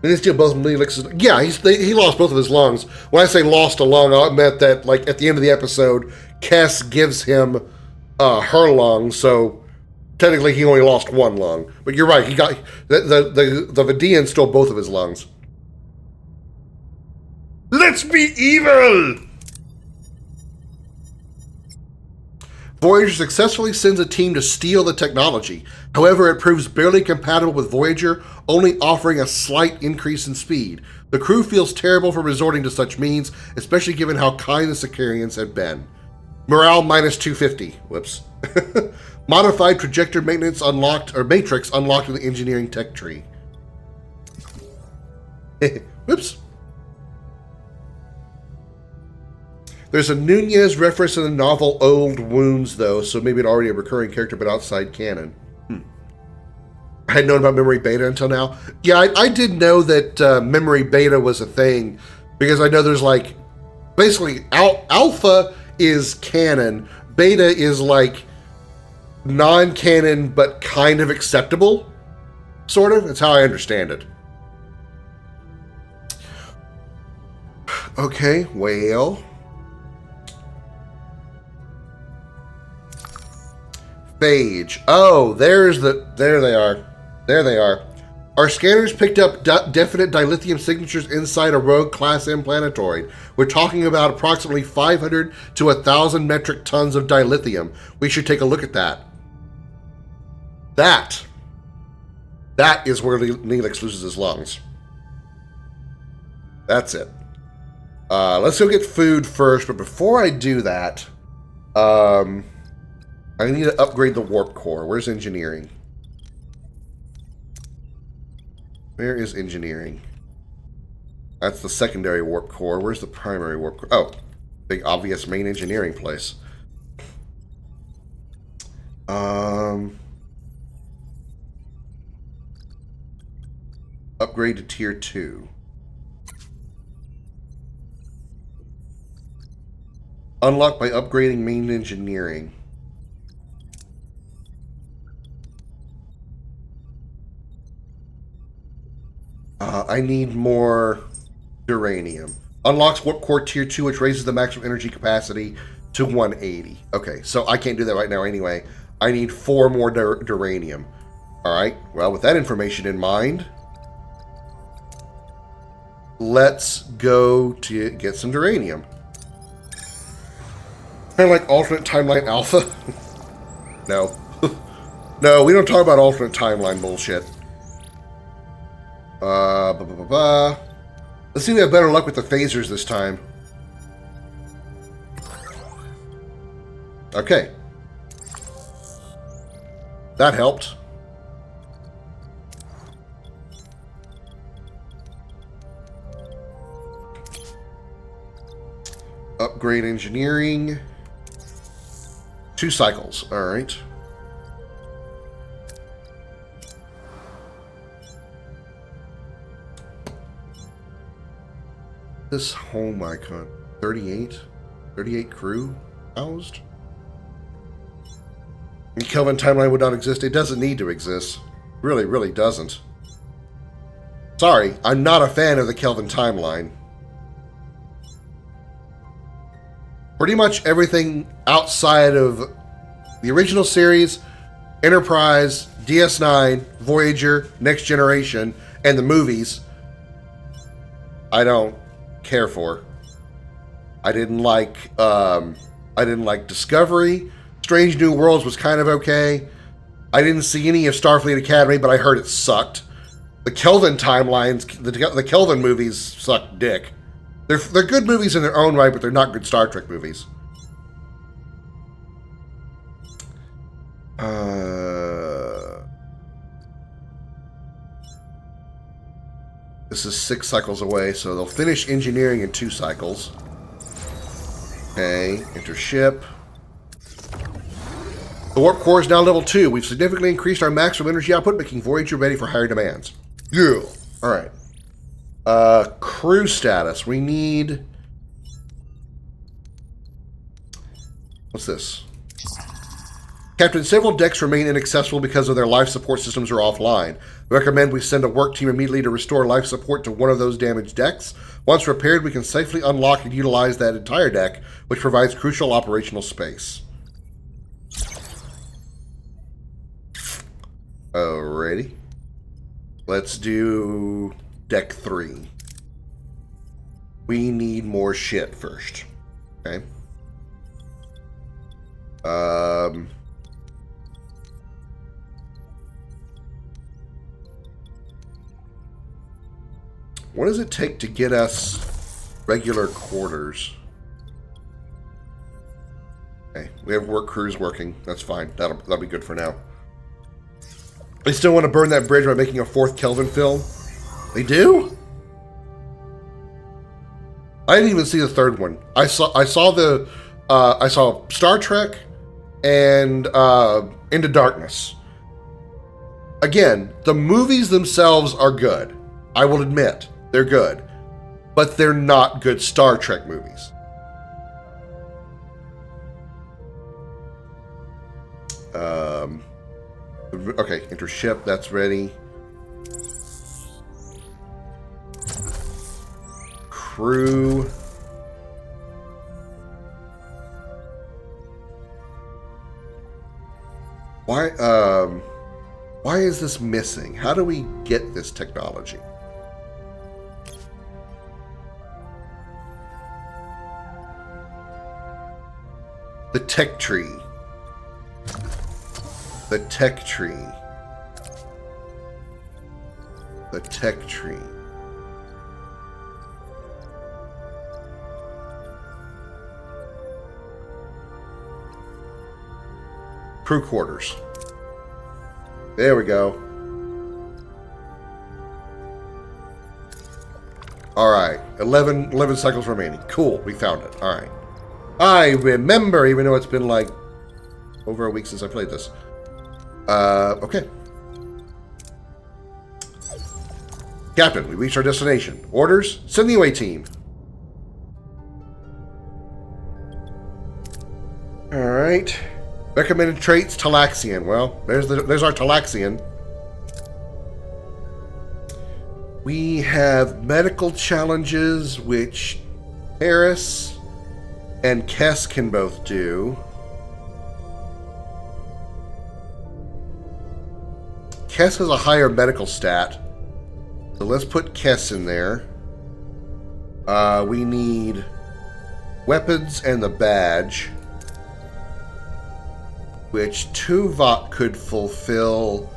And they steal both Neelix's... Yeah, he lost both of his lungs. When I say lost a lung, I meant that, like, at the end of the episode, Kes gives him her lung, so technically he only lost one lung. But you're right, he got... The Vidian stole both of his lungs. Let's be evil! Voyager successfully sends a team to steal the technology. However, it proves barely compatible with Voyager, only offering a slight increase in speed. The crew feels terrible for resorting to such means, especially given how kind the Sicarians have been. Morale minus 250. Whoops. Modified trajectory maintenance unlocked, or matrix unlocked in the engineering tech tree. Whoops. There's a Nunez reference in the novel Old Wounds, though, so maybe it's already a recurring character, but outside canon. I hadn't known about Memory Beta until now. Yeah, I did know that Memory Beta was a thing, because I know there's like, basically, Alpha is canon, Beta is like non-canon, but kind of acceptable, sort of. That's how I understand it. Okay, well... Phage. Oh, there they are. There they are. Our scanners picked up definite dilithium signatures inside a rogue Class M planetoid. We're talking about approximately 500 to 1,000 metric tons of dilithium. We should take a look at that. That is where Neelix loses his lungs. That's it. Let's go get food first, but before I do that, I need to upgrade the warp core. Where's engineering? Where is engineering? That's the secondary warp core. Where's the primary warp core? Oh, big obvious main engineering place. Upgrade to tier 2. Unlocked by upgrading main engineering. I need more uranium. Unlocks warp core tier 2, which raises the maximum energy capacity to 180. Okay, so I can't do that right now anyway. I need 4 more uranium. Alright, well, with that information in mind, let's go to get some uranium. Kind of like alternate timeline alpha. No. No, we don't talk about alternate timeline bullshit. Let's see if we have better luck with the phasers this time. Okay. That helped. Upgrade engineering. 2 cycles. All right. This home icon. 38? 38 crew housed? The Kelvin timeline would not exist. It doesn't need to exist. Really, really doesn't. Sorry, I'm not a fan of the Kelvin timeline. Pretty much everything outside of the original series, Enterprise, DS9, Voyager, Next Generation, and the movies, I don't care for. I didn't like Discovery. Strange New Worlds was kind of okay. I didn't see any of Starfleet Academy, but I heard it sucked. The Kelvin timelines, the Kelvin movies suck dick. They're good movies in their own right, but they're not good Star Trek movies. This is 6 cycles away, so they'll finish engineering in 2 cycles. Okay, enter ship. The warp core is now level 2. We've significantly increased our maximum energy output, making Voyager ready for higher demands. Yeah. All right. Crew status. We need... What's this? Captain, several decks remain inaccessible because of their life support systems are offline. Recommend we send a work team immediately to restore life support to one of those damaged decks. Once repaired, we can safely unlock and utilize that entire deck, which provides crucial operational space. Alrighty. Let's do deck 3. We need more shit first. Okay. What does it take to get us regular quarters? Okay, we have work crews working. That's fine. That'll be good for now. They still want to burn that bridge by making a 4th Kelvin film? They do? I didn't even see the 3rd one. I saw Star Trek and Into Darkness. Again, the movies themselves are good. I will admit, they're good. But they're not good Star Trek movies. Okay, enter ship, that's ready. Crew. Why is this missing? How do we get this technology? The tech tree. The tech tree. The tech tree. Crew quarters. There we go. Alright. 11 cycles remaining. Cool. We found it. Alright. I remember, even though it's been like over a week since I played this. Okay. Captain, we reached our destination. Orders, send the away team. Alright. Recommended traits, Talaxian. Well, there's our Talaxian. We have medical challenges, which Harris and Kess can both do. Kess has a higher medical stat. So let's put Kess in there. We need weapons and the badge, which Tuvok could fulfill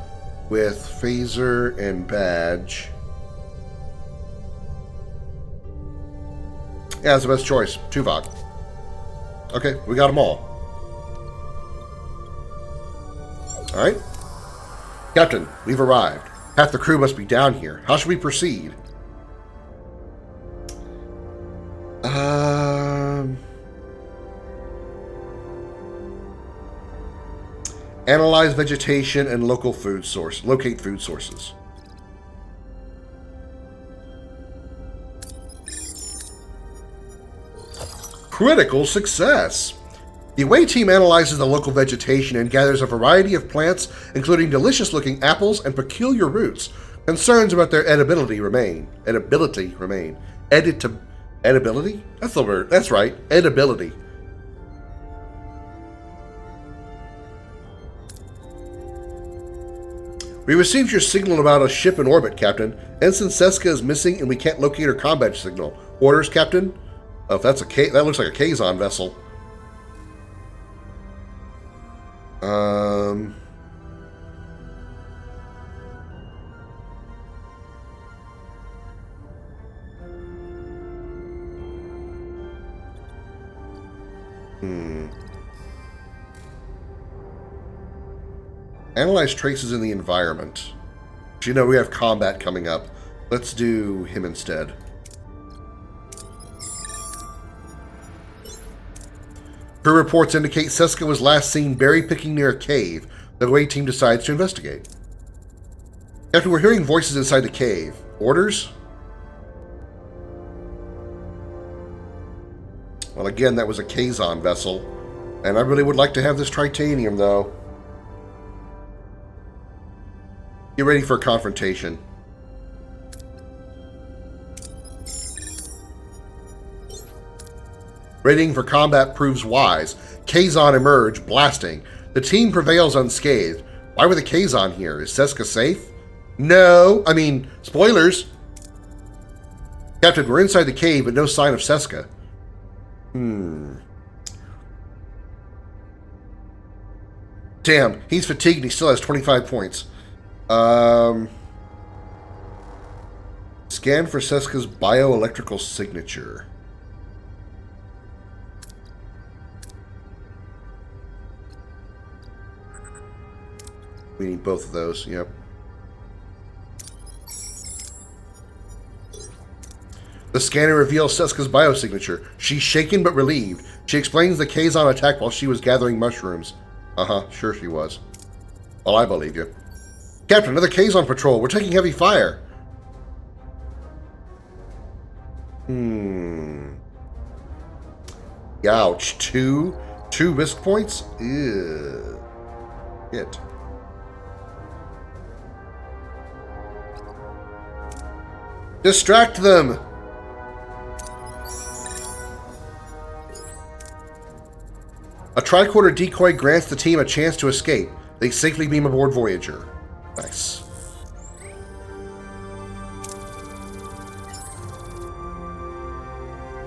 with phaser and badge. Yeah, that's the best choice. Tuvok. Okay, we got them all. Alright. Captain, we've arrived. Half the crew must be down here. How should we proceed? Analyze vegetation and locate food sources. Critical success! The away team analyzes the local vegetation and gathers a variety of plants, including delicious-looking apples and peculiar roots. Concerns about their edibility remain. Edibility? That's the word. That's right. Edibility. We received your signal about a ship in orbit, Captain. Ensign Seska is missing and we can't locate her combat signal. Orders, Captain? Oh, if that's that looks like a Kazon vessel. Analyze traces in the environment. You know, we have combat coming up. Let's do him instead. Her reports indicate Seska was last seen berry picking near a cave. The away team decides to investigate. After we're hearing voices inside the cave. Orders? Well, again, that was a Kazon vessel. And I really would like to have this Tritanium, though. Get ready for a confrontation. Rating for combat proves wise. Kazon emerge, blasting. The team prevails unscathed. Why were the Kazon here? Is Seska safe? No. I mean, spoilers. Captain, we're inside the cave, but no sign of Seska. Damn, he's fatigued and he still has 25 points. Scan for Seska's bioelectrical signature. We need both of those, yep. The scanner reveals Seska's biosignature. She's shaken but relieved. She explains the Kazon attack while she was gathering mushrooms. Sure she was. Well, I believe you. Captain, another Kazon patrol. We're taking heavy fire. Ouch. Two risk points? Ew. Shit. Distract them! A tricorder decoy grants the team a chance to escape. They safely beam aboard Voyager. Nice.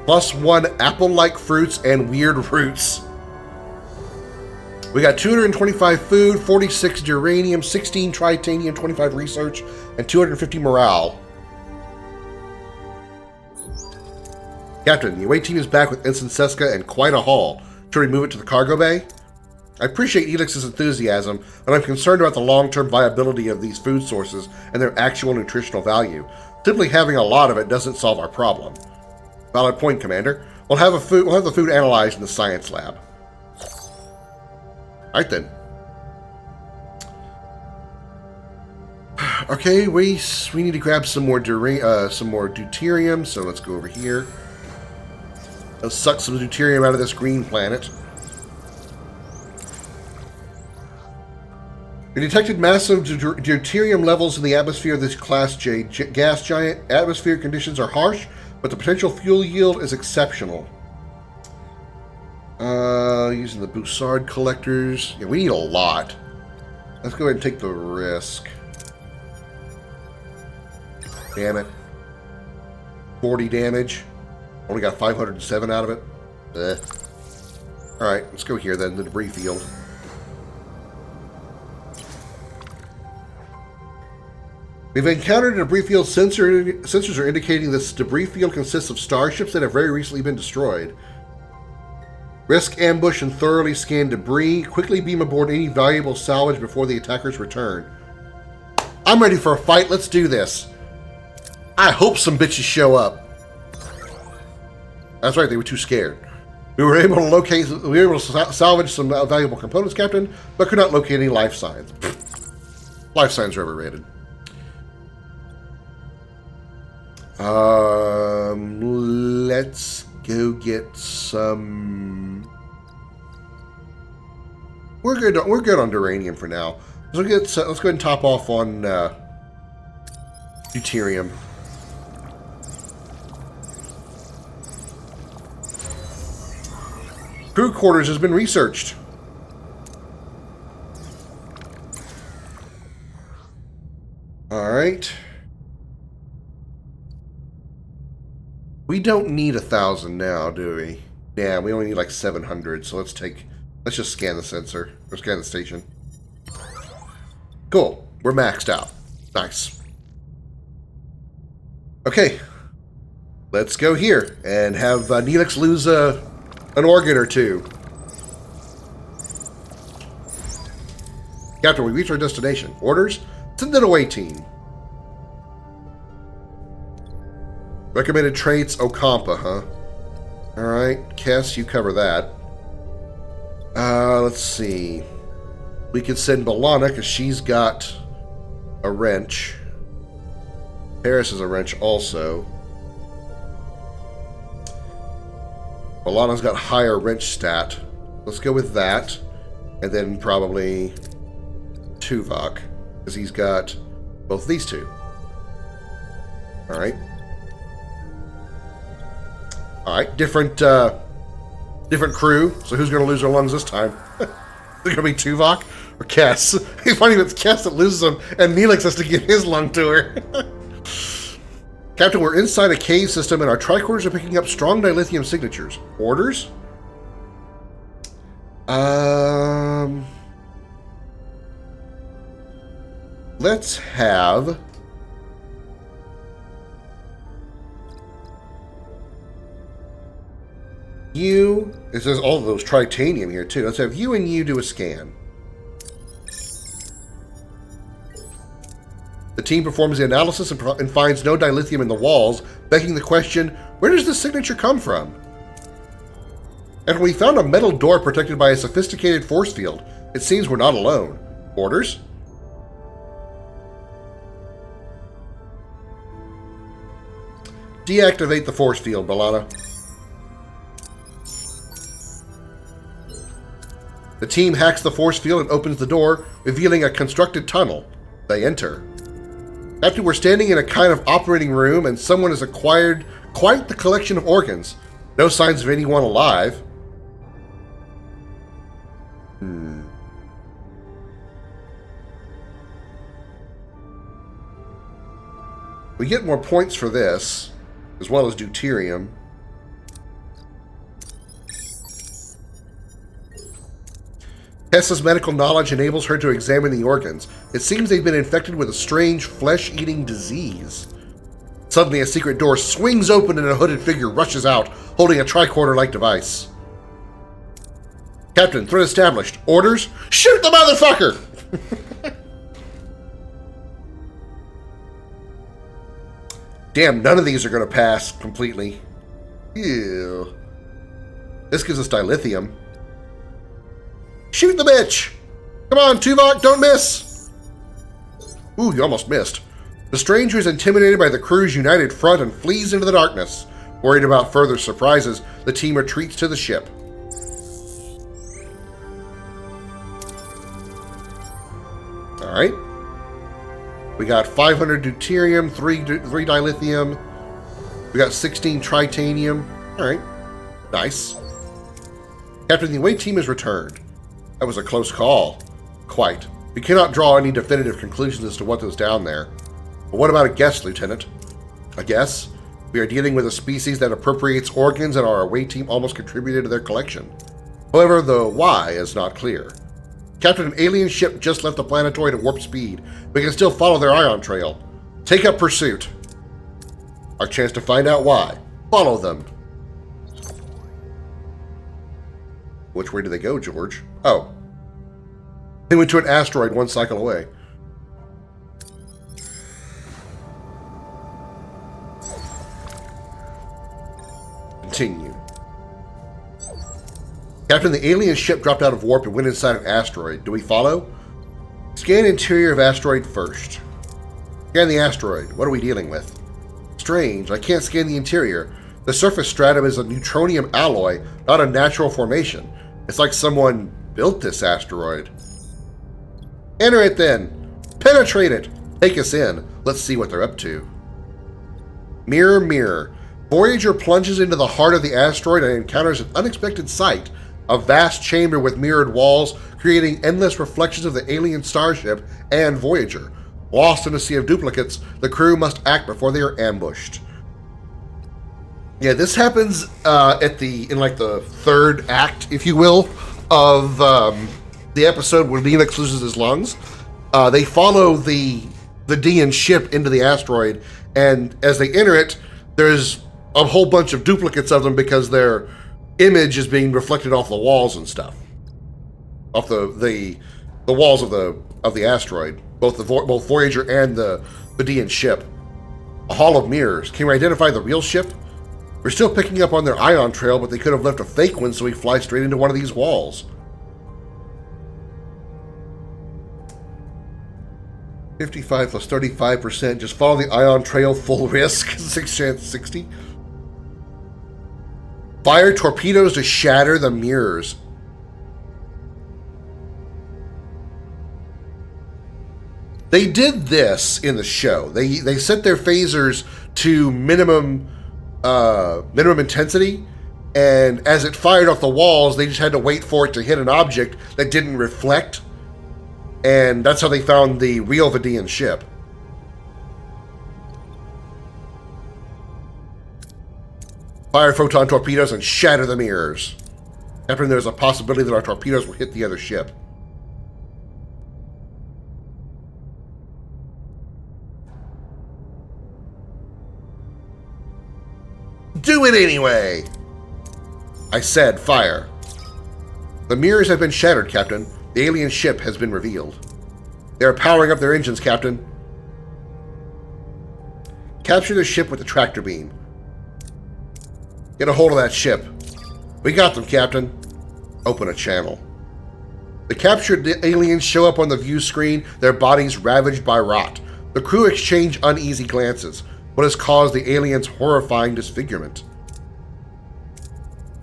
+1 apple-like fruits and weird roots. We got 225 food, 46 uranium, 16 tritanium, 25 research, and 250 morale. Captain, the away team is back with Ensign Seska and quite a haul. Should we move it to the cargo bay? I appreciate Elix's enthusiasm, but I'm concerned about the long-term viability of these food sources and their actual nutritional value. Simply having a lot of it doesn't solve our problem. Valid point, Commander. We'll have the food analyzed in the science lab. Alright then. Okay, we need to grab some more deuterium, so let's go over here. Let's suck some deuterium out of this green planet. We detected massive deuterium levels in the atmosphere of this Class J gas giant. Atmospheric conditions are harsh, but the potential fuel yield is exceptional. Using the Bussard collectors. Yeah, we need a lot. Let's go ahead and take the risk. Damn it. 40 damage. Only got 507 out of it. Alright, let's go here then, the debris field. We've encountered a debris field. Sensors are indicating this debris field consists of starships that have very recently been destroyed. Risk ambush and thoroughly scan debris. Quickly beam aboard any valuable salvage before the attackers return. I'm ready for a fight. Let's do this. I hope some bitches show up. That's right, they were too scared. We were able to salvage some valuable components, Captain, but could not locate any life signs. Life signs are overrated. Let's go get some. We're good on uranium for now. Let's go ahead and top off on deuterium. Crew quarters has been researched. All right. We don't need 1,000 now, do we? Yeah, we only need like 700. So let's just scan the sensor or scan the station. Cool. We're maxed out. Nice. Okay. Let's go here and have Neelix lose an organ or two. Captain, we reached our destination. Orders? Send an away team. Recommended traits, Ocampa, huh? Alright, Kess, you cover that. Let's see. We could send B'Elanna, because she's got a wrench. Paris is a wrench also. B'Elanna's got higher wrench stat. Let's go with that. And then probably Tuvok, because he's got both these two. Alright. Alright, different crew. So who's going to lose their lungs this time? Is it going to be Tuvok or Kess? It's funny if it's Kess that loses them, and Neelix has to give his lung to her. Captain, we're inside a cave system, and our tricorders are picking up strong dilithium signatures. Orders? Let's have... you, it says all of those tritanium here too. Let's have you and you do a scan. The team performs the analysis and finds no dilithium in the walls, begging the question, where does this signature come from? And we found a metal door protected by a sophisticated force field. It seems we're not alone. Orders? Deactivate the force field, B'Elanna. The team hacks the force field and opens the door, revealing a constructed tunnel. They enter. After we're standing in a kind of operating room, and someone has acquired quite the collection of organs. No signs of anyone alive. We get more points for this, as well as deuterium. Tessa's medical knowledge enables her to examine the organs. It seems they've been infected with a strange flesh-eating disease. Suddenly, a secret door swings open and a hooded figure rushes out, holding a tricorder-like device. Captain, threat established. Orders? Shoot the motherfucker! Damn, none of these are going to pass completely. Ew. This gives us dilithium. Shoot the bitch! Come on, Tuvok, don't miss! Ooh, you almost missed. The stranger is intimidated by the crew's united front and flees into the darkness. Worried about further surprises, the team retreats to the ship. Alright. We got 500 deuterium, 3 dilithium. We got 16 tritanium. Alright. Nice. Captain, the away team has returned. That was a close call. Quite. We cannot draw any definitive conclusions as to what was down there. But what about a guess, Lieutenant? A guess? We are dealing with a species that appropriates organs, and our away team almost contributed to their collection. However, the why is not clear. Captain, an alien ship just left the planetoid at warp speed. We can still follow their ion trail. Take up pursuit. Our chance to find out why. Follow them. Which way do they go, George? Oh. They went to an asteroid 1 cycle away. Continue. Captain, the alien ship dropped out of warp and went inside an asteroid. Do we follow? Scan interior of asteroid first. Scan the asteroid. What are we dealing with? Strange. I can't scan the interior. The surface stratum is a neutronium alloy, not a natural formation. It's like someone built this asteroid. Enter it then. Penetrate it. Take us in. Let's see what they're up to. Mirror, mirror. Voyager plunges into the heart of the asteroid and encounters an unexpected sight. A vast chamber with mirrored walls, creating endless reflections of the alien starship and Voyager. Lost in a sea of duplicates, the crew must act before they are ambushed. Yeah, this happens in like the third act, if you will, of the episode where Neelix loses his lungs. They follow the Dean ship into the asteroid, and as they enter it, there's a whole bunch of duplicates of them because their image is being reflected off the walls and stuff, off the walls of the asteroid, both Voyager and the Dean ship. A hall of mirrors. Can we identify the real ship? We're still picking up on their ion trail, but they could have left a fake one, so we fly straight into one of these walls. 55 plus 35%. Just follow the ion trail, full risk. 6 chance 60. Fire torpedoes to shatter the mirrors. They did this in the show. They set their phasers to minimum intensity, and as it fired off the walls, they just had to wait for it to hit an object that didn't reflect, and that's how they found the real Vidian ship. Fire photon torpedoes and shatter the mirrors. Captain, there's a possibility that our torpedoes will hit the other ship. Do it anyway! I said fire. The mirrors have been shattered, Captain. The alien ship has been revealed. They are powering up their engines, Captain. Capture the ship with the tractor beam. Get a hold of that ship. We got them, Captain. Open a channel. The captured aliens show up on the view screen, their bodies ravaged by rot. The crew exchange uneasy glances. What has caused the aliens' horrifying disfigurement?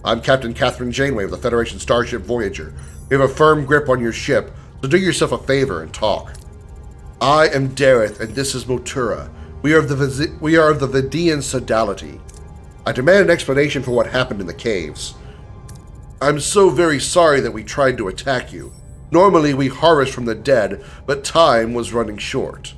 I'm Captain Catherine Janeway of the Federation starship Voyager. We have a firm grip on your ship, so do yourself a favor and talk. I am Dareth, and this is Motura. We are of the Vidian Sodality. I demand an explanation for what happened in the caves. I'm so very sorry that we tried to attack you. Normally we harvest from the dead, but time was running short.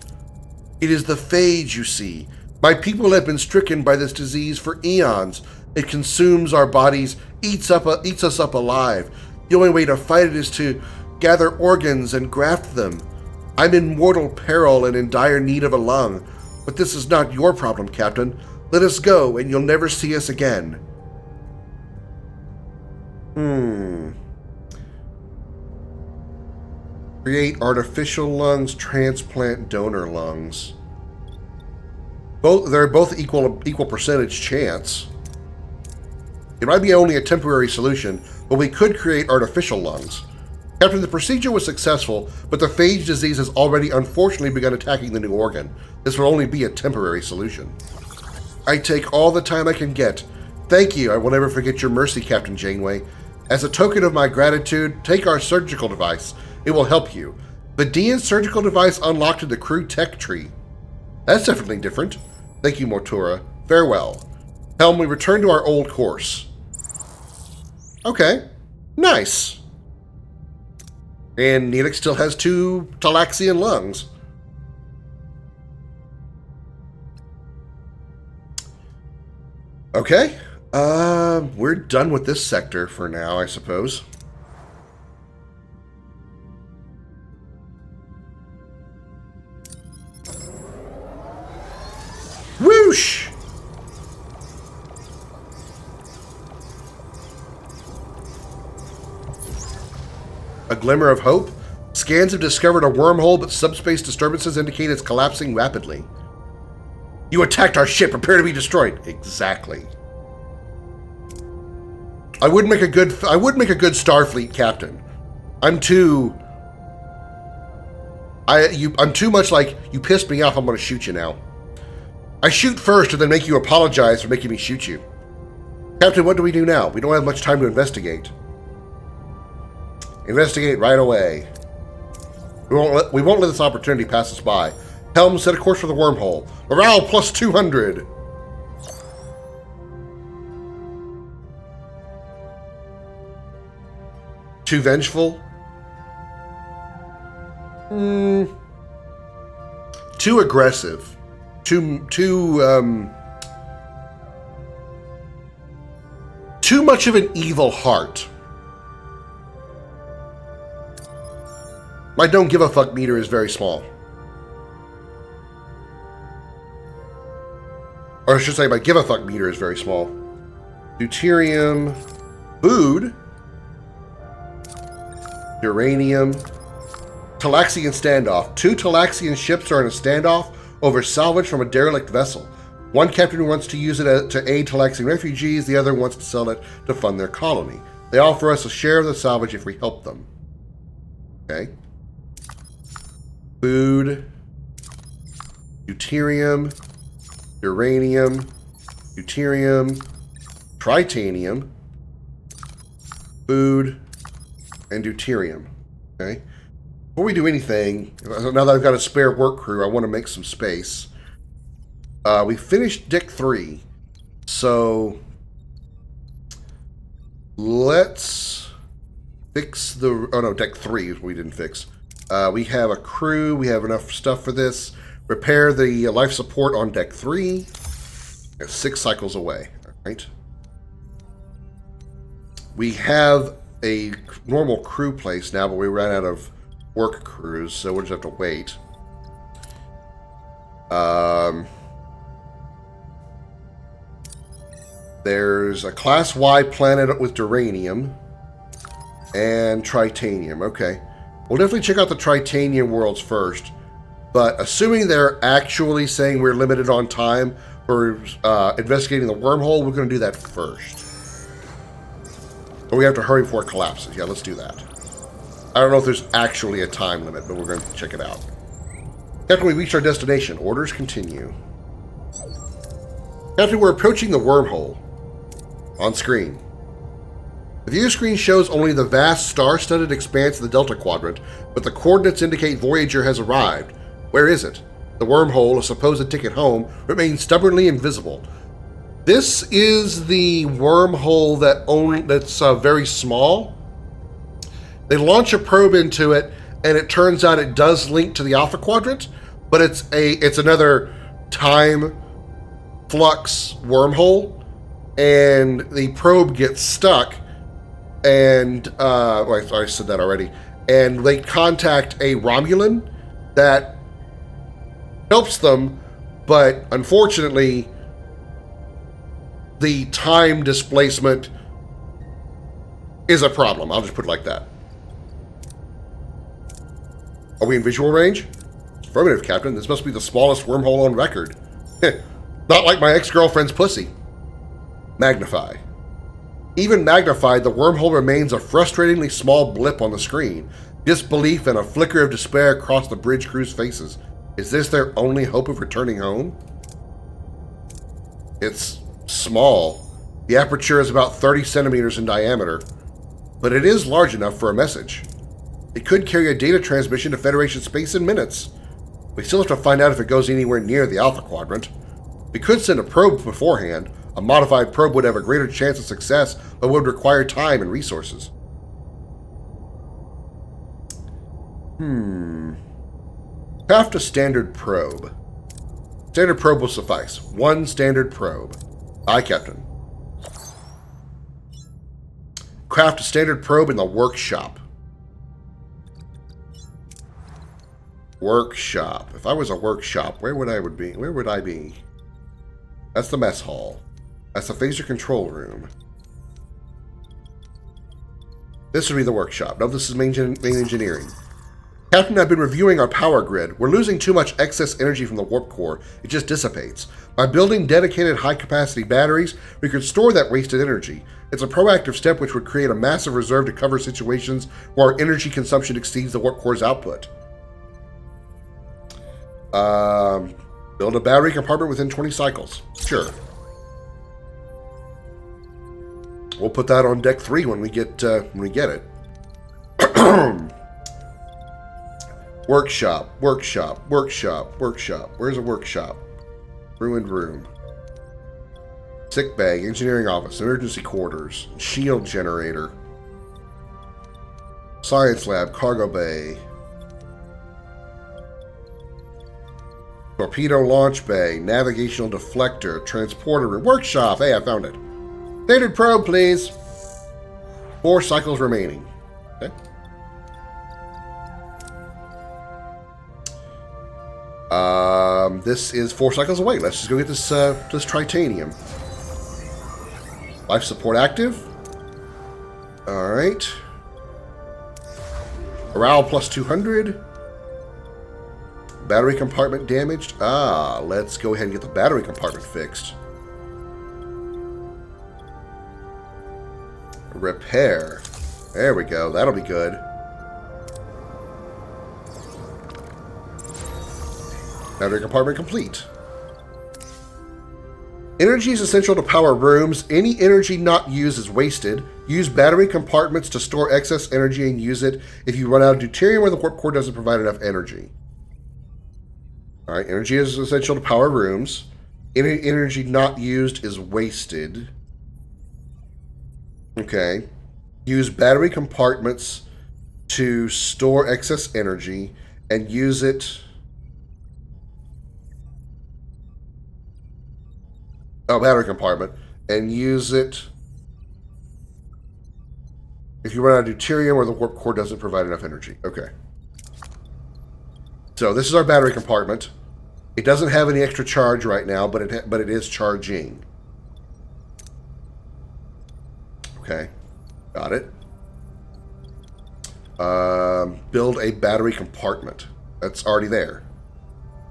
It is the phage, you see. My people have been stricken by this disease for eons. It consumes our bodies, eats us up alive. The only way to fight it is to gather organs and graft them. I'm in mortal peril and in dire need of a lung. But this is not your problem, Captain. Let us go, and you'll never see us again. Create artificial lungs, transplant donor lungs. They're both equal percentage chance. It might be only a temporary solution, but we could create artificial lungs. Captain, the procedure was successful, but the phage disease has already unfortunately begun attacking the new organ. This will only be a temporary solution. I take all the time I can get. Thank you. I will never forget your mercy, Captain Janeway. As a token of my gratitude, take our surgical device. It will help you. The Dean surgical device unlocked in the crew tech tree. That's definitely different. Thank you, Mortura. Farewell. Helm, we return to our old course. Okay. Nice. And Neelix still has 2 Talaxian lungs. Okay. We're done with this sector for now, I suppose. Whoosh! A glimmer of hope? Scans have discovered a wormhole, but subspace disturbances indicate it's collapsing rapidly. You attacked our ship. Prepare to be destroyed. Exactly. I would make a good Starfleet captain. I'm too much like, you pissed me off, I'm going to shoot you now. I shoot first and then make you apologize for making me shoot you. Captain, what do we do now? We don't have much time to investigate. Investigate right away. We won't let this opportunity pass us by. Helm, set a course for the wormhole. Morale plus 200. Too vengeful? Too aggressive. Too much of an evil heart. My don't give a fuck meter is very small. Or I should say my give a fuck meter is very small. Deuterium. Food. Uranium. Talaxian standoff. 2 Talaxian ships are in a standoff over salvage from a derelict vessel. One captain wants to use it to aid Talaxian refugees, the other wants to sell it to fund their colony. They offer us a share of the salvage if we help them. Okay. Food. Deuterium. Uranium. Deuterium. Tritanium. Food. And deuterium. Okay. Before we do anything, now that I've got a spare work crew, I want to make some space. We finished deck 3, so let's fix the. Oh no, deck 3 we didn't fix. We have a crew. We have enough stuff for this. Repair the life support on deck 3. 6 cycles away. All right. We have a normal crew place now, but we ran out of work crews, so we'll just have to wait. There's a Class Y planet with Duranium and Tritanium. Okay. We'll definitely check out the Tritanium worlds first, but assuming they're actually saying we're limited on time for investigating the wormhole, we're going to do that first. But we have to hurry before it collapses. Yeah, let's do that. I don't know if there's actually a time limit, but we're going to check it out. After we reach our destination, orders continue. After we're approaching the wormhole, on screen. The view screen shows only the vast star-studded expanse of the Delta Quadrant, but the coordinates indicate Voyager has arrived. Where is it? The wormhole, a supposed ticket home, remains stubbornly invisible. This is the wormhole that's very small. They launch a probe into it, and it turns out it does link to the Alpha Quadrant, but it's another time flux wormhole, and the probe gets stuck, and I said that already. And they contact a Romulan that helps them, but unfortunately, the time displacement is a problem. I'll just put it like that. Are we in visual range? Affirmative, Captain. This must be the smallest wormhole on record. Not like my ex-girlfriend's pussy. Magnify. Even magnified, the wormhole remains a frustratingly small blip on the screen. Disbelief and a flicker of despair across the bridge crew's faces. Is this their only hope of returning home? It's small. The aperture is about 30 centimeters in diameter, but it is large enough for a message. It could carry a data transmission to Federation space in minutes. We still have to find out if it goes anywhere near the Alpha Quadrant. We could send a probe beforehand. A modified probe would have a greater chance of success, but would require time and resources. Craft a standard probe. Standard probe will suffice. One standard probe. Aye, Captain. Craft a standard probe in the workshop. Workshop. If I was a workshop, where would I be? Where would I be? That's the mess hall. That's the phaser control room. This would be the workshop. No, this is main engineering. Captain, I've been reviewing our power grid. We're losing too much excess energy from the warp core. It just dissipates. By building dedicated high-capacity batteries, we could store that wasted energy. It's a proactive step which would create a massive reserve to cover situations where our energy consumption exceeds the warp core's output. Build a battery compartment within 20 cycles. Sure. We'll put that on deck 3 when we get it. Workshop, workshop, workshop, workshop. Where's a workshop? Ruined room. Sick bay, engineering office, emergency quarters, shield generator. Science lab, cargo bay. Torpedo launch bay, navigational deflector, transporter room, workshop. Hey, I found it. Standard probe, please. 4 cycles remaining. Okay. This is 4 cycles away. Let's just go get this this titanium. Life support active. All right. Morale plus 200. Battery compartment damaged. Let's go ahead and get the battery compartment fixed. Repair. There we go. That'll be good. Battery compartment complete. Energy is essential to power rooms. Any energy not used is wasted. Use battery compartments to store excess energy and use it if you run out of deuterium or the warp core doesn't provide enough energy. Alright, energy is essential to power rooms. Any energy not used is wasted. Okay. Use battery compartments to store excess energy and use it... battery compartment. And use it if you run out of deuterium or the warp core doesn't provide enough energy. Okay. So this is our battery compartment. It doesn't have any extra charge right now, but it is charging. Okay. Got it. Build a battery compartment. That's already there.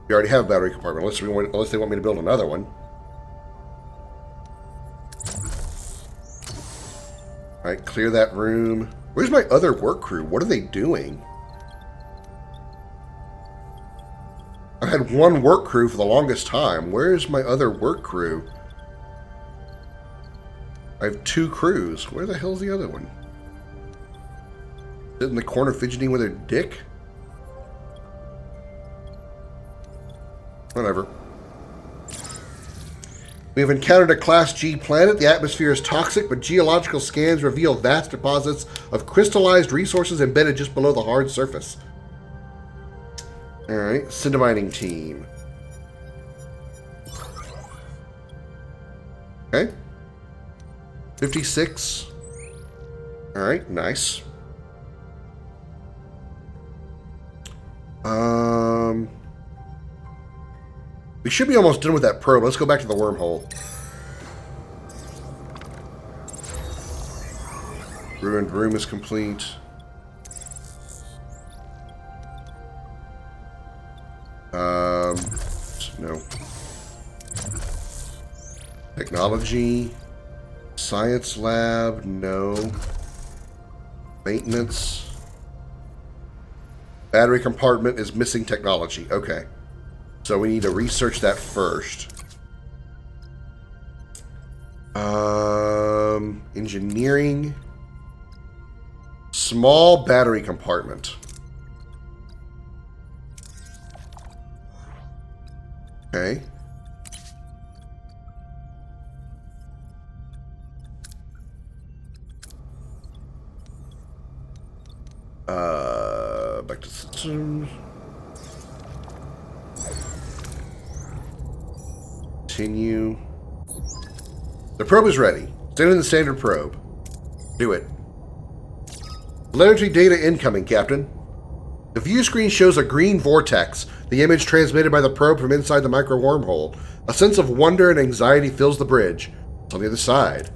We already have a battery compartment, unless they want me to build another one. Alright, clear that room. Where's my other work crew? What are they doing? I had one work crew for the longest time. Where's my other work crew? I have 2 crews. Where the hell's the other one? Sit in the corner fidgeting with her dick? Whatever. We have encountered a Class G planet. The atmosphere is toxic, but geological scans reveal vast deposits of crystallized resources embedded just below the hard surface. Alright, send a mining team. Okay. 56. Alright, nice. We should be almost done with that probe. Let's go back to the wormhole. Ruined room is complete. No. Technology. Science lab, no. Maintenance. Battery compartment is missing technology. Okay. So we need to research that first. Engineering. Small battery compartment. Okay. Back to systems. Continue. The probe is ready. Send in the standard probe. Do it. Telemetry data incoming, Captain. The view screen shows a green vortex, the image transmitted by the probe from inside the micro wormhole. A sense of wonder and anxiety fills the bridge. It's on the other side.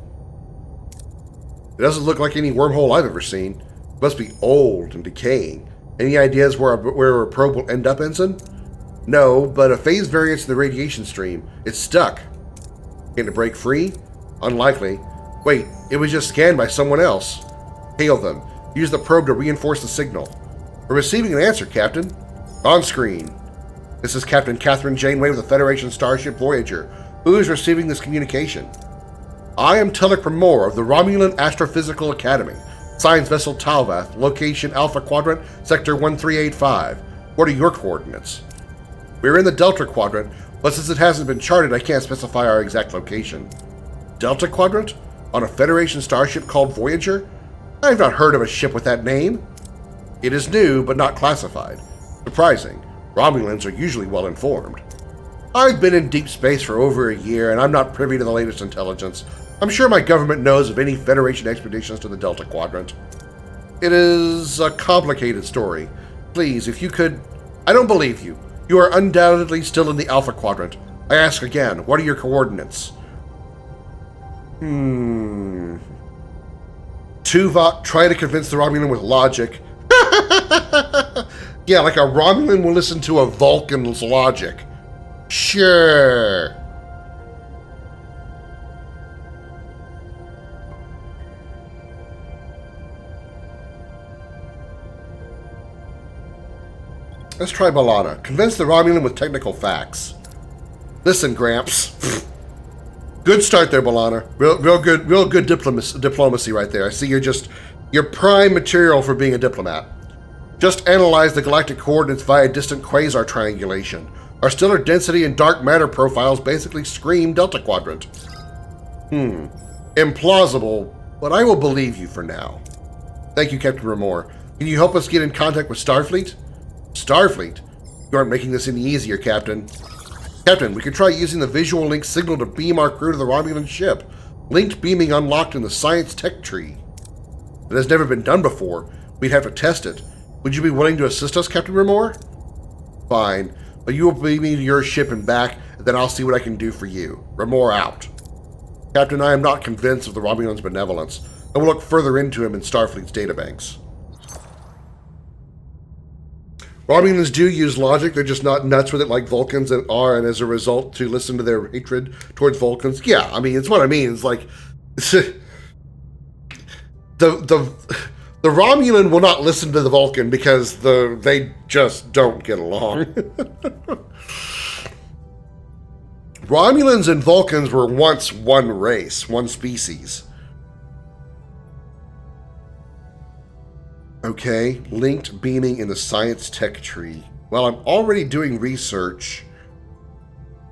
It doesn't look like any wormhole I've ever seen. It must be old and decaying. Any ideas where a probe will end up, Ensign? No, but a phase variance in the radiation stream. It's stuck. Can it break free? Unlikely. Wait, it was just scanned by someone else. Hail them. Use the probe to reinforce the signal. We're receiving an answer, Captain. On screen. This is Captain Catherine Janeway of the Federation starship Voyager. Who is receiving this communication? I am Tullik Primor of the Romulan Astrophysical Academy. Science vessel Talvath, location Alpha Quadrant, Sector 1385. What are your coordinates? We're in the Delta Quadrant, but since it hasn't been charted, I can't specify our exact location. Delta Quadrant? On a Federation starship called Voyager? I've not heard of a ship with that name. It is new, but not classified. Surprising. Romulans are usually well informed. I've been in deep space for over a year, and I'm not privy to the latest intelligence. I'm sure my government knows of any Federation expeditions to the Delta Quadrant. It is a complicated story. Please, if you could... I don't believe you. You are undoubtedly still in the Alpha Quadrant. I ask again, what are your coordinates? Tuvok, try to convince the Romulan with logic. Yeah, like a Romulan will listen to a Vulcan's logic. Sure. Let's try Balana. Convince the Romulan with technical facts. Listen, Gramps. Good start there, Balana. Real good diplomacy right there. I see you're prime material for being a diplomat. Just analyze the galactic coordinates via distant quasar triangulation. Our stellar density and dark matter profiles basically scream Delta Quadrant. Implausible, but I will believe you for now. Thank you, Captain Ramore. Can you help us get in contact with Starfleet? Starfleet? You aren't making this any easier, Captain. Captain, we could try using the visual link signal to beam our crew to the Romulan ship. Linked beaming unlocked in the science tech tree. It has never been done before. We'd have to test it. Would you be willing to assist us, Captain Ramore? Fine, but you will beam me to your ship and back, and then I'll see what I can do for you. Ramore out. Captain, I am not convinced of the Romulan's benevolence. I will look further into him in Starfleet's databanks. Romulans do use logic, they're just not nuts with it like Vulcans are, and as a result, to listen to their hatred towards Vulcans. Yeah, I mean, it's what I mean. It's like... The Romulan will not listen to the Vulcan because they just don't get along. Romulans and Vulcans were once one race, one species. Okay, linked beaming in the science tech tree. Well, I'm already doing research.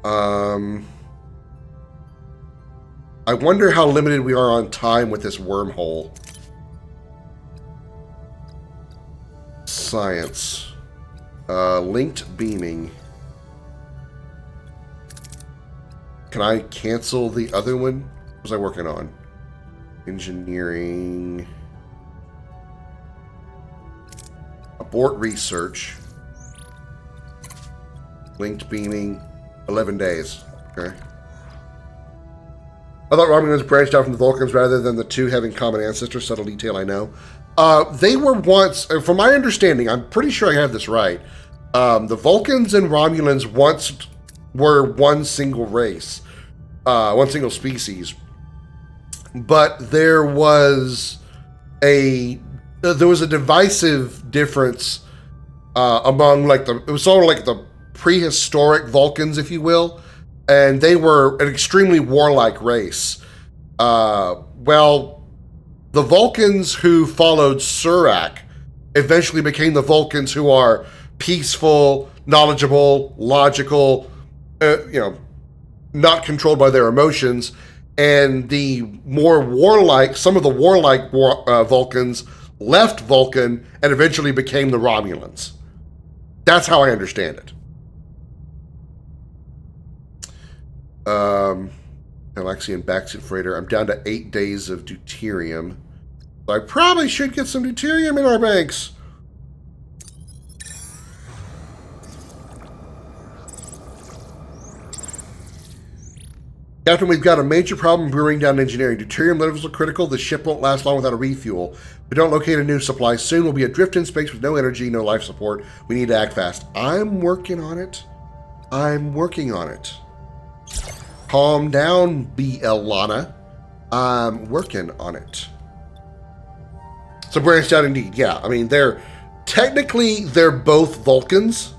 I wonder how limited we are on time with this wormhole. Science. Linked beaming. Can I cancel the other one? What was I working on? Engineering. Abort research. Linked beaming. 11 days. Okay. I thought Romulans branched out from the Vulcans rather than the two having common ancestors. Subtle detail, I know. They were once, from my understanding, I'm pretty sure I have this right. The Vulcans and Romulans once were one single race, one single species. but there was a divisive difference among it was sort of like the prehistoric Vulcans, if you will, and they were an extremely warlike race. Well, the Vulcans who followed Surak eventually became the Vulcans who are peaceful, knowledgeable, logical, not controlled by their emotions, and the more warlike, some of the warlike Vulcans left Vulcan and eventually became the Romulans. That's how I understand it. Alexian backseat freighter. I'm down to 8 days of deuterium. So I probably should get some deuterium in our banks. Captain, we've got a major problem brewing down engineering. Deuterium levels are critical. The ship won't last long without a refuel. If we don't locate a new supply soon, we'll be adrift in space with no energy, no life support. We need to act fast. I'm working on it. Calm down, BL Lana. I'm working on it. So branched out indeed. Yeah, I mean, they're both Vulcans,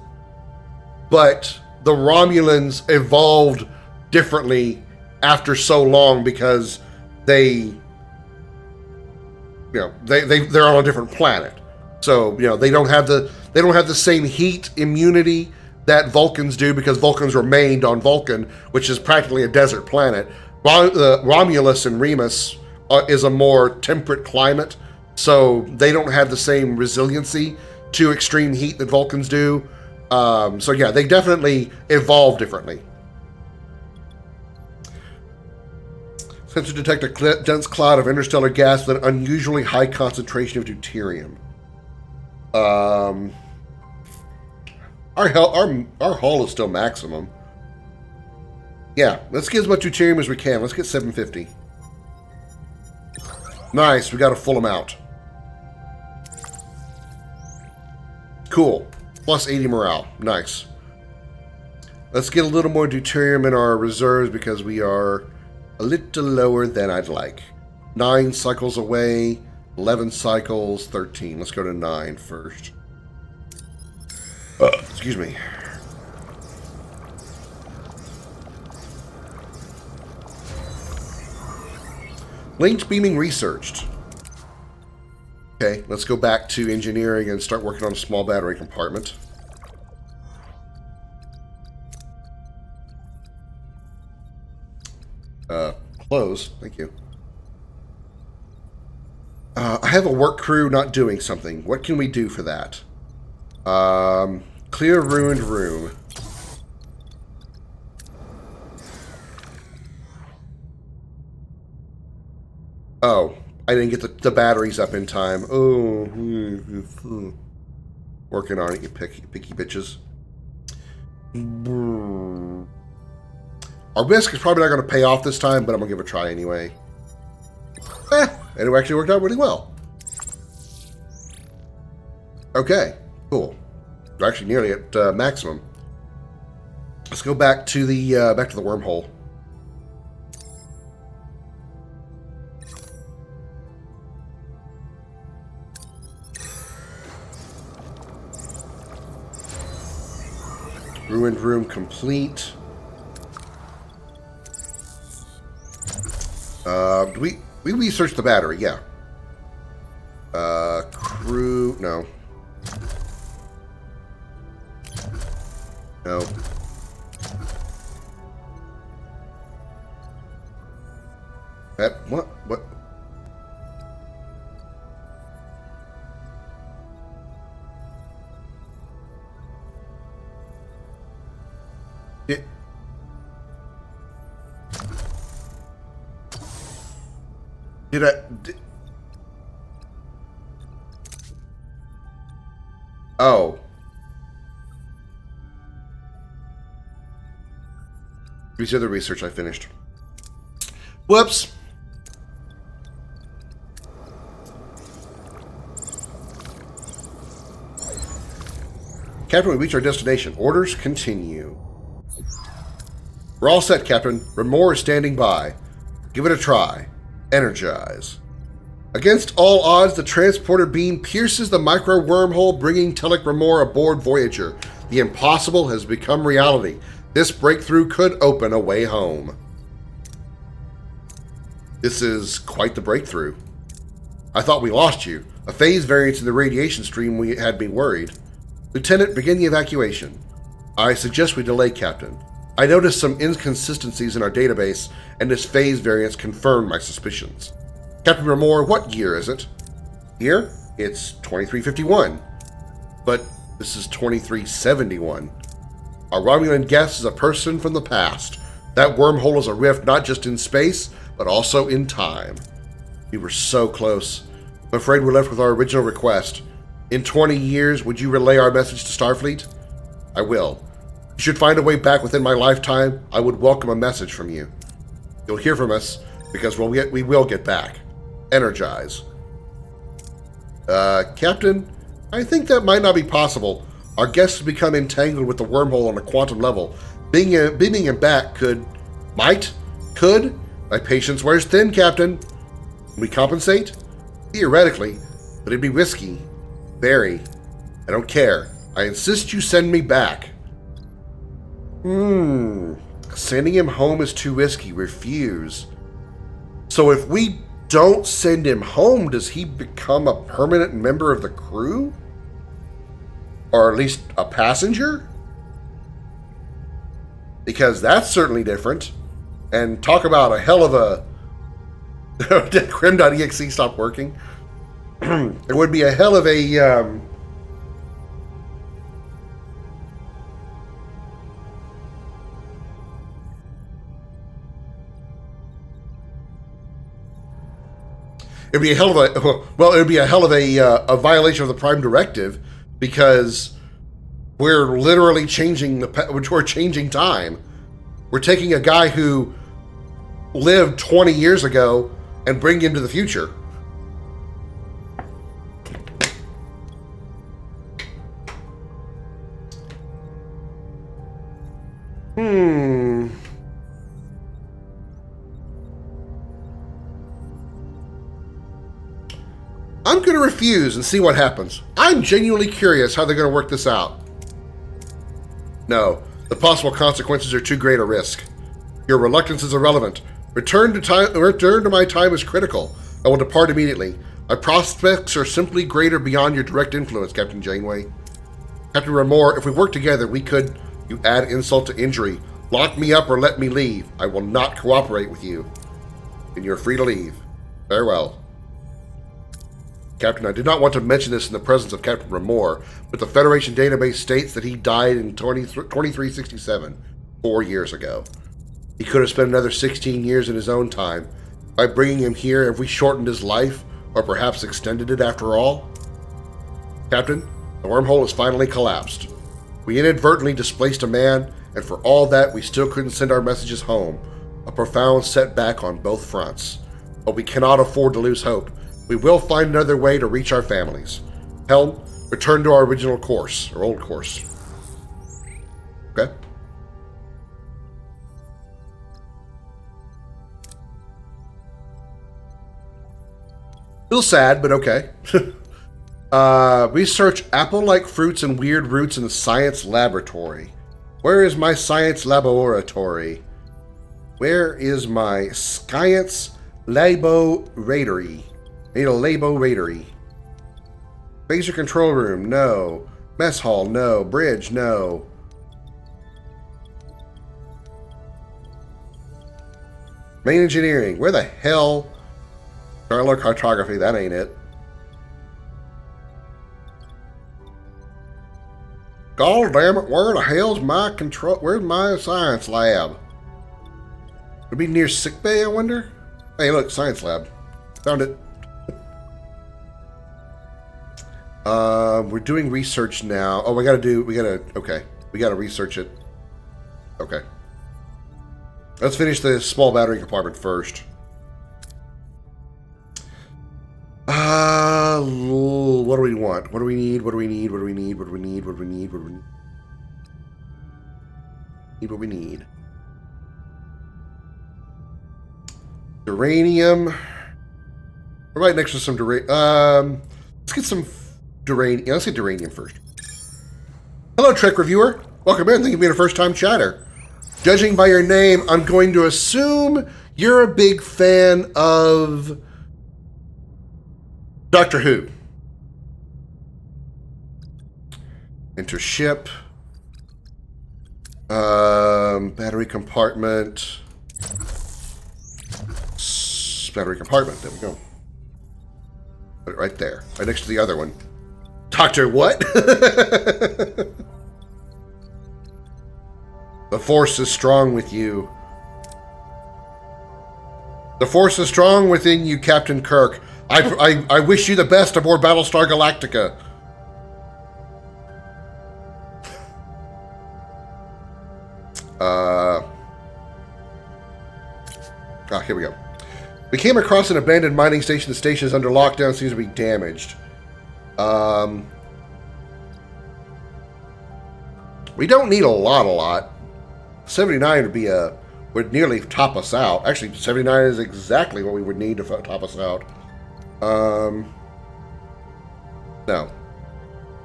but the Romulans evolved differently after so long because they're on a different planet. So, they don't have the same heat immunity that Vulcans do because Vulcans remained on Vulcan, which is practically a desert planet. Romulus and Remus is a more temperate climate, so they don't have the same resiliency to extreme heat that Vulcans do. So yeah, they definitely evolve differently. Sensor detect a dense cloud of interstellar gas with an unusually high concentration of deuterium. Our hull is still maximum. Yeah, let's get as much deuterium as we can. Let's get 750. Nice, we got a full amount. Cool. Plus 80 morale. Nice. Let's get a little more deuterium in our reserves because we are a little lower than I'd like. 9 cycles away, 11 cycles, 13. Let's go to 9 first. Excuse me. Linked beaming researched. Okay, let's go back to engineering and start working on a small battery compartment. Close. Thank you. I have a work crew not doing something. What can we do for that? Clear ruined room. Oh, I didn't get the batteries up in time. Oh, working on it, you picky bitches. Our risk is probably not going to pay off this time, but I'm going to give it a try anyway. And it actually worked out really well. Okay, cool. We're actually nearly at maximum. Let's go back to the wormhole. Ruined room complete. We researched the battery, yeah. Crew, no. No. What? Oh. These are the research I finished. Whoops. Captain, we reached our destination. Orders continue. We're all set, Captain. Remore is standing by. Give it a try. Energize. Against all odds, the transporter beam pierces the micro wormhole, bringing Telic Ramor aboard Voyager. The impossible has become reality. This breakthrough could open a way home. This is quite the breakthrough. I thought we lost you. A phase variance in the radiation stream had me worried. Lieutenant, begin the evacuation. I suggest we delay, Captain. I noticed some inconsistencies in our database, and this phase variance confirmed my suspicions. Captain Ramor, what year is it? Here, it's 2351. But this is 2371. Our Romulan guest is a person from the past. That wormhole is a rift not just in space, but also in time. We were so close. I'm afraid we're left with our original request. In 20 years, would you relay our message to Starfleet? I will. If you should find a way back within my lifetime, I would welcome a message from you. You'll hear from us, because we will get back. Energize. Captain, I think that might not be possible. Our guest has become entangled with the wormhole on a quantum level. Beaming him back could... My patience wears thin, Captain. Can we compensate? Theoretically, but it'd be risky. Very. I don't care. I insist you send me back. Sending him home is too risky. Refuse. So if we don't send him home, does he become a permanent member of the crew? Or at least a passenger? Because that's certainly different. And talk about a hell of a... Did Krim.exe stop working? It would be a hell of a... It'd be a hell of a... Well, it would be a hell of a violation of the Prime Directive, because we're literally changing we're changing time. We're taking a guy who lived 20 years ago and bring him to the future. I'm going to refuse and see what happens. I'm genuinely curious how they're going to work this out. No, the possible consequences are too great a risk. Your reluctance is irrelevant. Return to my time is critical. I will depart immediately. My prospects are simply greater beyond your direct influence, Captain Janeway. Captain Ramor, if we work together, we could, you add insult to injury, lock me up or let me leave. I will not cooperate with you. And you're free to leave. Farewell. Captain, I did not want to mention this in the presence of Captain Ramor, but the Federation database states that he died in 2367, 4 years ago. He could have spent another 16 years in his own time. By bringing him here, have we shortened his life, or perhaps extended it after all? Captain, the wormhole has finally collapsed. We inadvertently displaced a man, and for all that, we still couldn't send our messages home. A profound setback on both fronts. But we cannot afford to lose hope. We will find another way to reach our families. Helm, return to our original course, or old course. Okay? A little sad, but okay. Research apple-like fruits and weird roots in the science laboratory. Where is my science laboratory? Where is my science laboratory? I need a laboratory. Phaser control room, no. Mess hall, no. Bridge, no. Main engineering, where the hell? Charlotte cartography, that ain't it. God damn it, where the hell's my control? Where's my science lab? Would it be near sickbay, I wonder? Hey, look, science lab. Found it. We're doing research now. Oh, we gotta research it. Okay. Let's finish the small battery compartment first. What do we want? What do we need? What do we need? What do we need? What do we need? What do we need? What do we need? What we need? Uranium. We're right next to some Duranium. Let's get some Duranium. Yeah, let's get Duranium first. Hello, Trek reviewer. Welcome in. Thank you for being a first-time chatter. Judging by your name, I'm going to assume you're a big fan of Doctor Who. Enter ship. Battery compartment. Battery compartment. There we go. Put it right there. Right next to the other one. Doctor what? The Force is strong with you. The Force is strong within you, Captain Kirk. I wish you the best aboard Battlestar Galactica. Here we go. We came across an abandoned mining station. The station is under lockdown. Seems to be damaged. We don't need a lot. 79 would nearly top us out. Actually, 79 is exactly what we would need to top us out. No.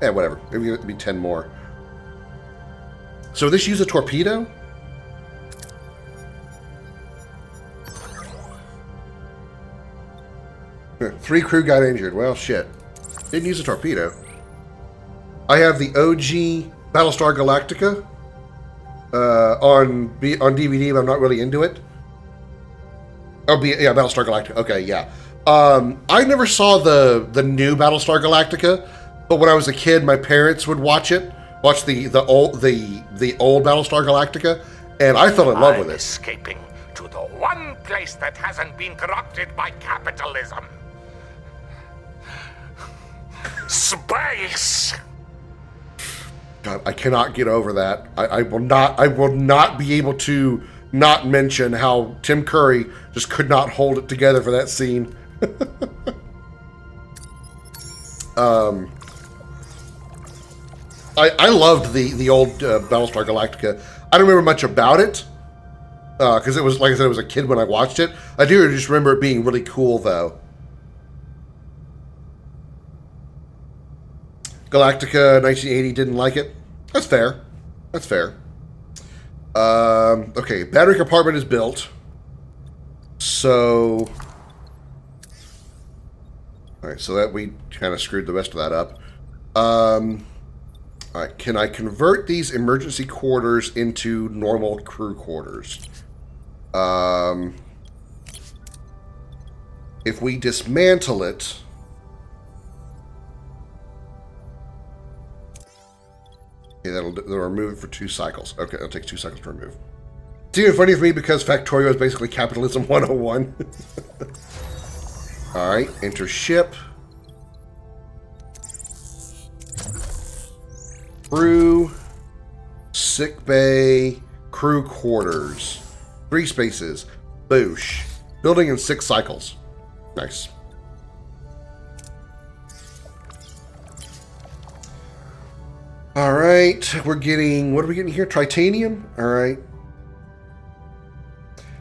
Yeah, whatever. Maybe it'd be 10 more. So this use a torpedo? Three crew got injured. Well, shit. Didn't use a torpedo. I have the OG Battlestar Galactica on DVD, but I'm not really into it. Yeah, Battlestar Galactica. Okay, yeah. I never saw the new Battlestar Galactica, but when I was a kid, my parents would watch it. Watch the old Battlestar Galactica, and I fell in love with it. Escaping to the one place that hasn't been corrupted by capitalism. Space. God, I cannot get over that. I will not be able to not mention how Tim Curry just could not hold it together for that scene. I loved the old Battlestar Galactica. I don't remember much about it because it was, like I said, I was a kid when I watched it. I do just remember it being really cool, though. Galactica 1980, didn't like it. That's fair. That's fair. Okay, battery compartment is built. So, all right, so that we kind of screwed the rest of that up. All right, can I convert these emergency quarters into normal crew quarters? If we dismantle it, okay, that'll remove it for 2 cycles. Okay, it'll take 2 cycles to remove. It's even funny for me because Factorio is basically capitalism 101. All right, enter ship. Crew, sick bay, crew quarters. 3 spaces. Boosh. Building in 6 cycles. Nice. All right, we're getting, what are we getting here? Tritanium? All right.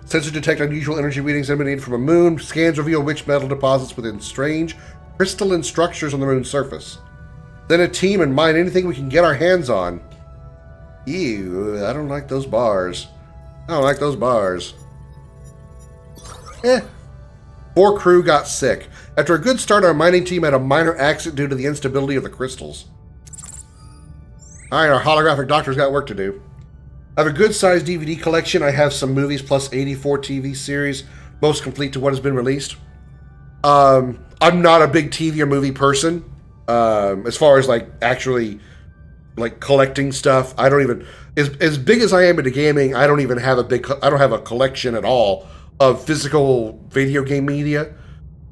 Sensors detect unusual energy readings emanating from a moon. Scans reveal rich metal deposits within strange crystalline structures on the moon's surface. Then a team and mine anything we can get our hands on. Ew, I don't like those bars. I don't like those bars. 4 crew got sick. After a good start, our mining team had a minor accident due to the instability of the crystals. Alright, our holographic doctor's got work to do. I have a good-sized DVD collection. I have some movies plus 84 TV series, most complete to what has been released. I'm not a big TV or movie person. As far as like actually like collecting stuff, I don't even, as big as I am into gaming, I don't even have I don't have a collection at all of physical video game media.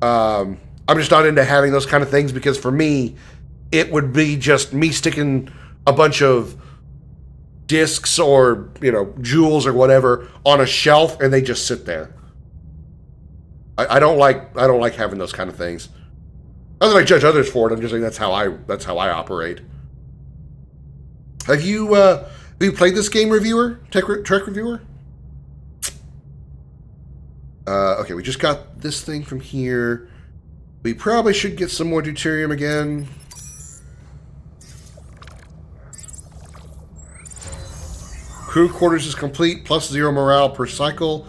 I'm just not into having those kind of things because for me, it would be just me sticking a bunch of discs or, you know, jewels or whatever on a shelf and they just sit there. I don't like having those kind of things. Not that I judge others for it. I'm just saying that's how I operate. Have you played this game, reviewer? Trek reviewer? Okay, we just got this thing from here. We probably should get some more deuterium again. Crew quarters is complete, plus 0 morale per cycle.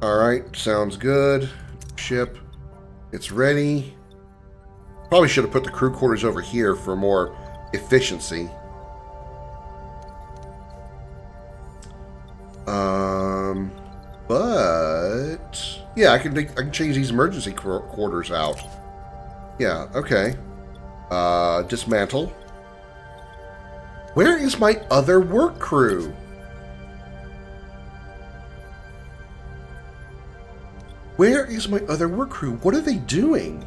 Alright, sounds good. Ship. It's ready. Probably should have put the crew quarters over here for more efficiency. But yeah, I can change these emergency quarters out. Yeah, okay. Dismantle. Where is my other work crew? Where is my other work crew? What are they doing?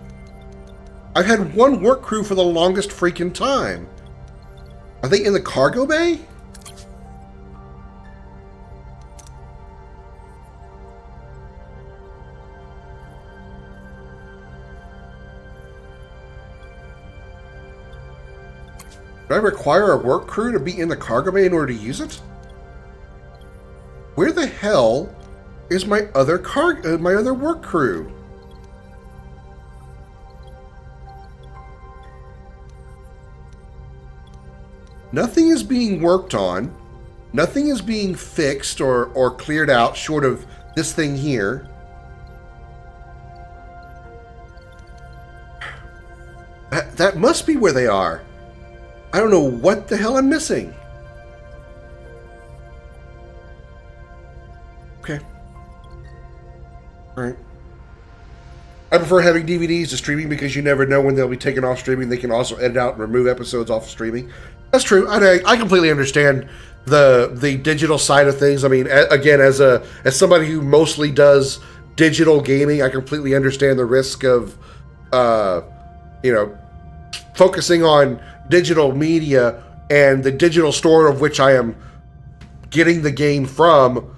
I've had one work crew for the longest freaking time. Are they in the cargo bay? Do I require a work crew to be in the cargo bay in order to use it? Where the hell is my other work crew? Nothing is being worked on. Nothing is being fixed or cleared out short of this thing here. That must be where they are. I don't know what the hell I'm missing. Okay. Alright. I prefer having DVDs to streaming because you never know when they'll be taken off streaming. They can also edit out and remove episodes off of streaming. That's true. I completely understand the digital side of things. I mean, again, as somebody who mostly does digital gaming, I completely understand the risk of, focusing on digital media and the digital store of which I am getting the game from.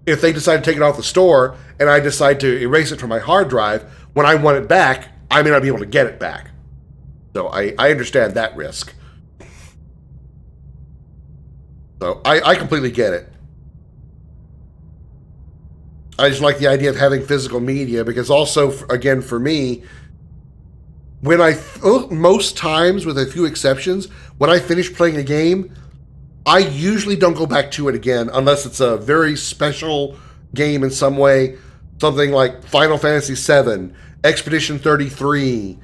If they decide to take it off the store and I decide to erase it from my hard drive, when I want it back, I may not be able to get it back. So I understand that risk. So I completely get it. I just like the idea of having physical media because also, again, for me, when most times, with a few exceptions, when I finish playing a game, I usually don't go back to it again unless it's a very special game in some way. Something like Final Fantasy VII, Expedition 33.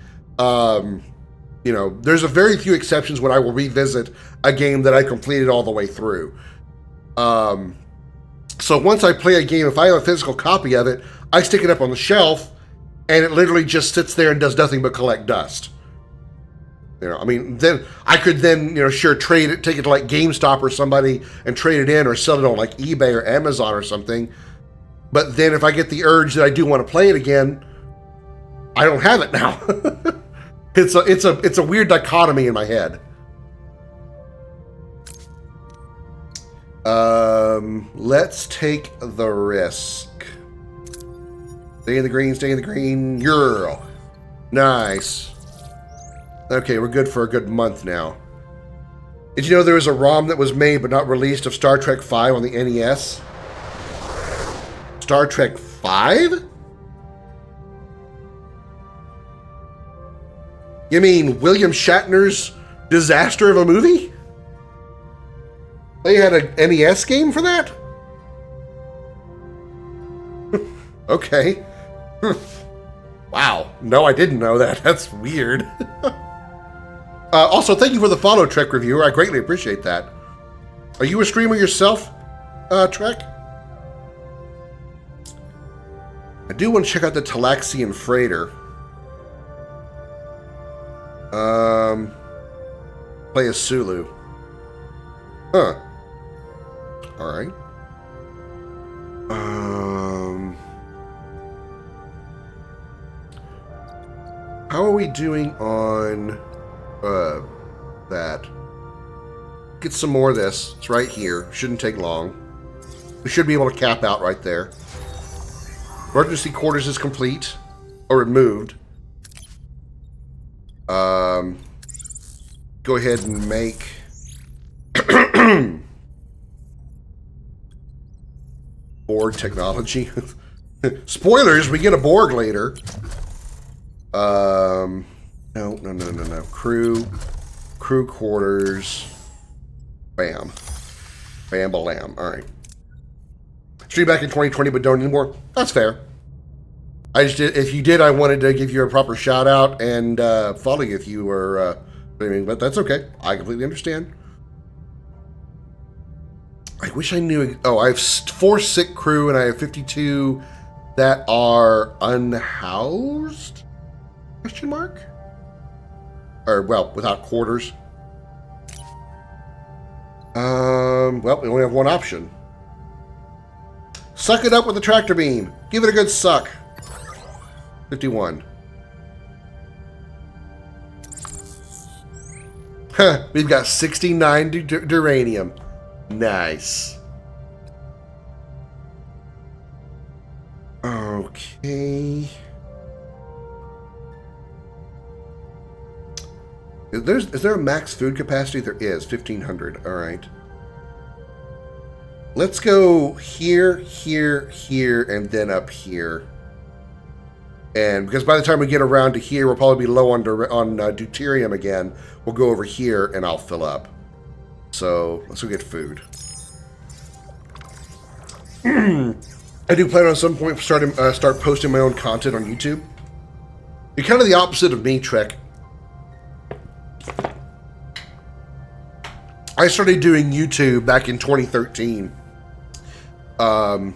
There's a very few exceptions when I will revisit a game that I completed all the way through. So once I play a game, if I have a physical copy of it, I stick it up on the shelf, and it literally just sits there and does nothing but collect dust. Then I could trade it, take it to like GameStop or somebody and trade it in or sell it on like eBay or Amazon or something. But then if I get the urge that I do want to play it again, I don't have it now. It's a weird dichotomy in my head. Let's take the risk. Stay in the green, stay in the green. Euro. Nice. Okay, we're good for a good month now. Did you know there was a ROM that was made but not released of Star Trek V on the NES? Star Trek V? You mean William Shatner's disaster of a movie? They had a NES game for that? Okay. Wow. No, I didn't know that. That's weird. Also, thank you for the follow, Trek Reviewer. I greatly appreciate that. Are you a streamer yourself, Trek? I do want to check out the Talaxian Freighter. Play as Sulu. Huh. Alright. How are we doing on that? Get some more of this. It's right here. Shouldn't take long. We should be able to cap out right there. Emergency quarters is complete. Or removed. Go ahead and make Borg technology. Spoilers, we get a Borg later. No. Crew quarters. Bam. Bam-ba-lam. All right. Stream back in 2020, but don't anymore. That's fair. I just did. If you did, I wanted to give you a proper shout out and follow you if you were streaming, but that's okay. I completely understand. I wish I knew. Oh, I have 4 sick crew and I have 52 that are unhoused? Question mark? Or, well, without quarters. Well, we only have one option. Suck it up with the tractor beam. Give it a good suck. 51. Huh, we've got 69 duranium. Nice. Okay. Is there a max food capacity? There is, 1,500. All right. Let's go here, here, here, and then up here. And because by the time we get around to here, we'll probably be low on deuterium again. We'll go over here, and I'll fill up. So let's go get food. I do plan on some point start posting my own content on YouTube. You're kind of the opposite of me, Trek. I started doing YouTube back in 2013. And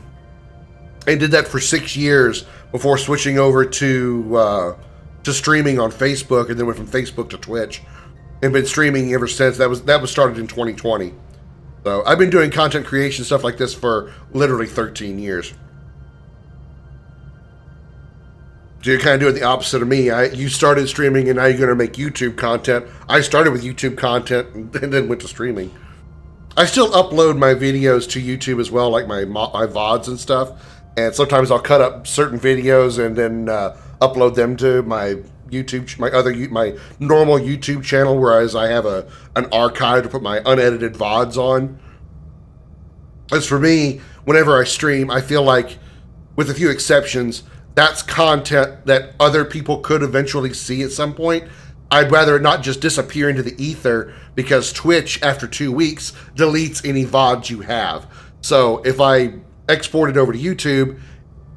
did that for 6 years before switching over to streaming on Facebook, and then went from Facebook to Twitch, and been streaming ever since. That was started in 2020. So I've been doing content creation stuff like this for literally 13 years. So you're kind of doing the opposite of me. You started streaming and now you're going to make YouTube content. I started with YouTube content and then went to streaming. I still upload my videos to YouTube as well, like my VODs and stuff. And sometimes I'll cut up certain videos and then upload them to my YouTube, my normal YouTube channel, whereas I have an archive to put my unedited VODs on. As for me, whenever I stream, I feel like, with a few exceptions, that's content that other people could eventually see at some point. I'd rather it not just disappear into the ether, because Twitch, after 2 weeks, deletes any VODs you have. So if I export it over to YouTube,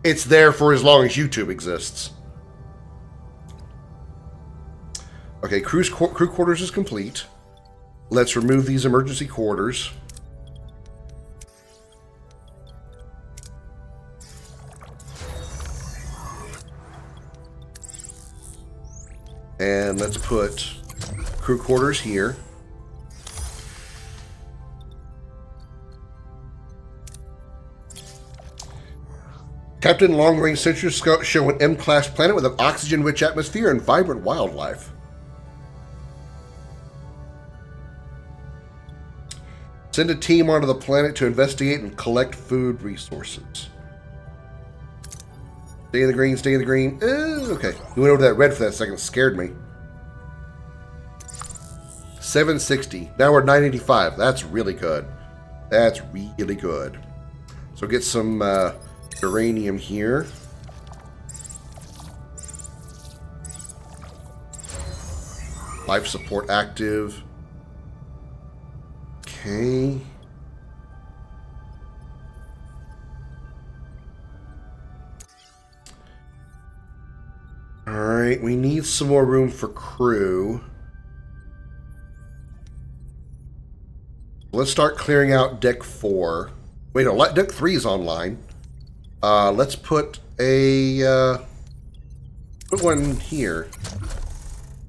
it's there for as long as YouTube exists. Okay, crew quarters is complete. Let's remove these emergency quarters. And let's put crew quarters here. Captain long-range sensors show an M-class planet with an oxygen-rich atmosphere and vibrant wildlife. Send a team onto the planet to investigate and collect food resources. Stay in the green, stay in the green. Okay. We went over that red for that second. It scared me. 760. Now we're at 985. That's really good. That's really good. So get some uranium here. Life support active. Okay. Alright, we need some more room for crew. Let's start clearing out deck 4. Wait, no, deck 3 is online. Let's put put one here.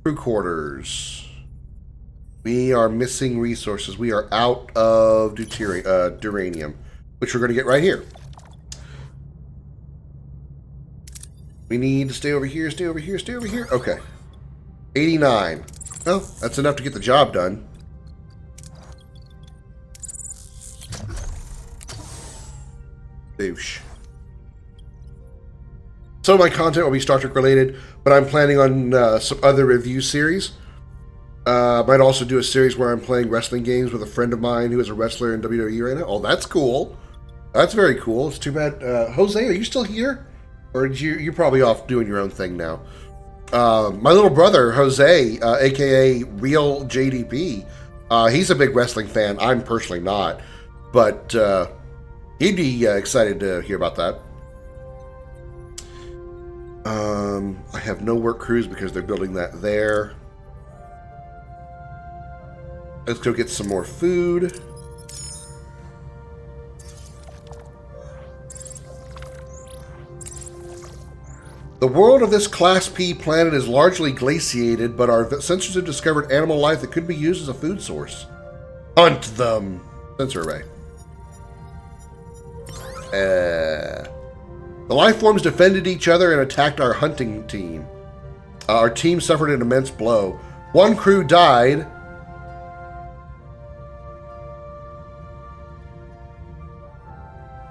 Crew quarters. We are missing resources. We are out of duranium, which we're going to get right here. We need to stay over here, stay over here, stay over here. Okay. 89. Well, that's enough to get the job done. Douche. Some of my content will be Star Trek related, but I'm planning on some other review series. Might also do a series where I'm playing wrestling games with a friend of mine who is a wrestler in WWE right now. Oh, that's cool. That's very cool. It's too bad. Jose, are you still here? Or you're probably off doing your own thing now. My little brother, Jose, aka Real JDP, he's a big wrestling fan. I'm personally not. But he'd be excited to hear about that. I have no work crews because they're building that there. Let's go get some more food. The world of this Class P planet is largely glaciated, but our sensors have discovered animal life that could be used as a food source. Hunt them! Sensor array. The life forms defended each other and attacked our hunting team. Our team suffered an immense blow. One crew died.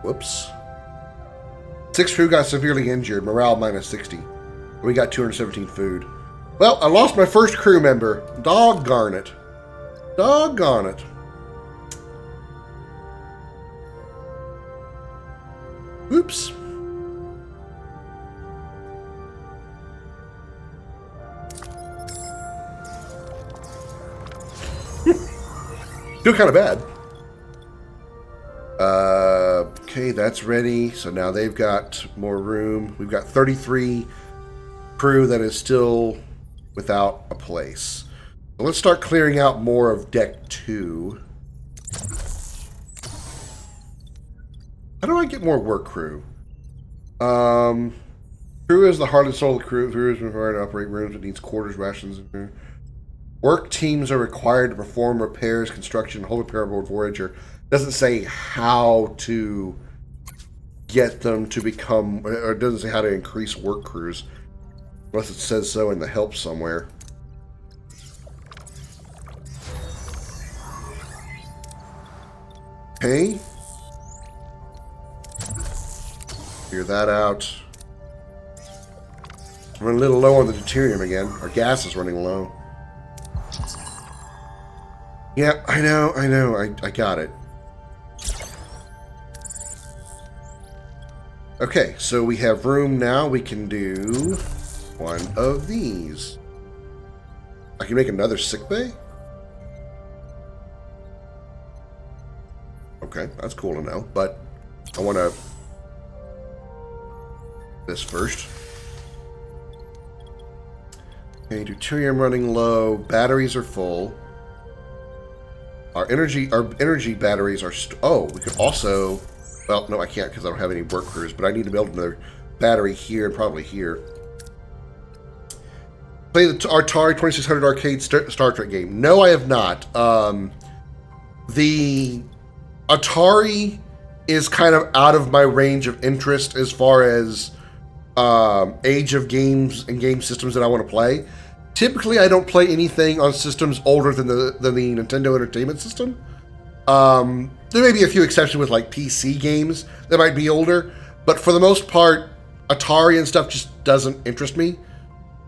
Whoops. 6 crew got severely injured. Morale minus 60. We got 217 food. Well, I lost my first crew member. Doggone it. Doggone it. Oops. Feel kind of bad. Okay, that's ready. So now they've got more room. We've got 33 crew that is still without a place. So let's start clearing out more of deck 2. How do I get more work crew? Crew is the heart and soul of the crew. Crew is required to operate rooms. It needs quarters, rations. Work teams are required to perform repairs, construction, hold repair aboard Voyager. Doesn't say how to get them to become, or it doesn't say how to increase work crews, unless it says so in the help somewhere. Okay. Clear that out. We're a little low on the deuterium again. Our gas is running low. Yeah, I know. I got it. Okay, so we have room now. We can do one of these. I can make another sick bay? Okay, that's cool to know, but I want to... this first. Okay, deuterium running low. Batteries are full. Our energy batteries are... oh, we could also... well, no, I can't because I don't have any work crews, but I need to build another battery here and probably here. Play the Atari 2600 arcade Star Trek game. No, I have not. The Atari is kind of out of my range of interest as far as age of games and game systems that I want to play. Typically, I don't play anything on systems older than the Nintendo Entertainment System. There may be a few exceptions with like PC games that might be older, but for the most part, Atari and stuff just doesn't interest me.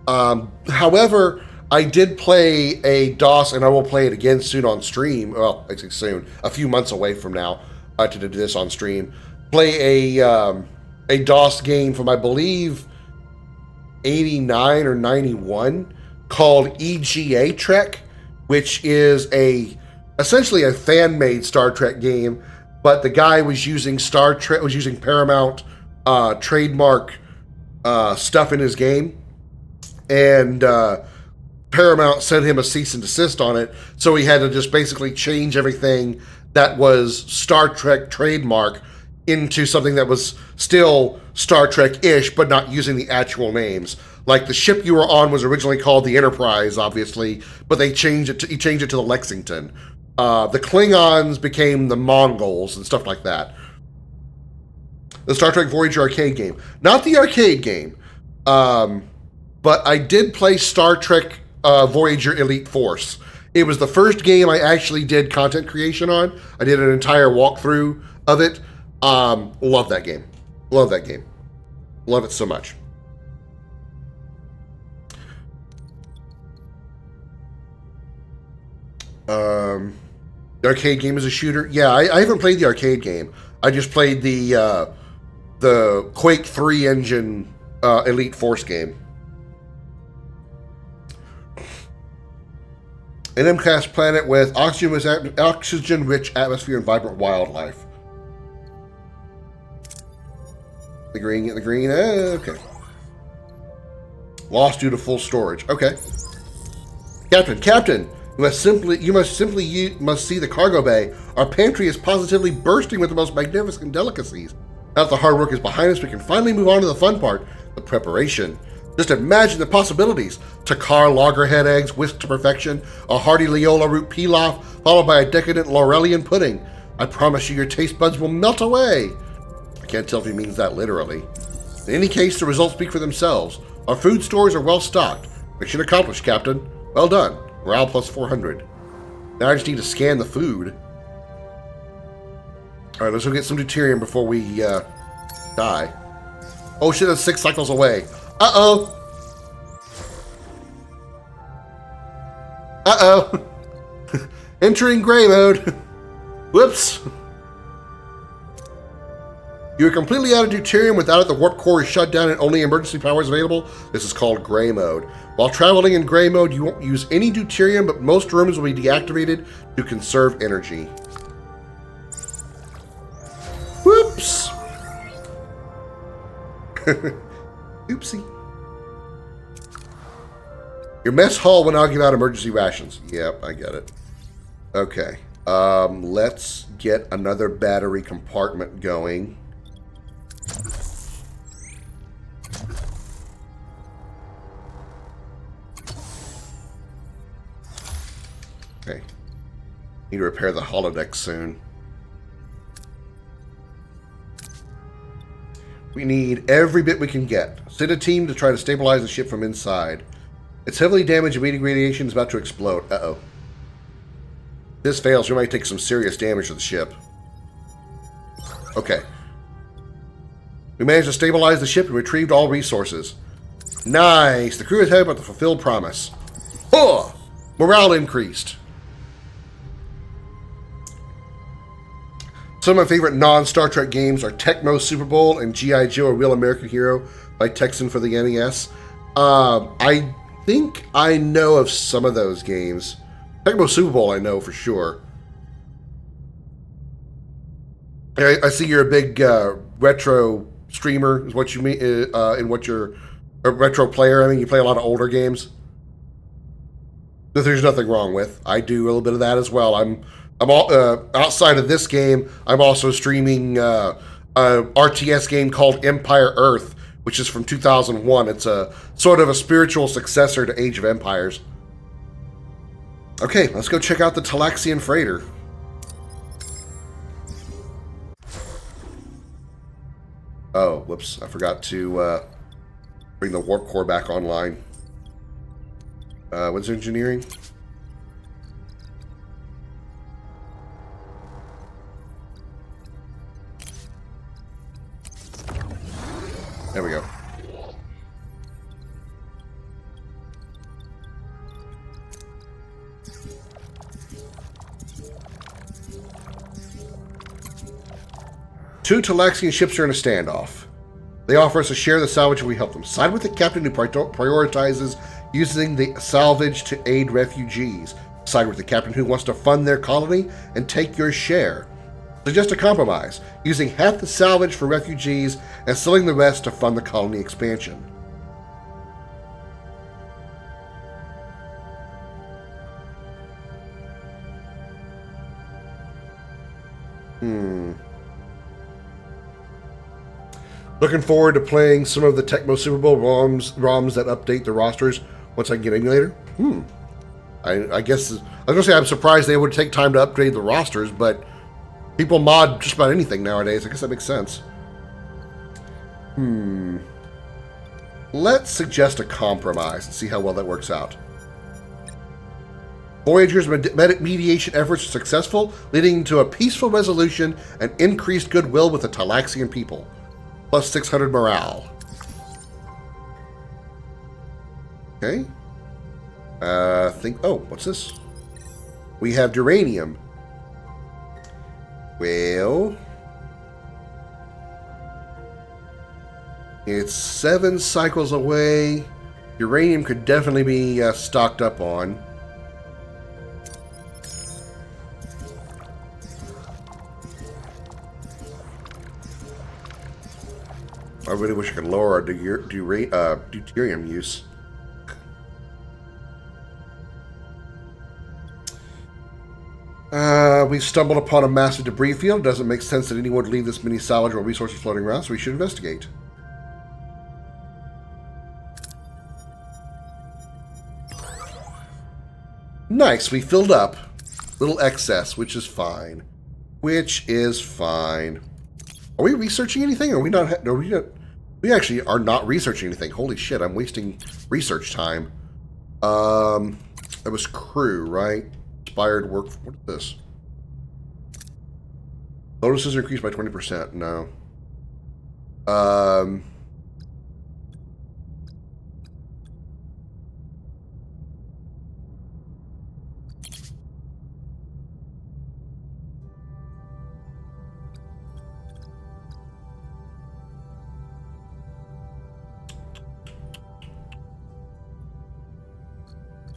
However, I did play a DOS, and I will play it again soon on stream. Well, I say soon, a few months away from now to do this on stream. Play a DOS game from, I believe, 89 or 91 called EGA Trek, which is essentially a fan-made Star Trek game, but the guy was using Paramount trademark stuff in his game, and Paramount sent him a cease and desist on it, so he had to just basically change everything that was Star Trek trademark into something that was still Star Trek-ish, but not using the actual names. Like the ship you were on was originally called the Enterprise, obviously, but he changed it to the Lexington. The Klingons became the Mongols and stuff like that. The Star Trek Voyager arcade game. Not the arcade game, but I did play Star Trek Voyager Elite Force. It was the first game I actually did content creation on. I did an entire walkthrough of it. Love that game. Love that game. Love it so much. The arcade game is a shooter. Yeah, I haven't played the arcade game. I just played the Quake 3 engine Elite Force game. An M-class planet with oxygen-rich atmosphere and vibrant wildlife. The green, get the green. Okay. Lost due to full storage. Okay. Captain, you must see the cargo bay. Our pantry is positively bursting with the most magnificent delicacies. Now that the hard work is behind us, we can finally move on to the fun part, the preparation. Just imagine the possibilities. Takar loggerhead eggs whisked to perfection, a hearty Leola root pilaf, followed by a decadent Laurelian pudding. I promise you your taste buds will melt away. I can't tell if he means that literally. In any case, the results speak for themselves. Our food stores are well stocked. Mission accomplished, Captain. Well done. Morale plus 400. Now I just need to scan the food. Alright, let's go get some deuterium before we die. Oh shit, that's 6 cycles away. Uh-oh. Uh-oh. Entering gray mode. Whoops. You are completely out of deuterium. Without it, the warp core is shut down and only emergency power is available. This is called gray mode. While traveling in gray mode, you won't use any deuterium, but most rooms will be deactivated to conserve energy. Whoops. Oopsie. Your mess hall will now give out emergency rations. Yep, I get it. Okay. Let's get another battery compartment going. Okay. Need to repair the holodeck soon. We need every bit we can get. Send a team to try to stabilize the ship from inside. It's heavily damaged and radiation is about to explode. Uh-oh. If this fails, we might take some serious damage to the ship. Okay. We managed to stabilize the ship and retrieved all resources. Nice! The crew is happy about the fulfilled promise. Oh! Morale increased. Some of my favorite non-Star Trek games are Tecmo Super Bowl and G.I. Joe, A Real American Hero by Texan for the NES. I think I know of some of those games. Tecmo Super Bowl I know for sure. I see you're a big retro streamer, is what you mean, in what you're a retro player. I mean, you play a lot of older games that there's nothing wrong with. I do a little bit of that as well. I'm all, outside of this game, I'm also streaming a RTS game called Empire Earth, which is from 2001. It's a sort of a spiritual successor to Age of Empires. Okay, let's go check out the Talaxian freighter. Oh, whoops, I forgot to bring the warp core back online. What's engineering? There we go. Two Talaxian ships are in a standoff. They offer us a share of the salvage if we help them. Side with the captain who prioritizes using the salvage to aid refugees. Side with the captain who wants to fund their colony and take your share. Suggest a compromise, using half the salvage for refugees and selling the rest to fund the colony expansion. Looking forward to playing some of the Tecmo Super Bowl ROMs that update the rosters once I can get emulator. I guess, I was going to say I'm surprised they would take time to upgrade the rosters, but people mod just about anything nowadays. I guess that makes sense. Let's suggest a compromise and see how well that works out. Voyager's mediation efforts are successful, leading to a peaceful resolution and increased goodwill with the Talaxian people. Plus 600 morale. Okay. Oh, what's this? We have uranium. Well, it's 7 cycles away. Uranium could definitely be stocked up on. I really wish I could lower our deuterium use. We've stumbled upon a massive debris field. It doesn't make sense that anyone would leave this many salvageable resources floating around, so we should investigate. Nice, we filled up. Little excess, which is fine. Which is fine. Are we researching anything? Or are we not? Are we not? We actually are not researching anything. Holy shit, I'm wasting research time. That was crew, right? Inspired work. What is this? Bonuses are increased by 20%. No.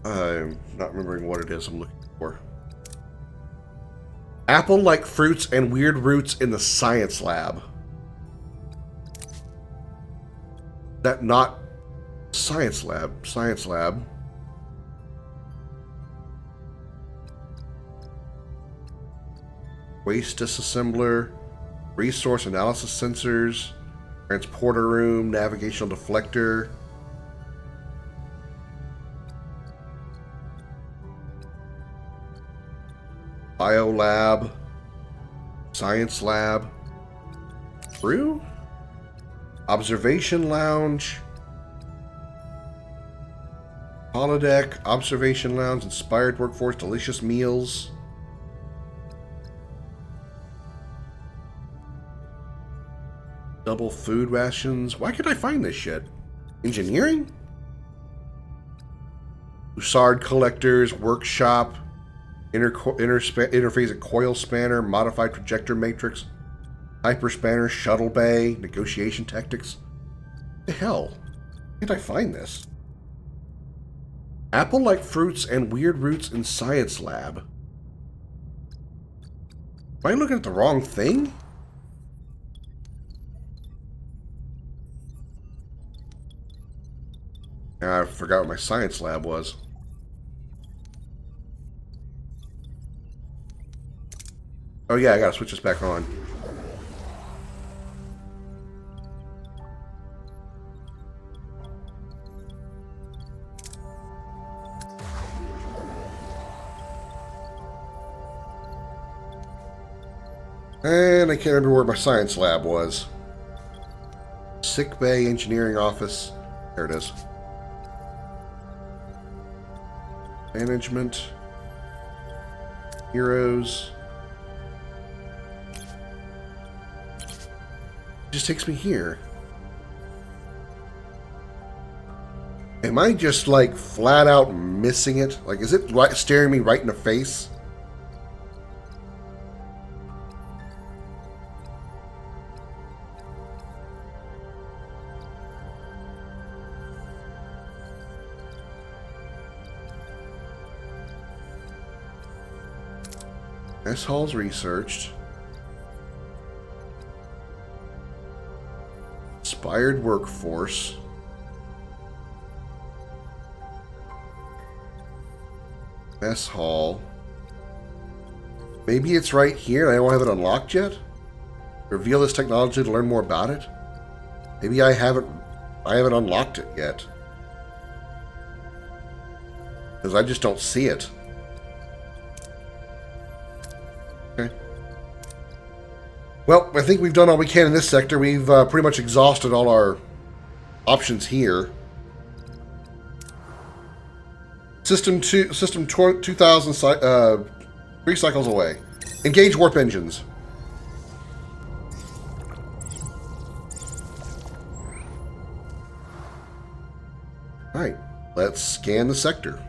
I'm not remembering what it is I'm looking for. Apple-like fruits and weird roots in the science lab. That not science lab. Science lab. Waste disassembler. Resource analysis sensors. Transporter room. Navigational deflector. Biolab, Science Lab, Brew, Observation Lounge, Holodeck, Observation Lounge, Inspired Workforce, Delicious Meals, Double Food Rations. Why can't I find this shit? Engineering? Hussard Collectors, Workshop, interface coil spanner, modified projector matrix, hyper spanner, shuttle bay, negotiation tactics. What the hell? Where did I find this? Apple-like fruits and weird roots in science lab. Am I looking at the wrong thing? I forgot what my science lab was. Oh yeah, I gotta switch this back on. And I can't remember where my science lab was. Sick bay, engineering office. There it is. Management. Heroes. Just takes me here. Am I just like flat out missing it? Like, is it right, staring me right in the face? S Hall's researched. Inspired workforce. Mess hall. Maybe it's right here and I don't have it unlocked yet? Reveal this technology to learn more about it? Maybe I haven't unlocked it yet. Because I just don't see it. Okay. Well, I think we've done all we can in this sector. We've pretty much exhausted all our options here. System 2000, 3 cycles away. Engage warp engines. Alright, let's scan the sector.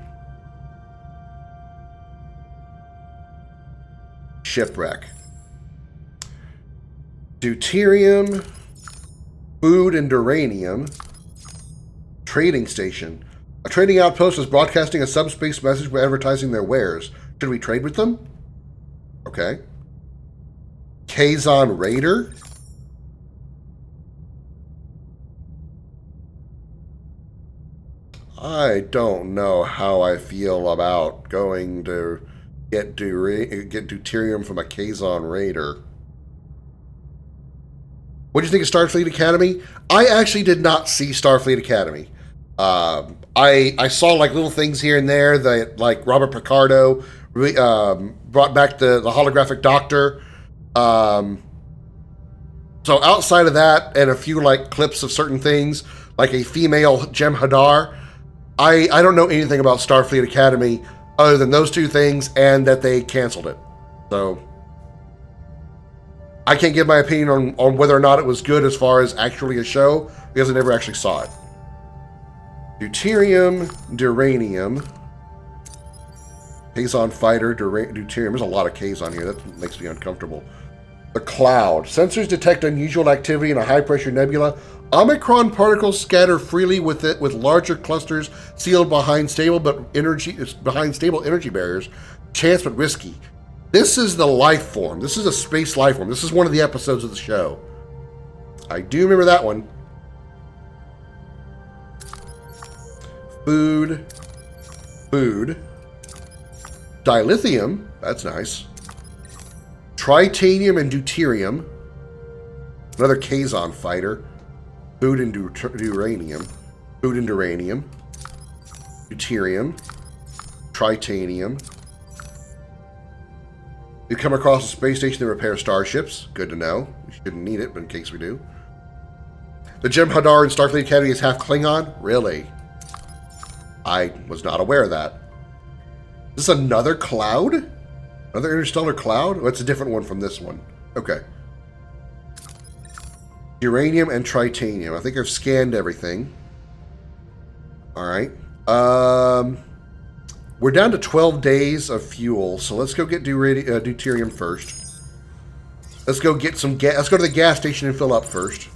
Shipwreck. Deuterium, food and duranium. Trading station. A trading outpost is broadcasting a subspace message by advertising their wares. Should we trade with them? Okay. Kazon Raider. I don't know how I feel about going to get deuterium from a Kazon Raider. What do you think of Starfleet Academy? I actually did not see Starfleet Academy. I saw like little things here and there that like Robert Picardo brought back the holographic doctor. So outside of that and a few like clips of certain things, like a female Jem'Hadar, I don't know anything about Starfleet Academy other than those two things and that they canceled it. So I can't give my opinion on whether or not it was good as far as actually a show because I never actually saw it. Deuterium, Duranium, Kazon Fighter, Deuterium. There's a lot of Kazon here. That makes me uncomfortable. The Cloud. Sensors detect unusual activity in a high-pressure nebula. Omicron particles scatter freely with larger clusters sealed behind stable energy barriers. Chance but risky. This is the life form. This is a space life form. This is one of the episodes of the show. I do remember that one. Food. Dilithium. That's nice. Tritanium and deuterium. Another Kazon fighter. Food and duranium. Food and duranium. Deuterium. Tritanium. We come across a space station to repair starships. Good to know. We shouldn't need it, but in case we do. The Jem'Hadar in Starfleet Academy is half Klingon? Really? I was not aware of that. Is this another cloud? Another interstellar cloud? Oh, it's a different one from this one. Okay. Uranium and tritanium. I think I've scanned everything. Alright. We're down to 12 days of fuel, so let's go get deuterium first. Let's go get some gas. Let's go to the gas station and fill up first.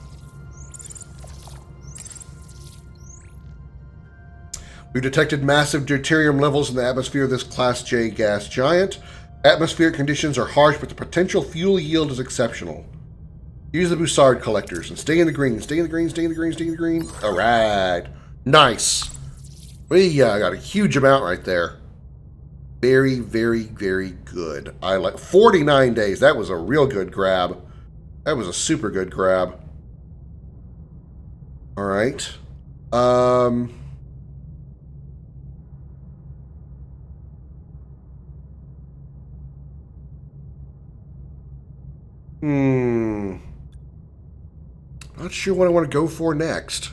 We've detected massive deuterium levels in the atmosphere of this Class J gas giant. Atmospheric conditions are harsh, but the potential fuel yield is exceptional. Use the Bussard collectors and stay in the green. Stay in the green, stay in the green, stay in the green. All right. Nice. We got a huge amount right there. Very, very, very good. I like 49 days. That was a real good grab. That was a super good grab. All right. Not sure what I want to go for next.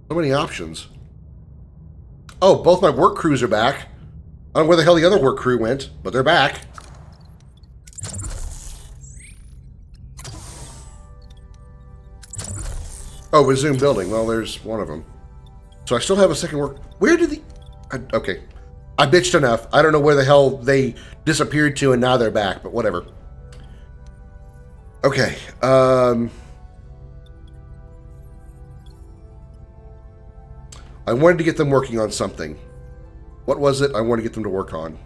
So many options. Oh, both my work crews are back. I don't know where the hell the other work crew went, but they're back. Oh, resume building. Well, there's one of them. So I still have a second work. Where did the... okay. I bitched enough. I don't know where the hell they disappeared to and now they're back, but whatever. Okay. I wanted to get them working on something. What was it I wanted to get them to work on?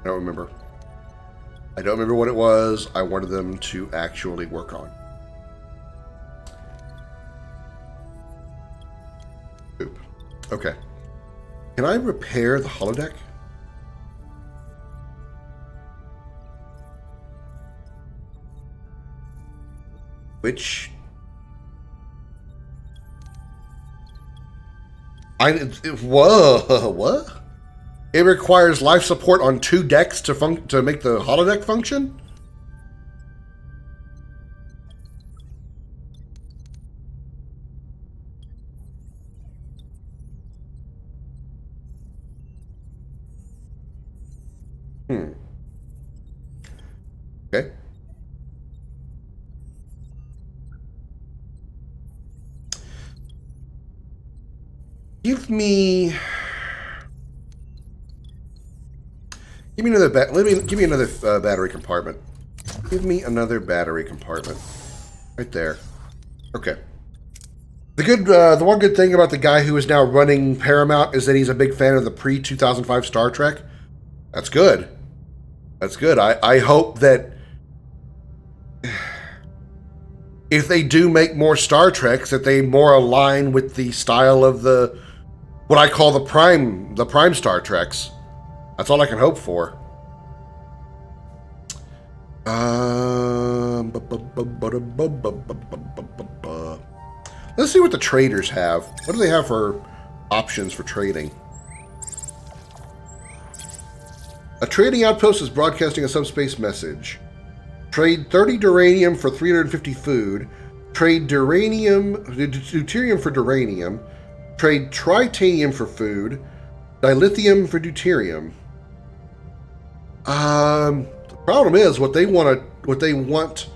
I don't remember. I don't remember what it was I wanted them to actually work on. Oop. Okay. Can I repair the holodeck? Which... whoa, what? It requires life support on 2 decks to make the holodeck function? Okay. Give me another give me another battery compartment. Give me another battery compartment. Right there. Okay. The one good thing about the guy who is now running Paramount is that he's a big fan of the pre-2005 Star Trek. That's good. That's good. I hope that if they do make more Star Treks, that they more align with the style of the what I call the prime Star Treks. That's all I can hope for. Let's see what the traders have. What do they have for options for trading? A trading outpost is broadcasting a subspace message. Trade 30 duranium for 350 food. Trade deuterium for duranium. Trade tritanium for food. Dilithium for deuterium. The problem is what they want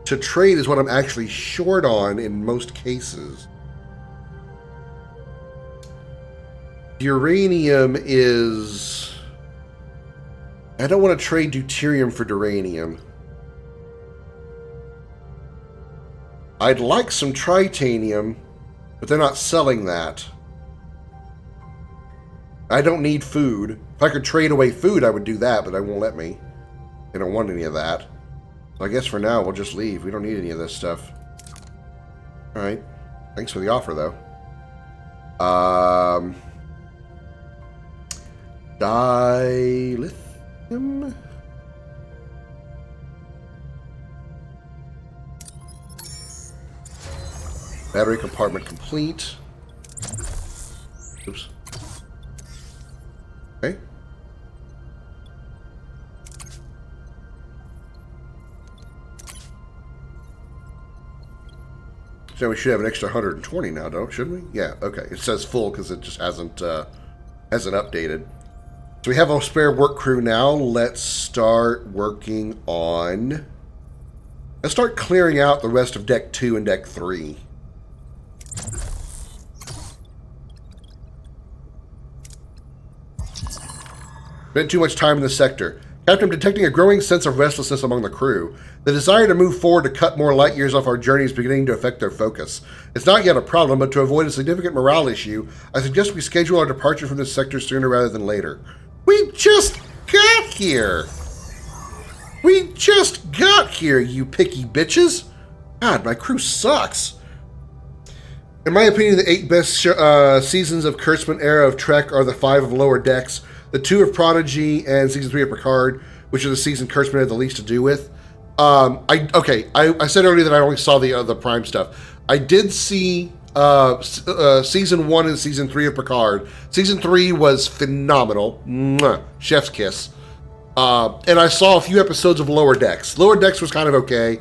to trade is what I'm actually short on in most cases. Uranium is... I don't want to trade deuterium for duranium. I'd like some tritanium, but they're not selling that. I don't need food. If I could trade away food, I would do that, but they won't let me. They don't want any of that. So I guess for now, we'll just leave. We don't need any of this stuff. Alright. Thanks for the offer, though. Dilithium? Battery compartment complete. Oops. Okay. So we should have an extra 120 now, shouldn't we? Yeah, okay. It says full because it just hasn't updated. So we have a spare work crew now. Let's start working on... Let's start clearing out the rest of Deck 2 and Deck 3. Spent too much time in the sector. Captain, I'm detecting a growing sense of restlessness among the crew. The desire to move forward to cut more light years off our journey is beginning to affect their focus. It's not yet a problem, but to avoid a significant morale issue, I suggest we schedule our departure from this sector sooner rather than later. We just got here! We just got here, you picky bitches! God, my crew sucks. In my opinion, the 8 best seasons of Kurtzman era of Trek are the 5 of Lower Decks, the 2 of Prodigy, and Season 3 of Picard, which is the season Kurtzman had the least to do with. I said earlier that I only saw the Prime stuff. I did see Season 1 and Season 3 of Picard. Season 3 was phenomenal. Mwah. Chef's kiss. And I saw a few episodes of Lower Decks. Lower Decks was kind of okay.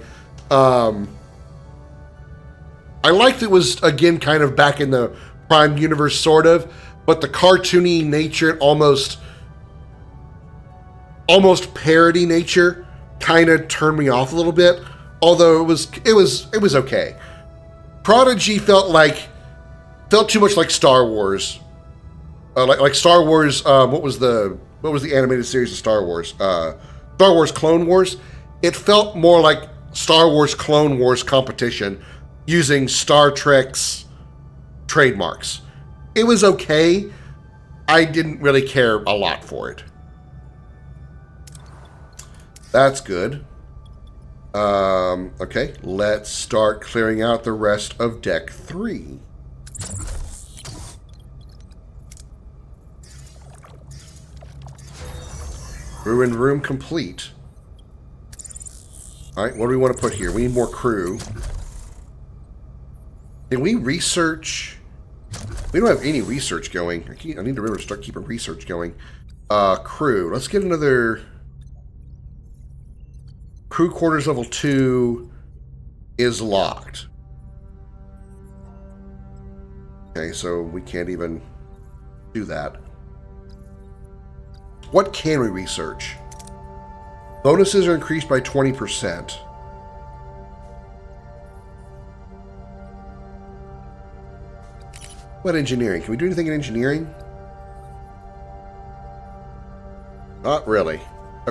I liked it was, again, kind of back in the Prime universe, sort of, but the cartoony nature, almost parody nature, kind of turned me off a little bit. Although it was okay. Prodigy felt too much like Star Wars, like Star Wars. What was the animated series of Star Wars? Star Wars Clone Wars. It felt more like Star Wars Clone Wars competition using Star Trek's trademarks. It was okay. I didn't really care a lot for it. That's good. Okay, let's start clearing out the rest of Deck 3. Ruined room complete. Alright, what do we want to put here? We need more crew. Can we research? We don't have any research going. I need to remember to start keeping research going. Crew. Let's get another... Crew quarters level 2 is locked. Okay, so we can't even do that. What can we research? Bonuses are increased by 20%. What engineering? Can we do anything in engineering? Not really.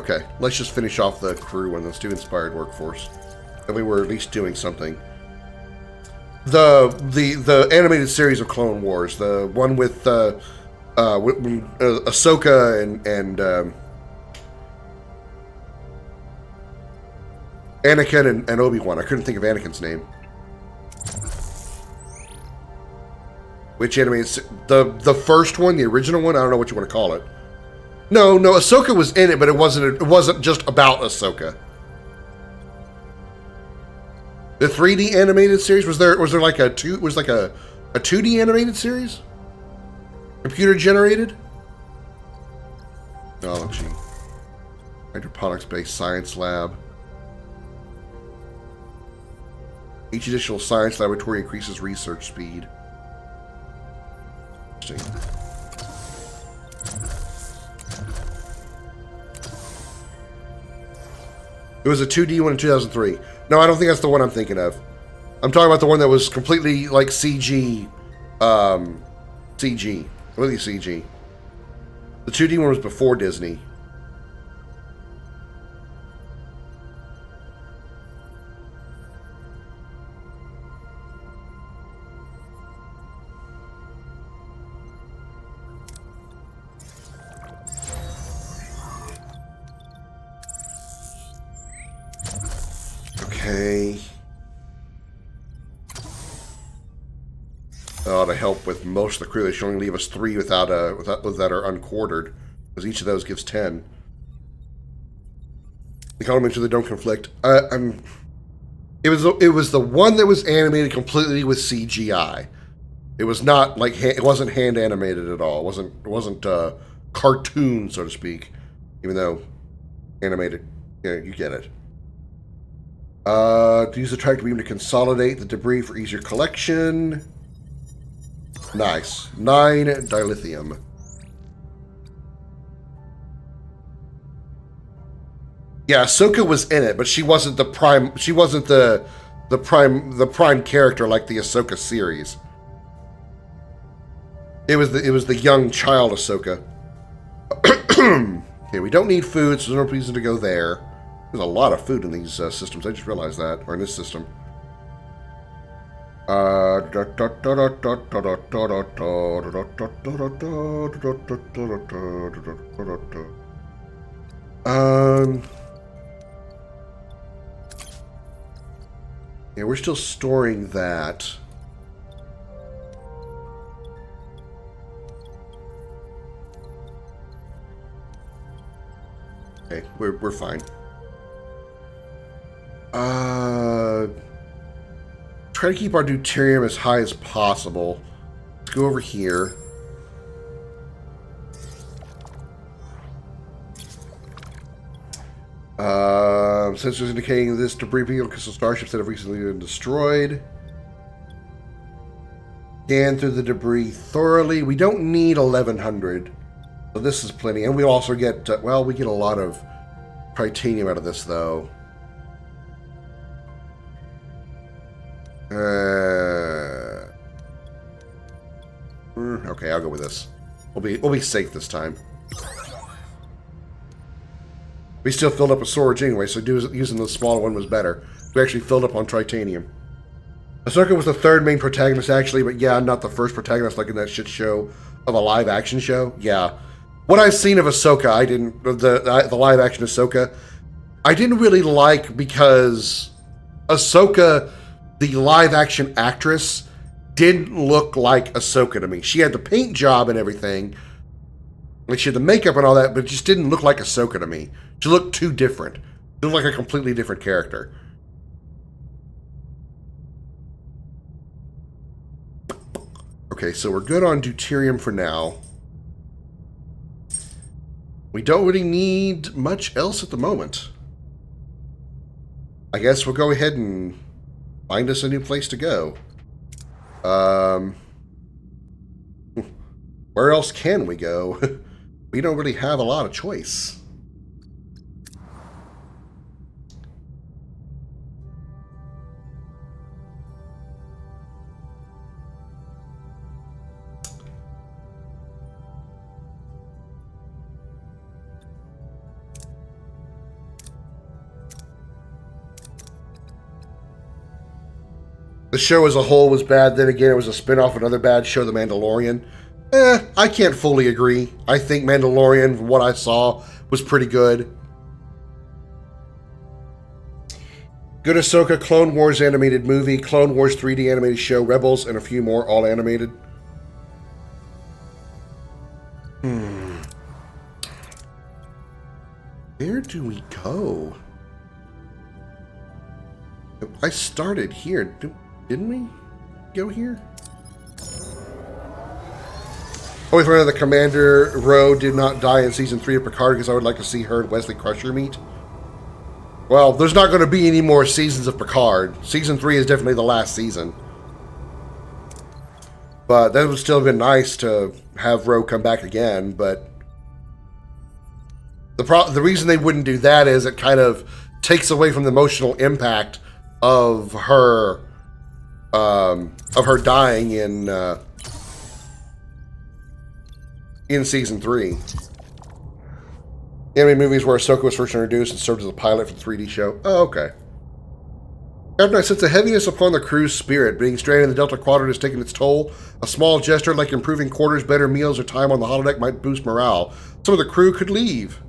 Okay, let's just finish off the crew and let's do inspired workforce. And we were at least doing something. The animated series of Clone Wars, the one with Ahsoka and Anakin and Obi-Wan. I couldn't think of Anakin's name. Which animated the first one, the original one? I don't know what you want to call it. No, Ahsoka was in it, but it wasn't just about Ahsoka. The 3D animated series, was there like a 2D animated series? Computer generated? Technology. Hydroponics based science lab. Each additional science laboratory increases research speed. Interesting. It was a 2D one in 2003. No, I don't think that's the one I'm thinking of. I'm talking about the one that was completely like CG. CG. Really CG. The 2D one was before Disney. Okay. To help with most of the crew, they should only leave us 3 that are unquartered, because each of those gives 10. The elements they don't conflict. It was the one that was animated completely with CGI. It was not like it wasn't hand animated at all. It wasn't cartoon, so to speak. Even though animated, yeah, you get it. To use the tractor beam to consolidate the debris for easier collection. Nice. 9 dilithium. Yeah, Ahsoka was in it, but she wasn't the prime. She wasn't the prime character like the Ahsoka series. It was the young child Ahsoka. Okay, we don't need food, so there's no reason to go there. There's a lot of food in these systems. I just realized that, or in this system. Yeah, we're still storing that. Okay, we're fine. Try to keep our deuterium as high as possible. Let's go over here. Sensors indicating this debris being crystal starships that have recently been destroyed. Scan through the debris thoroughly. We don't need 1100. So this is plenty. And we also get, well, we get a lot of titanium out of this, though. Okay, I'll go with this. We'll be safe this time. We still filled up a storage anyway, so using the smaller one was better. We actually filled up on titanium. Ahsoka was the third main protagonist, actually, but yeah, not the first protagonist like in that shit show of a live-action show. Yeah. What I've seen of Ahsoka, I didn't... The live-action Ahsoka, I didn't really like because Ahsoka, the live-action actress, didn't look like Ahsoka to me. She had the paint job and everything. Like, she had the makeup and all that, but it just didn't look like Ahsoka to me. She looked too different. She looked like a completely different character. Okay, so we're good on deuterium for now. We don't really need much else at the moment. I guess we'll go ahead and find us a new place to go. Where else can we go? We don't really have a lot of choice. The show as a whole was bad. Then again, it was a spin-off of another bad show, The Mandalorian. I can't fully agree. I think Mandalorian, from what I saw, was pretty good. Good Ahsoka, Clone Wars animated movie, Clone Wars 3D animated show, Rebels, and a few more, all animated. Where do we go? I started here. Didn't we go here? Always remember the Commander Rowe did not die in Season 3 of Picard because I would like to see her and Wesley Crusher meet. Well, there's not going to be any more seasons of Picard. Season 3 is definitely the last season. But that would still have been nice to have Rowe come back again, but the reason they wouldn't do that is it kind of takes away from the emotional impact of her dying in Season 3. Anime movies where Ahsoka was first introduced and served as a pilot for the 3D show. Oh, okay. Captain, I sense a heaviness upon the crew's spirit. Being stranded in the Delta Quadrant has taken its toll. A small gesture like improving quarters, better meals, or time on the holodeck might boost morale. Some of the crew could leave.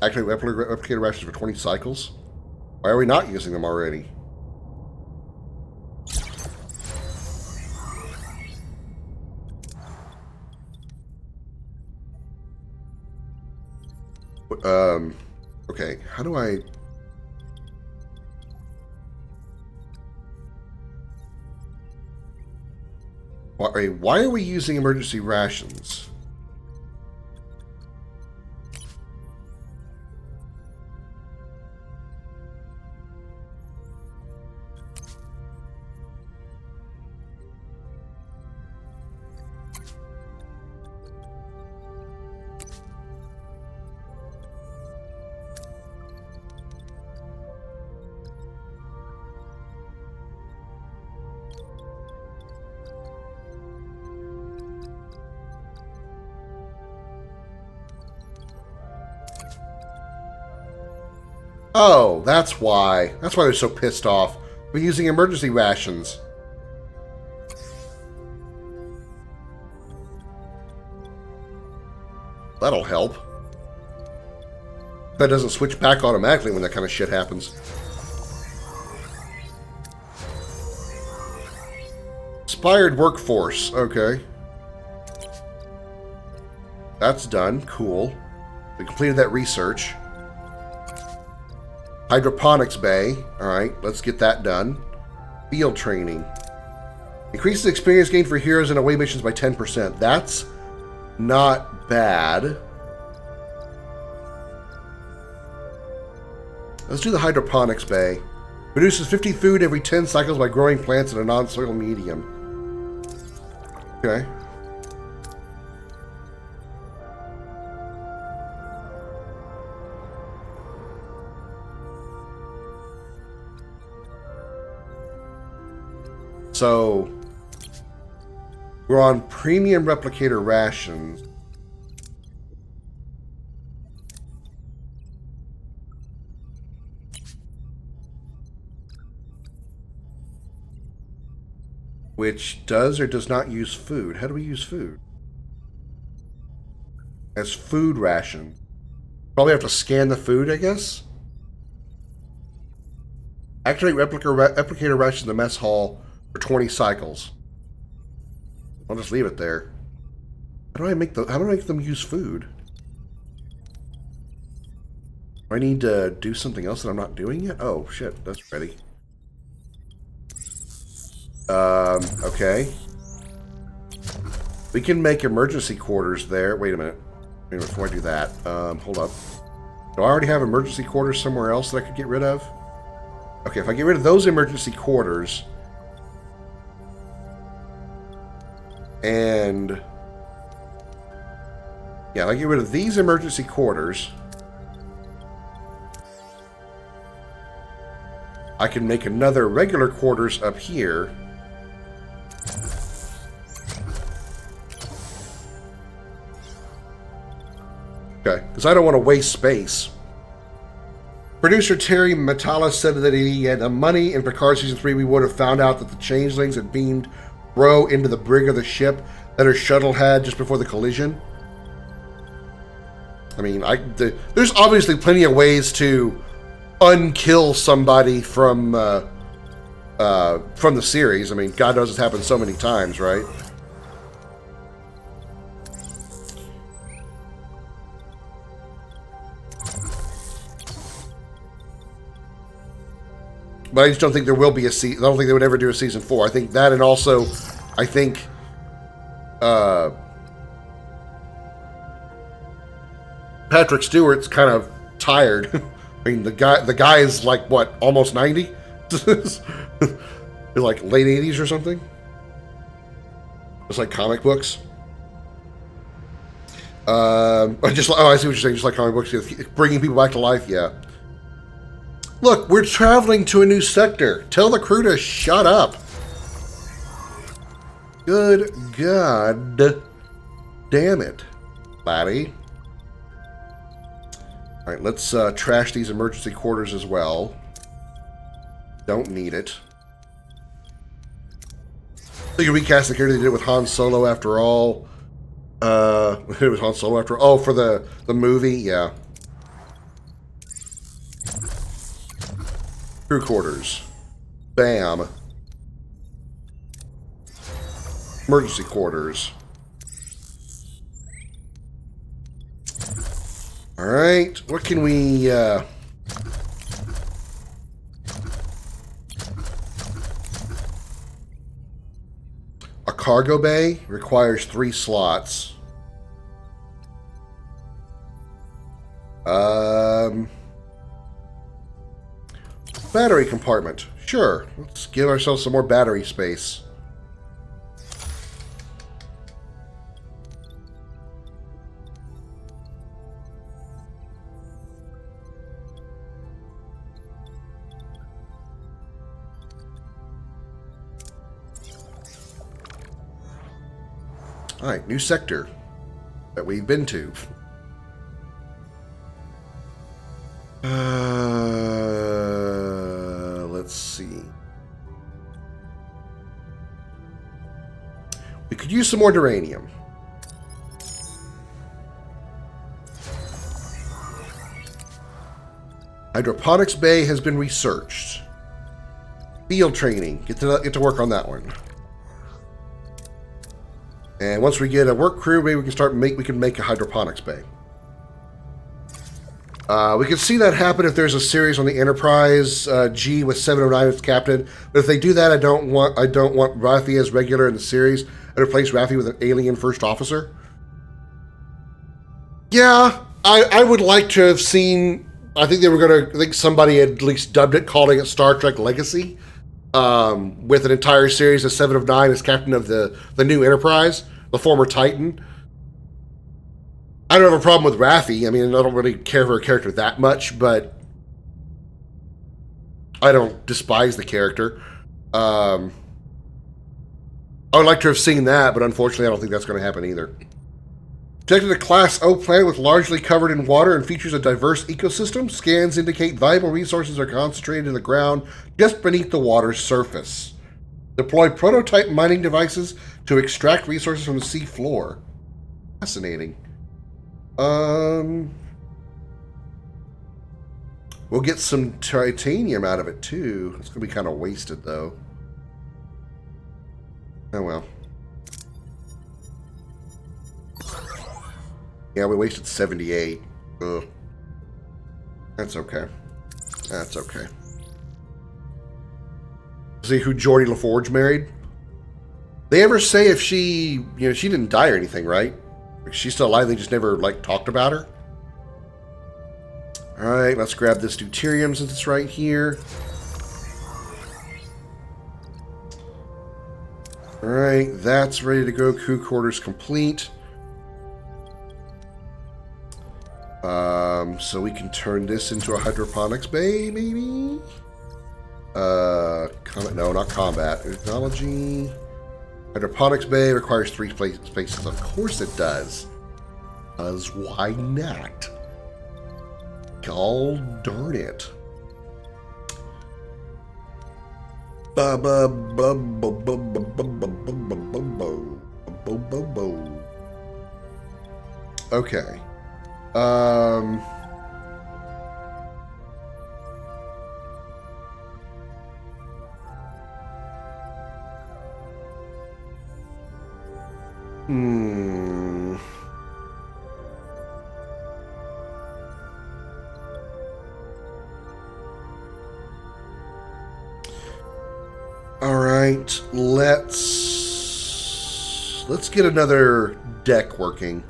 Activate replicator rations for 20 cycles. Why are we not using them already? Okay, how do I... Why are we using emergency rations? Oh, that's why. That's why they're so pissed off. We're using emergency rations. That'll help. That doesn't switch back automatically when that kind of shit happens. Inspired workforce. Okay. That's done. Cool. We completed that research. Hydroponics bay. Alright, let's get that done. Field training. Increases experience gained for heroes in away missions by 10%. That's not bad. Let's do the hydroponics bay. Produces 50 food every 10 cycles by growing plants in a non-soil medium. Okay. So, we're on premium replicator rations. Which does or does not use food. How do we use food? As food ration. Probably have to scan the food, I guess? Activate replicator ration in the mess hall for 20 cycles. I'll just leave it there. How do I make them use food? Do I need to do something else that I'm not doing yet? Oh shit, that's ready. Okay. We can make emergency quarters there. Wait a minute. Before I do that, hold up. Do I already have emergency quarters somewhere else that I could get rid of? Okay, if I get rid of those emergency quarters, and yeah, if I get rid of these emergency quarters, I can make another regular quarters up here. Okay, because I don't want to waste space. Producer Terry Matala said that he had the money in Picard Season 3, we would have found out that the changelings had beamed Ro into the brig of the ship that her shuttle had just before the collision. I mean, there's obviously plenty of ways to unkill somebody from the series. I mean, God knows it's happened so many times, right? But I just don't think there will be a season. I don't think they would ever do a season 4. I think that, and also, I think, Patrick Stewart's kind of tired. I mean, the guy is like what, almost 90? He's like late 80s or something. It's like comic books. I see what you're saying. Just like comic books, bringing people back to life. Yeah. Look, we're traveling to a new sector. Tell the crew to shut up. Good God damn it, laddie. All right, let's trash these emergency quarters as well. Don't need it. So you recast the character they did with Han Solo after all. It was Han Solo after all. Oh, for the movie, yeah. Crew quarters. Bam. Emergency quarters. Alright, what can we... A cargo bay requires 3 slots. Battery compartment. Sure. Let's give ourselves some more battery space. Alright, new sector that we've been to. Let's see. We could use some more duranium. Hydroponics bay has been researched. Field training. Get to work on that one. And once we get a work crew, maybe we can make a hydroponics bay. We can see that happen if there's a series on the Enterprise G with 709 as captain. But if they do that, I don't want Raffi as regular in the series. I'd replace Raffi with an alien first officer. Yeah, I would like to have seen. I think they were going to. I think somebody had at least dubbed it, calling it Star Trek Legacy, with an entire series of 7 of 9 as captain of the new Enterprise, the former Titan. I don't have a problem with Raffi. I mean, I don't really care for her character that much, but I don't despise the character. I would like to have seen that, but unfortunately I don't think that's going to happen either. Detected a Class O planet with largely covered in water and features a diverse ecosystem. Scans indicate valuable resources are concentrated in the ground just beneath the water's surface. Deploy prototype mining devices to extract resources from the sea floor. Fascinating. We'll get some titanium out of it too. It's gonna be kind of wasted though. Oh well. Yeah, we wasted 78. Ugh. That's okay. That's okay. See who Geordie LaForge married? They ever say if she, she didn't die or anything, right? She's still alive, they just never, talked about her? Alright, let's grab this deuterium since it's right here. Alright, that's ready to go. Crew quarters complete. So we can turn this into a hydroponics bay, maybe? No, not combat. Technology. Hydroponics bay requires 3 spaces. Of course it does. 'Cause why not? God darn it. Okay. All right, let's get another deck working.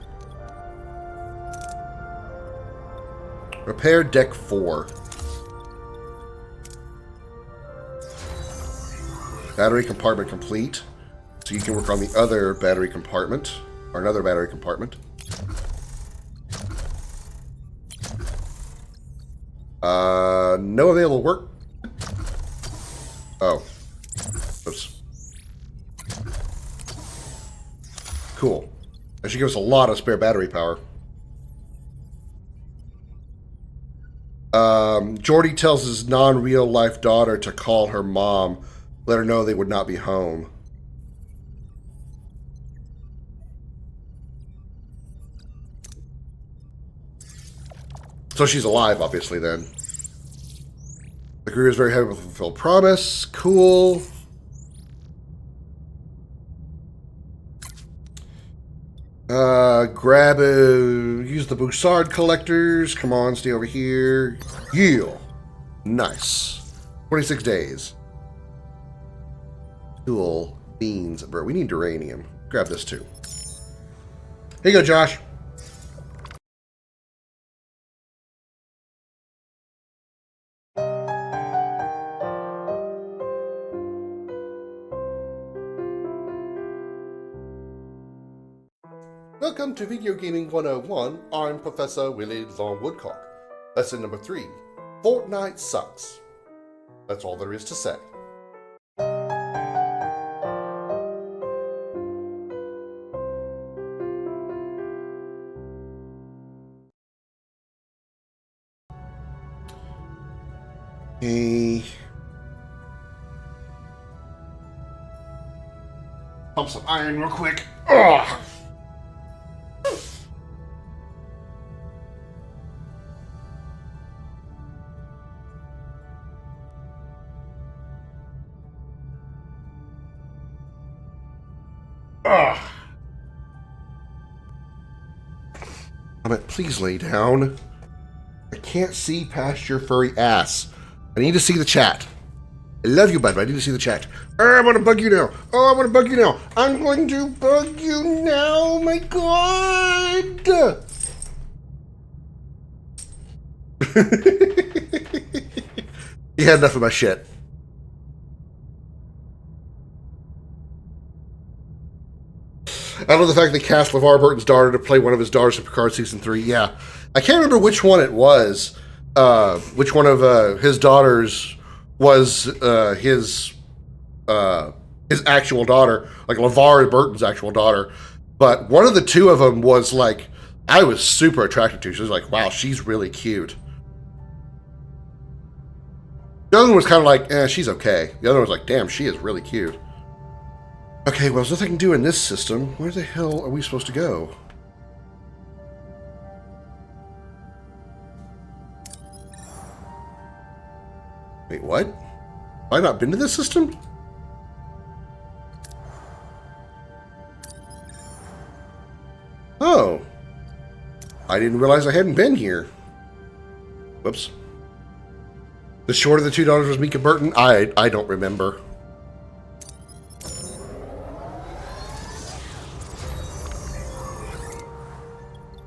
Repair deck 4. Battery compartment complete. So you can work on the other battery compartment, or another battery compartment. No available work. Oh. Oops. Cool. That should give us a lot of spare battery power. Jordy tells his non-real life daughter to call her mom, let her know they would not be home. So she's alive, obviously, then. The career is very heavy with fulfilled promise. Cool. Use the Boussard collectors. Come on, stay over here. Yeah. Nice. 26 days. Cool. Beans. Bro, we need uranium. Grab this too. Here you go, Josh. Welcome to Video Gaming 101. I'm Professor Willie Von Woodcock. Lesson number 3. Fortnite sucks. That's all there is to say. Okay. Pump some iron real quick. Ugh. Please lay down. I can't see past your furry ass. I need to see the chat. I love you, bud, but I need to see the chat. Oh, I want to bug you now. Oh, I want to bug you now. I'm going to bug you now. Oh my god. You had enough of my shit. I love the fact they cast LeVar Burton's daughter to play one of his daughters in Picard Season 3. Yeah. I can't remember which one it was. Which one of his daughters was his actual daughter. Like LeVar Burton's actual daughter. But one of the two of them was like, I was super attracted to. She was like, wow, she's really cute. The other one was kind of like, she's okay. The other one was like, damn, she is really cute. Okay, well, there's nothing I can do in this system. Where the hell are we supposed to go? Wait, what? Have I not been to this system? Oh. I didn't realize I hadn't been here. Whoops. The short of the two daughters was Mika Burton? I don't remember.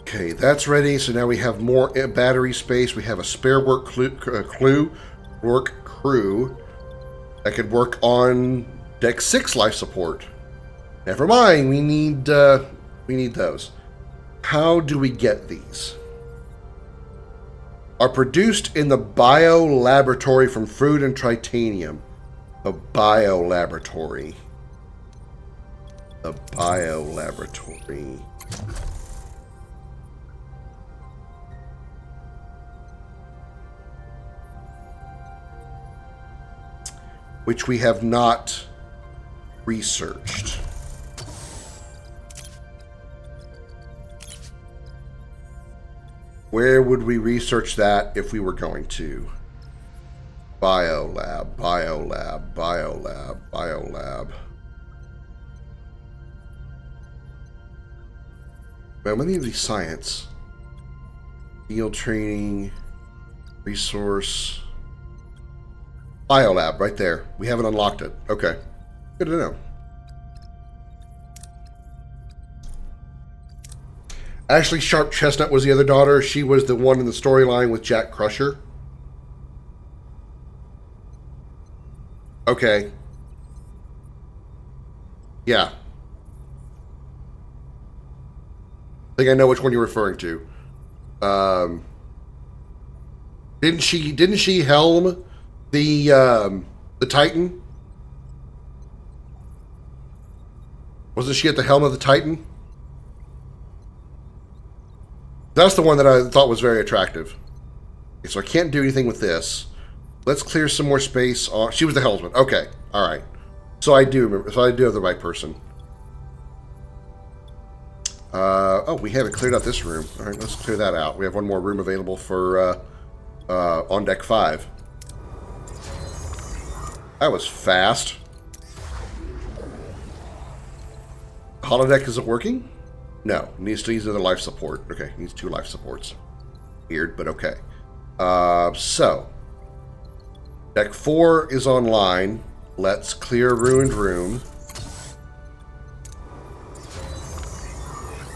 Okay, that's ready. So now we have more battery space. We have a spare work crew that could work on Deck 6 life support. Never mind. We need those. How do we get these? Are produced in the bio laboratory from food and titanium. The bio laboratory. The bio laboratory. which we have not researched. Where would we research that if we were going to? Biolab, biolab, biolab, biolab. Well, many of these science, field training, resource, biolab, right there. We haven't unlocked it. Okay, good to know. Ashley Sharp Chestnut was the other daughter. She was the one in the storyline with Jack Crusher. Okay. Yeah. I think I know which one you're referring to. Didn't she helm the Titan? Wasn't she at the helm of the Titan? That's the one that I thought was very attractive. Okay, so I can't do anything with this. Let's clear some more space. She was the helmsman. Okay, all right. So I do remember. So I do have the right person. Oh, we haven't cleared out this room. All right, let's clear that out. We have one more room available for on deck 5. That was fast. Holodeck isn't working? No, needs another life support. Okay, needs 2 life supports. Weird, but okay. So, deck 4 is online. Let's clear ruined room.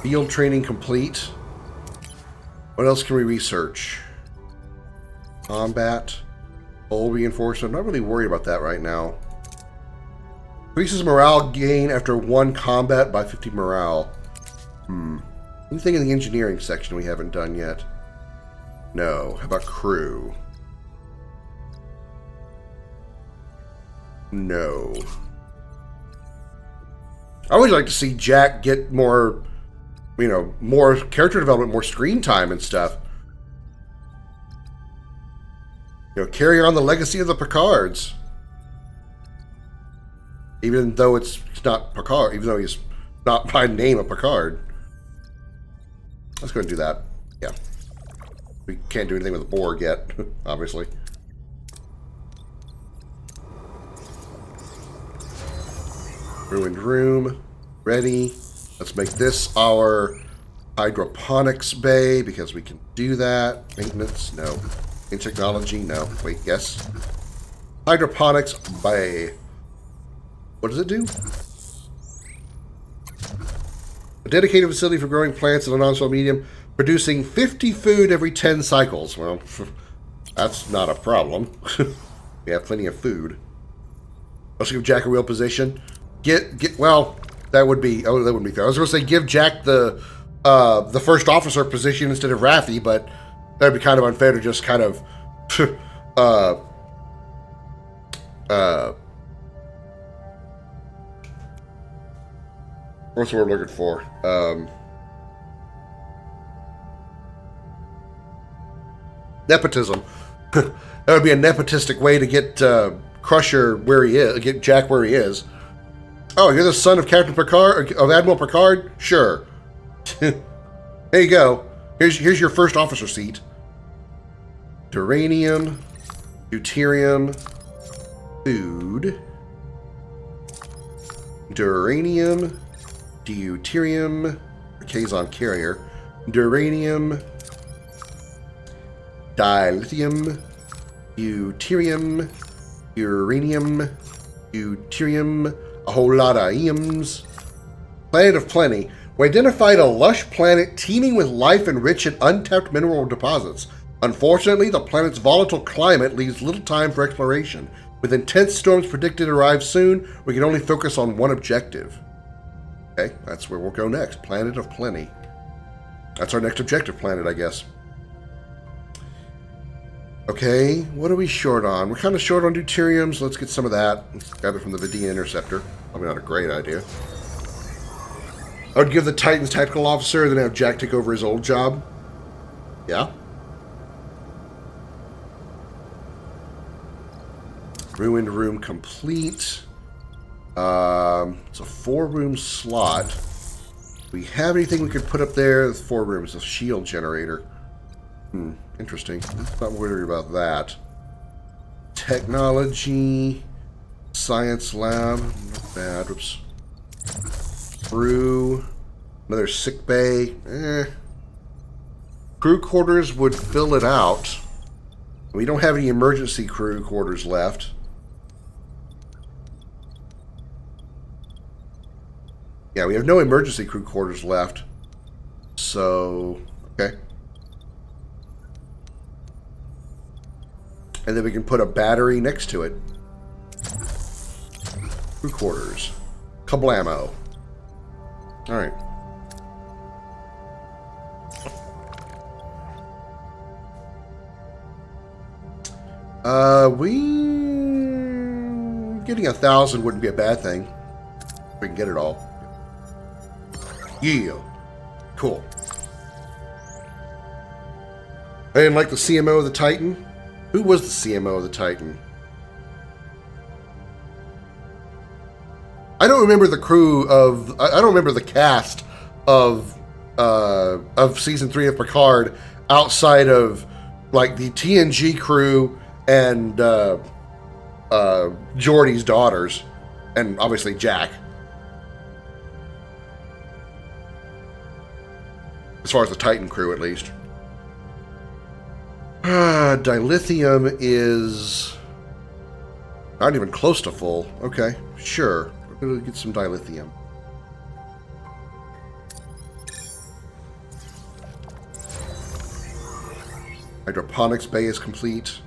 Field training complete. What else can we research? Combat. Hull reinforcement. I'm not really worried about that right now. Increases morale gain after 1 combat by 50 morale. Anything in the engineering section we haven't done yet? No. How about crew? No. I always like to see Jack get more, you know, more character development, more screen time and stuff. You know, carry on the legacy of the Picards. Even though it's not Picard, even though he's not by name a Picard. Let's go and do that. Yeah. We can't do anything with the Borg yet, obviously. Ruined room. Ready. Let's make this our hydroponics bay because we can do that. Maintenance? No. In technology? No. Wait, yes. Hydroponics bay. What does it do? A dedicated facility for growing plants in a non-soil medium, producing 50 food every 10 cycles. Well, that's not a problem. We have plenty of food. Let's give Jack a real position. Well, that would be, oh, that wouldn't be fair. I was going to say give Jack the first officer position instead of Raffi, but that'd be kind of unfair to just kind of what's the word we're looking for? Nepotism. That would be a nepotistic way to get Crusher where he is, get Jack where he is. Oh, you're the son of Captain Picard, of Admiral Picard? Sure. There you go. Here's your first officer seat. Duranium, deuterium, food. Duranium, deuterium, Kazon carrier, duranium, dilithium, deuterium, uranium, deuterium, a whole lot of ems. Planet of Plenty. We identified a lush planet teeming with life and rich and untapped mineral deposits. Unfortunately, the planet's volatile climate leaves little time for exploration. With intense storms predicted to arrive soon, we can only focus on one objective. Okay, that's where we'll go next. Planet of Plenty. That's our next objective planet, I guess. Okay, what are we short on? We're kind of short on deuterium, so let's get some of that. Let's grab it from the Vidian Interceptor. Probably not a great idea. I would give the Titan's tactical officer, then have Jack take over his old job. Yeah. Ruined room complete. It's a 4-room slot. We have anything we could put up there? It's 4 rooms. A shield generator. Interesting. Not worried about that. Technology. Science lab. Not bad. Oops. Crew. Another sick bay. Crew quarters would fill it out. We don't have any emergency crew quarters left. Yeah, we have no emergency crew quarters left. So, okay. And then we can put a battery next to it. Crew quarters. Kablamo. Alright. Getting 1,000 wouldn't be a bad thing. We can get it all. Yeah. Cool. I didn't like the CMO of the Titan. Who was the CMO of the Titan? I don't remember the crew of... I don't remember the cast of Season 3 of Picard outside of, like, the TNG crew and Geordi's daughters. And obviously Jack. As far as the Titan crew, at least. Dilithium is not even close to full. Okay, sure. We're going to get some dilithium. Hydroponics bay is complete.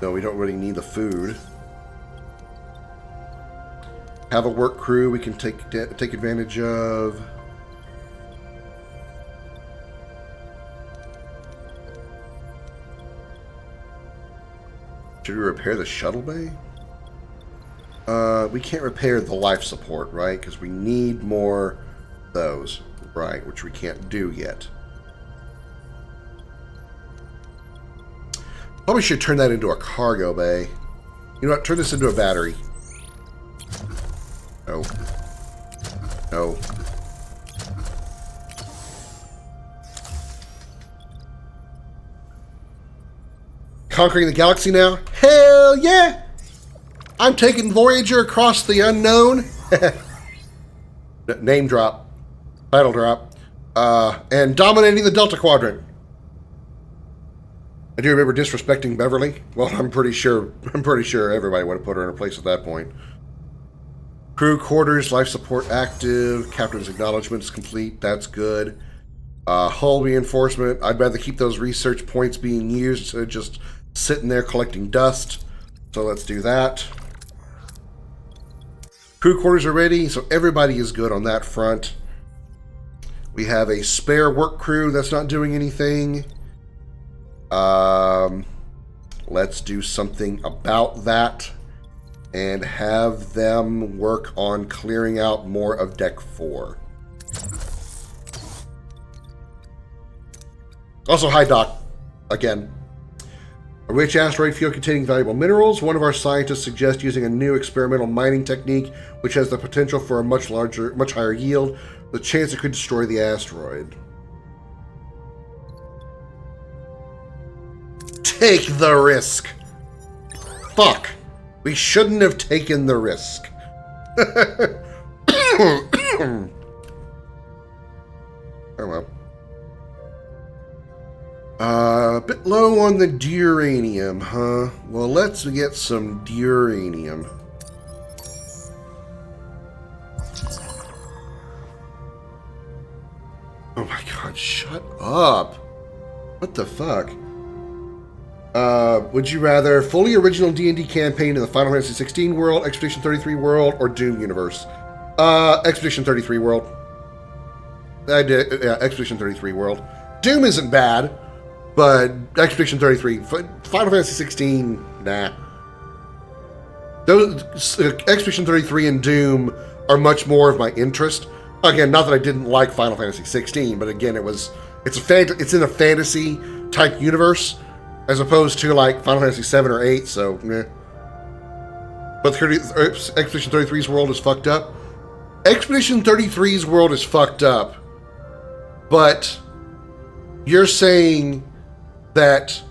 No, we don't really need the food. Have a work crew we can take advantage of. Should we repair the shuttle bay? We can't repair the life support, right? Because we need more of those, right? Which we can't do yet. Probably should turn that into a cargo bay. You know what? Turn this into a battery. No. No. Conquering the galaxy now? Hell yeah! I'm taking Voyager across the unknown. Name drop. Title drop. And dominating the Delta Quadrant. I do remember disrespecting Beverly. Well, I'm pretty sure everybody would have put her in her place at that point. Crew quarters, life support active, captain's acknowledgements complete. That's good. Hull reinforcement. I'd rather keep those research points being used instead of just sitting there collecting dust. So let's do that. Crew quarters are ready, so everybody is good on that front. We have a spare work crew that's not doing anything. Let's do something about that and have them work on clearing out more of Deck 4. Also, hi Doc, again. A rich asteroid field containing valuable minerals. One of our scientists suggests using a new experimental mining technique which has the potential for a much higher yield. The chance it could destroy the asteroid. Take the risk. Fuck. We shouldn't have taken the risk. Oh well. A bit low on the duranium, huh? Well, let's get some duranium. Oh my god, shut up. What the fuck? Would you rather fully original D&D campaign in the Final Fantasy 16 world, Expedition 33 world, or Doom universe? Expedition 33 world. I did, yeah, Expedition 33 world. Doom isn't bad, but Expedition 33, Final Fantasy 16, nah. Those Expedition 33 and Doom are much more of my interest. Again, not that I didn't like Final Fantasy 16, but again, it's in a fantasy type universe. As opposed to like Final Fantasy 7 or 8, so But Expedition 33's world is fucked up. Expedition 33's world is fucked up. But you're saying that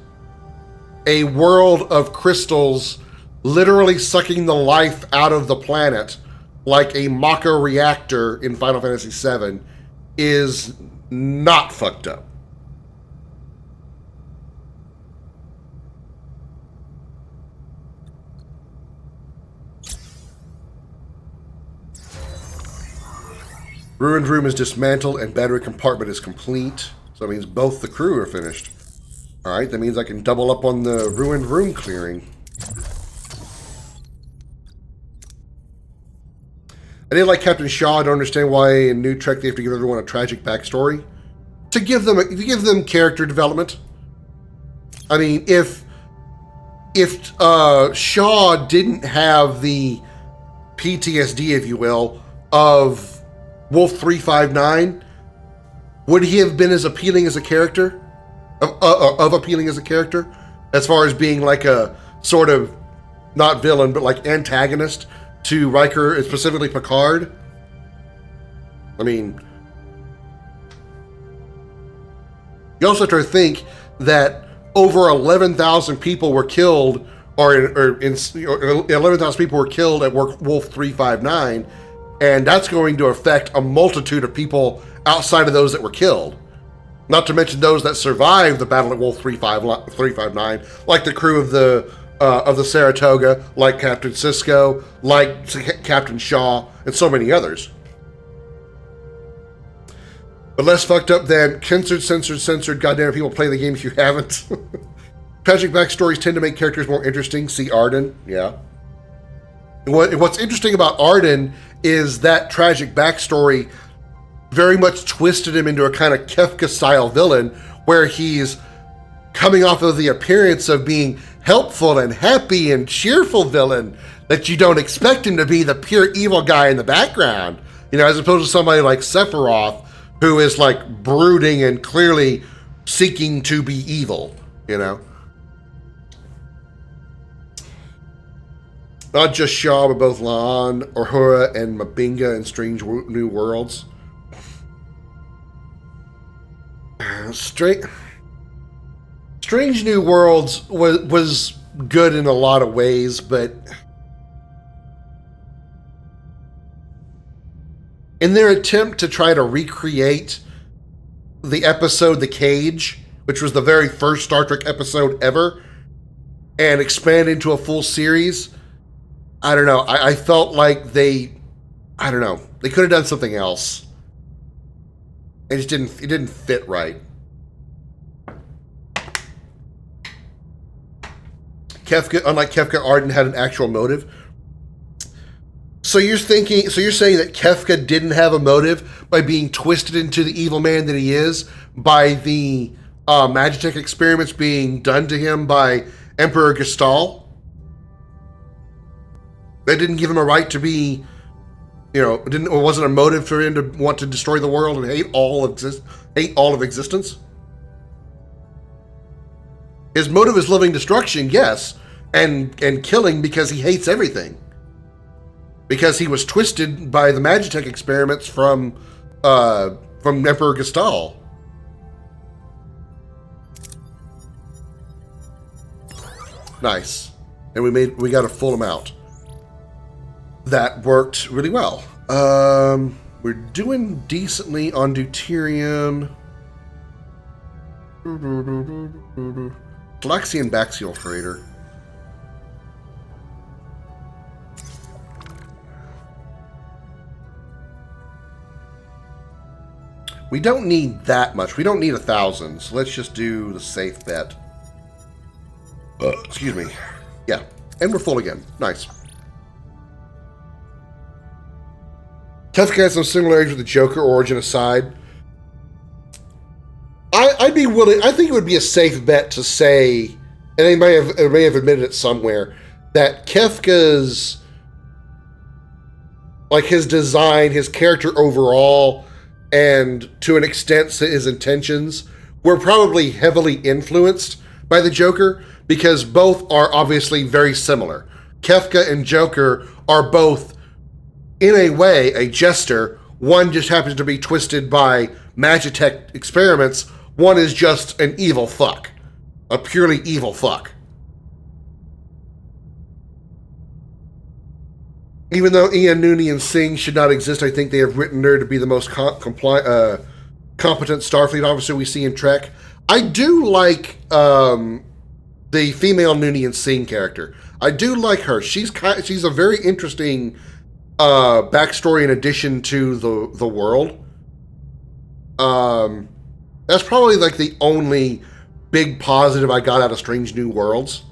a world of crystals literally sucking the life out of the planet like a Mako reactor in Final Fantasy VII is not fucked up. Ruined room is dismantled and battery compartment is complete. So that means both the crew are finished. Alright, that means I can double up on the ruined room clearing. I did like Captain Shaw. I don't understand why in New Trek they have to give everyone a tragic backstory. To give them character development. I mean, if Shaw didn't have the PTSD, if you will, of Wolf 359, would he have been as appealing as a character? Of appealing as a character? As far as being like a sort of, not villain, but like antagonist to Riker, and specifically Picard? I mean, you also have to think that over 11,000 people were killed, or 11,000 people were killed at Wolf 359, and that's going to affect a multitude of people outside of those that were killed. Not to mention those that survived the battle at Wolf 359, like the crew of the Saratoga, like Captain Sisko, like Captain Shaw, and so many others. But less fucked up than censored, goddamn people play the game if you haven't. Tragic backstories tend to make characters more interesting. See Arden, yeah. What's interesting about Arden is that tragic backstory very much twisted him into a kind of Kefka-style villain, where he's coming off of the appearance of being helpful and happy and cheerful villain that you don't expect him to be the pure evil guy in the background, you know, as opposed to somebody like Sephiroth, who is like brooding and clearly seeking to be evil, you know. Not just Shaw, but both La'an, Uhura, and Mabinga in Strange New Worlds. Strange New Worlds was good in a lot of ways, but in their attempt to try to recreate the episode The Cage, which was the very first Star Trek episode ever, and expand into a full series, I don't know. I felt like they could have done something else. It didn't fit right. Unlike Kefka, Arden had an actual motive. So you're saying that Kefka didn't have a motive by being twisted into the evil man that he is by the Magitech experiments being done to him by Emperor Gestal? That didn't give him a right to be, it wasn't a motive for him to want to destroy the world and hate all of existence? His motive is living destruction, yes, and killing because he hates everything. Because he was twisted by the Magitech experiments from Emperor Gestal. Nice. And we got a full amount. That worked really well. We're doing decently on deuterium. Galaxian Baxial Freighter. We don't need that much. We don't need 1,000, so let's just do the safe bet. Excuse me. Yeah, and we're full again. Nice. Kefka has some similarities with the Joker, origin aside. I'd be willing. I think it would be a safe bet to say, and they may have admitted it somewhere, that Kefka's, like his design, his character overall, and to an extent his intentions, were probably heavily influenced by the Joker, because both are obviously very similar. Kefka and Joker are both, in a way, a jester. One just happens to be twisted by Magitech experiments. One is just an evil fuck. A purely evil fuck. Even though Ian Noonien Singh should not exist, I think they have written her to be the most competent Starfleet officer we see in Trek. I do like the female Noonien Singh character. I do like her. She's a very interesting backstory in addition to the world. That's probably like the only big positive I got out of Strange New Worlds.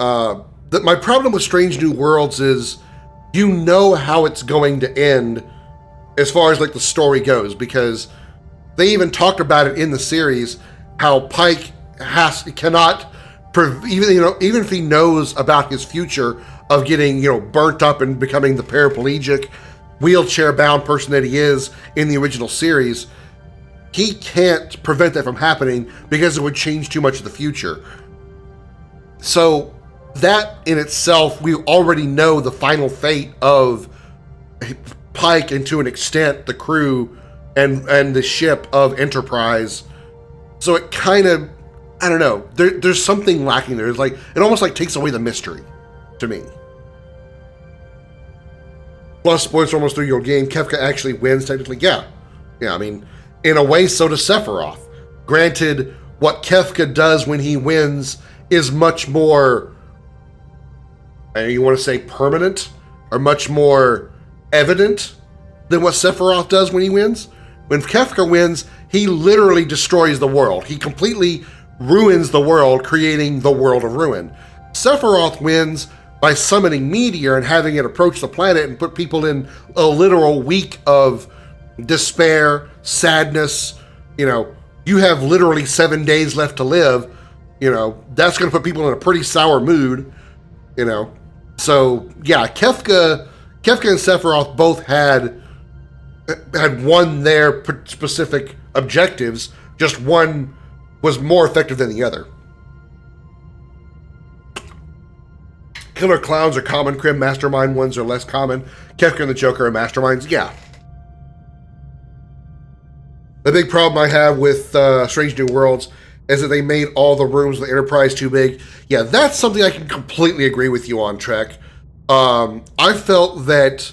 My problem with Strange New Worlds is you know how it's going to end as far as like the story goes, because they even talked about it in the series how Pike cannot even if he knows about his future of getting burnt up and becoming the paraplegic wheelchair bound person that he is in the original series, he can't prevent that from happening because it would change too much of the future. So that in itself, we already know the final fate of Pike and to an extent the crew and the ship of Enterprise. So it kind of, I don't know, there's something lacking there. It's like, it almost like takes away the mystery to me. Plus, spoilers almost through your game, Kefka actually wins technically. Yeah, I mean, in a way, so does Sephiroth. Granted, what Kefka does when he wins is much more, you want to say permanent, or much more evident than what Sephiroth does when he wins. When Kefka wins, he literally destroys the world. He completely ruins the world, creating the world of ruin. Sephiroth wins by summoning Meteor and having it approach the planet and put people in a literal week of despair, sadness. You have literally 7 days left to live. That's going to put people in a pretty sour mood. So yeah, Kefka and Sephiroth both had won their specific objectives. Just one was more effective than the other. Killer clowns are common. Krim mastermind ones are less common. Kefka and the Joker are masterminds. Yeah. The big problem I have with Strange New Worlds is that they made all the rooms of the Enterprise too big. Yeah, that's something I can completely agree with you on, Trek. I felt that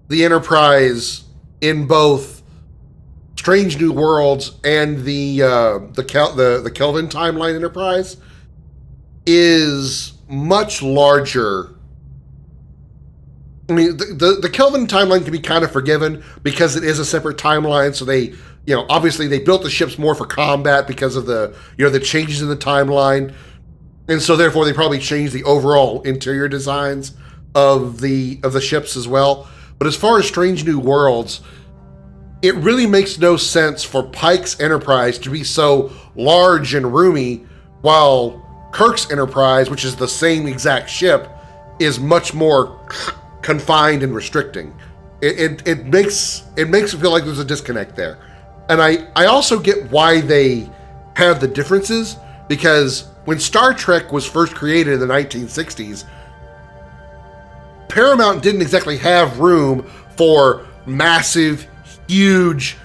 the Enterprise in both Strange New Worlds and the Kelvin Timeline Enterprise is much larger. I mean, the Kelvin timeline can be kind of forgiven because it is a separate timeline. So they, obviously they built the ships more for combat because of the changes in the timeline. And so therefore they probably changed the overall interior designs of the ships as well. But as far as Strange New Worlds, it really makes no sense for Pike's Enterprise to be so large and roomy while Kirk's Enterprise, which is the same exact ship, is much more confined and restricting. It makes it feel like there's a disconnect there. And I also get why they have the differences, because when Star Trek was first created in the 1960s, Paramount didn't exactly have room for massive, huge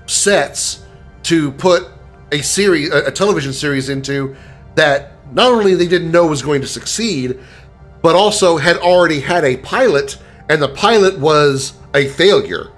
sets to put a television series into that not only they didn't know was going to succeed, but also had already had a pilot, and the pilot was a failure.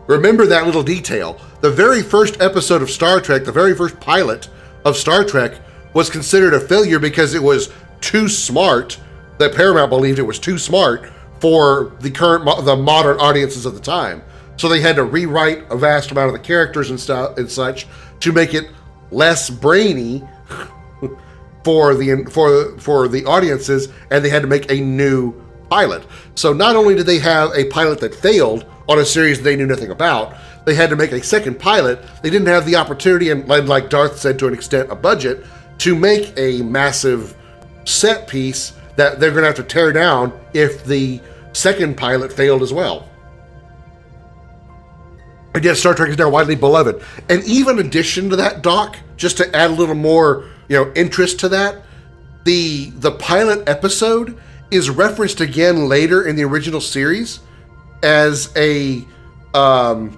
Remember that little detail. The very first episode of Star Trek, the very first pilot of Star Trek, was considered a failure because it was too smart, that Paramount believed it was too smart for the modern audiences of the time. So they had to rewrite a vast amount of the characters and stuff and such to make it less brainy for the audiences, and they had to make a new pilot. So not only did they have a pilot that failed on a series they knew nothing about, they had to make a second pilot. They didn't have the opportunity, and like Darth said, to an extent, a budget, to make a massive set piece that they're going to have to tear down if the second pilot failed as well. And yet Star Trek is now widely beloved. And even in addition to that, Doc, just to add a little more interest to that, the pilot episode is referenced again later in the original series as a how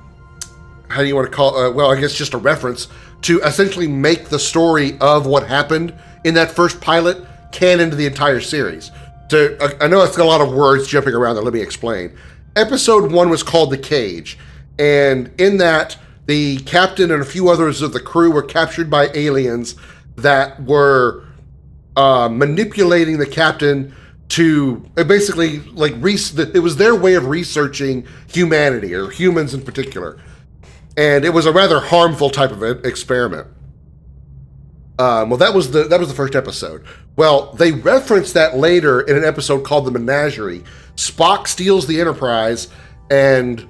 do you want to call well, I guess just a reference to essentially make the story of what happened in that first pilot canon to the entire series. I know it's got a lot of words jumping around there. Let me explain. Episode 1 was called The Cage, and in that, the captain and a few others of the crew were captured by aliens that were manipulating the captain to basically, like, it was their way of researching humanity, or humans in particular. And it was a rather harmful type of experiment. Well, that was the first episode. Well, they referenced that later in an episode called The Menagerie. Spock steals the Enterprise and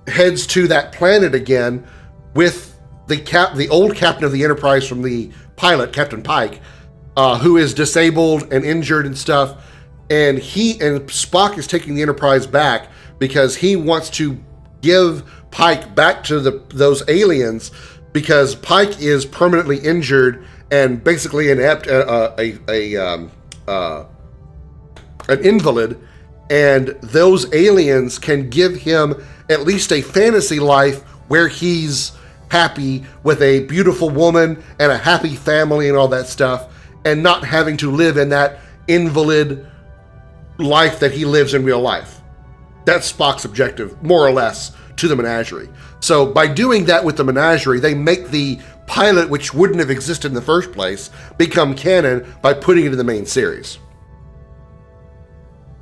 heads to that planet again with the old captain of the Enterprise from the pilot, Captain Pike, who is disabled and injured and stuff. And Spock is taking the Enterprise back because he wants to give Pike back to those aliens, because Pike is permanently injured and basically inept, an invalid, and those aliens can give him at least a fantasy life where he's happy with a beautiful woman and a happy family and all that stuff, and not having to live in that invalid life that he lives in real life. That's Spock's objective, more or less, to the Menagerie. So by doing that with the Menagerie, they make the pilot, which wouldn't have existed in the first place, become canon by putting it in the main series.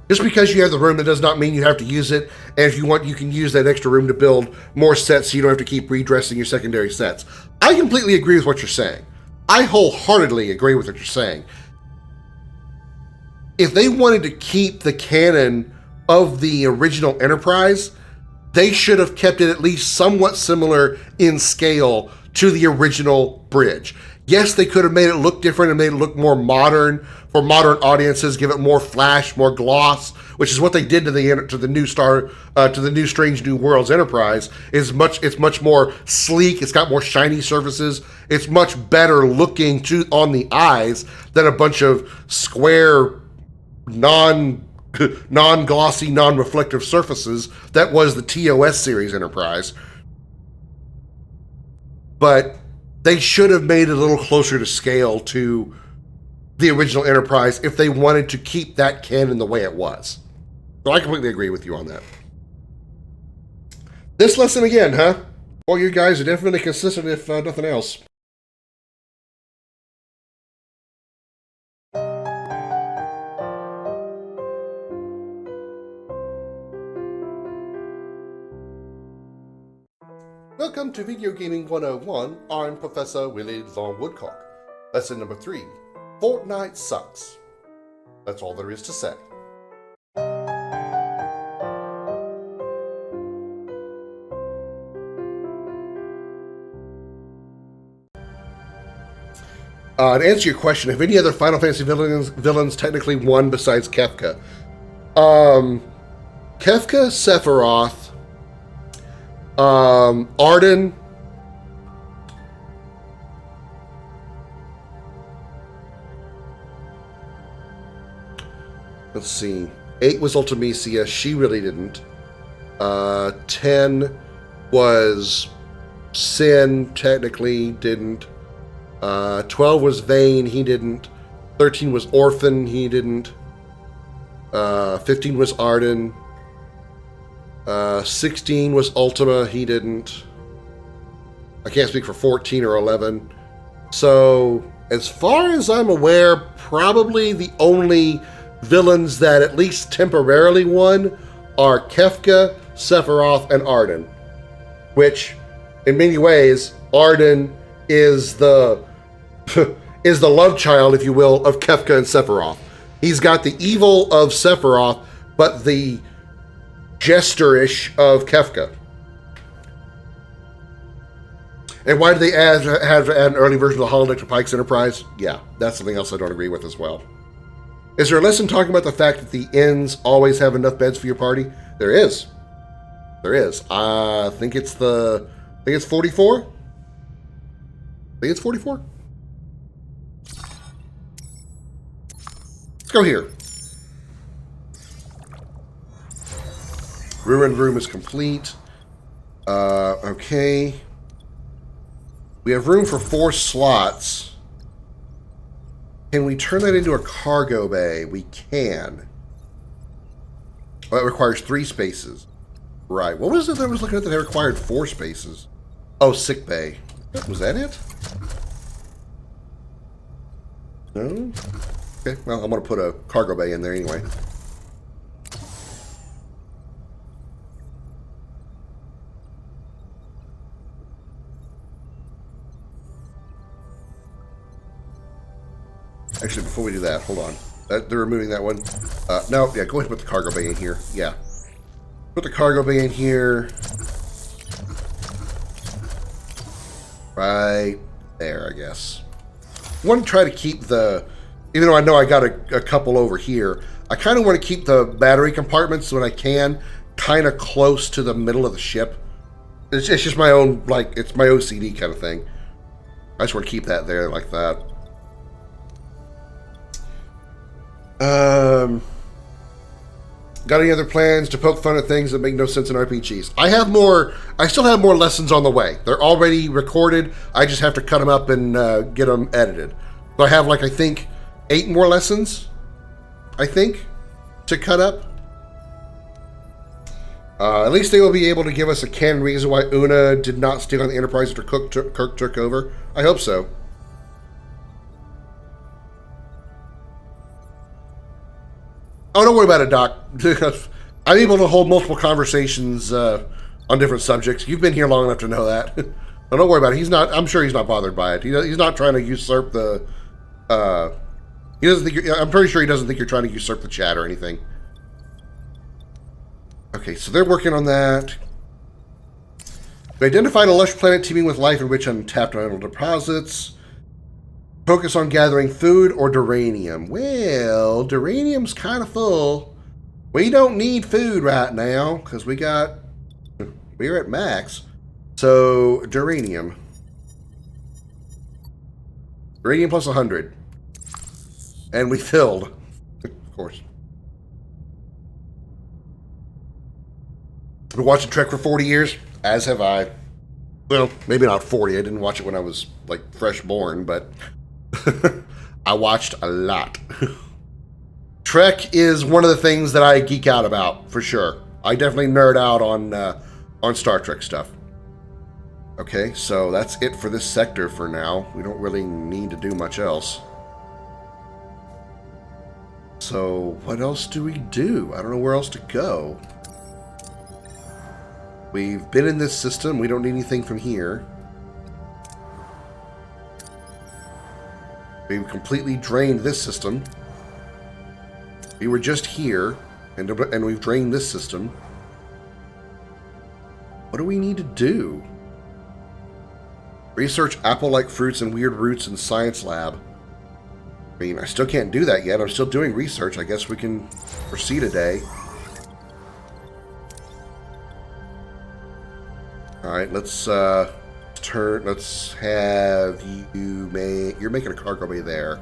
Just because you have the room, that does not mean you have to use it. And if you want, you can use that extra room to build more sets so you don't have to keep redressing your secondary sets. I completely agree with what you're saying. I wholeheartedly agree with what you're saying. If they wanted to keep the canon of the original Enterprise, they should have kept it at least somewhat similar in scale to the original bridge. Yes, they could have made it look different and made it look more modern for modern audiences, give it more flash, more gloss, which is what they did to the new Strange New Worlds Enterprise. It's much more sleek. It's got more shiny surfaces. It's much better looking on the eyes than a bunch of square, non-glossy, non-reflective surfaces that was the TOS series Enterprise. But they should have made it a little closer to scale to the original Enterprise if they wanted to keep that canon the way it was. So I completely agree with you on that. This lesson again, huh? Well, you guys are definitely consistent, if nothing else. Welcome to Video Gaming 101. I'm Professor Willie Long Woodcock. Lesson number 3. Fortnite sucks. That's all there is to say. To answer your question, have any other Final Fantasy villains technically won besides Kefka? Kefka, Sephiroth, Arden, let's see, 8 was Ultimecia, she really didn't. 10 was Sin, technically didn't. 12 was Vayne, he didn't. 13 was Orphan, he didn't. 15 was Arden. 16 was Ultima, he didn't. I can't speak for 14 or 11. So, as far as I'm aware, probably the only villains that at least temporarily won are Kefka, Sephiroth, and Arden. Which, in many ways, Arden is the love child, if you will, of Kefka and Sephiroth. He's got the evil of Sephiroth, but the jester-ish of Kefka. And why did they have an early version of the holodeck to Pike's Enterprise? Yeah, that's something else I don't agree with as well. Is there a lesson talking about the fact that the inns always have enough beds for your party? There is. There is. I think it's 44? I think it's 44? go here. Ruined room is complete. Okay. We have room for 4 slots. Can we turn that into a cargo bay? We can. Well, that requires 3 spaces. Right. What was it that I was looking at that required 4 spaces? Oh, sick bay. Was that it? No? Okay, well, I'm going to put a cargo bay in there anyway. Actually, before we do that, hold on. They're removing that one. No, yeah, go ahead and put the cargo bay in here. Yeah. Put the cargo bay in here. Right there, I guess. I want to try to keep the... Even though I know I got a couple over here, I kind of want to keep the battery compartments when I can kind of close to the middle of the ship. It's just my own, like, it's my OCD kind of thing. I just want to keep that there like that. Got any other plans to poke fun at things that make no sense in RPGs? I still have more lessons on the way. They're already recorded. I just have to cut them up and get them edited. So I have, like, I think 8 more lessons, I think, to cut up. At least they will be able to give us a canon reason why Una did not stay on the Enterprise after Kirk took over. I hope so. Oh, don't worry about it, Doc. I'm able to hold multiple conversations on different subjects. You've been here long enough to know that. No, don't worry about it. I'm sure he's not bothered by it. He's not trying to usurp the... he doesn't think I'm pretty sure he doesn't think you're trying to usurp the chat or anything. Okay, so they're working on that. We identified a lush planet teeming with life and rich untapped mineral deposits. Focus on gathering food or duranium. Well, duranium's kind of full. We don't need food right now because we're at max. So, duranium. Duranium plus 100. And we filled. Of course. Been watching Trek for 40 years, as have I. Well, maybe not 40. I didn't watch it when I was, like, fresh born, but... I watched a lot. Trek is one of the things that I geek out about, for sure. I definitely nerd out on Star Trek stuff. Okay, so that's it for this sector for now. We don't really need to do much else. So, what else do we do? I don't know where else to go. We've been in this system. We don't need anything from here. We've completely drained this system. We were just here, and we've drained this system. What do we need to do? Research apple-like fruits and weird roots in science lab. I mean, I still can't do that yet. I'm still doing research. I guess we can proceed a day. Alright, let's have you make... You're making a cargo bay there.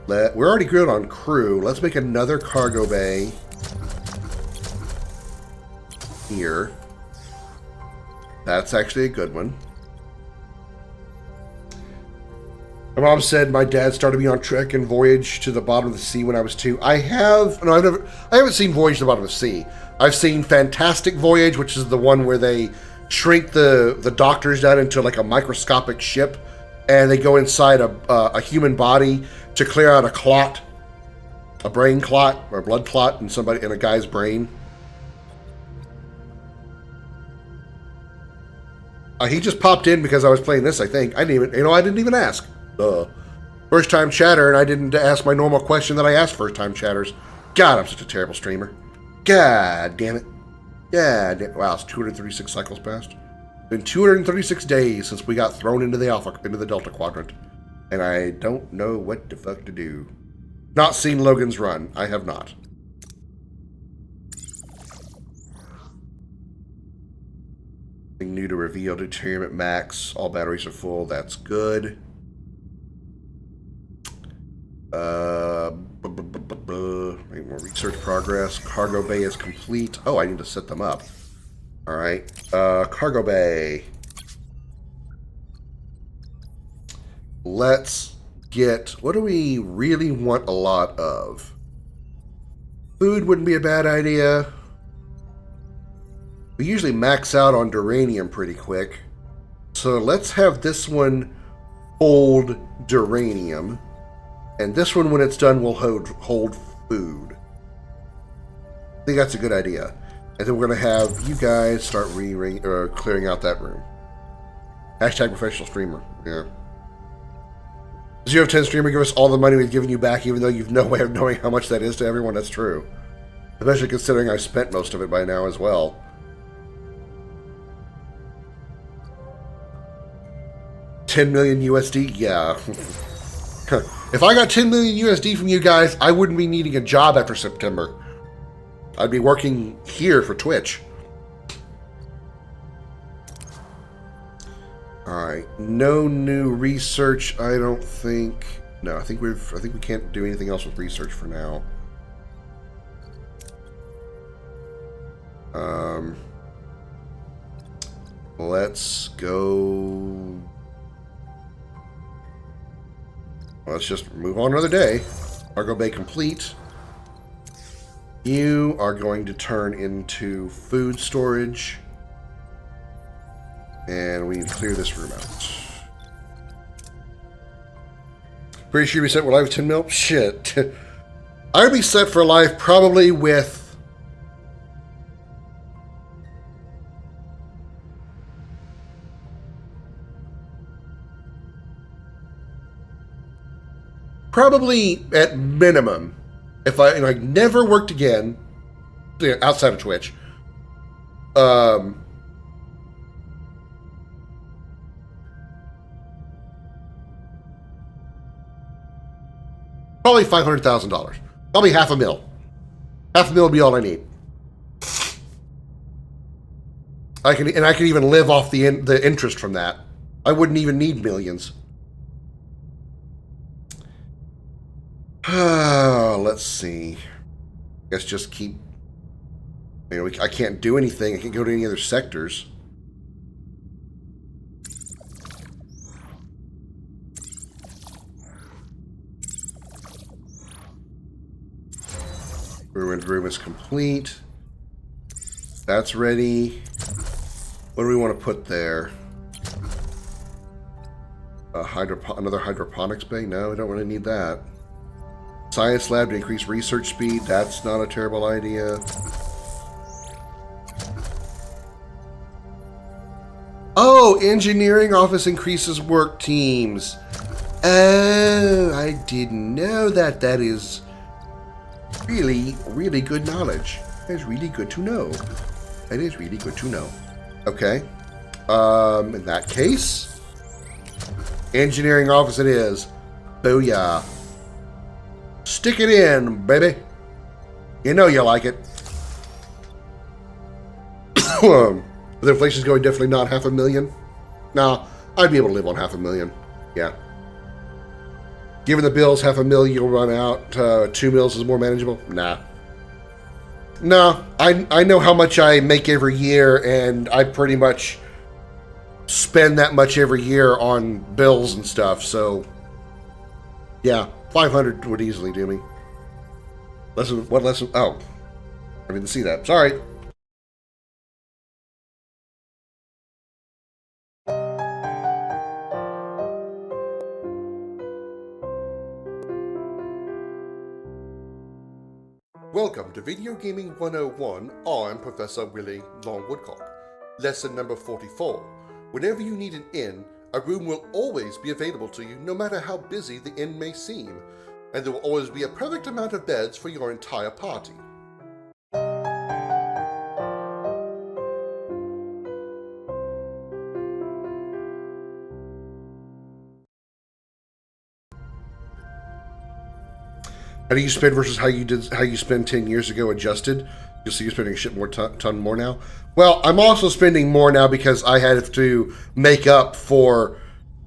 We're already good on crew. Let's make another cargo bay here. That's actually a good one. My mom said my dad started me on Trek and Voyage to the Bottom of the Sea when I was 2. I haven't seen Voyage to the Bottom of the Sea. I've seen Fantastic Voyage, which is the one where they shrink the doctors down into like a microscopic ship, and they go inside a human body to clear out a clot, a brain clot or a blood clot in a guy's brain. He just popped in because I was playing this. I think I didn't even ask. First time chatter, and I didn't ask my normal question that I ask first time chatters. God, I'm such a terrible streamer. God damn it. God damn it. Wow, it's 236 cycles past. It's been 236 days since we got thrown into the Delta Quadrant. And I don't know what the fuck to do. Not seen Logan's Run. I have not. Nothing new to reveal. Deuterium at max. All batteries are full. That's good. More research progress. Cargo bay is complete. Oh, I need to set them up. Alright. Cargo bay. Let's get... What do we really want a lot of? Food wouldn't be a bad idea. We usually max out on duranium pretty quick. So let's have this one hold duranium. And this one, when it's done, will hold food. I think that's a good idea. And then we're going to have you guys start clearing out that room. Hashtag professional streamer. Yeah. 0 of 10 streamer, give us all the money we've given you back, even though you've no way of knowing how much that is to everyone. That's true. Especially considering I've spent most of it by now as well. $10 million USD? Yeah. If I got 10 million USD from you guys, I wouldn't be needing a job after September. I'd be working here for Twitch. Alright. No new research, I don't think. No, I think we can't do anything else with research for now. Let's go. Let's just move on another day. Cargo bay complete. You are going to turn into food storage. And we need to clear this room out. Pretty sure we set for life 10 mil? Shit. I'd be set for life probably with... Probably at minimum, if I never worked again, outside of Twitch, probably $500,000. Probably $500,000. $500,000 would be all I need. I can even live off the interest from that. I wouldn't even need millions. Let's see. Guess just keep... I can't do anything. I can't go to any other sectors. Ruined room is complete. That's ready. What do we want to put there? Another hydroponics bay? No, we don't really need that. Science lab to increase research speed. That's not a terrible idea. Oh, engineering office increases work teams. Oh, I didn't know that. That is really, really good knowledge. That is really good to know. That is really good to know. Okay. In that case, engineering office it is. Booyah. Stick it in, baby. You know you like it. The inflation's going definitely not $500,000. No, I'd be able to live on $500,000. Yeah. Given the bills, $500,000 you'll run out. 2 mils is more manageable. Nah. No, I know how much I make every year, and I pretty much spend that much every year on bills and stuff. So, yeah. 500 would easily do me. What lesson? Oh, I didn't see that. Sorry. Welcome to Video Gaming 101. I'm Professor Willie Longwoodcock. Lesson number 44. Whenever you need an inn, a room will always be available to you, no matter how busy the inn may seem, and there will always be a perfect amount of beds for your entire party. How do you spend versus how you spent 10 years ago adjusted? You'll see you're spending a shit more ton more now. Well, I'm also spending more now because I had to make up for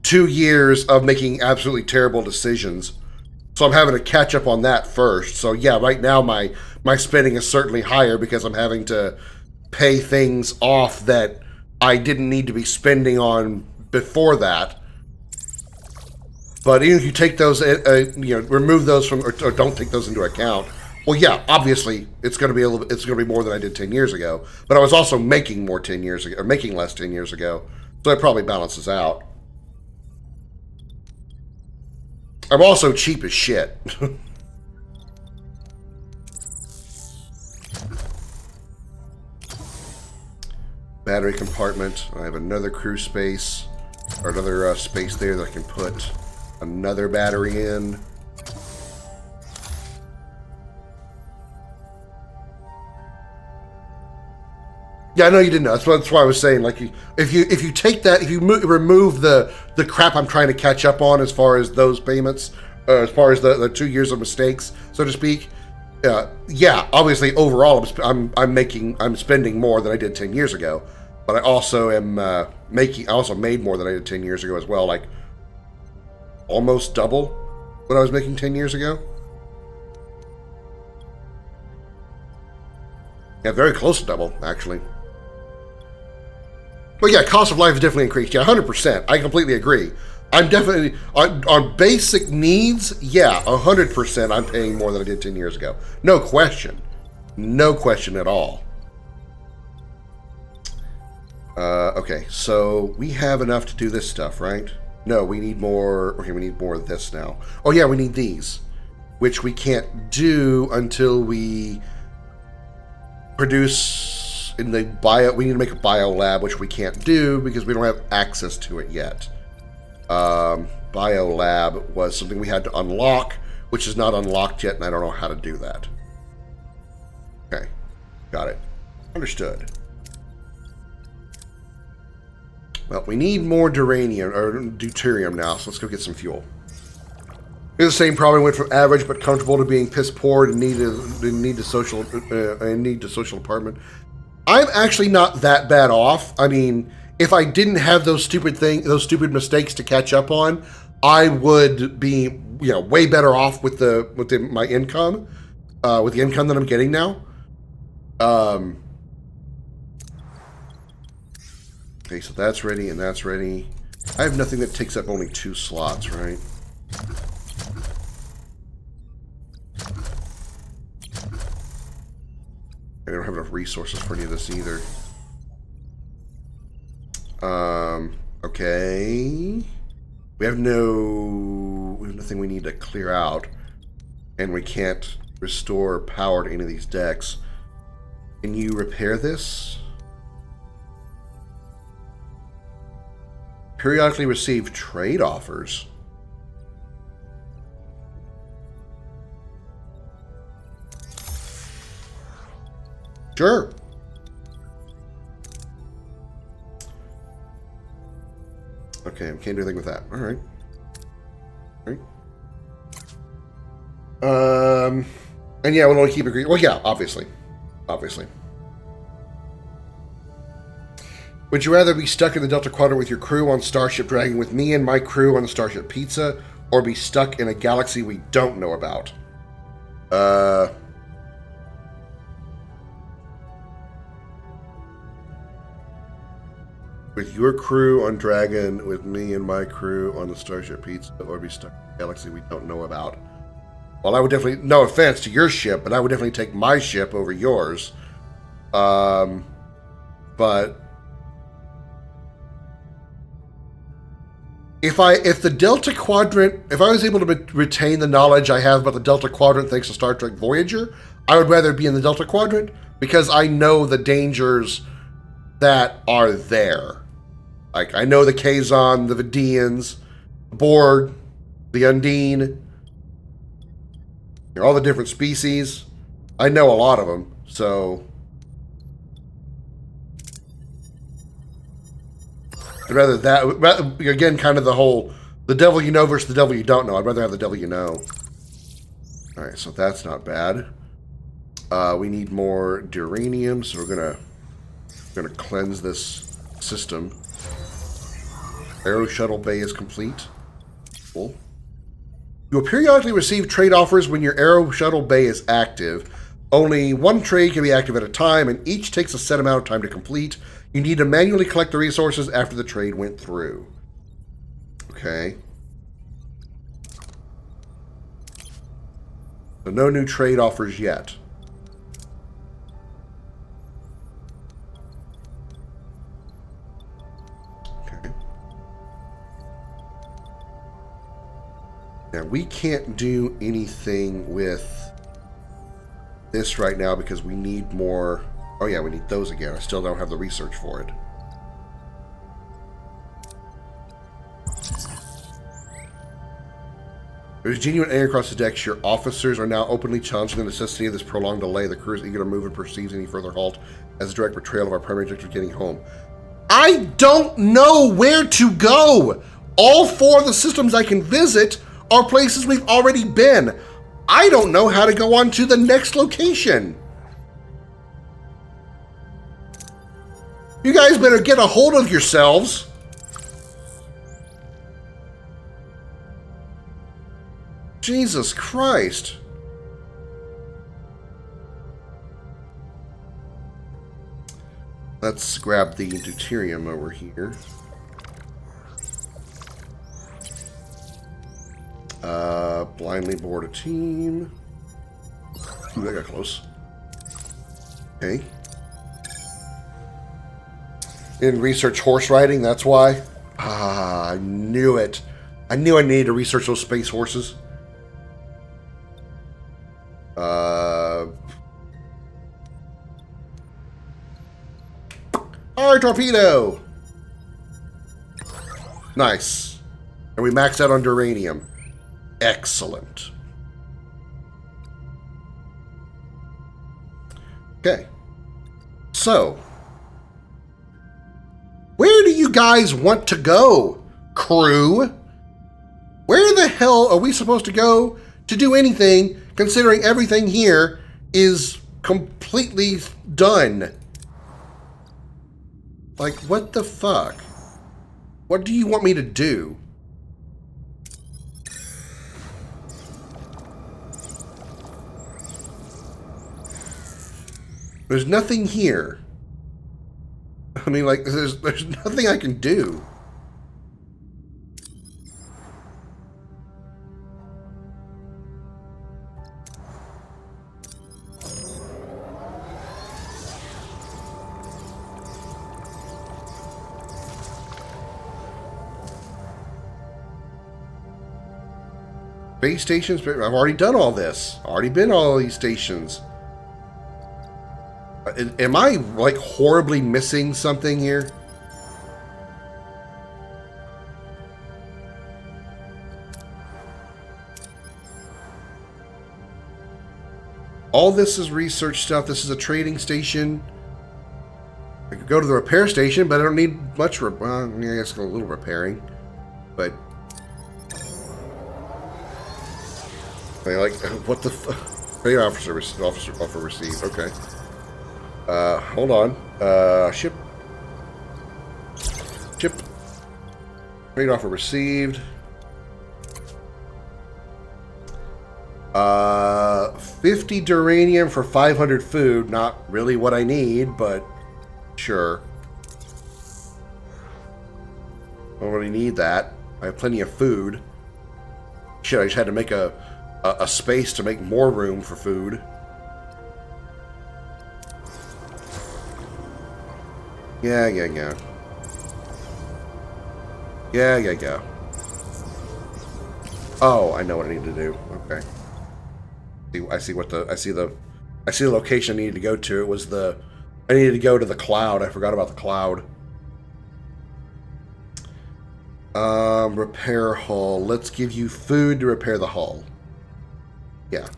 2 years of making absolutely terrible decisions. So I'm having to catch up on that first. So yeah, right now my spending is certainly higher because I'm having to pay things off that I didn't need to be spending on before that. But even if you take those, remove those from, or don't take those into account, well, yeah, obviously it's going to be it's going to be more than I did 10 years ago. But I was also making more 10 years ago, or making less 10 years ago, so it probably balances out. I'm also cheap as shit. Battery compartment. I have another crew space, or another space there that I can put another battery in. Yeah, I know you didn't know. That's why I was saying, like, if you take that, if you remove the crap I'm trying to catch up on as far as those payments, as far as the 2 years of mistakes, so to speak, yeah, obviously overall I'm spending more than I did 10 years ago, but I also am I also made more than I did 10 years ago as well, like almost double what I was making 10 years ago. Yeah, very close to double, actually. But yeah, cost of life has definitely increased. Yeah, 100%. I completely agree. I'm definitely, on basic needs, yeah, 100% I'm paying more than I did 10 years ago. No question. No question at all. Okay, so we have enough to do this stuff, right? No, we need more. Okay, we need more of this now. Oh yeah, we need these, which we can't do until we produce in the bio. We need to make a bio lab, which we can't do because we don't have access to it yet. Bio lab was something we had to unlock, which is not unlocked yet, and I don't know how to do that. Okay, got it. Understood. Well, we need more duranium or deuterium now, so let's go get some fuel. It's the same problem. Went from average but comfortable to being piss poor and need a social apartment. I'm actually not that bad off. I mean, if I didn't have those stupid mistakes to catch up on, I would be, way better off with my income, with the income that I'm getting now. Okay, so that's ready and that's ready. I have nothing that takes up only 2 slots, right? I don't have enough resources for any of this either. Okay. We have nothing we need to clear out. And we can't restore power to any of these decks. Can you repair this? Periodically receive trade offers. Sure. Okay, I can't do anything with that. All right. All right. And yeah, we'll only keep agreeing. Well, yeah, obviously. Obviously. Would you rather be stuck in the Delta Quadrant with your crew on Starship Dragon with me and my crew on the Starship Pizza, or be stuck in a galaxy we don't know about? With your crew on Dragon, with me and my crew on the Starship Pizza, or be stuck in a galaxy we don't know about? Well, I would definitely, no offense to your ship, but I would definitely take my ship over yours. But if the Delta Quadrant, if I was able to retain the knowledge I have about the Delta Quadrant thanks to Star Trek Voyager, I would rather be in the Delta Quadrant because I know the dangers that are there. Like, I know the Kazon, the Vidians, the Borg, the Undine, all the different species. I know a lot of them, so I'd rather that, again, kind of the devil you know versus the devil you don't know. I'd rather have the devil you know. Alright, so that's not bad. We need more duranium, so we're gonna cleanse this system. Aero shuttle bay is complete. Cool. You will periodically receive trade offers when your Aero Shuttle Bay is active. Only one trade can be active at a time, and each takes a set amount of time to complete. You need to manually collect the resources after the trade went through. Okay. So no new trade offers yet. Okay. Now we can't do anything with this right now because we need more. Oh yeah, we need those again. I still don't have the research for it. There's genuine anger across the decks. Your officers are now openly challenging the necessity of this prolonged delay. The crew is eager to move and perceives any further halt as a direct betrayal of our primary objective, getting home. I don't know where to go! All 4 of the systems I can visit are places we've already been. I don't know how to go on to the next location. You guys better get a hold of yourselves. Jesus Christ. Let's grab the deuterium over here. Blindly board a team. Ooh, that got close. Okay. In research horse riding, that's why. Ah, I knew it. I knew I needed to research those space horses. Our torpedo! Nice. And we maxed out on uranium. Excellent. Okay. So, where do you guys want to go, crew? Where the hell are we supposed to go to do anything, considering everything here is completely done? Like, what the fuck? What do you want me to do? There's nothing here. I mean, like, there's nothing I can do. Base stations, I've already done all this. Already been all these stations. Am I, like, horribly missing something here? All this is research stuff. This is a trading station. I could go to the repair station, but I don't need much. Well, I guess a little repairing. But I like what the trade officer received. Okay. Hold on. Ship. Trade offer received. 50 duranium for 500 food. Not really what I need, but sure. I don't really need that. I have plenty of food. Shit, I just had to make a space to make more room for food. Yeah. Oh, I know what I need to do. Okay. I see the location I needed to go to. It was I needed to go to the cloud. I forgot about the cloud. Repair hull. Let's give you food to repair the hull. Yeah.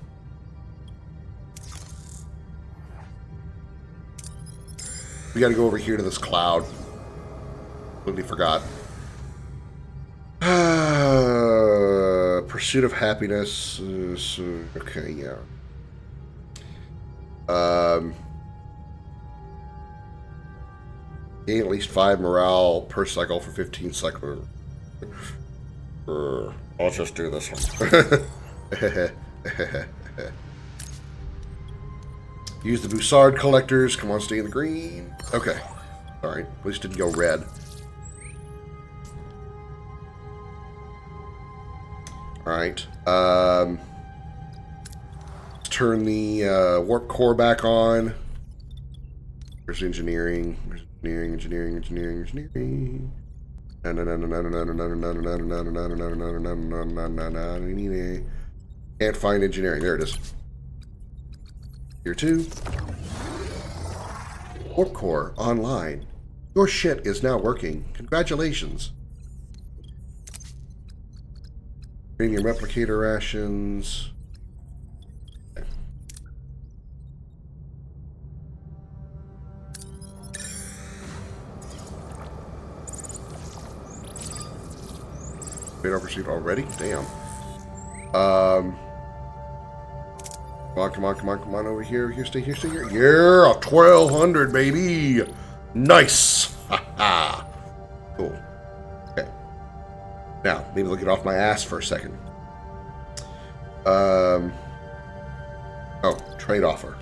We gotta go over here to this cloud. Completely forgot. Pursuit of happiness. Okay, yeah. Gain at least 5 morale per cycle for 15 cycles. Let's just do this one. Use the Bussard collectors. Come on, stay in the green. Okay. Alright. At least didn't go red. Alright. Let's turn the warp core back on. There's engineering. There's engineering. Can't find engineering. There it is. Here too. Warp core online. Your shit is now working. Congratulations. Bring your replicator rations. Okay. Radar pursuit already? Damn. Come on over here. Stay here. Yeah, 1200, baby. Nice. Haha. Cool. Okay. Now, maybe look it off my ass for a second. Oh, trade offer.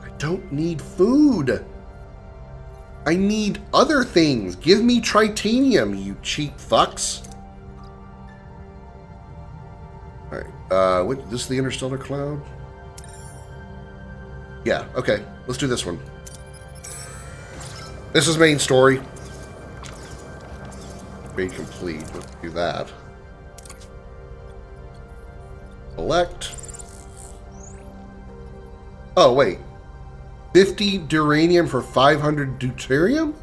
I don't need food. I need other things. Give me tritanium, you cheap fucks. Alright, what, this is the interstellar cloud? Yeah, okay. Let's do this one. This is main story. Made complete. Let's do that. Select. Oh, wait. 50 duranium for 500 deuterium?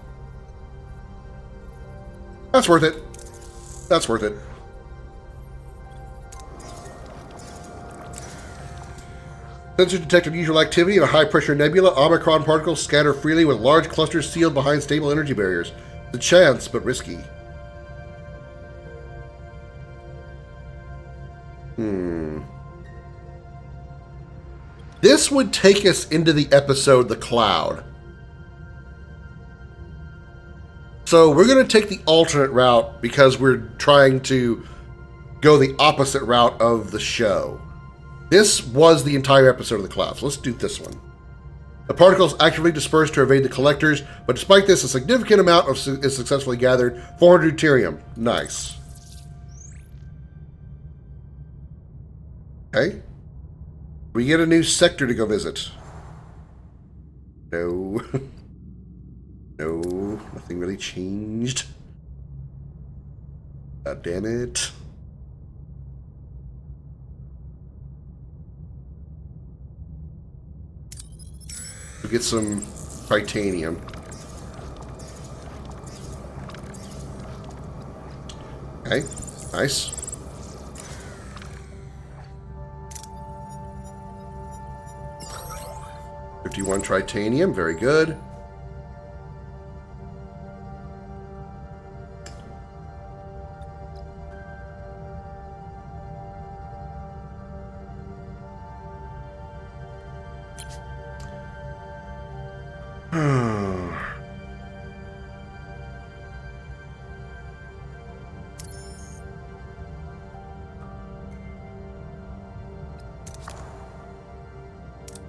That's worth it. That's worth it. Sensors detect unusual activity in a high-pressure nebula. Omicron particles scatter freely with large clusters sealed behind stable energy barriers. The chance, but risky. This would take us into the episode The Cloud. So we're going to take the alternate route because we're trying to go the opposite route of the show. This was the entire episode of The Cloud, so let's do this one. The particles actively disperse to evade the collectors, but despite this, a significant amount is successfully gathered. 400 deuterium. Nice. Okay. We get a new sector to go visit. No. No, nothing really changed. God damn it. We get some titanium. Okay, nice. $51 titanium, very good.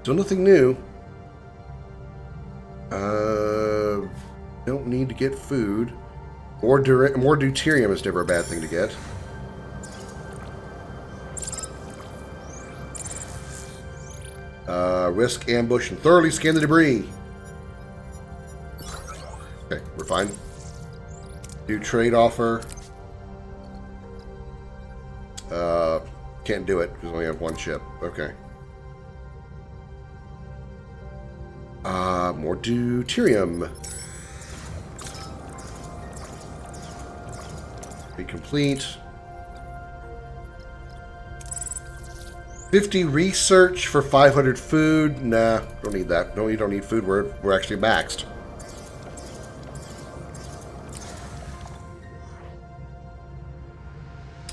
Still nothing new. Don't need to get food. More deuterium is never a bad thing to get. Risk ambush and thoroughly scan the debris. Okay, we're fine. Do trade offer. Can't do it because we only have one ship. Okay. More deuterium. Be complete. 50 research for 500 food. Nah, don't need that. No, you don't need food. We're actually maxed.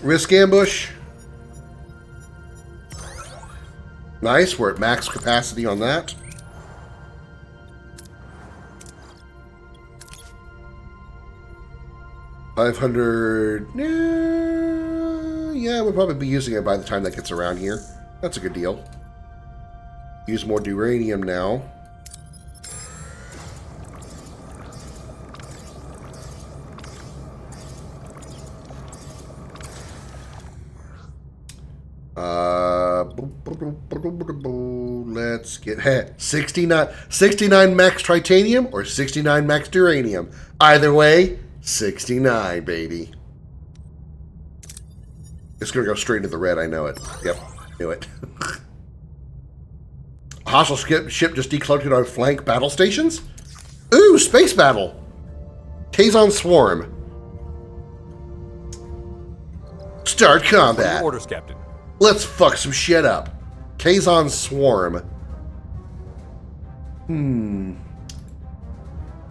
Risk ambush. Nice. We're at max capacity on that. 500. Yeah, we'll probably be using it by the time that gets around here. That's a good deal. Use more uranium now. Let's get 69 max titanium or 69 max uranium. Either way, 69, baby. It's gonna go straight into the red, I know it. Yep, knew it. A hostile ship just decloaked on flank battle stations? Ooh, space battle! Kazon Swarm. Start combat. Orders, Captain. Let's fuck some shit up. Kazon Swarm.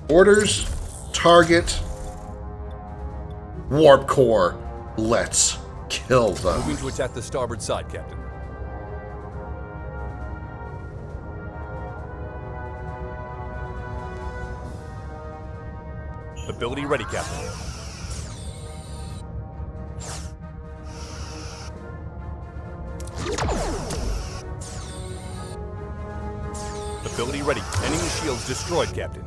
Orders, target, warp core. Let's kill them. Moving to attack the starboard side, Captain. Ability ready, Captain. Ability ready. Enemy shields destroyed, Captain.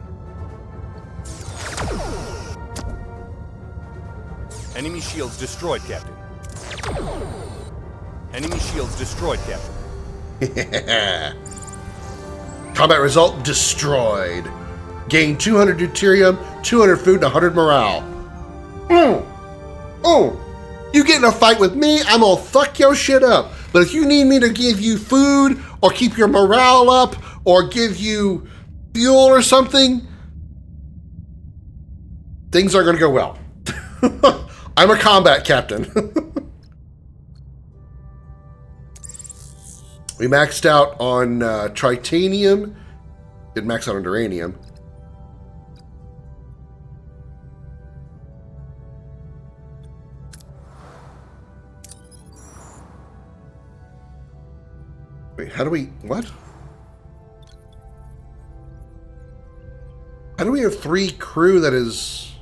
Enemy shields destroyed, Captain. Enemy shields destroyed, Captain. Combat result destroyed. Gain 200 deuterium, 200 food, and 100 morale. You get in a fight with me, I'm gonna fuck your shit up. But if you need me to give you food, or keep your morale up, or give you fuel or something, things are gonna go well. I'm a combat captain. We maxed out on tritanium. Did max out on uranium. Wait, how do we... What? How do we have 3 crew that is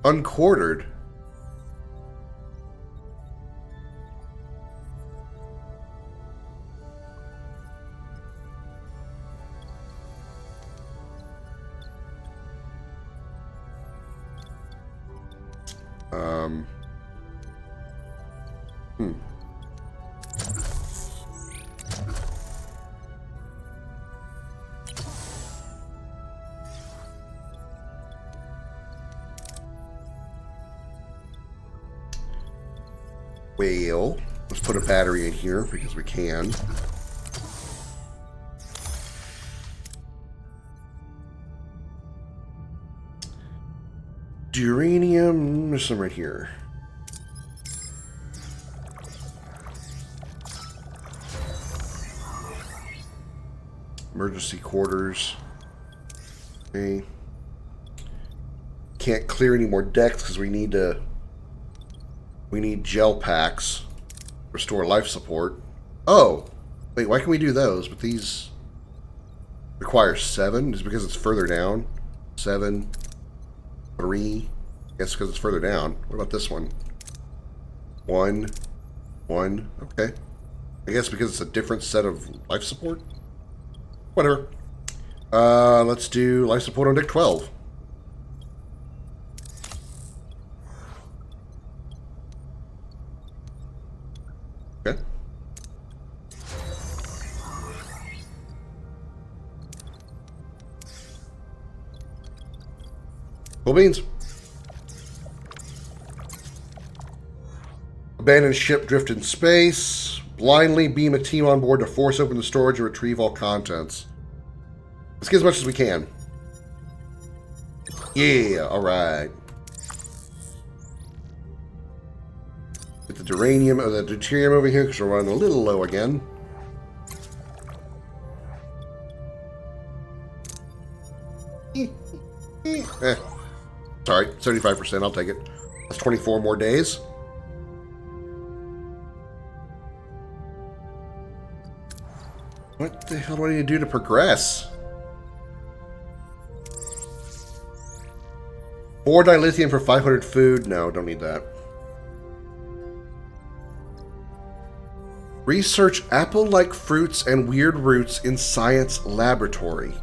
unquartered? Well, let's put a battery in here because we can. Uranium, there's some right here. Emergency quarters. Okay. Can't clear any more decks because we need gel packs. Restore life support. Oh, wait, why can we do those? But these require 7, just because it's further down. 7, 3. I guess because it's further down. What about this one? 1, 1. Okay. I guess because it's a different set of life support. Whatever. Let's do life support on deck 12. Okay. Cool beans. Abandoned ship drift in space. Blindly beam a team on board to force open the storage and retrieve all contents. Let's get as much as we can. Yeah, alright. Get the duranium or the deuterium over here because we're running a little low again. Sorry, 75%, I'll take it. That's 24 more days. What the hell do I need to do to progress? 4 dilithium for 500 food. No, don't need that. Research apple-like fruits and weird roots in science laboratory.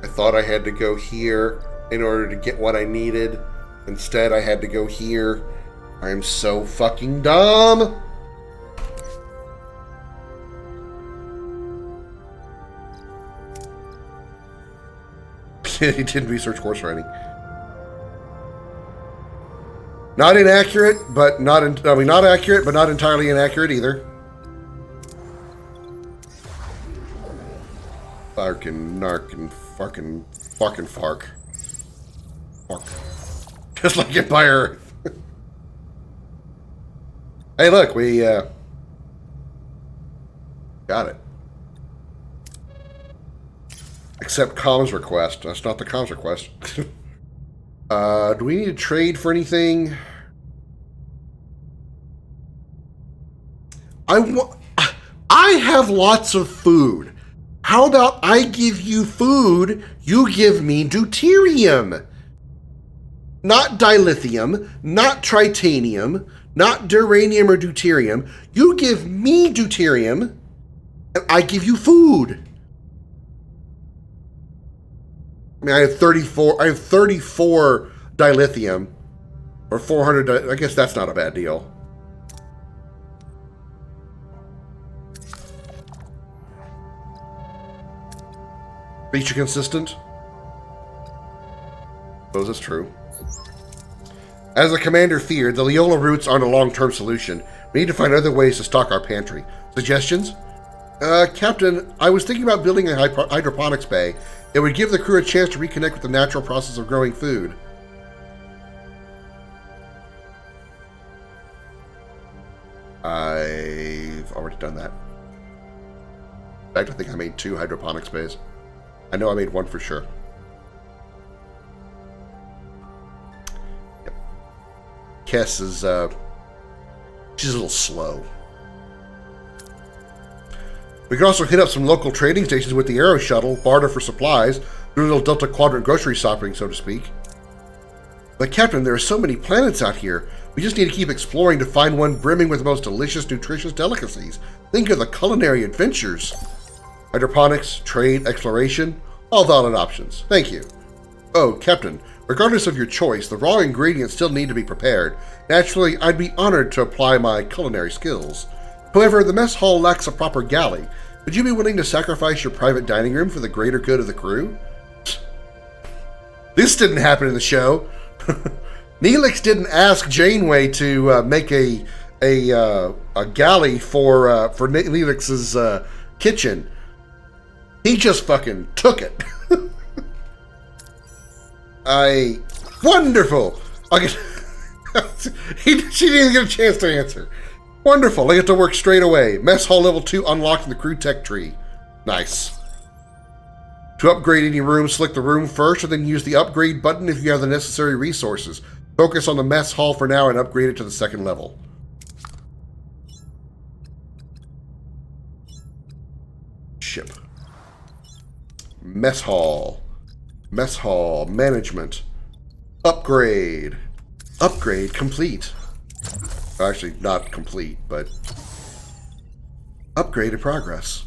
I thought I had to go here in order to get what I needed. Instead, I had to go here. I am so fucking dumb. He did research horse riding. Not inaccurate, but not not accurate, but not entirely inaccurate either. Farkin, narkin, farkin, farkin, fark. Fark. Just like Empire Earth. Hey, look, we got it. Accept comms request. That's not the comms request. Do we need to trade for anything? I have lots of food. How about I give you food, you give me deuterium? Not dilithium, not tritanium, not duranium or deuterium. You give me deuterium, and I give you food. I mean, I have 34 dilithium, or 400. I guess that's not a bad deal. Feature consistent? Suppose it's true. As the commander feared, the Leola roots aren't a long-term solution. We need to find other ways to stock our pantry. Suggestions? Captain, I was thinking about building a hydroponics bay. It would give the crew a chance to reconnect with the natural process of growing food. I've already done that. In fact, I think I made 2 hydroponics bays. I know I made 1 for sure. Yep. Kess is, she's a little slow. We can also hit up some local trading stations with the Aero Shuttle, barter for supplies, do a little Delta Quadrant grocery shopping, so to speak. But Captain, there are so many planets out here. We just need to keep exploring to find one brimming with the most delicious, nutritious delicacies. Think of the culinary adventures. Hydroponics, trade, exploration, all valid options. Thank you. Oh, Captain, regardless of your choice, the raw ingredients still need to be prepared. Naturally, I'd be honored to apply my culinary skills. However, the mess hall lacks a proper galley. Would you be willing to sacrifice your private dining room for the greater good of the crew? This didn't happen in the show. Neelix didn't ask Janeway to make a galley for Neelix's kitchen. He just fucking took it. Wonderful. She didn't even get a chance to answer. Wonderful. I get to work straight away. Mess hall level 2 unlocked in the crew tech tree. Nice. To upgrade any room, select the room first, and then use the upgrade button if you have the necessary resources. Focus on the mess hall for now and upgrade it to the 2nd level. Ship. Mess hall. Mess hall. Management. Upgrade. Upgrade complete. Actually, not complete, but upgrade in progress.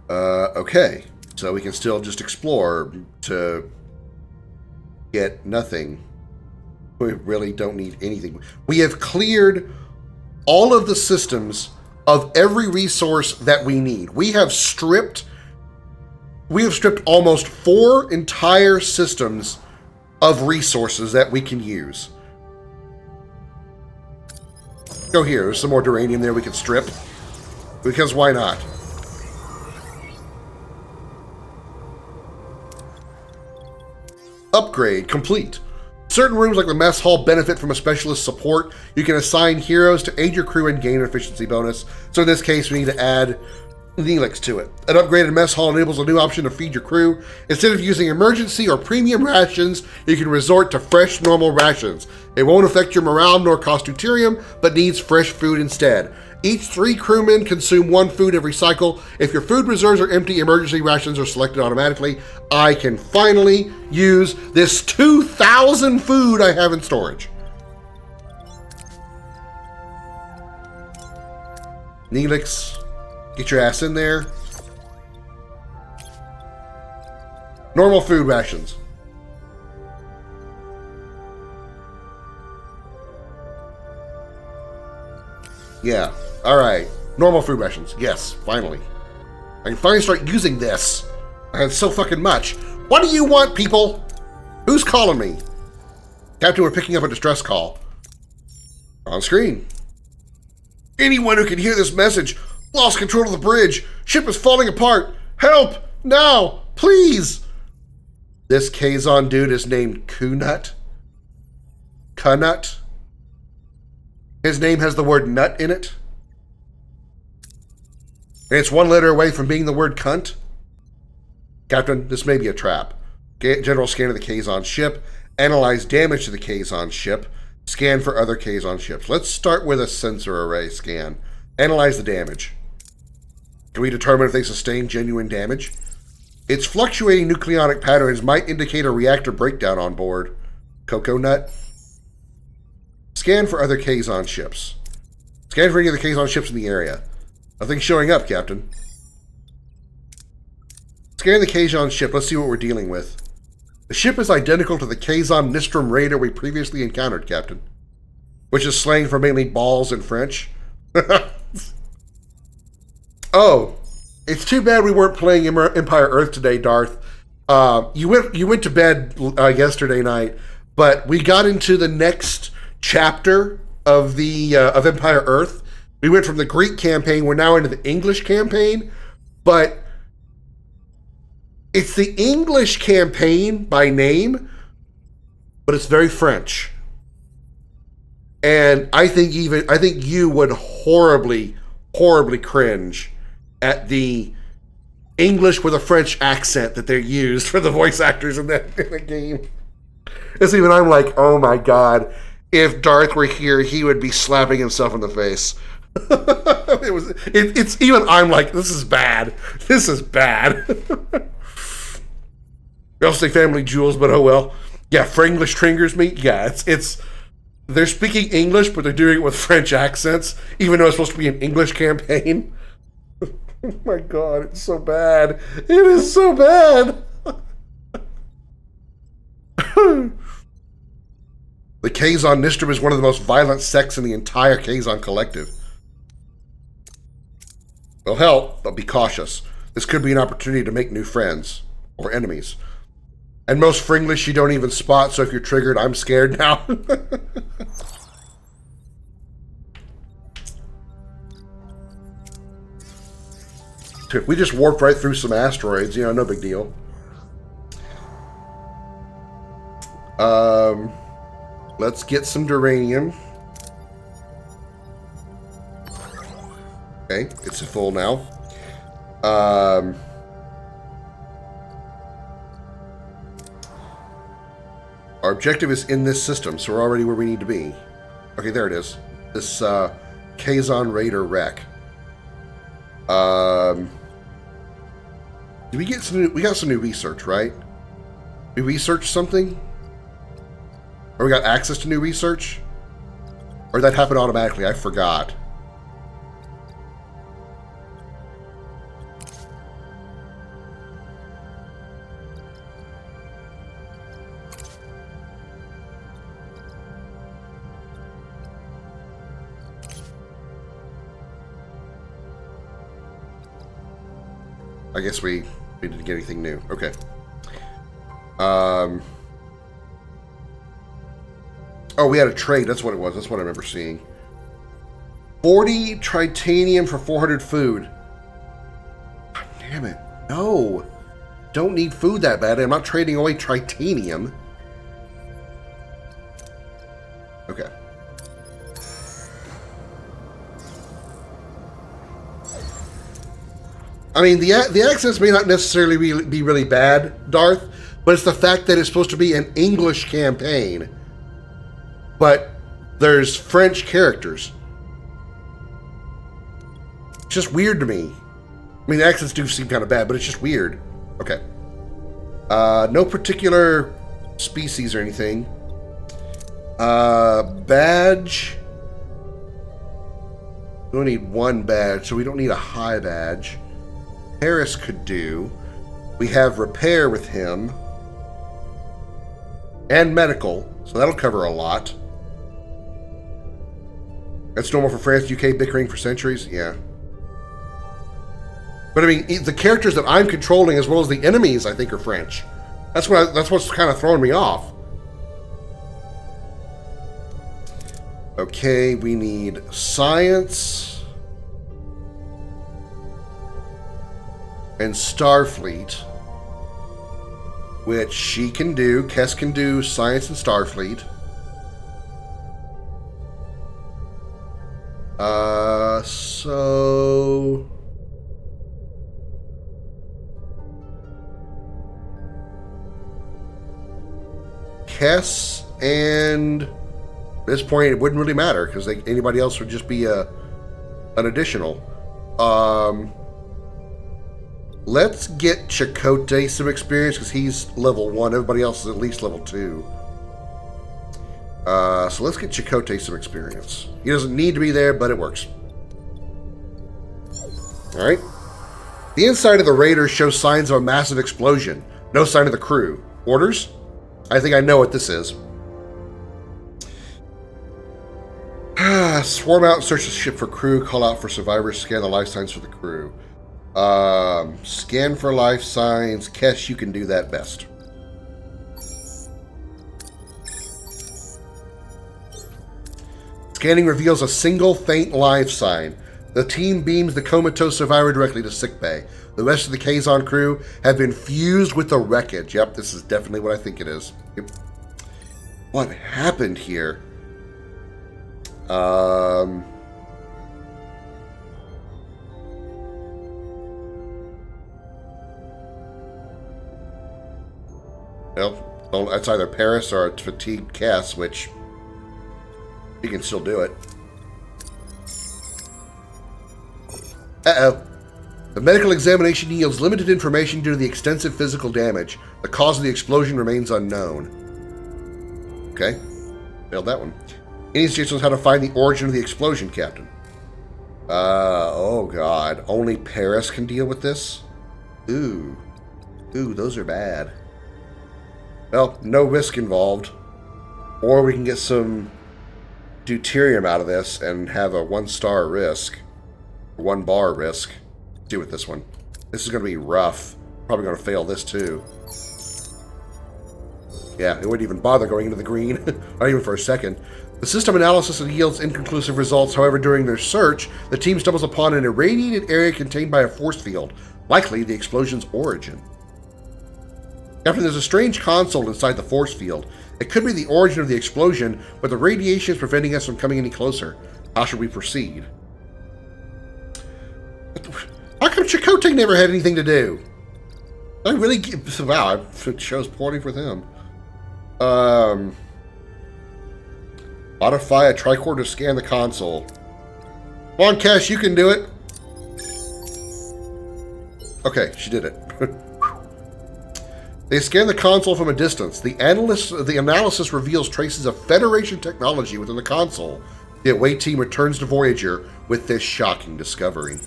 Okay, so we can still just explore to get nothing. We really don't need anything. We have cleared all of the systems of every resource that we need. We have stripped almost 4 entire systems of resources that we can use. Go here. There's some more duranium there we can strip. Because why not? Upgrade complete. Certain rooms like the mess hall benefit from a specialist support. You can assign heroes to aid your crew and gain an efficiency bonus. So in this case, we need to add Neelix to it. An upgraded mess hall enables a new option to feed your crew. Instead of using emergency or premium rations, you can resort to fresh, normal rations. It won't affect your morale nor cost deuterium, but needs fresh food instead. Each 3 crewmen consume 1 food every cycle. If your food reserves are empty, emergency rations are selected automatically. I can finally use this 2,000 food I have in storage. Neelix, get your ass in there. Normal food rations. Yeah. All right. Normal food rations. Yes, finally. I can finally start using this. I had so fucking much. What do you want, people? Who's calling me? Captain, we're picking up a distress call. On screen. Anyone who can hear this message. Lost control of the bridge. Ship is falling apart. Help! Now! Please! This Kazon dude is named Kunut. Kunut. His name has the word nut in it. And it's 1 letter away from being the word cunt. Captain, this may be a trap. General scan of the Kazon ship. Analyze damage to the Kazon ship. Scan for other Kazon ships. Let's start with a sensor array scan. Analyze the damage. Can we determine if they sustain genuine damage? Its fluctuating nucleonic patterns might indicate a reactor breakdown on board. Coconut. Scan for other Kazon ships. Scan for any of the Kazon ships in the area. Nothing's showing up, Captain. Scan the Kazon ship. Let's see what we're dealing with. The ship is identical to the Kazon Nistrum raider we previously encountered, Captain. Which is slang for mainly balls in French. Oh, it's too bad we weren't playing Empire Earth today, Darth. You went to bed yesterday night, but we got into the next chapter of the of Empire Earth. We went from the Greek campaign, we're now into the English campaign, but it's the English campaign by name, but it's very French. And I think you would horribly cringe at the English with a French accent that they used for the voice actors in the game. It's even, I'm like, oh my God, if Darth were here, he would be slapping himself in the face. It's even, I'm like, this is bad. This is bad. We also say family jewels, but oh well. Yeah, Franglish triggers me. Yeah, it's they're speaking English, but they're doing it with French accents, even though it's supposed to be an English campaign. Oh my God, it's so bad. It is so bad. The Kazon Nistrum is one of the most violent sects in the entire Kazon collective. Will help, but be cautious. This could be an opportunity to make new friends, or enemies. And most Fringlish you don't even spot, so if you're triggered, I'm scared now. We just warped right through some asteroids, no big deal. Let's get some duranium. Okay, it's full now. Our objective is in this system, so we're already where we need to be. Okay, there it is. This Kazon Raider wreck. Did we get some new, we got some new research, right? We researched something? Or we got access to new research? Or did that happen automatically? I forgot. I guess we didn't get anything new. Okay. Oh, we had a trade. That's what it was. That's what I remember seeing. 40 tritanium for 400 food. God damn it. No. Don't need food that bad. I'm not trading away tritanium. Okay. I mean, the accents may not necessarily be really bad, Darth, but it's the fact that it's supposed to be an English campaign, but there's French characters. It's just weird to me. I mean, the accents do seem kind of bad, but it's just weird. Okay. No particular species or anything. Badge. We only need one badge, so we don't need a high badge. Paris could do. We have repair with him. And medical, so that'll cover a lot. That's normal for France, UK bickering for centuries? Yeah. But I mean, the characters that I'm controlling as well as the enemies, I think, are French. That's what's kind of throwing me off. Okay, we need science. And Starfleet, which she can do. Kess can do science and Starfleet. So Kess, and at this point it wouldn't really matter because anybody else would just be an additional. Let's get Chakotay some experience because he's level 1. Everybody else is at least level 2. So let's get Chakotay some experience. He doesn't need to be there, but it works. Alright. The inside of the Raider shows signs of a massive explosion. No sign of the crew. Orders? I think I know what this is. Swarm out and search the ship for crew. Call out for survivors. Scan the life signs for the crew. Scan for life signs. Kesh, you can do that best. Scanning reveals a single faint life sign. The team beams the comatose survivor directly to sickbay. The rest of the Kazon crew have been fused with the wreckage. Yep, this is definitely what I think it is. Yep. What happened here? Well, that's either Paris or a fatigued Cass, which he can still do it. Uh-oh. The medical examination yields limited information due to the extensive physical damage. The cause of the explosion remains unknown. Okay. Failed that one. Any suggestions how to find the origin of the explosion, Captain? Oh god. Only Paris can deal with this? Ooh. Ooh, those are bad. Well, no risk involved. Or we can get some deuterium out of this and have a 1-star risk. 1 bar risk. Let's do with this one. This is going to be rough. Probably going to fail this too. Yeah, it wouldn't even bother going into the green. Not even for a second. The system analysis yields inconclusive results. However, during their search, the team stumbles upon an irradiated area contained by a force field. Likely the explosion's origin. Captain, there's a strange console inside the force field. It could be the origin of the explosion, but the radiation is preventing us from coming any closer. How should we proceed? How come Chakotay never had anything to do? I really... Wow, it shows poorly for him. Modify a tricorder to scan the console. Come on, Cash, you can do it. Okay, she did it. They scan the console from a distance. The analysis reveals traces of Federation technology within the console. The away team returns to Voyager with this shocking discovery.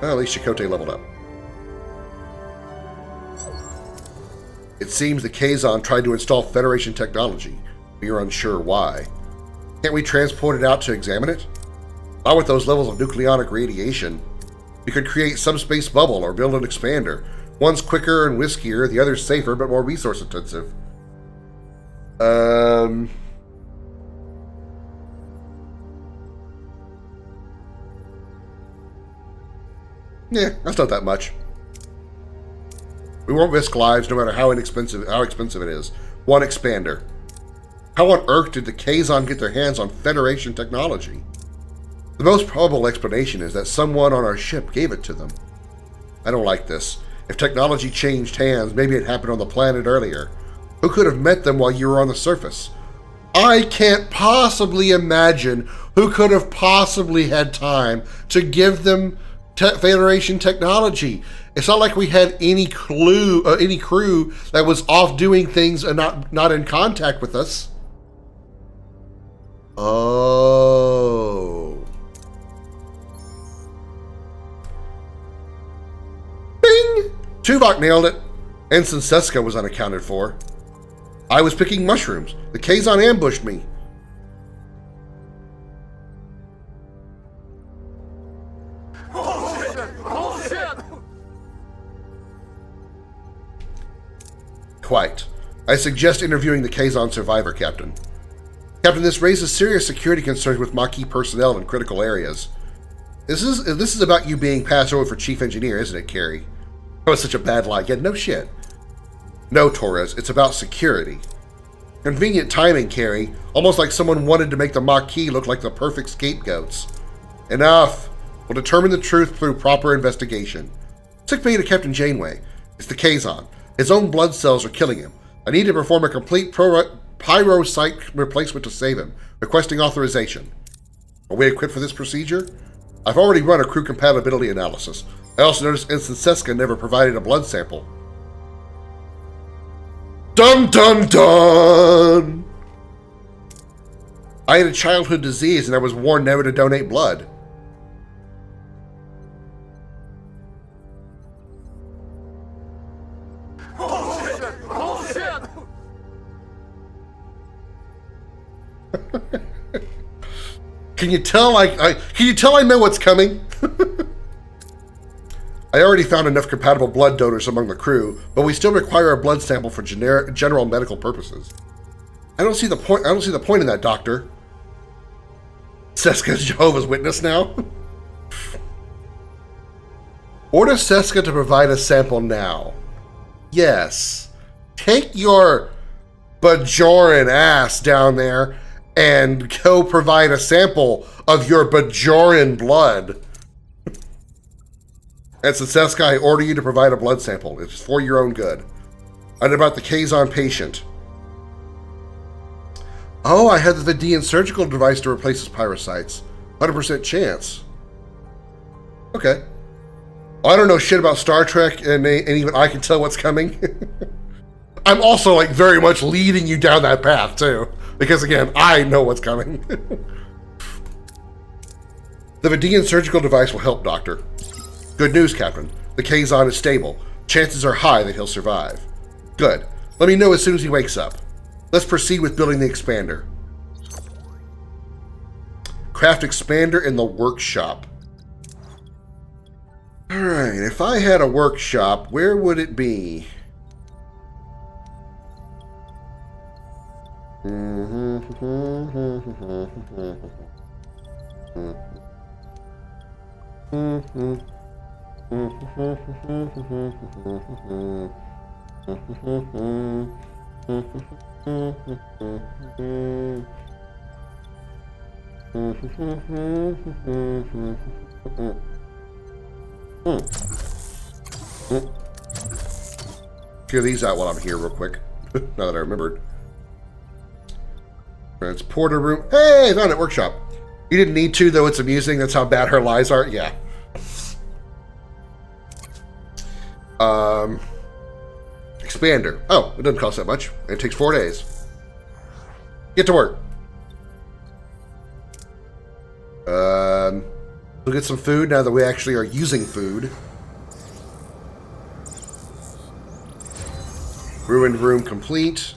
Well, at least Chakotay leveled up. It seems the Kazon tried to install Federation technology. We are unsure why. Can't we transport it out to examine it? Not with those levels of nucleonic radiation. We could create some space bubble or build an expander. One's quicker and riskier, the other's safer but more resource intensive. Yeah, that's not that much. We won't risk lives no matter how expensive it is. One expander. How on earth did the Kazon get their hands on Federation technology? The most probable explanation is that someone on our ship gave it to them. I don't like this. If technology changed hands, maybe it happened on the planet earlier. Who could have met them while you were on the surface? I can't possibly imagine who could have possibly had time to give them Federation technology. It's not like we had any crew that was off doing things and not in contact with us. Oh. Bing! Tuvok nailed it. Ensign Seska was unaccounted for. I was picking mushrooms. The Kazon ambushed me. Quite. I suggest interviewing the Kazon survivor, Captain. Captain, this raises serious security concerns with Maquis personnel in critical areas. This is about you being passed over for chief engineer, isn't it, Carrie? That was such a bad lie. Yeah, no shit. No, Torres, it's about security. Convenient timing, Carrie. Almost like someone wanted to make the Maquis look like the perfect scapegoats. Enough. We'll determine the truth through proper investigation. Sick bay to Captain Janeway. It's the Kazon. His own blood cells are killing him. I need to perform a complete pyrocyte replacement to save him. Requesting authorization. Are we equipped for this procedure? I've already run a crew compatibility analysis. I also noticed Ensign Seska never provided a blood sample. Dun dun dun! I had a childhood disease and I was warned never to donate blood. Can you tell I know what's coming? I already found enough compatible blood donors among the crew, but we still require a blood sample for general medical purposes. I don't see the point in that, Doctor. Seska's Jehovah's Witness now? Order Seska to provide a sample now. Yes. Take your Bajoran ass down there and go provide a sample of your Bajoran blood. And so Seska, I order you to provide a blood sample. It's for your own good. And about the Kazon patient. Oh, I had the Vidian surgical device to replace his pyrocytes. 100% chance. Okay. I don't know shit about Star Trek, and even I can tell what's coming. I'm also like very much leading you down that path too, because again, I know what's coming. The Vidian surgical device will help, Doctor. Good news, Captain. The Kazon is stable. Chances are high that he'll survive. Good. Let me know as soon as he wakes up. Let's proceed with building the expander. Craft expander in the workshop. Alright, if I had a workshop, where would it be? Clear these out while I'm here real quick. Now that I remembered. Transporter room. Hey, found it. Workshop. You didn't need to, though it's amusing. That's how bad her lies are. Yeah. Expander. Oh, it doesn't cost that much. It takes 4 days. Get to work. We'll get some food now that we actually are using food. Ruined room complete.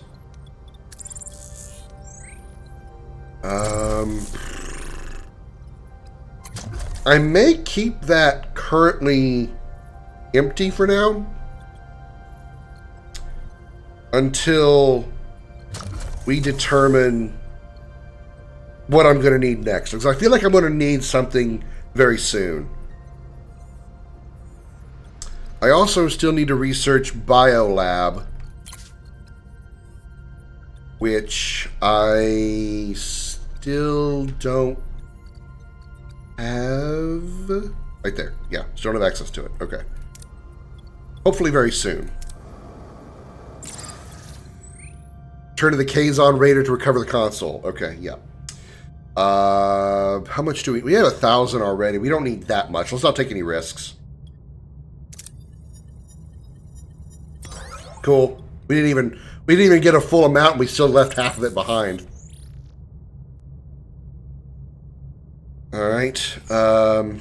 I may keep that currently empty for now until we determine what I'm going to need next, because I feel like I'm going to need something very soon. I also still need to research Biolab, which I still don't have. Right there. Yeah, still don't have access to it. Okay. Hopefully very soon. Turn to the Kazon Raider to recover the console. Okay, yeah. How much do we... We have 1,000 already. We don't need that much. Let's not take any risks. Cool. We didn't even get a full amount and we still left half of it behind. Alright. Oh,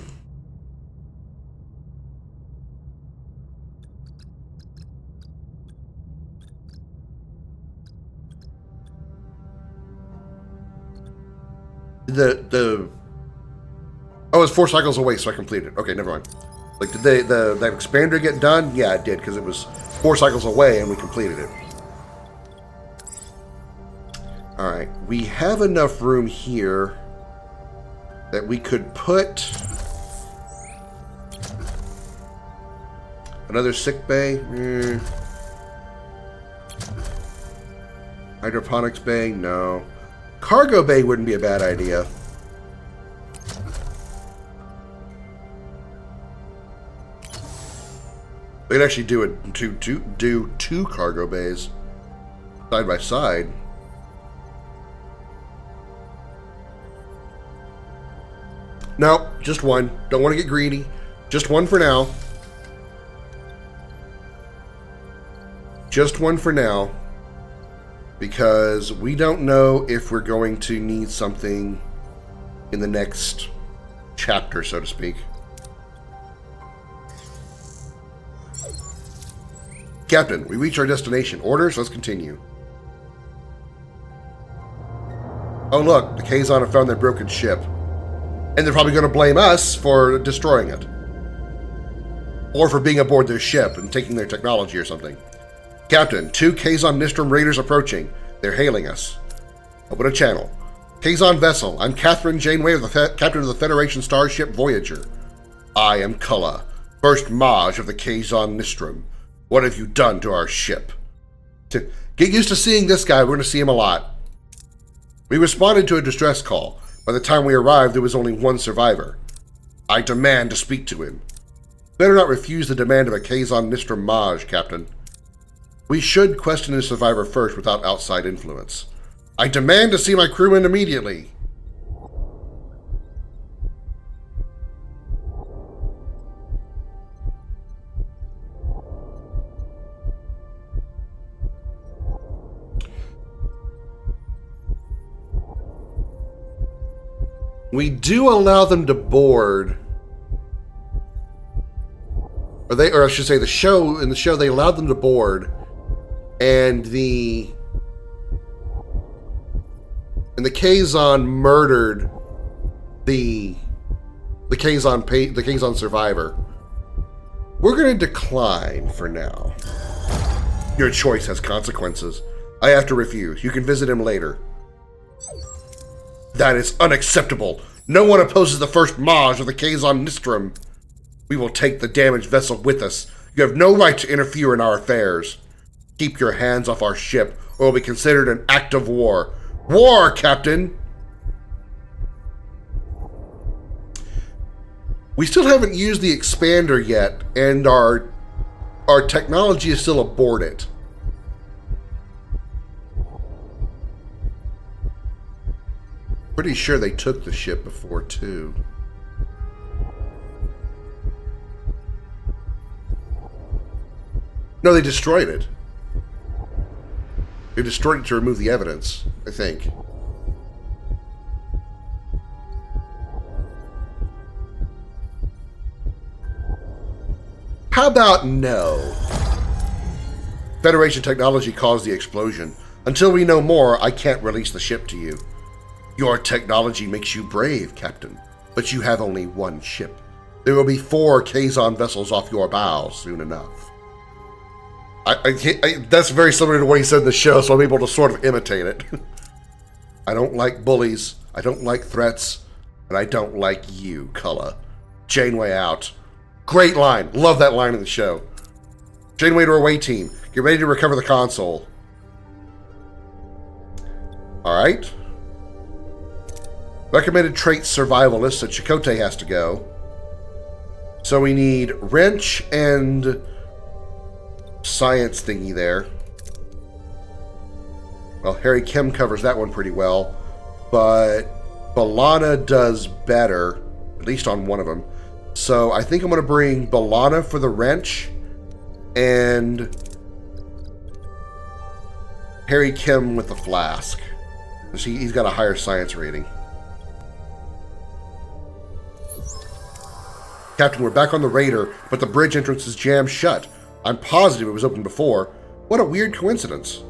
it's 4 cycles away, so I completed it. Okay, never mind. Like, did the expander get done? Yeah, it did, because it was 4 cycles away and we completed it. Alright, we have enough room here that we could put another sick bay. Hydroponics bay, no. Cargo bay wouldn't be a bad idea. We could actually do it do two cargo bays side by side. No, just one. Don't want to get greedy. Just one for now. Just one for now. Because we don't know if we're going to need something in the next chapter, so to speak. Captain, we reach our destination. Orders, let's continue. Oh look, the Kazon have found their broken ship. And they're probably going to blame us for destroying it. Or for being aboard their ship and taking their technology or something. Captain, 2 Kazon Nistrum raiders approaching. They're hailing us. Open a channel. Kazon vessel, I'm Catherine Janeway, captain of the Federation starship Voyager. I am Cullah, first Maj of the Kazon Nistrum. What have you done to our ship? Get used to seeing this guy. We're going to see him a lot. We responded to a distress call. By the time we arrived, there was only one survivor. I demand to speak to him. Better not refuse the demand of a Kazon Nistrum Maj, Captain. We should question the survivor first without outside influence. I demand to see my crewman immediately. We do allow them to board. Or I should say in the show they allowed them to board. And the Kazon murdered the Kazon survivor. We're going to decline for now. Your choice has consequences. I have to refuse. You can visit him later. That is unacceptable. No one opposes the first Maj of the Kazon Nistrum. We will take the damaged vessel with us. You have no right to interfere in our affairs. Keep your hands off our ship, or it will be considered an act of war. War, Captain! We still haven't used the expander yet, and our technology is still aboard it. Pretty sure they took the ship before, too. No, they destroyed it. They destroyed it to remove the evidence, I think. How about no? Federation technology caused the explosion. Until we know more, I can't release the ship to you. Your technology makes you brave, Captain, but you have only one ship. There will be 4 Kazon vessels off your bow soon enough. That's very similar to what he said in the show, so I'm able to sort of imitate it. I don't like bullies, I don't like threats, and I don't like you, Cullah. Janeway out. Great line. Love that line in the show. Janeway to away team. Get ready to recover the console. Alright. Recommended trait survivalist, so Chakotay has to go. So we need wrench and science thingy there. Well, Harry Kim covers that one pretty well, but B'Elanna does better, at least on one of them. So I think I'm going to bring B'Elanna for the wrench and Harry Kim with the flask. He's got a higher science rating. Captain, we're back on the Raider, but the bridge entrance is jammed shut. I'm positive it was open before. What a weird coincidence.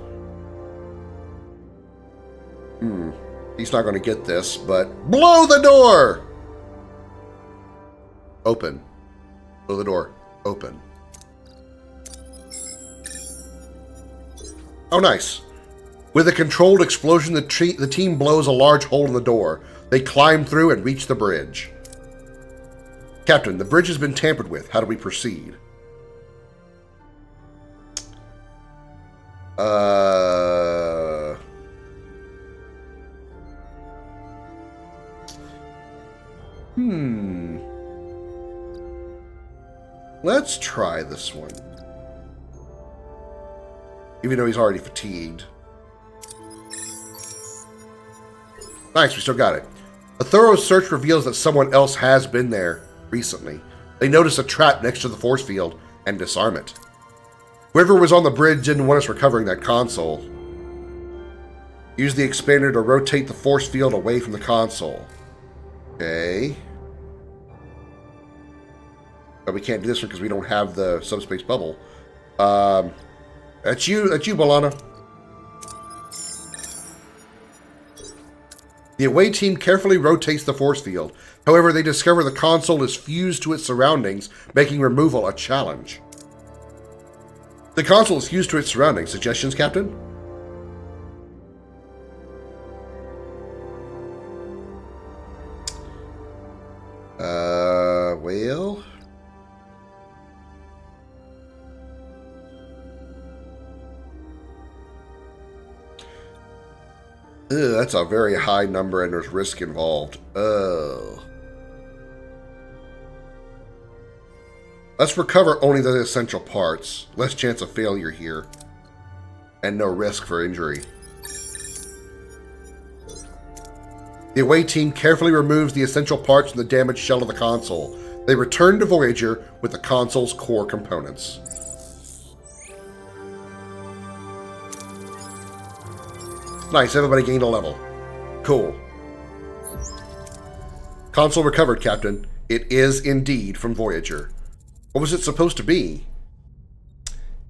He's not going to get this, but blow the door! Open. Blow the door. Open. Oh, nice. With a controlled explosion, the team blows a large hole in the door. They climb through and reach the bridge. Captain, the bridge has been tampered with. How do we proceed? Let's try this one. Even though he's already fatigued. Nice, we still got it. A thorough search reveals that someone else has been there recently. They notice a trap next to the force field and disarm it. Whoever was on the bridge didn't want us recovering that console. Use the expander to rotate the force field away from the console. Okay. But we can't do this one because we don't have the subspace bubble. That's you, B'Elanna. The away team carefully rotates the force field. However, they discover the console is fused to its surroundings, making removal a challenge. The console is fused to its surroundings. Suggestions, Captain? Well... Ugh, that's a very high number and there's risk involved. Oh. Let's recover only the essential parts. Less chance of failure here. And no risk for injury. The away team carefully removes the essential parts from the damaged shell of the console. They return to Voyager with the console's core components. Nice, everybody gained a level. Cool. Console recovered, Captain. It is indeed from Voyager. What was it supposed to be?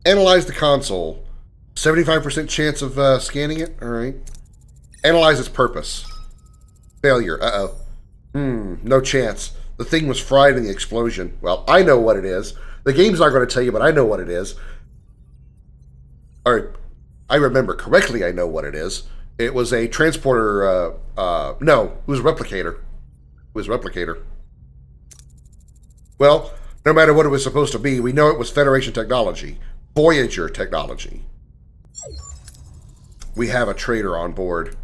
Analyze the console. 75% chance of scanning it? Alright. Analyze its purpose. Failure. Uh-oh. No chance. The thing was fried in the explosion. Well, I know what it is. The game's not going to tell you, but I know what it is. Alright. I remember correctly, I know what it is. It was a transporter, no, it was a replicator. It was a replicator. Well, no matter what it was supposed to be, we know it was Federation technology. Voyager technology. We have a traitor on board.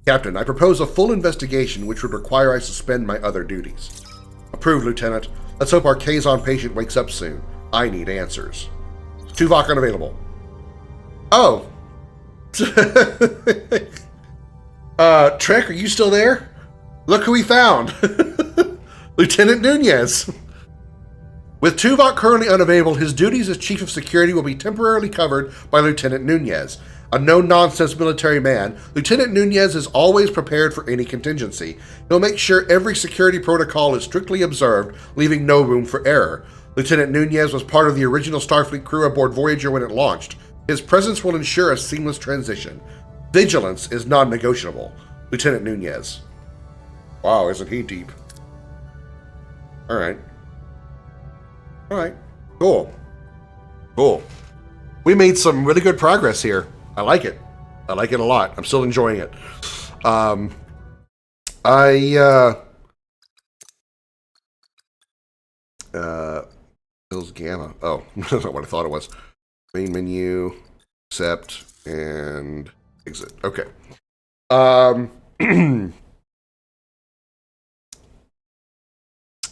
Captain, I propose a full investigation which would require I suspend my other duties. Approved, Lieutenant. Let's hope our Kazon patient wakes up soon. I need answers. Tuvok unavailable. Oh. Trek, are you still there? Look who we found. Lieutenant Nunez. With Tuvok currently unavailable, his duties as Chief of Security will be temporarily covered by Lieutenant Nunez. A no-nonsense military man, Lieutenant Nunez is always prepared for any contingency. He'll make sure every security protocol is strictly observed, leaving no room for error. Lieutenant Nunez was part of the original Starfleet crew aboard Voyager when it launched. His presence will ensure a seamless transition. Vigilance is non-negotiable. Lieutenant Nunez. Wow, isn't he deep? Alright. Alright. Cool. Cool. We made some really good progress here. I like it. I like it a lot. I'm still enjoying it. Hills Gamma. Oh, that's not what I thought it was. Main menu, accept, and exit. Okay.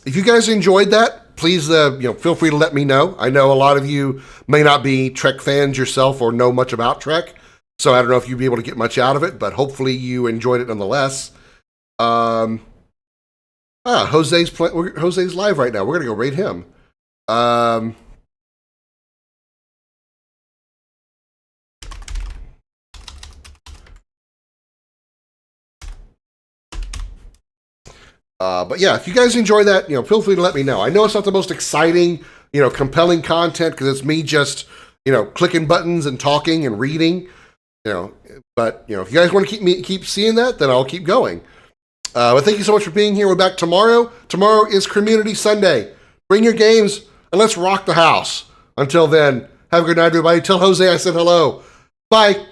If you guys enjoyed that, please, feel free to let me know. I know a lot of you may not be Trek fans yourself or know much about Trek, so I don't know if you'd be able to get much out of it, but hopefully you enjoyed it nonetheless. Jose's live right now. We're gonna go raid him. But yeah, if you guys enjoy that, feel free to let me know. I know it's not the most exciting, compelling content because it's me just, clicking buttons and talking and reading, But if you guys want to keep seeing that, then I'll keep going. But thank you so much for being here. We're back tomorrow. Tomorrow is Community Sunday. Bring your games and let's rock the house. Until then, have a good night, everybody. Tell Jose I said hello. Bye.